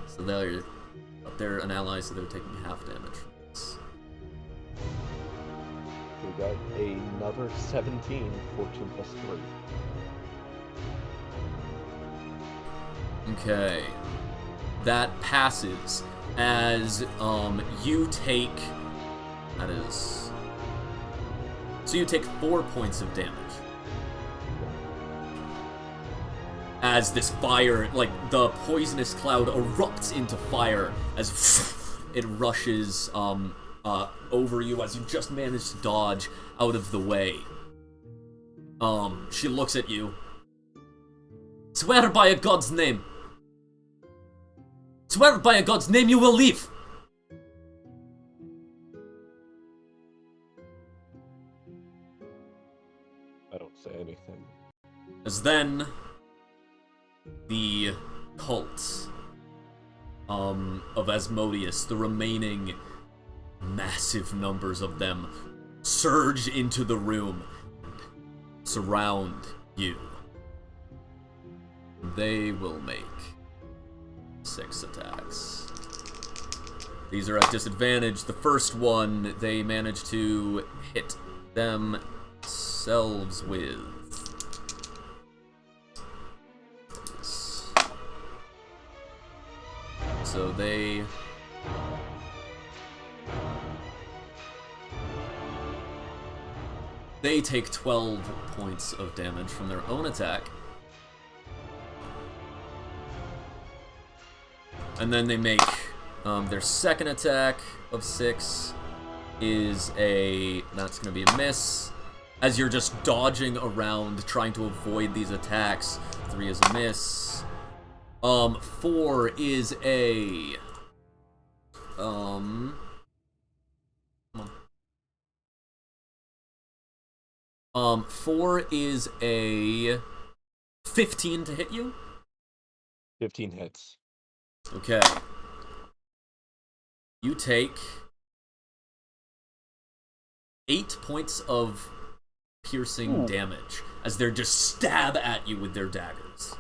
so they're an ally, so they're taking half damage from this. We got another 17, 14 plus 3. Okay. That passes as you take, that is, so you take 4 points of damage. As this fire, the poisonous cloud erupts into fire as it rushes over you as you just manage to dodge out of the way. She looks at you. Swear by a god's name. Swear by a god's name you will leave. I don't say anything. As then, the cult of Asmodeus, the remaining massive numbers of them, surge into the room, surround you. They will make 6 attacks. These are at disadvantage. The first one, they manage to hit themselves with. So they take 12 points of damage from their own attack. And then they make their second attack of 6 is that's going to be a miss. As you're just dodging around, trying to avoid these attacks, 3 is a miss. 4 is a... come on. 4 is a 15 to hit you? 15 hits. Okay. You take 8 points of piercing damage as they're just stab at you with their daggers.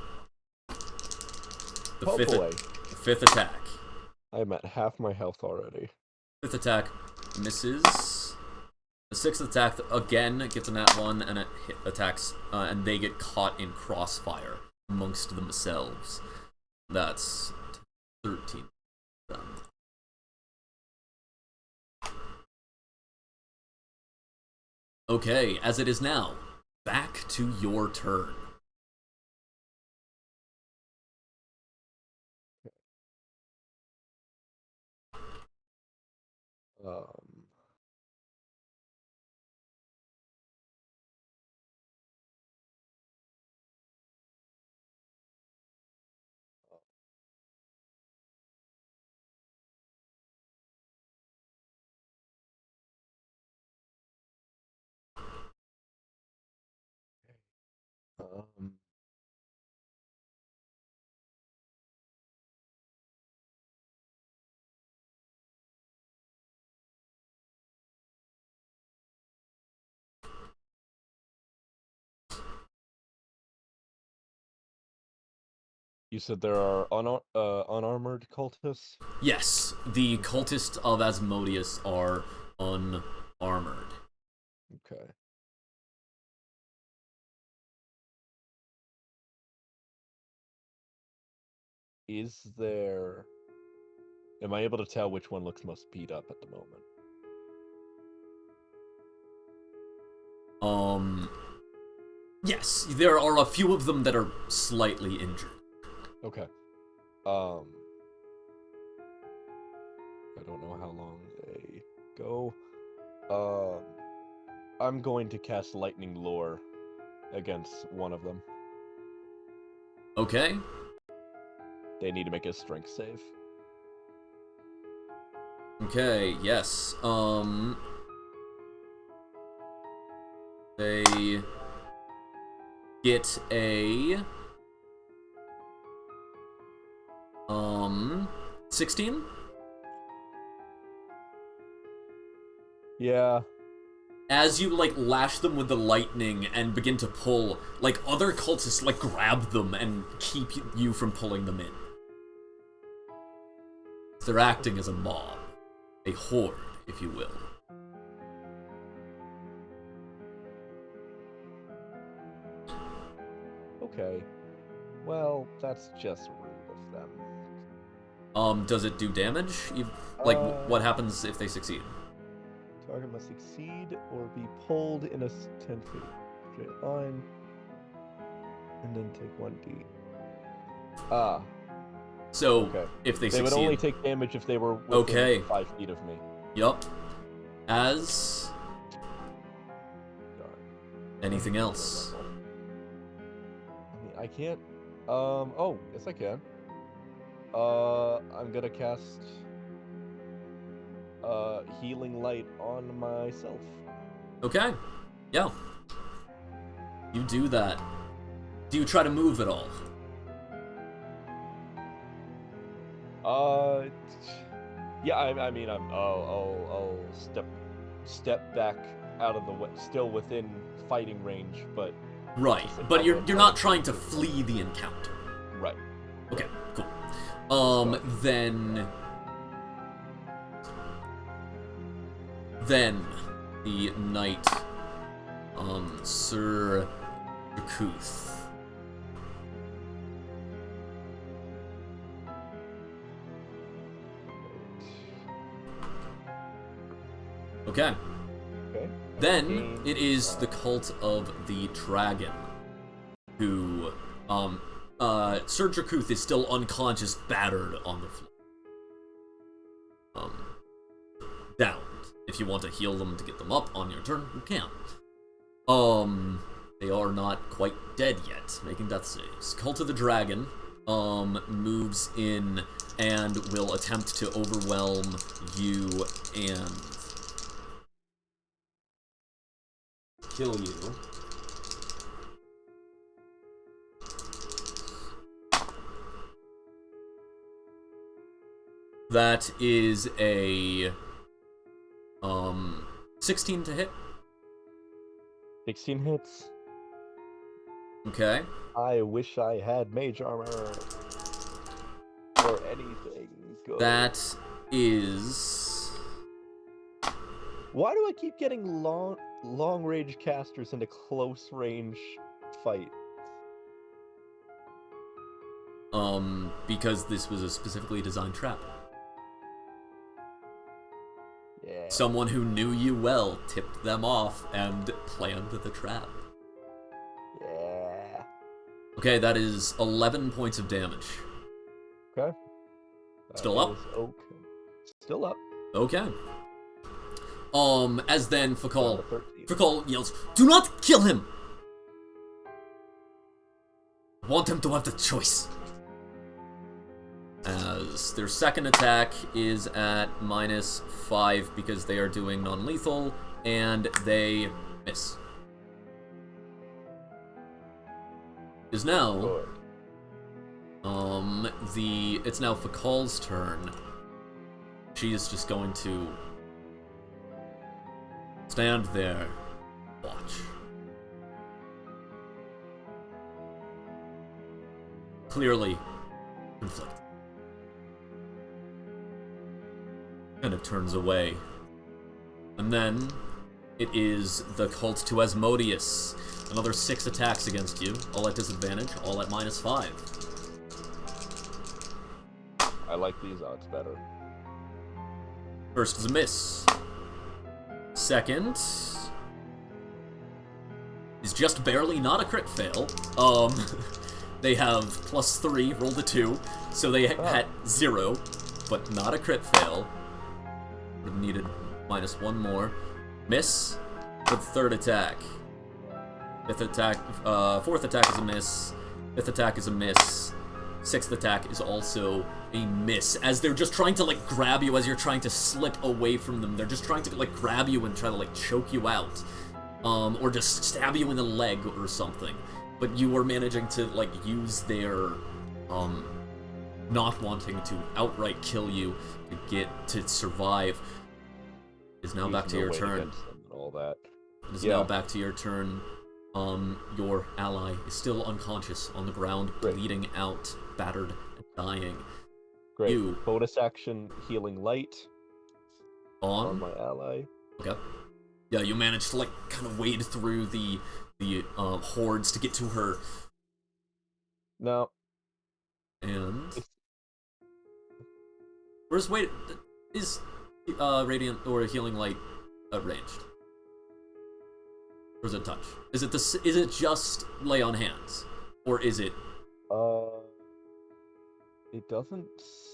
The fifth attack. I'm at half my health already. 5th attack misses. The 6th attack again gets a nat 1 and it attacks, and they get caught in crossfire amongst themselves. That's 13. Okay, as it is now, back to your turn. You said there are unarmored cultists? Yes, the cultists of Asmodeus are unarmored. Okay. Is there... Am I able to tell which one looks most beat up at the moment? Yes, there are a few of them that are slightly injured. Okay. I don't know how long they go. I'm going to cast Lightning Lure against one of them. Okay. They need to make a strength save. Okay, yes. They get a 16? Yeah. As you, lash them with the lightning and begin to pull, other cultists, grab them and keep you from pulling them in. They're acting as a mob. A horde, if you will. Okay. Well, that's just rude of them. Does it do damage? What happens if they succeed? Target must succeed or be pulled in a 10 feet straight line, and then take 1d. So, okay. If they would succeed... only take damage if they were within 5 feet of me. Yup. As... Darn. Anything else? I can't... Oh, yes I can. I'm gonna cast... Healing Light on myself. Okay. Yeah. You do that. Do you try to move at all? Uh, yeah. I mean, I'll step back out of the way, still within fighting range, but Right, just like but I'll you're let not it trying to do. flee the encounter. Right. Okay, cool. So- Then the knight, Sir Drakuth. Okay. Okay. Then it is the cult of the dragon, who, Sir Drakuth is still unconscious, battered on the floor. Downed. If you want to heal them to get them up on your turn, you can. They are not quite dead yet, making death saves. Cult of the Dragon, moves in and will attempt to overwhelm you and kill you. That is a 16 to hit. 16 hits. Okay. I wish I had mage armor or anything good. That is Why do I keep getting long range casters into close range fight? because this was a specifically designed trap. Yeah. Someone who knew you well tipped them off and planned the trap. Yeah. Okay, that is 11 points of damage. Okay. Still up? Okay. Still up. Okay. As then Down to Fakal 13. yells, "Do not kill him! I want him to have the choice." As their second attack is at -5 because they are doing non-lethal, and they miss. Is now Good. it's now Fakal's turn. She is just going to stand there, watch. Clearly conflicted. Kind of turns away. And then it is the cult to Asmodeus. Another 6 attacks against you, all at disadvantage, all at -5. I like these odds better. First is a miss. Second is just barely not a crit fail. They have +3, rolled a 2, so they had 0, but not a crit fail. Would have needed -1 more. Miss for the third attack. Fourth attack is a miss. Fifth attack is a miss. Sixth attack is also a miss. As they're just trying to like grab you as you're trying to slip away from them. They're just trying to like grab you and try to like choke you out. Or just stab you in the leg or something. But you are managing to like use their not wanting to outright kill you to get to survive. Is now back to your turn. And all that. It is now back to your turn. Your ally is still unconscious on the ground, bleeding out, battered, and dying. Great. You. Bonus action, healing light On my ally. Okay. Yeah, you managed to like kind of wade through the hordes to get to her. No. And where's wait is radiant or healing light ranged? Or is it touch? Is it just lay on hands, or is it? It doesn't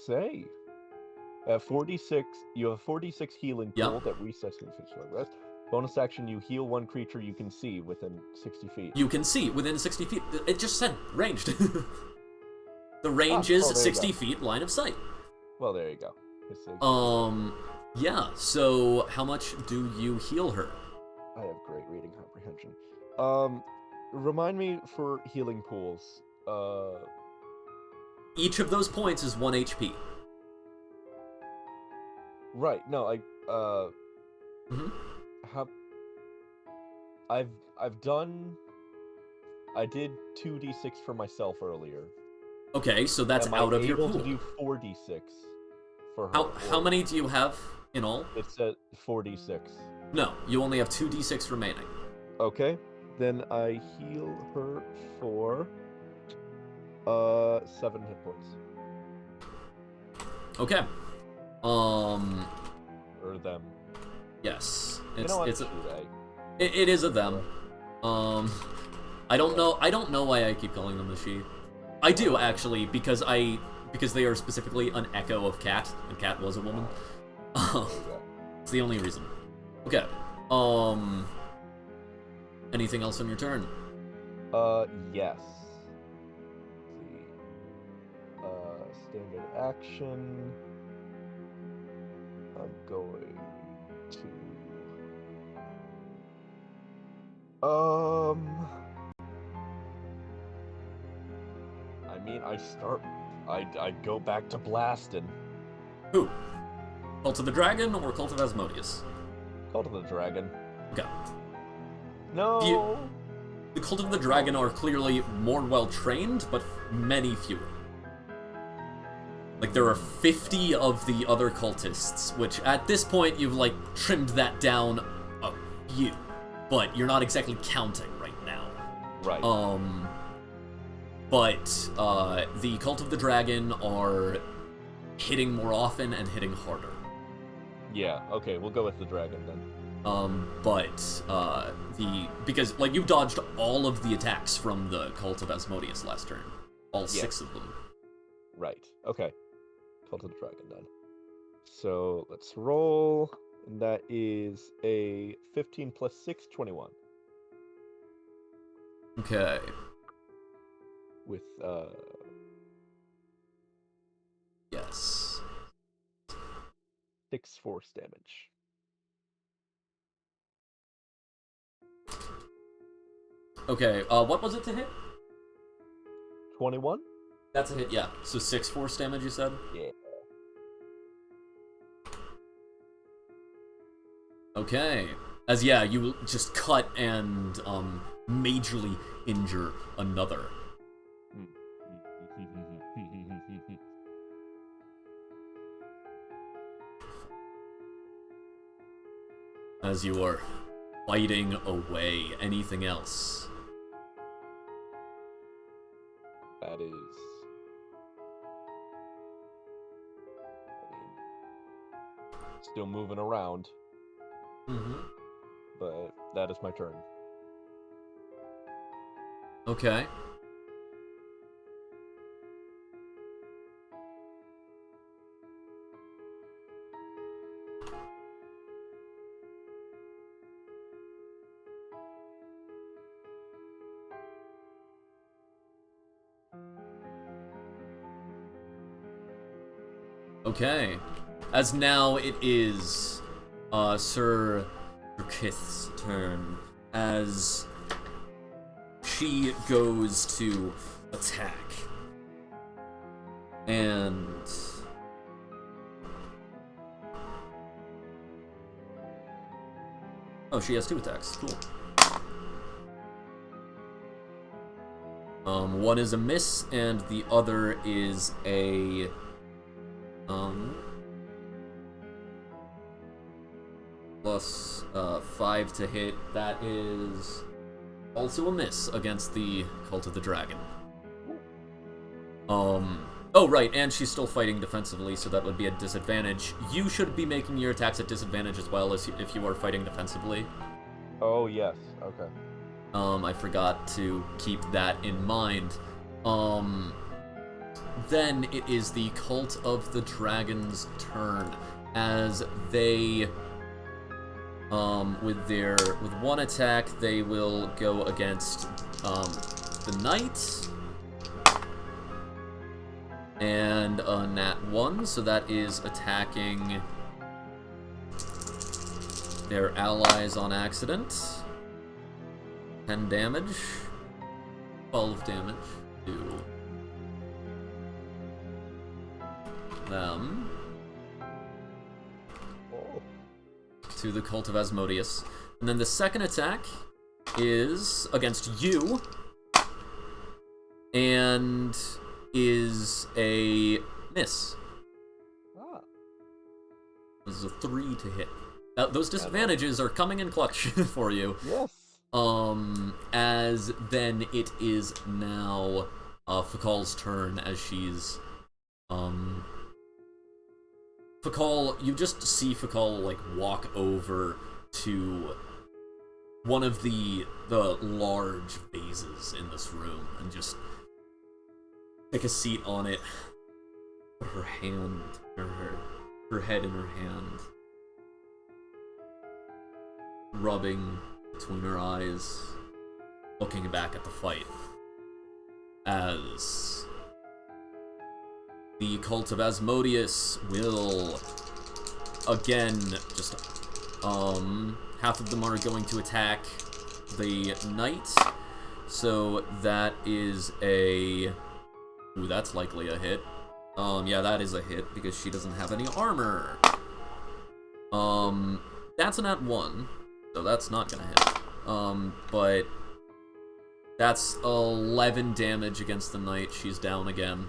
say. At 46, you have 46 healing pool that resets when you rest. Bonus action, you heal one creature you can see within 60 feet. You can see within 60 feet. It just said ranged. The range is 60 feet, line of sight. Well, there you go. Yeah. So how much do you heal her? I have great reading comprehension. Remind me for healing pools. Each of those points is 1 HP. Right. No, Mhm. have I've done. I did 2d6 for myself earlier. Okay, so that's Am I out of your able to pool. do 4d6 for her? How many do you have in all? It's at 4d6. No, you only have 2d6 remaining. Okay, then I heal her for 7 hit points. Okay. Or them. Yes. You It's know what? it's a, Should it is a them. I don't know why I keep calling them the she. I do actually because they are specifically an echo of Cat, and Cat was a woman. It's the only reason. Okay. Anything else on your turn? Yes. Let's see. Standard action. I'm going to. I mean, I go back to blasting. Who? Cult of the Dragon or Cult of Asmodeus? Cult of the Dragon. Okay. No. The Cult of the Dragon are clearly more well-trained, but many fewer. Like, there are 50 of the other cultists, which at this point you've, like, trimmed that down a few. But you're not exactly counting right now. Right. But the Cult of the Dragon are hitting more often and hitting harder. Yeah, okay, we'll go with the dragon then. Because, like, you dodged all of the attacks from the Cult of Asmodeus last turn. All 6 of them. Right, okay. Cult of the dragon then. So, let's roll. And that is a 15 plus 6, 21. Okay. With, Yes. 6 force damage. Okay, what was it to hit? 21? That's a hit, yeah. So 6 force damage, you said? Yeah. Okay. As, yeah, you just cut and, majorly injure another. As you are fighting away. Anything else? That is... still moving around. Mm-hmm. But that is my turn. Okay. Okay. As now it is Sir Kith's turn as she goes to attack. And oh, she has 2 attacks. Cool. One is a miss, and the other is a plus 5 to hit. That is also a miss against the Cult of the Dragon. Oh right, and she's still fighting defensively, so that would be a disadvantage. You should be making your attacks at disadvantage as well as if you are fighting defensively. Oh, yes. Okay. I forgot to keep that in mind. Then it is the Cult of the Dragon's turn, as they, with one attack, they will go against, the Knight, and a nat 1, so that is attacking their allies on accident. 10 damage, 12 damage to them. to the Cult of Asmodeus. And then the second attack is against you, and is a miss. Ah. This is a 3 to hit. Those disadvantages are coming in clutch for you. Yes. As then it is now Fakal's turn as she's Fakal, you just see Fakal like walk over to one of the large vases in this room and just take a seat on it. Put her hand, her head in her hand, rubbing between her eyes, looking back at the fight. As the Cult of Asmodeus will again just half of them are going to attack the knight. So that is a ooh, that's likely a hit. Yeah, that is a hit because she doesn't have any armor. That's an at 1, so that's not gonna hit. But that's 11 damage against the knight. She's down again.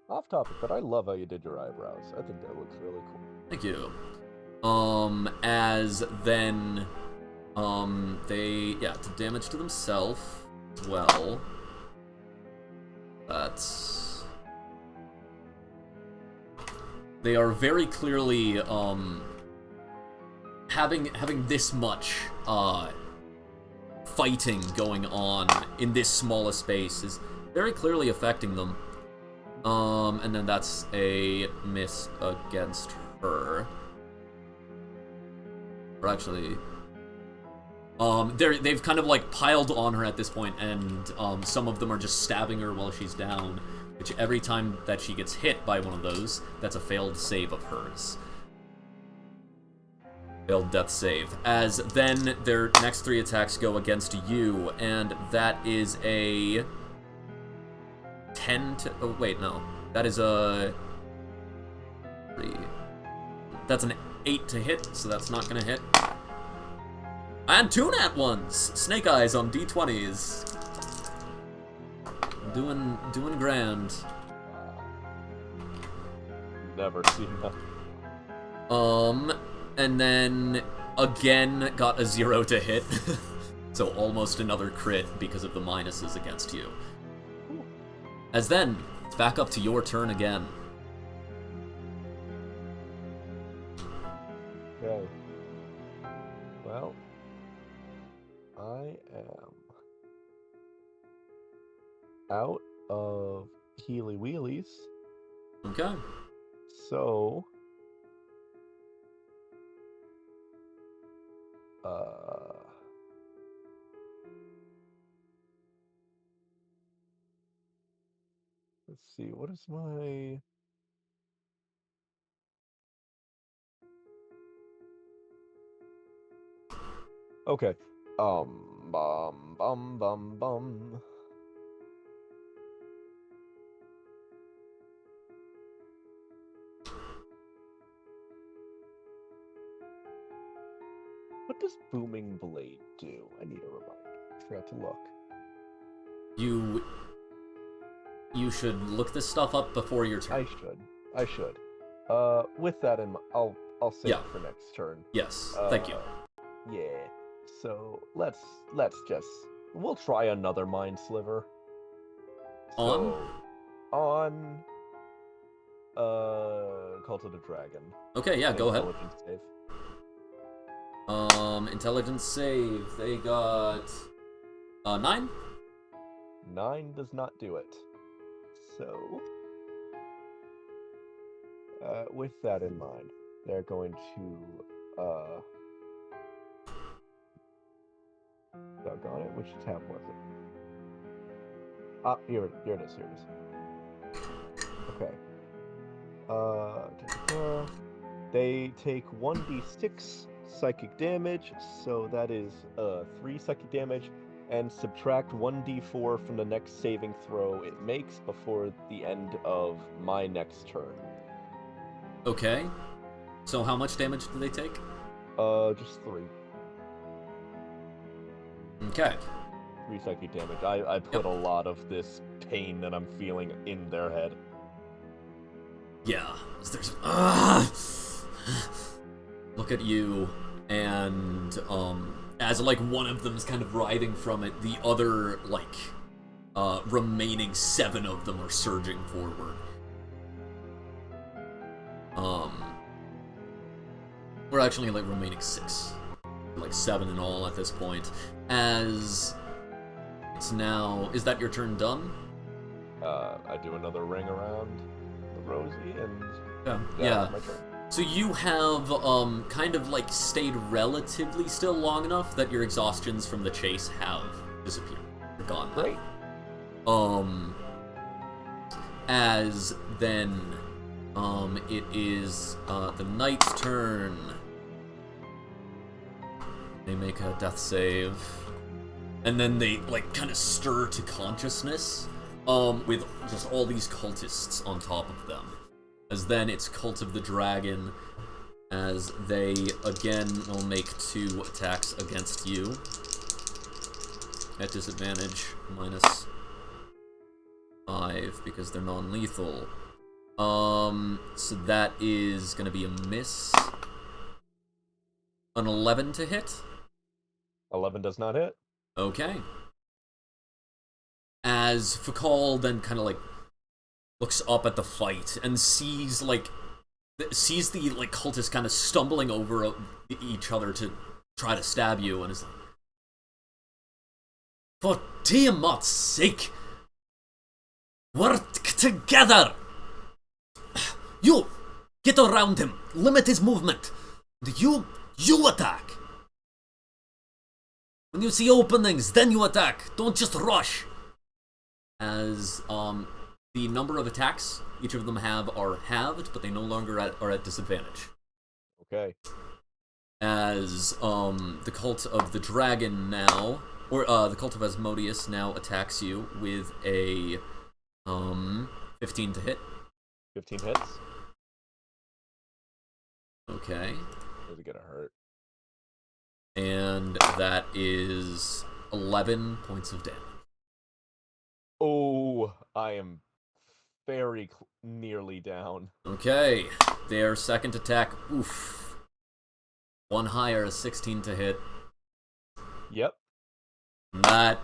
Off topic, but I love how you did your eyebrows. I think that looks really cool. Thank you. As then, they, yeah, did damage to themselves as well. That's... They are very clearly, having this much, fighting going on in this small a space is very clearly affecting them. And then that's a miss against her. Or actually, they've kind of like piled on her at this point, and some of them are just stabbing her while she's down. Which every time that she gets hit by one of those, that's a failed save of hers. Failed death save. As then their next 3 attacks go against you, and that is a 10 to... Oh, wait, no. That is a... 3. That's an 8 to hit, so that's not gonna hit. And 2 nat 1s! Snake eyes on D20s. Doing grand. Never seen that. And then again got a 0 to hit. So almost another crit because of the minuses against you. As then, it's back up to your turn again. Okay. Well, I am out of Healy Wheelies. Okay. So, let's see, what is my... Okay. Bum. What does Booming Blade do? I need a reminder. I forgot to look. You should look this stuff up before your turn. I should. With that in mind, I'll save it for next turn. Yes, thank you. Yeah. So let's we'll try another Mind Sliver. So, on Cult of the Dragon. Okay, yeah, go ahead. Intelligence save. Intelligence save. They got 9. 9 does not do it. So, with that in mind, they're going to doggone it, which tab was it? Ah, here it is. Okay. They take 1d6 psychic damage, so that is 3 psychic damage, and subtract 1d4 from the next saving throw it makes before the end of my next turn. Okay. So how much damage do they take? Just 3. Okay. 3 psychic damage. I put a lot of this pain that I'm feeling in their head. Yeah. There's look at you, and as like one of them's kind of writhing from it, the other like remaining 7 of them are surging forward. We're actually like remaining 6, like 7 in all at this point. As it's now, is that your turn done? I do another ring around the Rosie, and yeah. my turn. So you have kind of like stayed relatively still long enough that your exhaustions from the chase have disappeared. They're gone now. Great. As then it is the knight's turn. They make a death save. And then they like kind of stir to consciousness with just all these cultists on top of them. As then it's Cult of the Dragon, as they again will make 2 attacks against you at disadvantage, -5 because they're non-lethal. So that is gonna be a miss. An 11 to hit. 11 does not hit. Okay. As Fakal then kind of like looks up at the fight and sees the like cultists kind of stumbling over each other to try to stab you, and is like, "For Tiamat's sake, work together! You get around him, limit his movement. You attack. When you see openings, then you attack. Don't just rush." As the number of attacks each of them have are halved, but they no longer are at disadvantage. Okay. As the Cult of the Dragon now, or the Cult of Asmodeus now attacks you with a 15 to hit. 15 hits. Okay. Is it gonna hurt? And that is 11 points of damage. Oh, I am very nearly down. Okay, their second attack, oof. 1 higher, a 16 to hit. Yep. That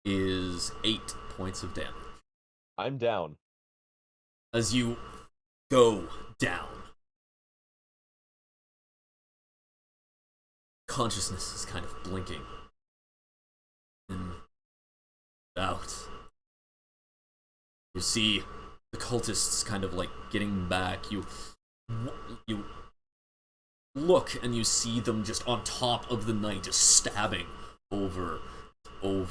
is 8 points of damage. I'm down. As you go down, consciousness is kind of blinking and out. You see the cultists kind of like getting back. You look and you see them just on top of the knight, just stabbing over. And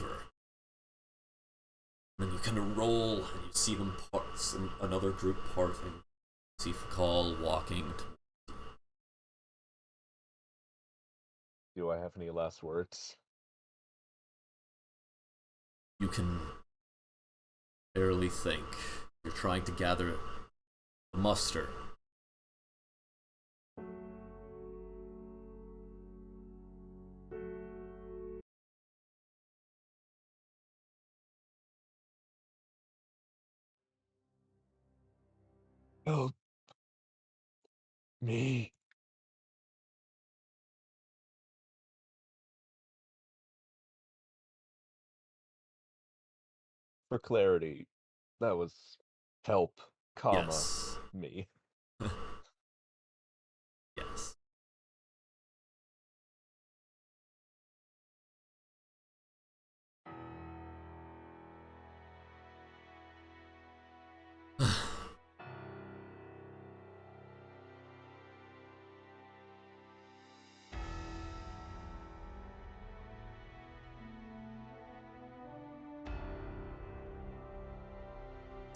then you kind of roll and you see them part, another group parting. You see Fakal walking. Do I have any last words? You can barely think. You're trying to gather a muster. Help me. For clarity, that was help, comma, Yes. me. Yes.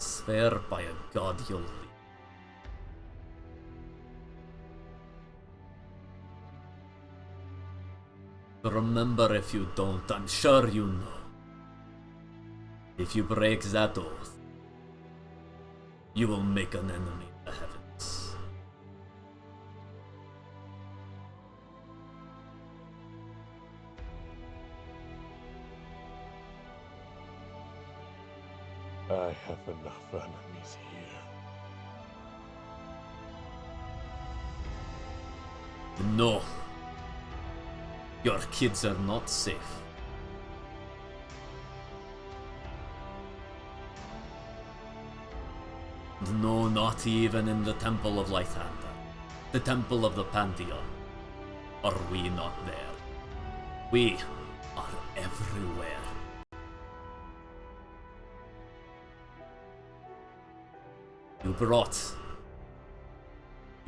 Swear by a god you'll leave. Remember, if you don't, I'm sure you know. If you break that oath, You will make an enemy in the heavens. I have enough enemies here. No. Your kids are not safe. No, not even in the Temple of Lythander, the Temple of the Pantheon. Are we not there? We are everywhere. You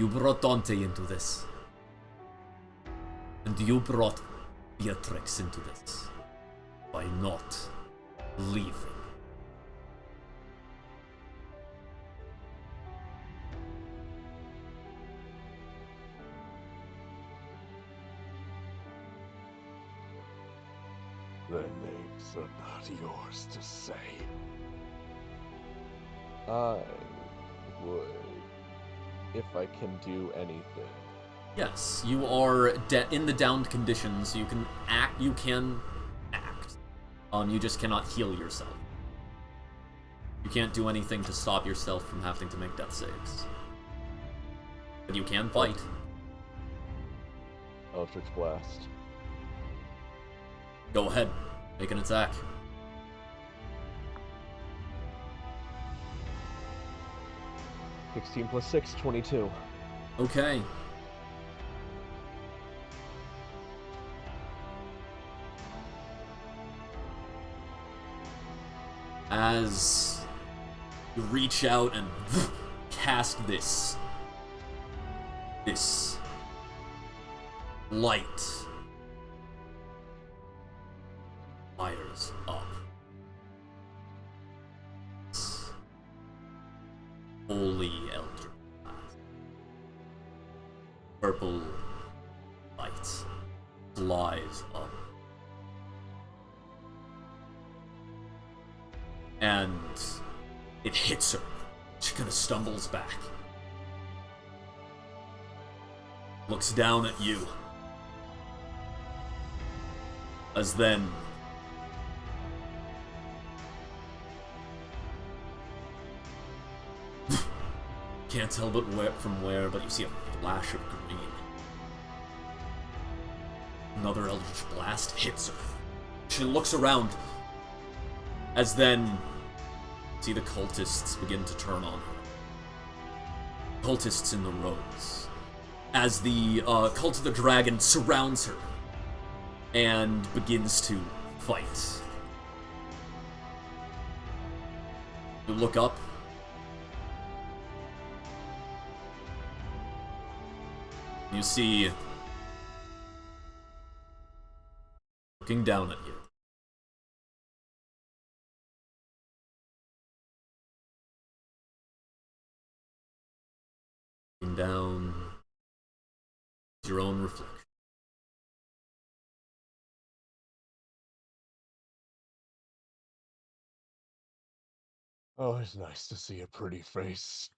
brought Dante into this. And you brought Beatrix into this. By not leaving. Their names are not yours to say. I would, if I can do anything. Yes, you are in the downed conditions. You can act. You can act. You just cannot heal yourself. You can't do anything to stop yourself from having to make death saves. But you can fight. Eldritch Blast. Go ahead. Make an attack. +16 + 6, 22. Okay. As you reach out and cast this light fires up. Holy Elder Blast. Purple light flies up. And it hits her. She kind of stumbles back. Looks down at you. As then can't tell but from where, but you see a flash of green. Another Eldritch Blast hits her. She looks around. As then see the cultists begin to turn on her. Cultists in the rows. As the cult of the dragon surrounds her and begins to fight. You look up. You see, looking down at you, looking down at your own reflection. Oh, it's nice to see a pretty face.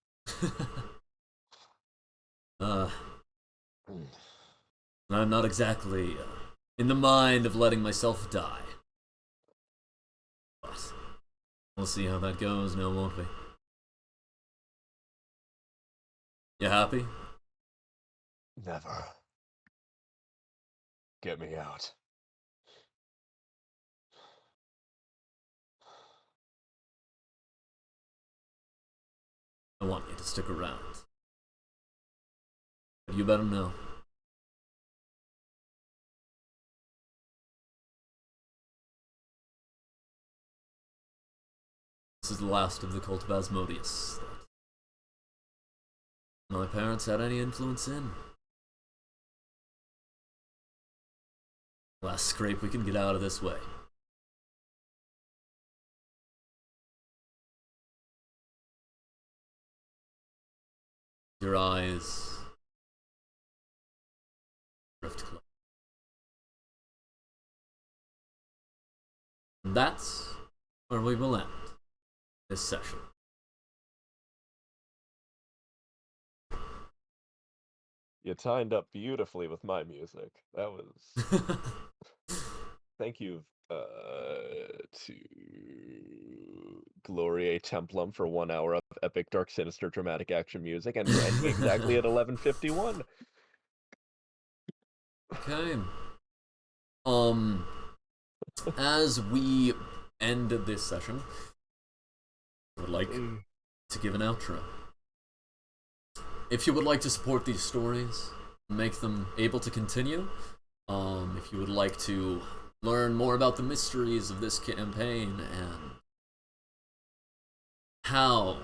I'm not exactly in the mind of letting myself die. But we'll see how that goes now, won't we? You happy? Never. Get me out. I want you to stick around. But you better know. This is the last of the cult of Asmodeus that my parents had any influence in. Last scrape we can get out of this way. Your eyes drift close. And that's where we will end this session. You timed up beautifully with my music. That was thank you to Gloria Templum for 1 hour of epic, dark, sinister, dramatic action music, and for ending exactly at 11:51. Okay. As we end this session, I would like to give an outro. If you would like to support these stories, make them able to continue, if you would like to learn more about the mysteries of this campaign and how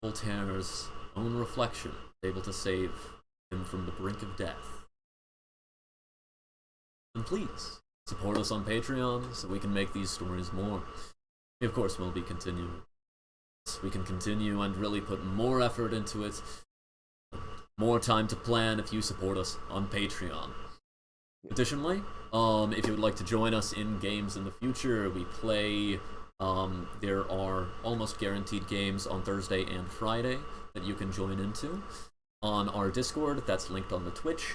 Voltaire's own reflection is able to save him from the brink of death, then please support us on Patreon so we can make these stories more. We, of course, will be continuing. We can continue and really put more effort into it, more time to plan if you support us on Patreon. Additionally, if you would like to join us in games in the future, we play, there are almost guaranteed games on Thursday and Friday that you can join into on our Discord. That's linked on the Twitch.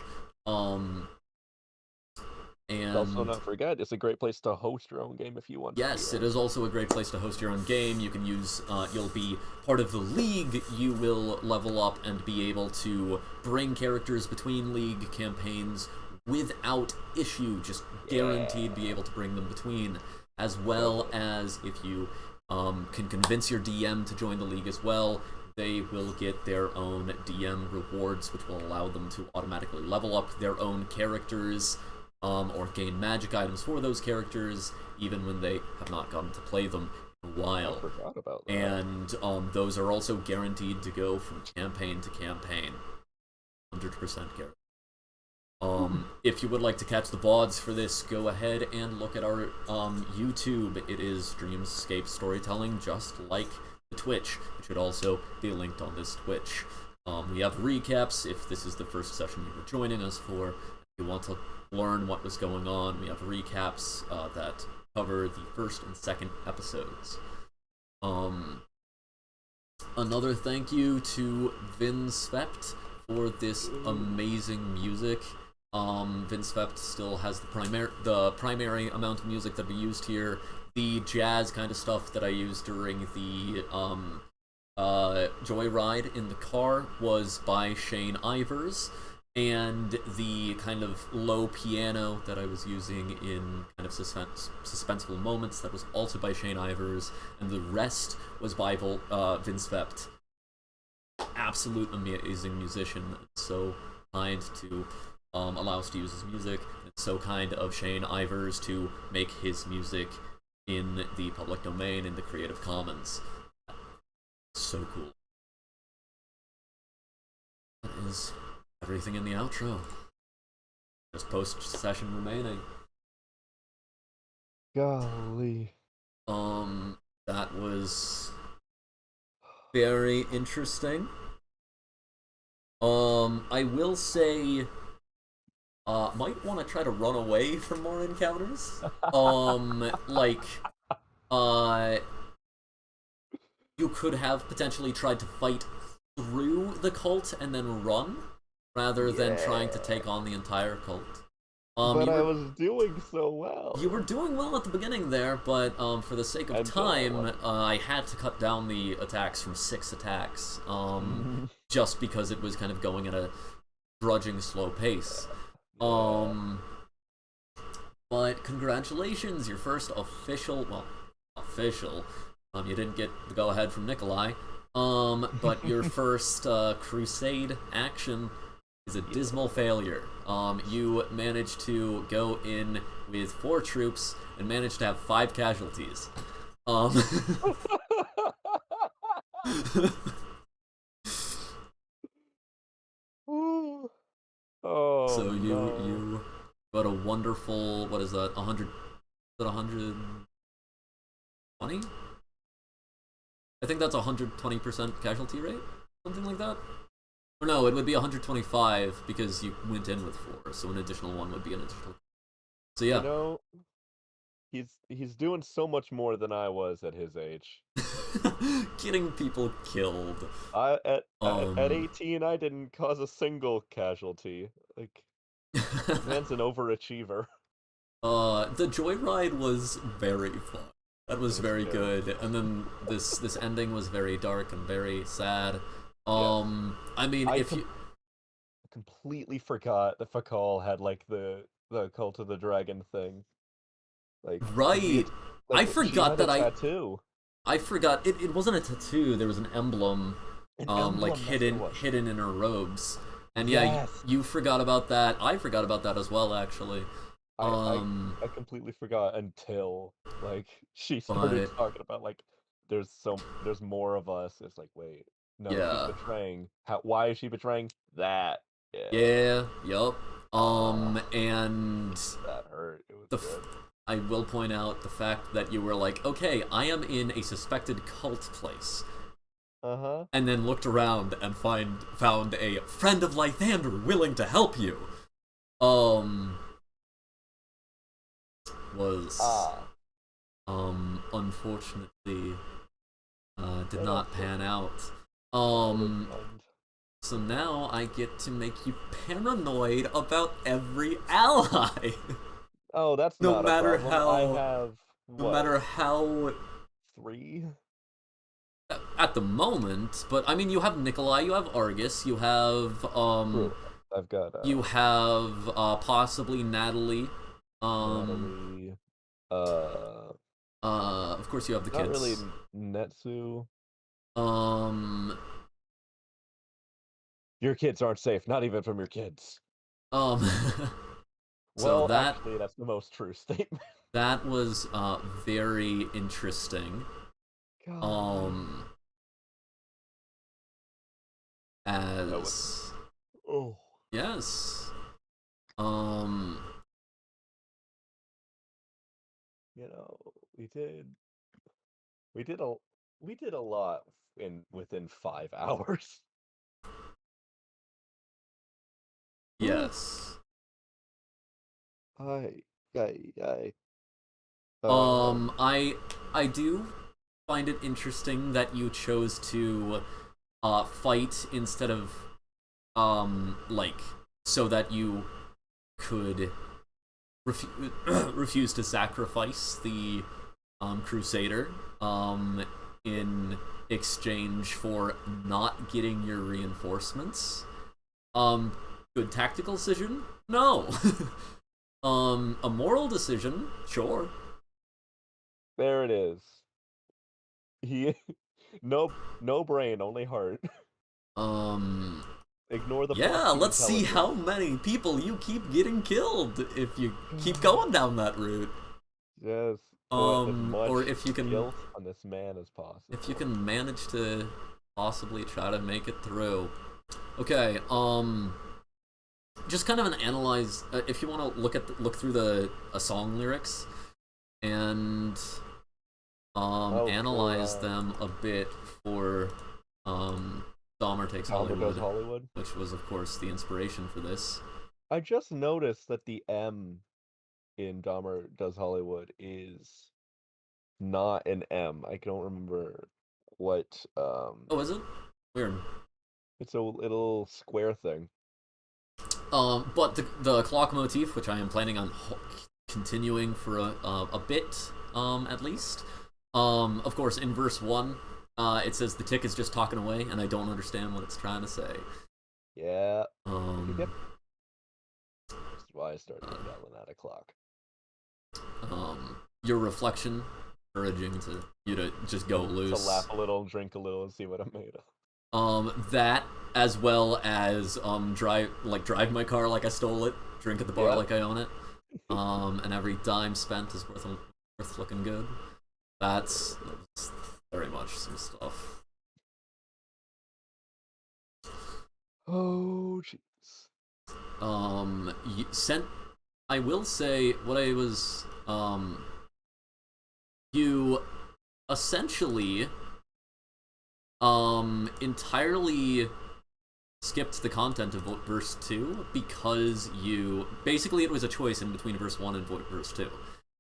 And also, not forget, it's a great place to host your own game if you want to. Yes, it is also a great place to host your own game. You can use, you'll be part of the league. You will level up and be able to bring characters between league campaigns without issue. Just guaranteed be able to bring them between. As well as if you can convince your DM to join the league as well, they will get their own DM rewards, which will allow them to automatically level up their own characters. Or gain magic items for those characters, even when they have not gotten to play them in a while. I forgot about that. And those are also guaranteed to go from campaign to campaign. 100% guaranteed. If you would like to catch the VODs for this, go ahead and look at our YouTube. It is Dreamscape Storytelling, just like the Twitch. It should also be linked on this Twitch. We have recaps if this is the first session you were joining us for. If you want to learn what was going on, we have recaps that cover the first and second episodes. Another thank you to Vinsvept for this amazing music. Vinsvept still has the primary amount of music that we used here. The jazz kind of stuff that I used during the joyride in the car was by Shane Ivers. And the kind of low piano that I was using in kind of suspenseful moments, that was also by Shane Ivers, and the rest was by Vince Vept. Absolute amazing musician, so kind to allow us to use his music. It's so kind of Shane Ivers to make his music in the public domain in the Creative Commons. So cool. That is everything in the outro. Just post-session remaining. Golly. That was very interesting. I will say, might want to try to run away from more encounters. You could have potentially tried to fight through the cult and then run, rather than trying to take on the entire cult. But I was doing so well. You were doing well at the beginning there, but for the sake of time, I had to cut down the attacks from 6 attacks, just because it was kind of going at a grudging slow pace. But congratulations, your first official, you didn't get the go-ahead from Nikolai, but your first crusade action is a dismal failure. You managed to go in with 4 troops and managed to have 5 casualties. Oh, so you got a wonderful, what is that, 100, is that 120? I think that's 120% casualty rate, something like that. Or no, it would be 125 because you went in with 4, so an additional 1 would be an additional. So yeah. You know, he's doing so much more than I was at his age. Getting people killed. At Um, 18, I didn't cause a single casualty. Like, man's an overachiever. the joyride was very fun. That It was was very very good. And then this ending was very dark and very sad. Yes. I mean, I if you completely forgot that Fakal had like the Cult of the Dragon thing. Like, 'cause right, I she forgot had a that tattoo. I forgot it wasn't a tattoo. There was an emblem, An like emblem, that's what it was. hidden in her robes. And yeah, Yes. you forgot about that. I forgot about that as well, actually. I I completely forgot until like she started But talking about like there's more of us. It's like, wait, no, she's yeah, betraying. Why is she betraying? That. Yeah. yeah, yup. Ah, And that hurt. It was the good. I will point out the fact that you were like, okay, I am in a suspected cult place, Uh-huh. and then looked around and found a friend of Lythander willing to help you. Was Ah. unfortunately did Right not off pan out. childhood friend. So now I get to make you paranoid about every ally. Oh, that's no not a matter problem. I how have no what, matter how 3? at the moment, but I mean you have Nikolai, you have Argus, you have True. I've got you have possibly Natalie. Natalie. Uh, Of course you have the not kids. really Netsu. Um Your kids aren't safe, not even from your kids. um so Well, that actually, that's the most true statement. that was very interesting. God. That was. As Oh. yes. You know, we did. We did a. We did a lot within 5 hours. Yes. I. I. I do find it interesting that you chose to fight instead of like so that you could refuse to sacrifice the crusader in exchange for not getting your reinforcements. Good tactical decision? No. A moral decision? Sure. There it is. He. No brain, only heart. Ignore the Yeah, blocky let's see intelligence. how many people you keep getting killed if you keep going down that route. Yes. Put as Or much if you can guilt on this man as possible. if you can manage to possibly try to make it through. Okay, just kind of an analyze if you want to look through the song lyrics and analyze them a bit for Dahmer Takes Dahmer Does Hollywood, Hollywood. which was of course the inspiration for this. I just noticed that the M in Dahmer Does Hollywood is not an M. I don't remember what. Oh, is it? Weird. It's a little square thing. But the clock motif, which I am planning on continuing for a bit, at least. Of course, in verse 1, it says the tick is just talking away, and I don't understand what it's trying to say. Yeah. Yep. That's why I started yelling at a clock. Your reflection, encouraging you to just go loose. To laugh a little, drink a little, and see what I'm made of. That as well as drive my car like I stole it, drink at the bar like I own it, and every dime spent is worth looking good. That's very much some stuff. Oh jeez. I will say what I was you essentially entirely skipped the content of verse 2 because it was a choice in between verse 1 and verse 2.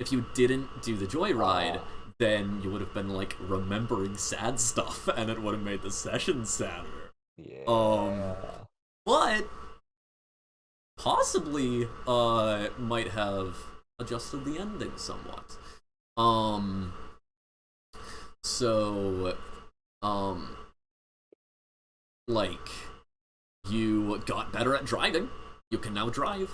if you didn't do the joyride, then you would have been like remembering sad stuff, and it would have made the session sadder. Yeah. But possibly might have adjusted the ending somewhat. So like you got better at driving. You can now drive.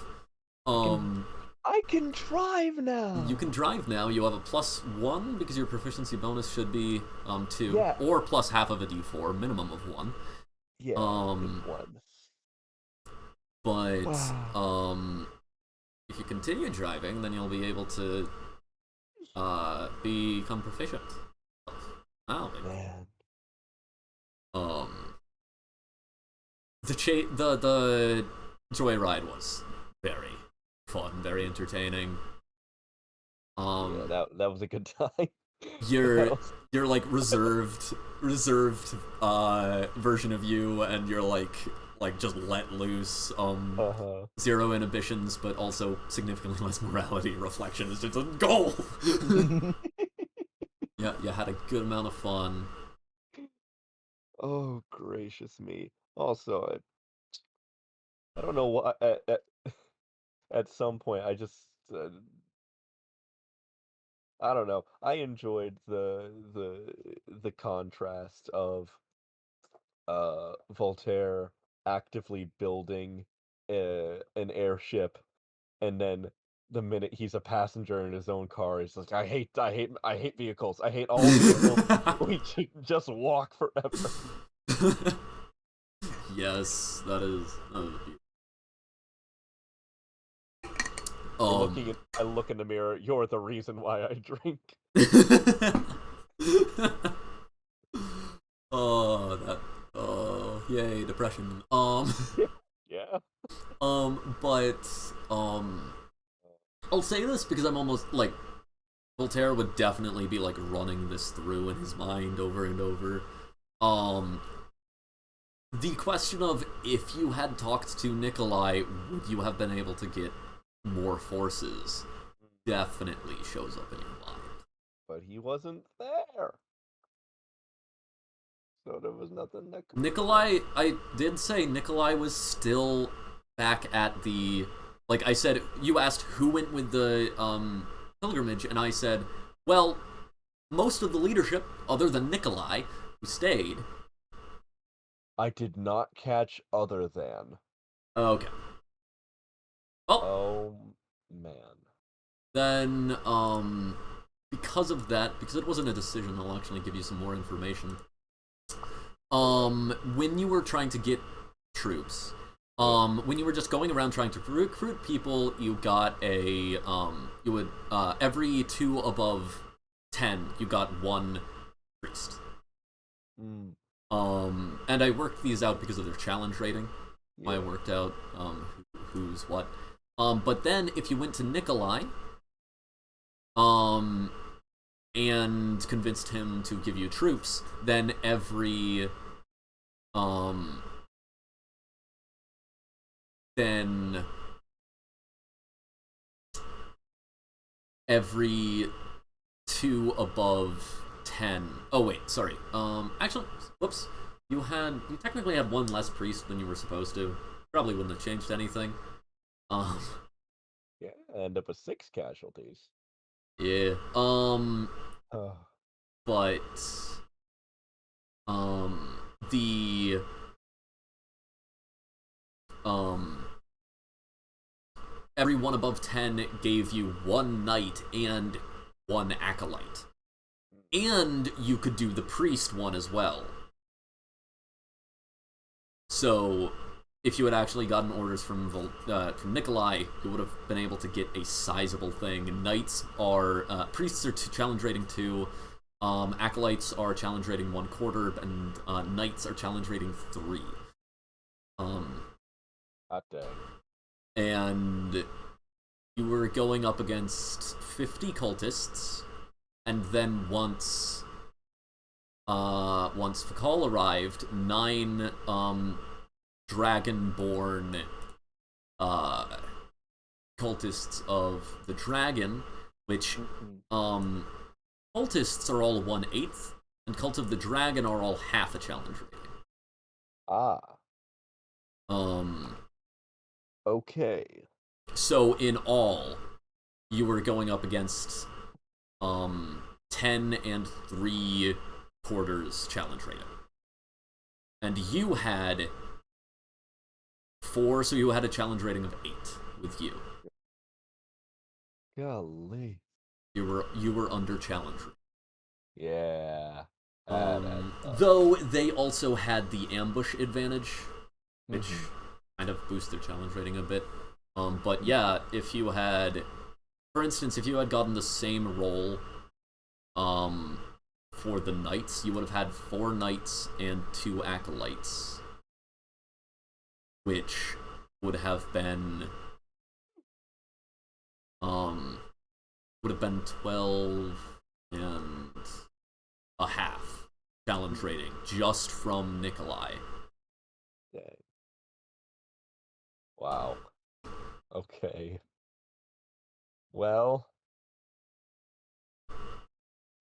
I can drive now. You can drive now. You have a +1 because your proficiency bonus should be 2, Yeah. or plus half of a d4, minimum of 1. Yeah. Just 1. But Wow. if you continue driving, then you'll be able to become proficient. Wow. Man. The joyride was very fun, very entertaining. Yeah, that was a good time. Your like reserved version of you, and you're like just let loose, 0 inhibitions, but also significantly less morality. Reflection is just a goal. Yeah, you had a good amount of fun. Oh, gracious me. Also, I don't know what at some point I just I don't know. I enjoyed the contrast of Voltaire actively building an airship, and then the minute he's a passenger in his own car, he's like, I hate vehicles. I hate all vehicles. We should just walk forever. Yes, that is beautiful. I look in the mirror. You're the reason why I drink. Yay, depression. Yeah. But I'll say this because I'm almost like Voltaire would definitely be like running this through in his mind over and over. The question of if you had talked to Nikolai, would you have been able to get more forces, definitely shows up in your mind. But he wasn't there. So there was nothing that could... Nikolai, I did say Nikolai was still back at the... Like I said, you asked who went with the pilgrimage, and I said, well, most of the leadership, other than Nikolai, who stayed. I did not catch other than. Okay. Well, oh, man. Then, because of that, because it wasn't a decision, I'll actually give you some more information. When you were trying to get troops, when you were just going around trying to recruit people, you got a, you would, every 2 above 10, you got 1 priest. And I worked these out because of their challenge rating. Yeah. I worked out, who's what. But then, if you went to Nikolai, and convinced him to give you troops, then every 2 above 10. Oh wait, sorry. Actually, whoops. You technically had 1 less priest than you were supposed to. Probably wouldn't have changed anything. Yeah, end up with 6 casualties. Yeah. But the every 1 above 10 gave you 1 knight and 1 acolyte. And you could do the priest one as well. So if you had actually gotten orders from Nikolai, you would have been able to get a sizable thing. Knights are priests are challenge rating 2, acolytes are challenge rating 1/4, and knights are challenge rating 3. Hot dang. And you were going up against 50 cultists, and then once Fakal arrived, 9 dragonborn cultists of the dragon which Mhm. cultists are all 1/8, and Cult of the Dragon are all half a challenge rating. Ah, Um, okay. so in all, you were going up against 10 and 3/4 challenge rating. And you had 4, so you had a challenge rating of 8 with you. Golly. You were under challenge rating. Yeah. That adds up. Though they also had the ambush advantage, which Mhm. kind of boosts their challenge rating a bit. But yeah, if you had, for instance, if you had gotten the same roll, for the knights, you would have had 4 knights and 2 acolytes, which would have been, 12 and a half challenge rating just from Nikolai. Dang. Wow. Okay. Well,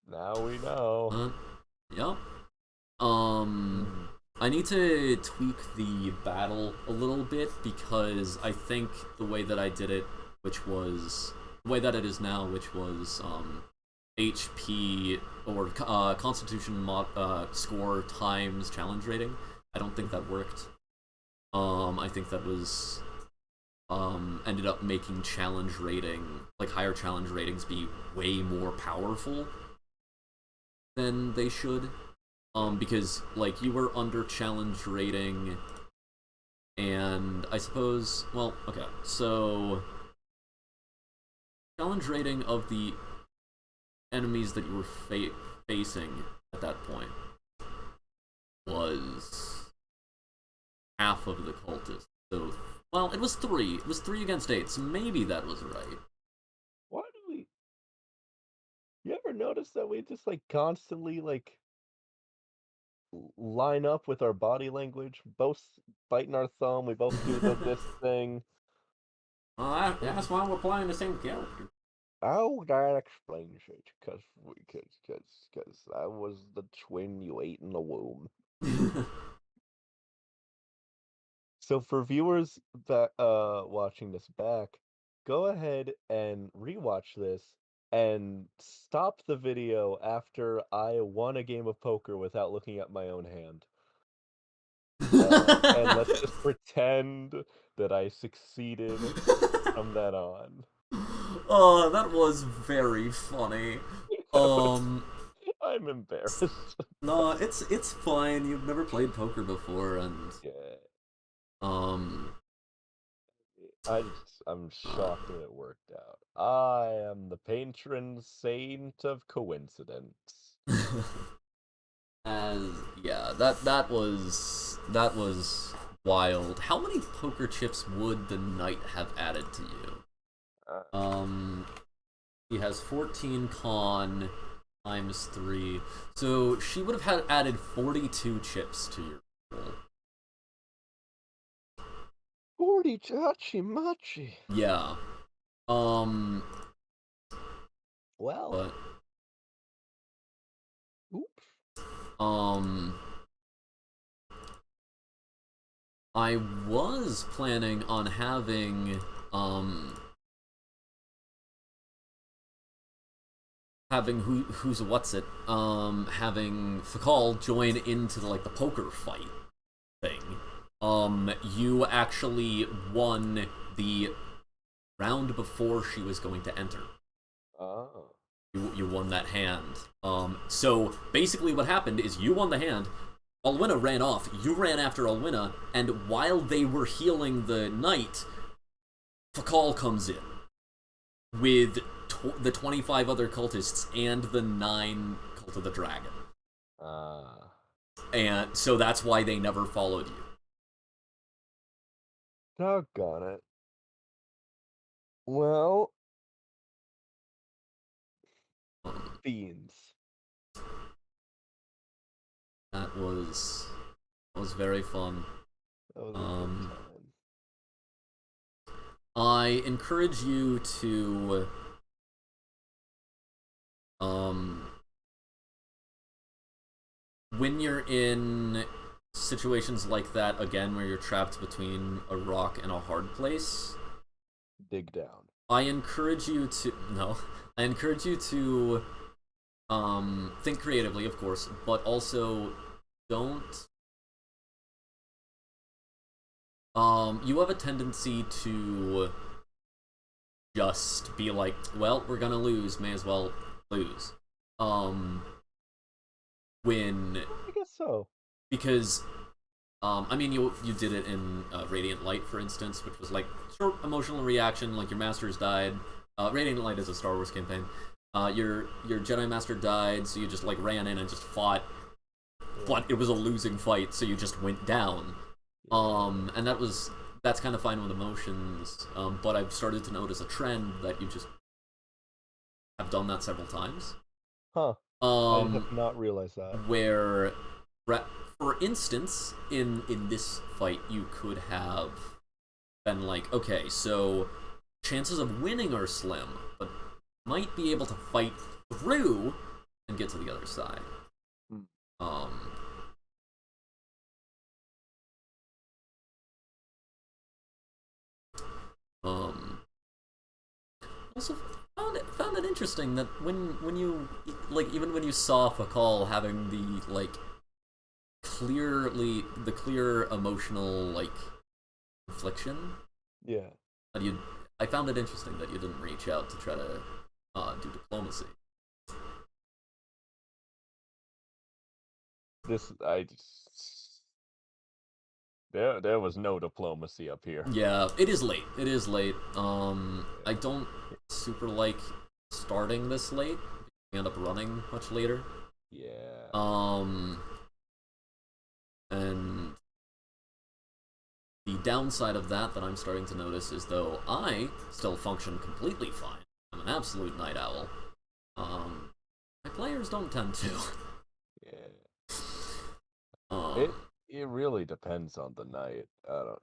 now we know. Yep. Mhm. I need to tweak the battle a little bit because I think the way that I did it, which was the way that it is now, which was HP or Constitution score times challenge rating. I don't think that worked. I think that was ended up making challenge rating, like higher challenge ratings, be way more powerful than they should. Because like you were under challenge rating, and I suppose, well, okay, so challenge rating of the enemies that you were facing at that point was half of the cultists. So, well, it was 3. It was 3 against 8, so maybe that was right. Why do we? You ever notice that we just like constantly like line up with our body language, both biting our thumb. We both do this thing. That's why we're playing the same character. Oh, that explains it. Cause I was the twin you ate in the womb. So for viewers that watching this back, go ahead and rewatch this and stop the video after I won a game of poker without looking at my own hand. And let's just pretend that I succeeded from then on. Oh, that was very funny. That was, Um, I'm embarrassed. no, it's fine. You've never played poker before, and Yeah, um, I'm shocked that it worked out. I am the patron saint of coincidence. as yeah, that was wild. How many poker chips would the knight have added to you? Uh, He has 14 con times 3, so she would have had added 42 chips to your roll. 40 Chachi Machi. Yeah. Um, Well, but oops. um, I was planning on having who's what's it having Fakal join into the poker fight thing. You actually won the round before she was going to enter. Oh. You won that hand. So basically what happened is you won the hand. Alwina ran off. You ran after Alwina, and while they were healing the knight, Fakal comes in with the 25 other cultists and the 9 Cult of the Dragon. And so that's why they never followed you. Doggone it. Well, beans. That was very fun. That was a good time. I encourage you to When you're in situations like that, again, where you're trapped between a rock and a hard place, Dig down. I encourage you to I encourage you to think creatively, of course, but also don't you have a tendency to just be like, well, we're gonna lose, may as well lose. When I guess so. because I mean, you did it in Radiant Light, for instance, which was like short emotional reaction, like your masters died. Radiant Light is a Star Wars campaign. Your Jedi Master died, so you just like ran in and just fought, but it was a losing fight, so you just went down. And that's kind of fine with emotions. But I've started to notice a trend that you just have done that several times. Huh. I have not realized that. Where, for instance, in this fight, you could have been like, okay, so chances of winning are slim, but might be able to fight through and get to the other side. Also found it interesting that when you like, even when you saw Fakal having the like clear emotional like infliction, yeah, that I found it interesting that you didn't reach out to try to do diplomacy. There was no diplomacy up here. Yeah, it is late. It is late. I don't super like starting this late. We end up running much later. Yeah. And the downside of that I'm starting to notice is, though I still function completely fine, I'm an absolute night owl, my players don't tend to. Yeah. It really depends on the night.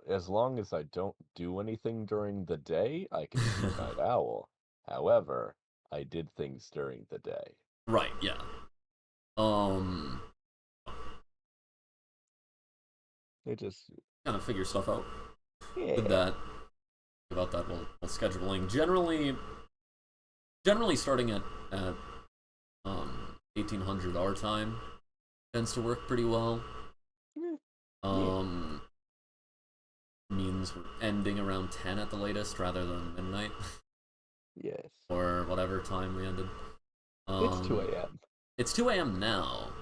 As long as I don't do anything during the day, I can be night owl. However, I did things during the day. Right, yeah. They just kind of figure stuff out. yeah. With that, about that, while scheduling. Generally starting at 1800 our time tends to work pretty well. Means we're ending around 10 at the latest rather than midnight. Yes. Or whatever time we ended. It's 2 a.m. It's 2 a.m. now.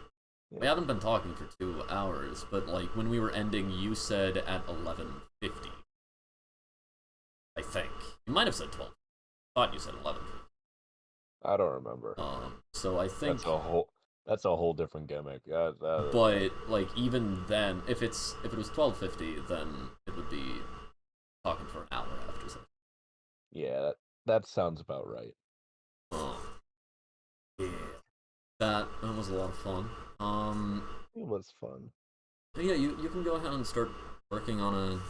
Yeah. We haven't been talking for 2 hours, but like when we were ending, you said at 11:50. I think. You might have said 12. I thought you said 11. I don't remember. So I think that's a whole different gimmick. But like even then, if it was 12:50, then it would be talking for an hour after that. Yeah, that sounds about right. Yeah. That was a lot of fun. It was fun. Yeah, you can go ahead and start working on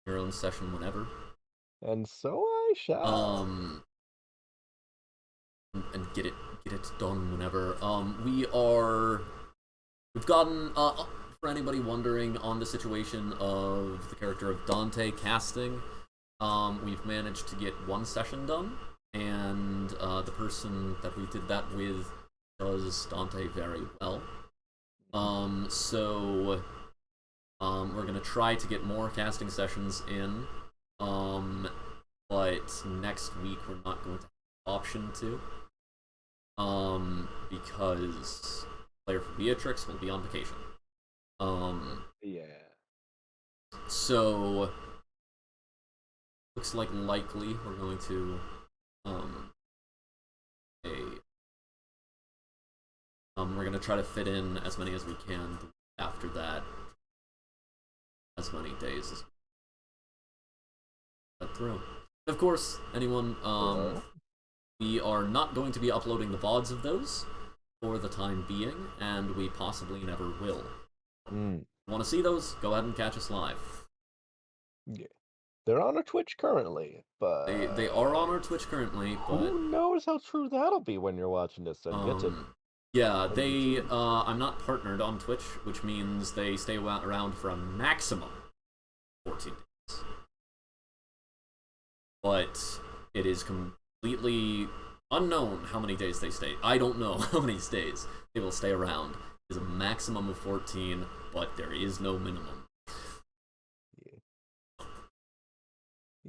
your own session whenever. And so I shall. And get it done whenever. We've gotten for anybody wondering on the situation of the character of Dante casting, we've managed to get one session done, and the person that we did that with does Dante very well. So we're gonna try to get more casting sessions in, but next week we're not going to have the option to, because player for Beatrix will be on vacation. Yeah. So looks like likely we're going to we're gonna try to fit in as many as we can after that, as many days as we get through. Of course, anyone, we are not going to be uploading the VODs of those for the time being, and we possibly never will. Want to see those? Go ahead and catch us live. Yeah. They're on our Twitch currently, but They are on our Twitch currently, but who knows how true that'll be when you're watching this and get to. yeah, they I'm not partnered on Twitch, which means they stay around for a maximum 14 days. But it is completely unknown how many days they stay. I don't know how many days they will stay around. There's a maximum of 14, but there is no minimum.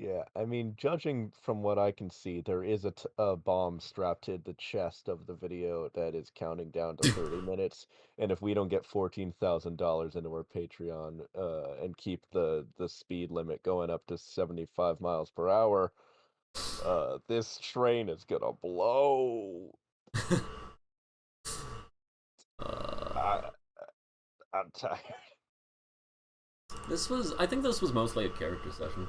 Yeah, I mean, judging from what I can see, there is a bomb strapped to the chest of the video that is counting down to 30 minutes, and if we don't get $14,000 into our Patreon, and keep the speed limit going up to 75 miles per hour, this train is gonna blow. I'm tired. I think this was mostly a character session.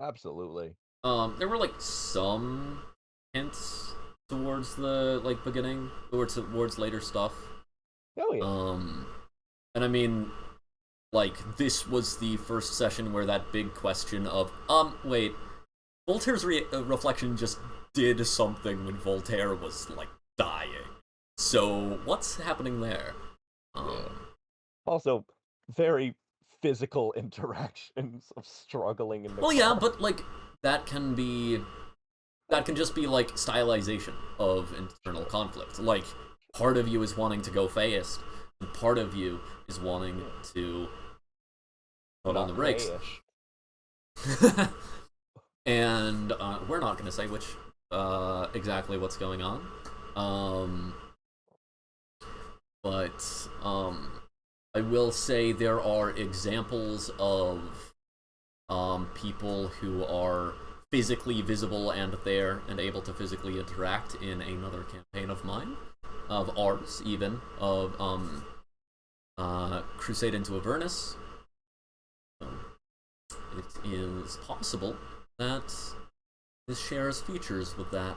Absolutely. There were like some hints towards the beginning or towards later stuff. Oh yeah. And I mean, like, this was the first session where that big question of wait, Voltaire's reflection just did something when Voltaire was like dying. So what's happening there? Yeah. Also, very physical interactions of struggling in the well, car. yeah, but like that can just be like stylization of internal conflict. Like, part of you is wanting to go fast, and part of you is wanting to put on the brakes. And we're not going to say which exactly what's going on. But I will say there are examples of people who are physically visible and there and able to physically interact in another campaign of mine, of ours even, of Crusade into Avernus. It is possible that this shares features with that.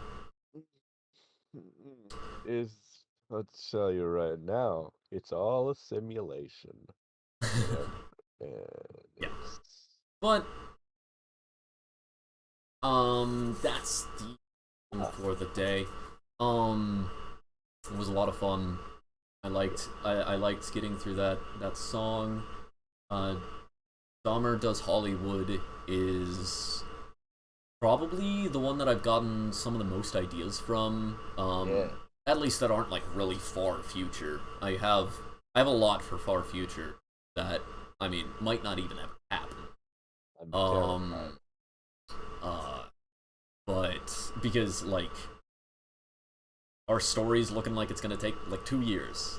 I'll tell you right now, it's all a simulation. Yeah. But that's the for the day. It was a lot of fun. I liked getting through that song. Dahmer Does Hollywood is probably the one that I've gotten some of the most ideas from. At least that aren't like really far future. I have a lot for far future that, I mean, might not even ever happen. But because like our story's looking like it's gonna take like 2 years,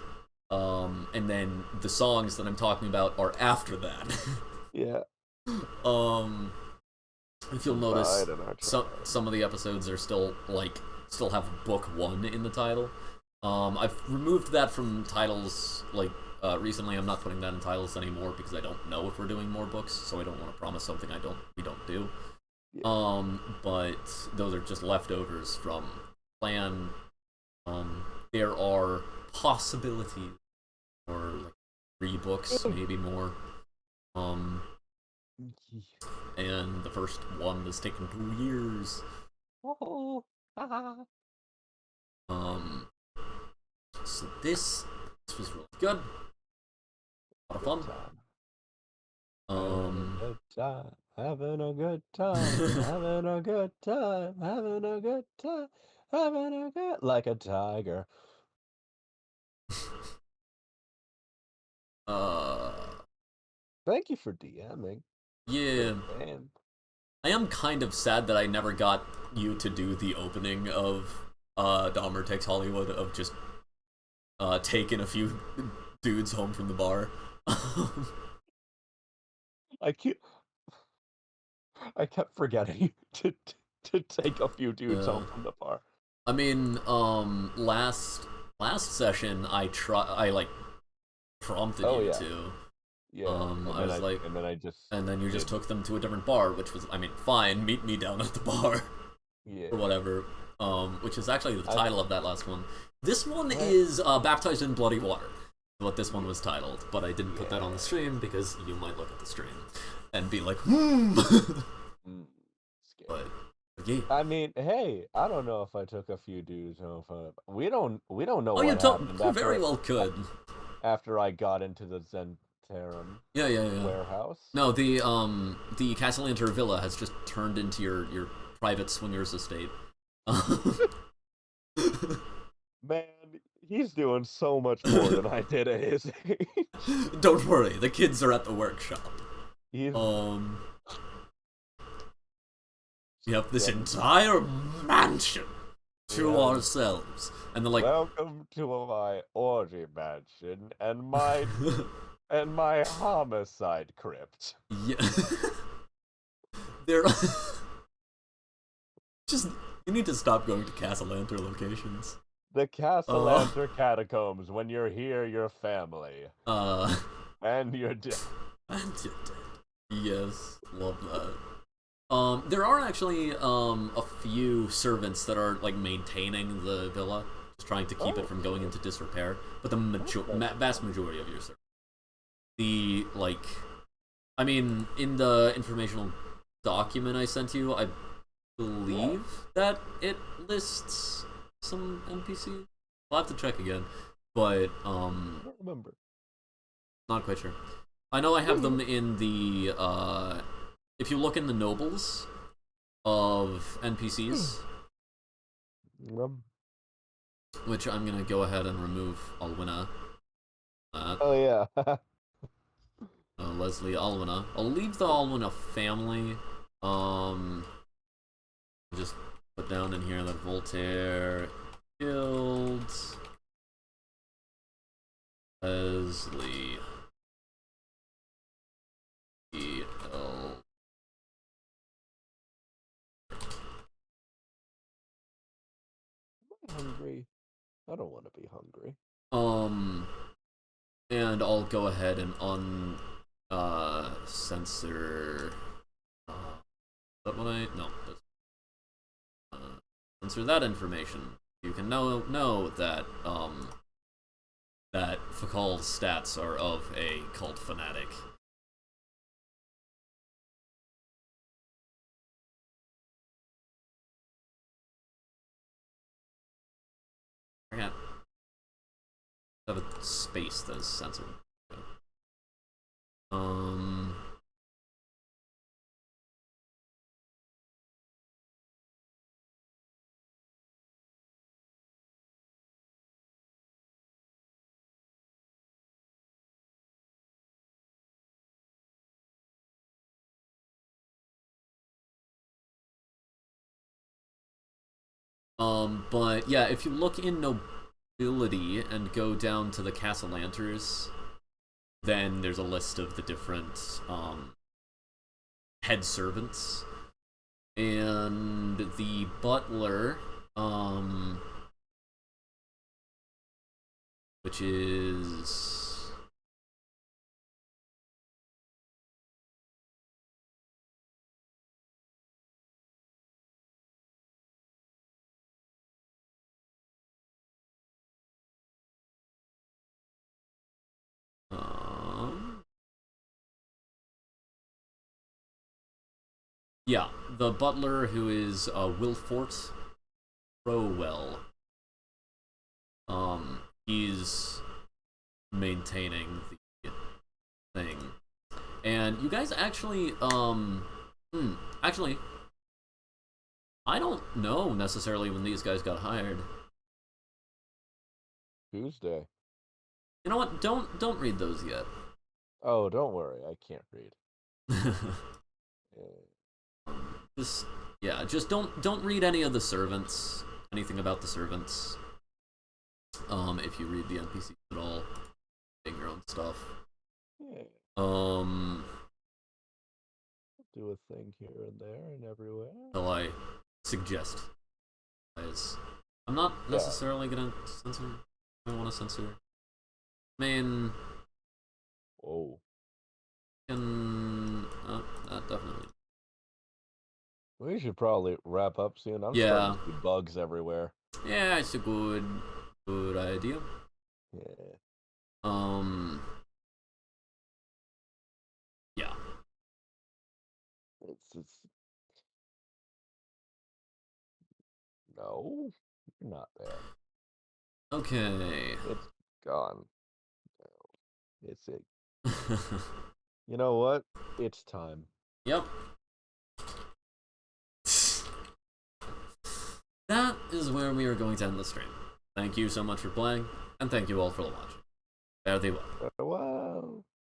and then the songs that I'm talking about are after that. Yeah. If you'll notice, some of the episodes are still have book 1 in the title. I've removed that from titles recently. I'm not putting that in titles anymore because I don't know if we're doing more books, so I don't want to promise something we don't do. Yeah. But those are just leftovers from plan. There are possibilities for like 3 books, maybe more. And the first one has taken 2 years. So this was really good. A lot of fun. Having a good time, having a good time, having a good time, having a good like a tiger. Thank you for DMing. Yeah. Man. I am kind of sad that I never got you to do the opening of Dahmer Takes Hollywood, of just taking a few dudes home from the bar. I kept forgetting to take a few dudes home from the bar. I mean, last session I prompted you to. Yeah. And then you just took them to a different bar, which was, I mean, fine, meet me down at the bar. Yeah. Or whatever. Which is actually the title of that last one. This one is Baptized in Bloody Water. What this one was titled, but I didn't put that on the stream because you might look at the stream and be like, Mm, scary. But yeah. I mean, hey, I don't know if I took a few dudes home from it. We don't know Oh, you what happened very well could. after I got into the Zentarum Yeah. warehouse. No, the Castellanter Villa has just turned into your private swingers estate. Man, he's doing so much more than I did at his age. Don't worry, the kids are at the workshop. He's We have this Yeah. entire mansion to Yeah. ourselves, and they're like, Welcome to my orgy mansion and my homicide crypt. yeah. They're just you need to stop going to Castellanter locations. The Castellanter catacombs. When you're here, you're family. And you're dead. And you're dead. Yes, love that. There are actually a few servants that are like maintaining the villa, just trying to keep it from going into disrepair. But the vast majority of your servants, in the informational document I sent you, I believe that it lists some NPCs. I'll have to check again, but I don't remember. not quite sure. I know I have them in the if you look in the nobles of NPCs, which I'm gonna go ahead and remove Alwina. Oh yeah. Leslie Alwina. I'll leave the Alwina family. Just put down in here that Voltaire killed Leslie E.L. I'm hungry. I don't want to be hungry. And I'll go ahead and censor. But when I no, censor that information. You can know that that Fakal's stats are of a cult fanatic. I can't have a space that is censored. But yeah, if you look in nobility and go down to the Castellanters, then there's a list of the different head servants, and the butler, which is yeah, the butler, who is Wilfort Crowell. He's maintaining the thing. And you guys actually, actually, I don't know necessarily when these guys got hired. Tuesday. You know what? Don't read those yet. Oh, don't worry. I can't read. Just don't read any of the servants, anything about the servants. If you read the NPCs at all, make your own stuff. Yeah. Do a thing here and there and everywhere. Till I suggest, guys. I'm not necessarily gonna censor. I don't want to censor. I mean, Whoa. Definitely. We should probably wrap up soon. I'm starting to see bugs everywhere. Yeah, it's a good idea. Yeah. Yeah. It's No, you're not there. Okay. It's gone. No, it's it. You know what? It's time. Yep. That is where we are going to end the stream. Thank you so much for playing, and thank you all for watching. Fare thee well.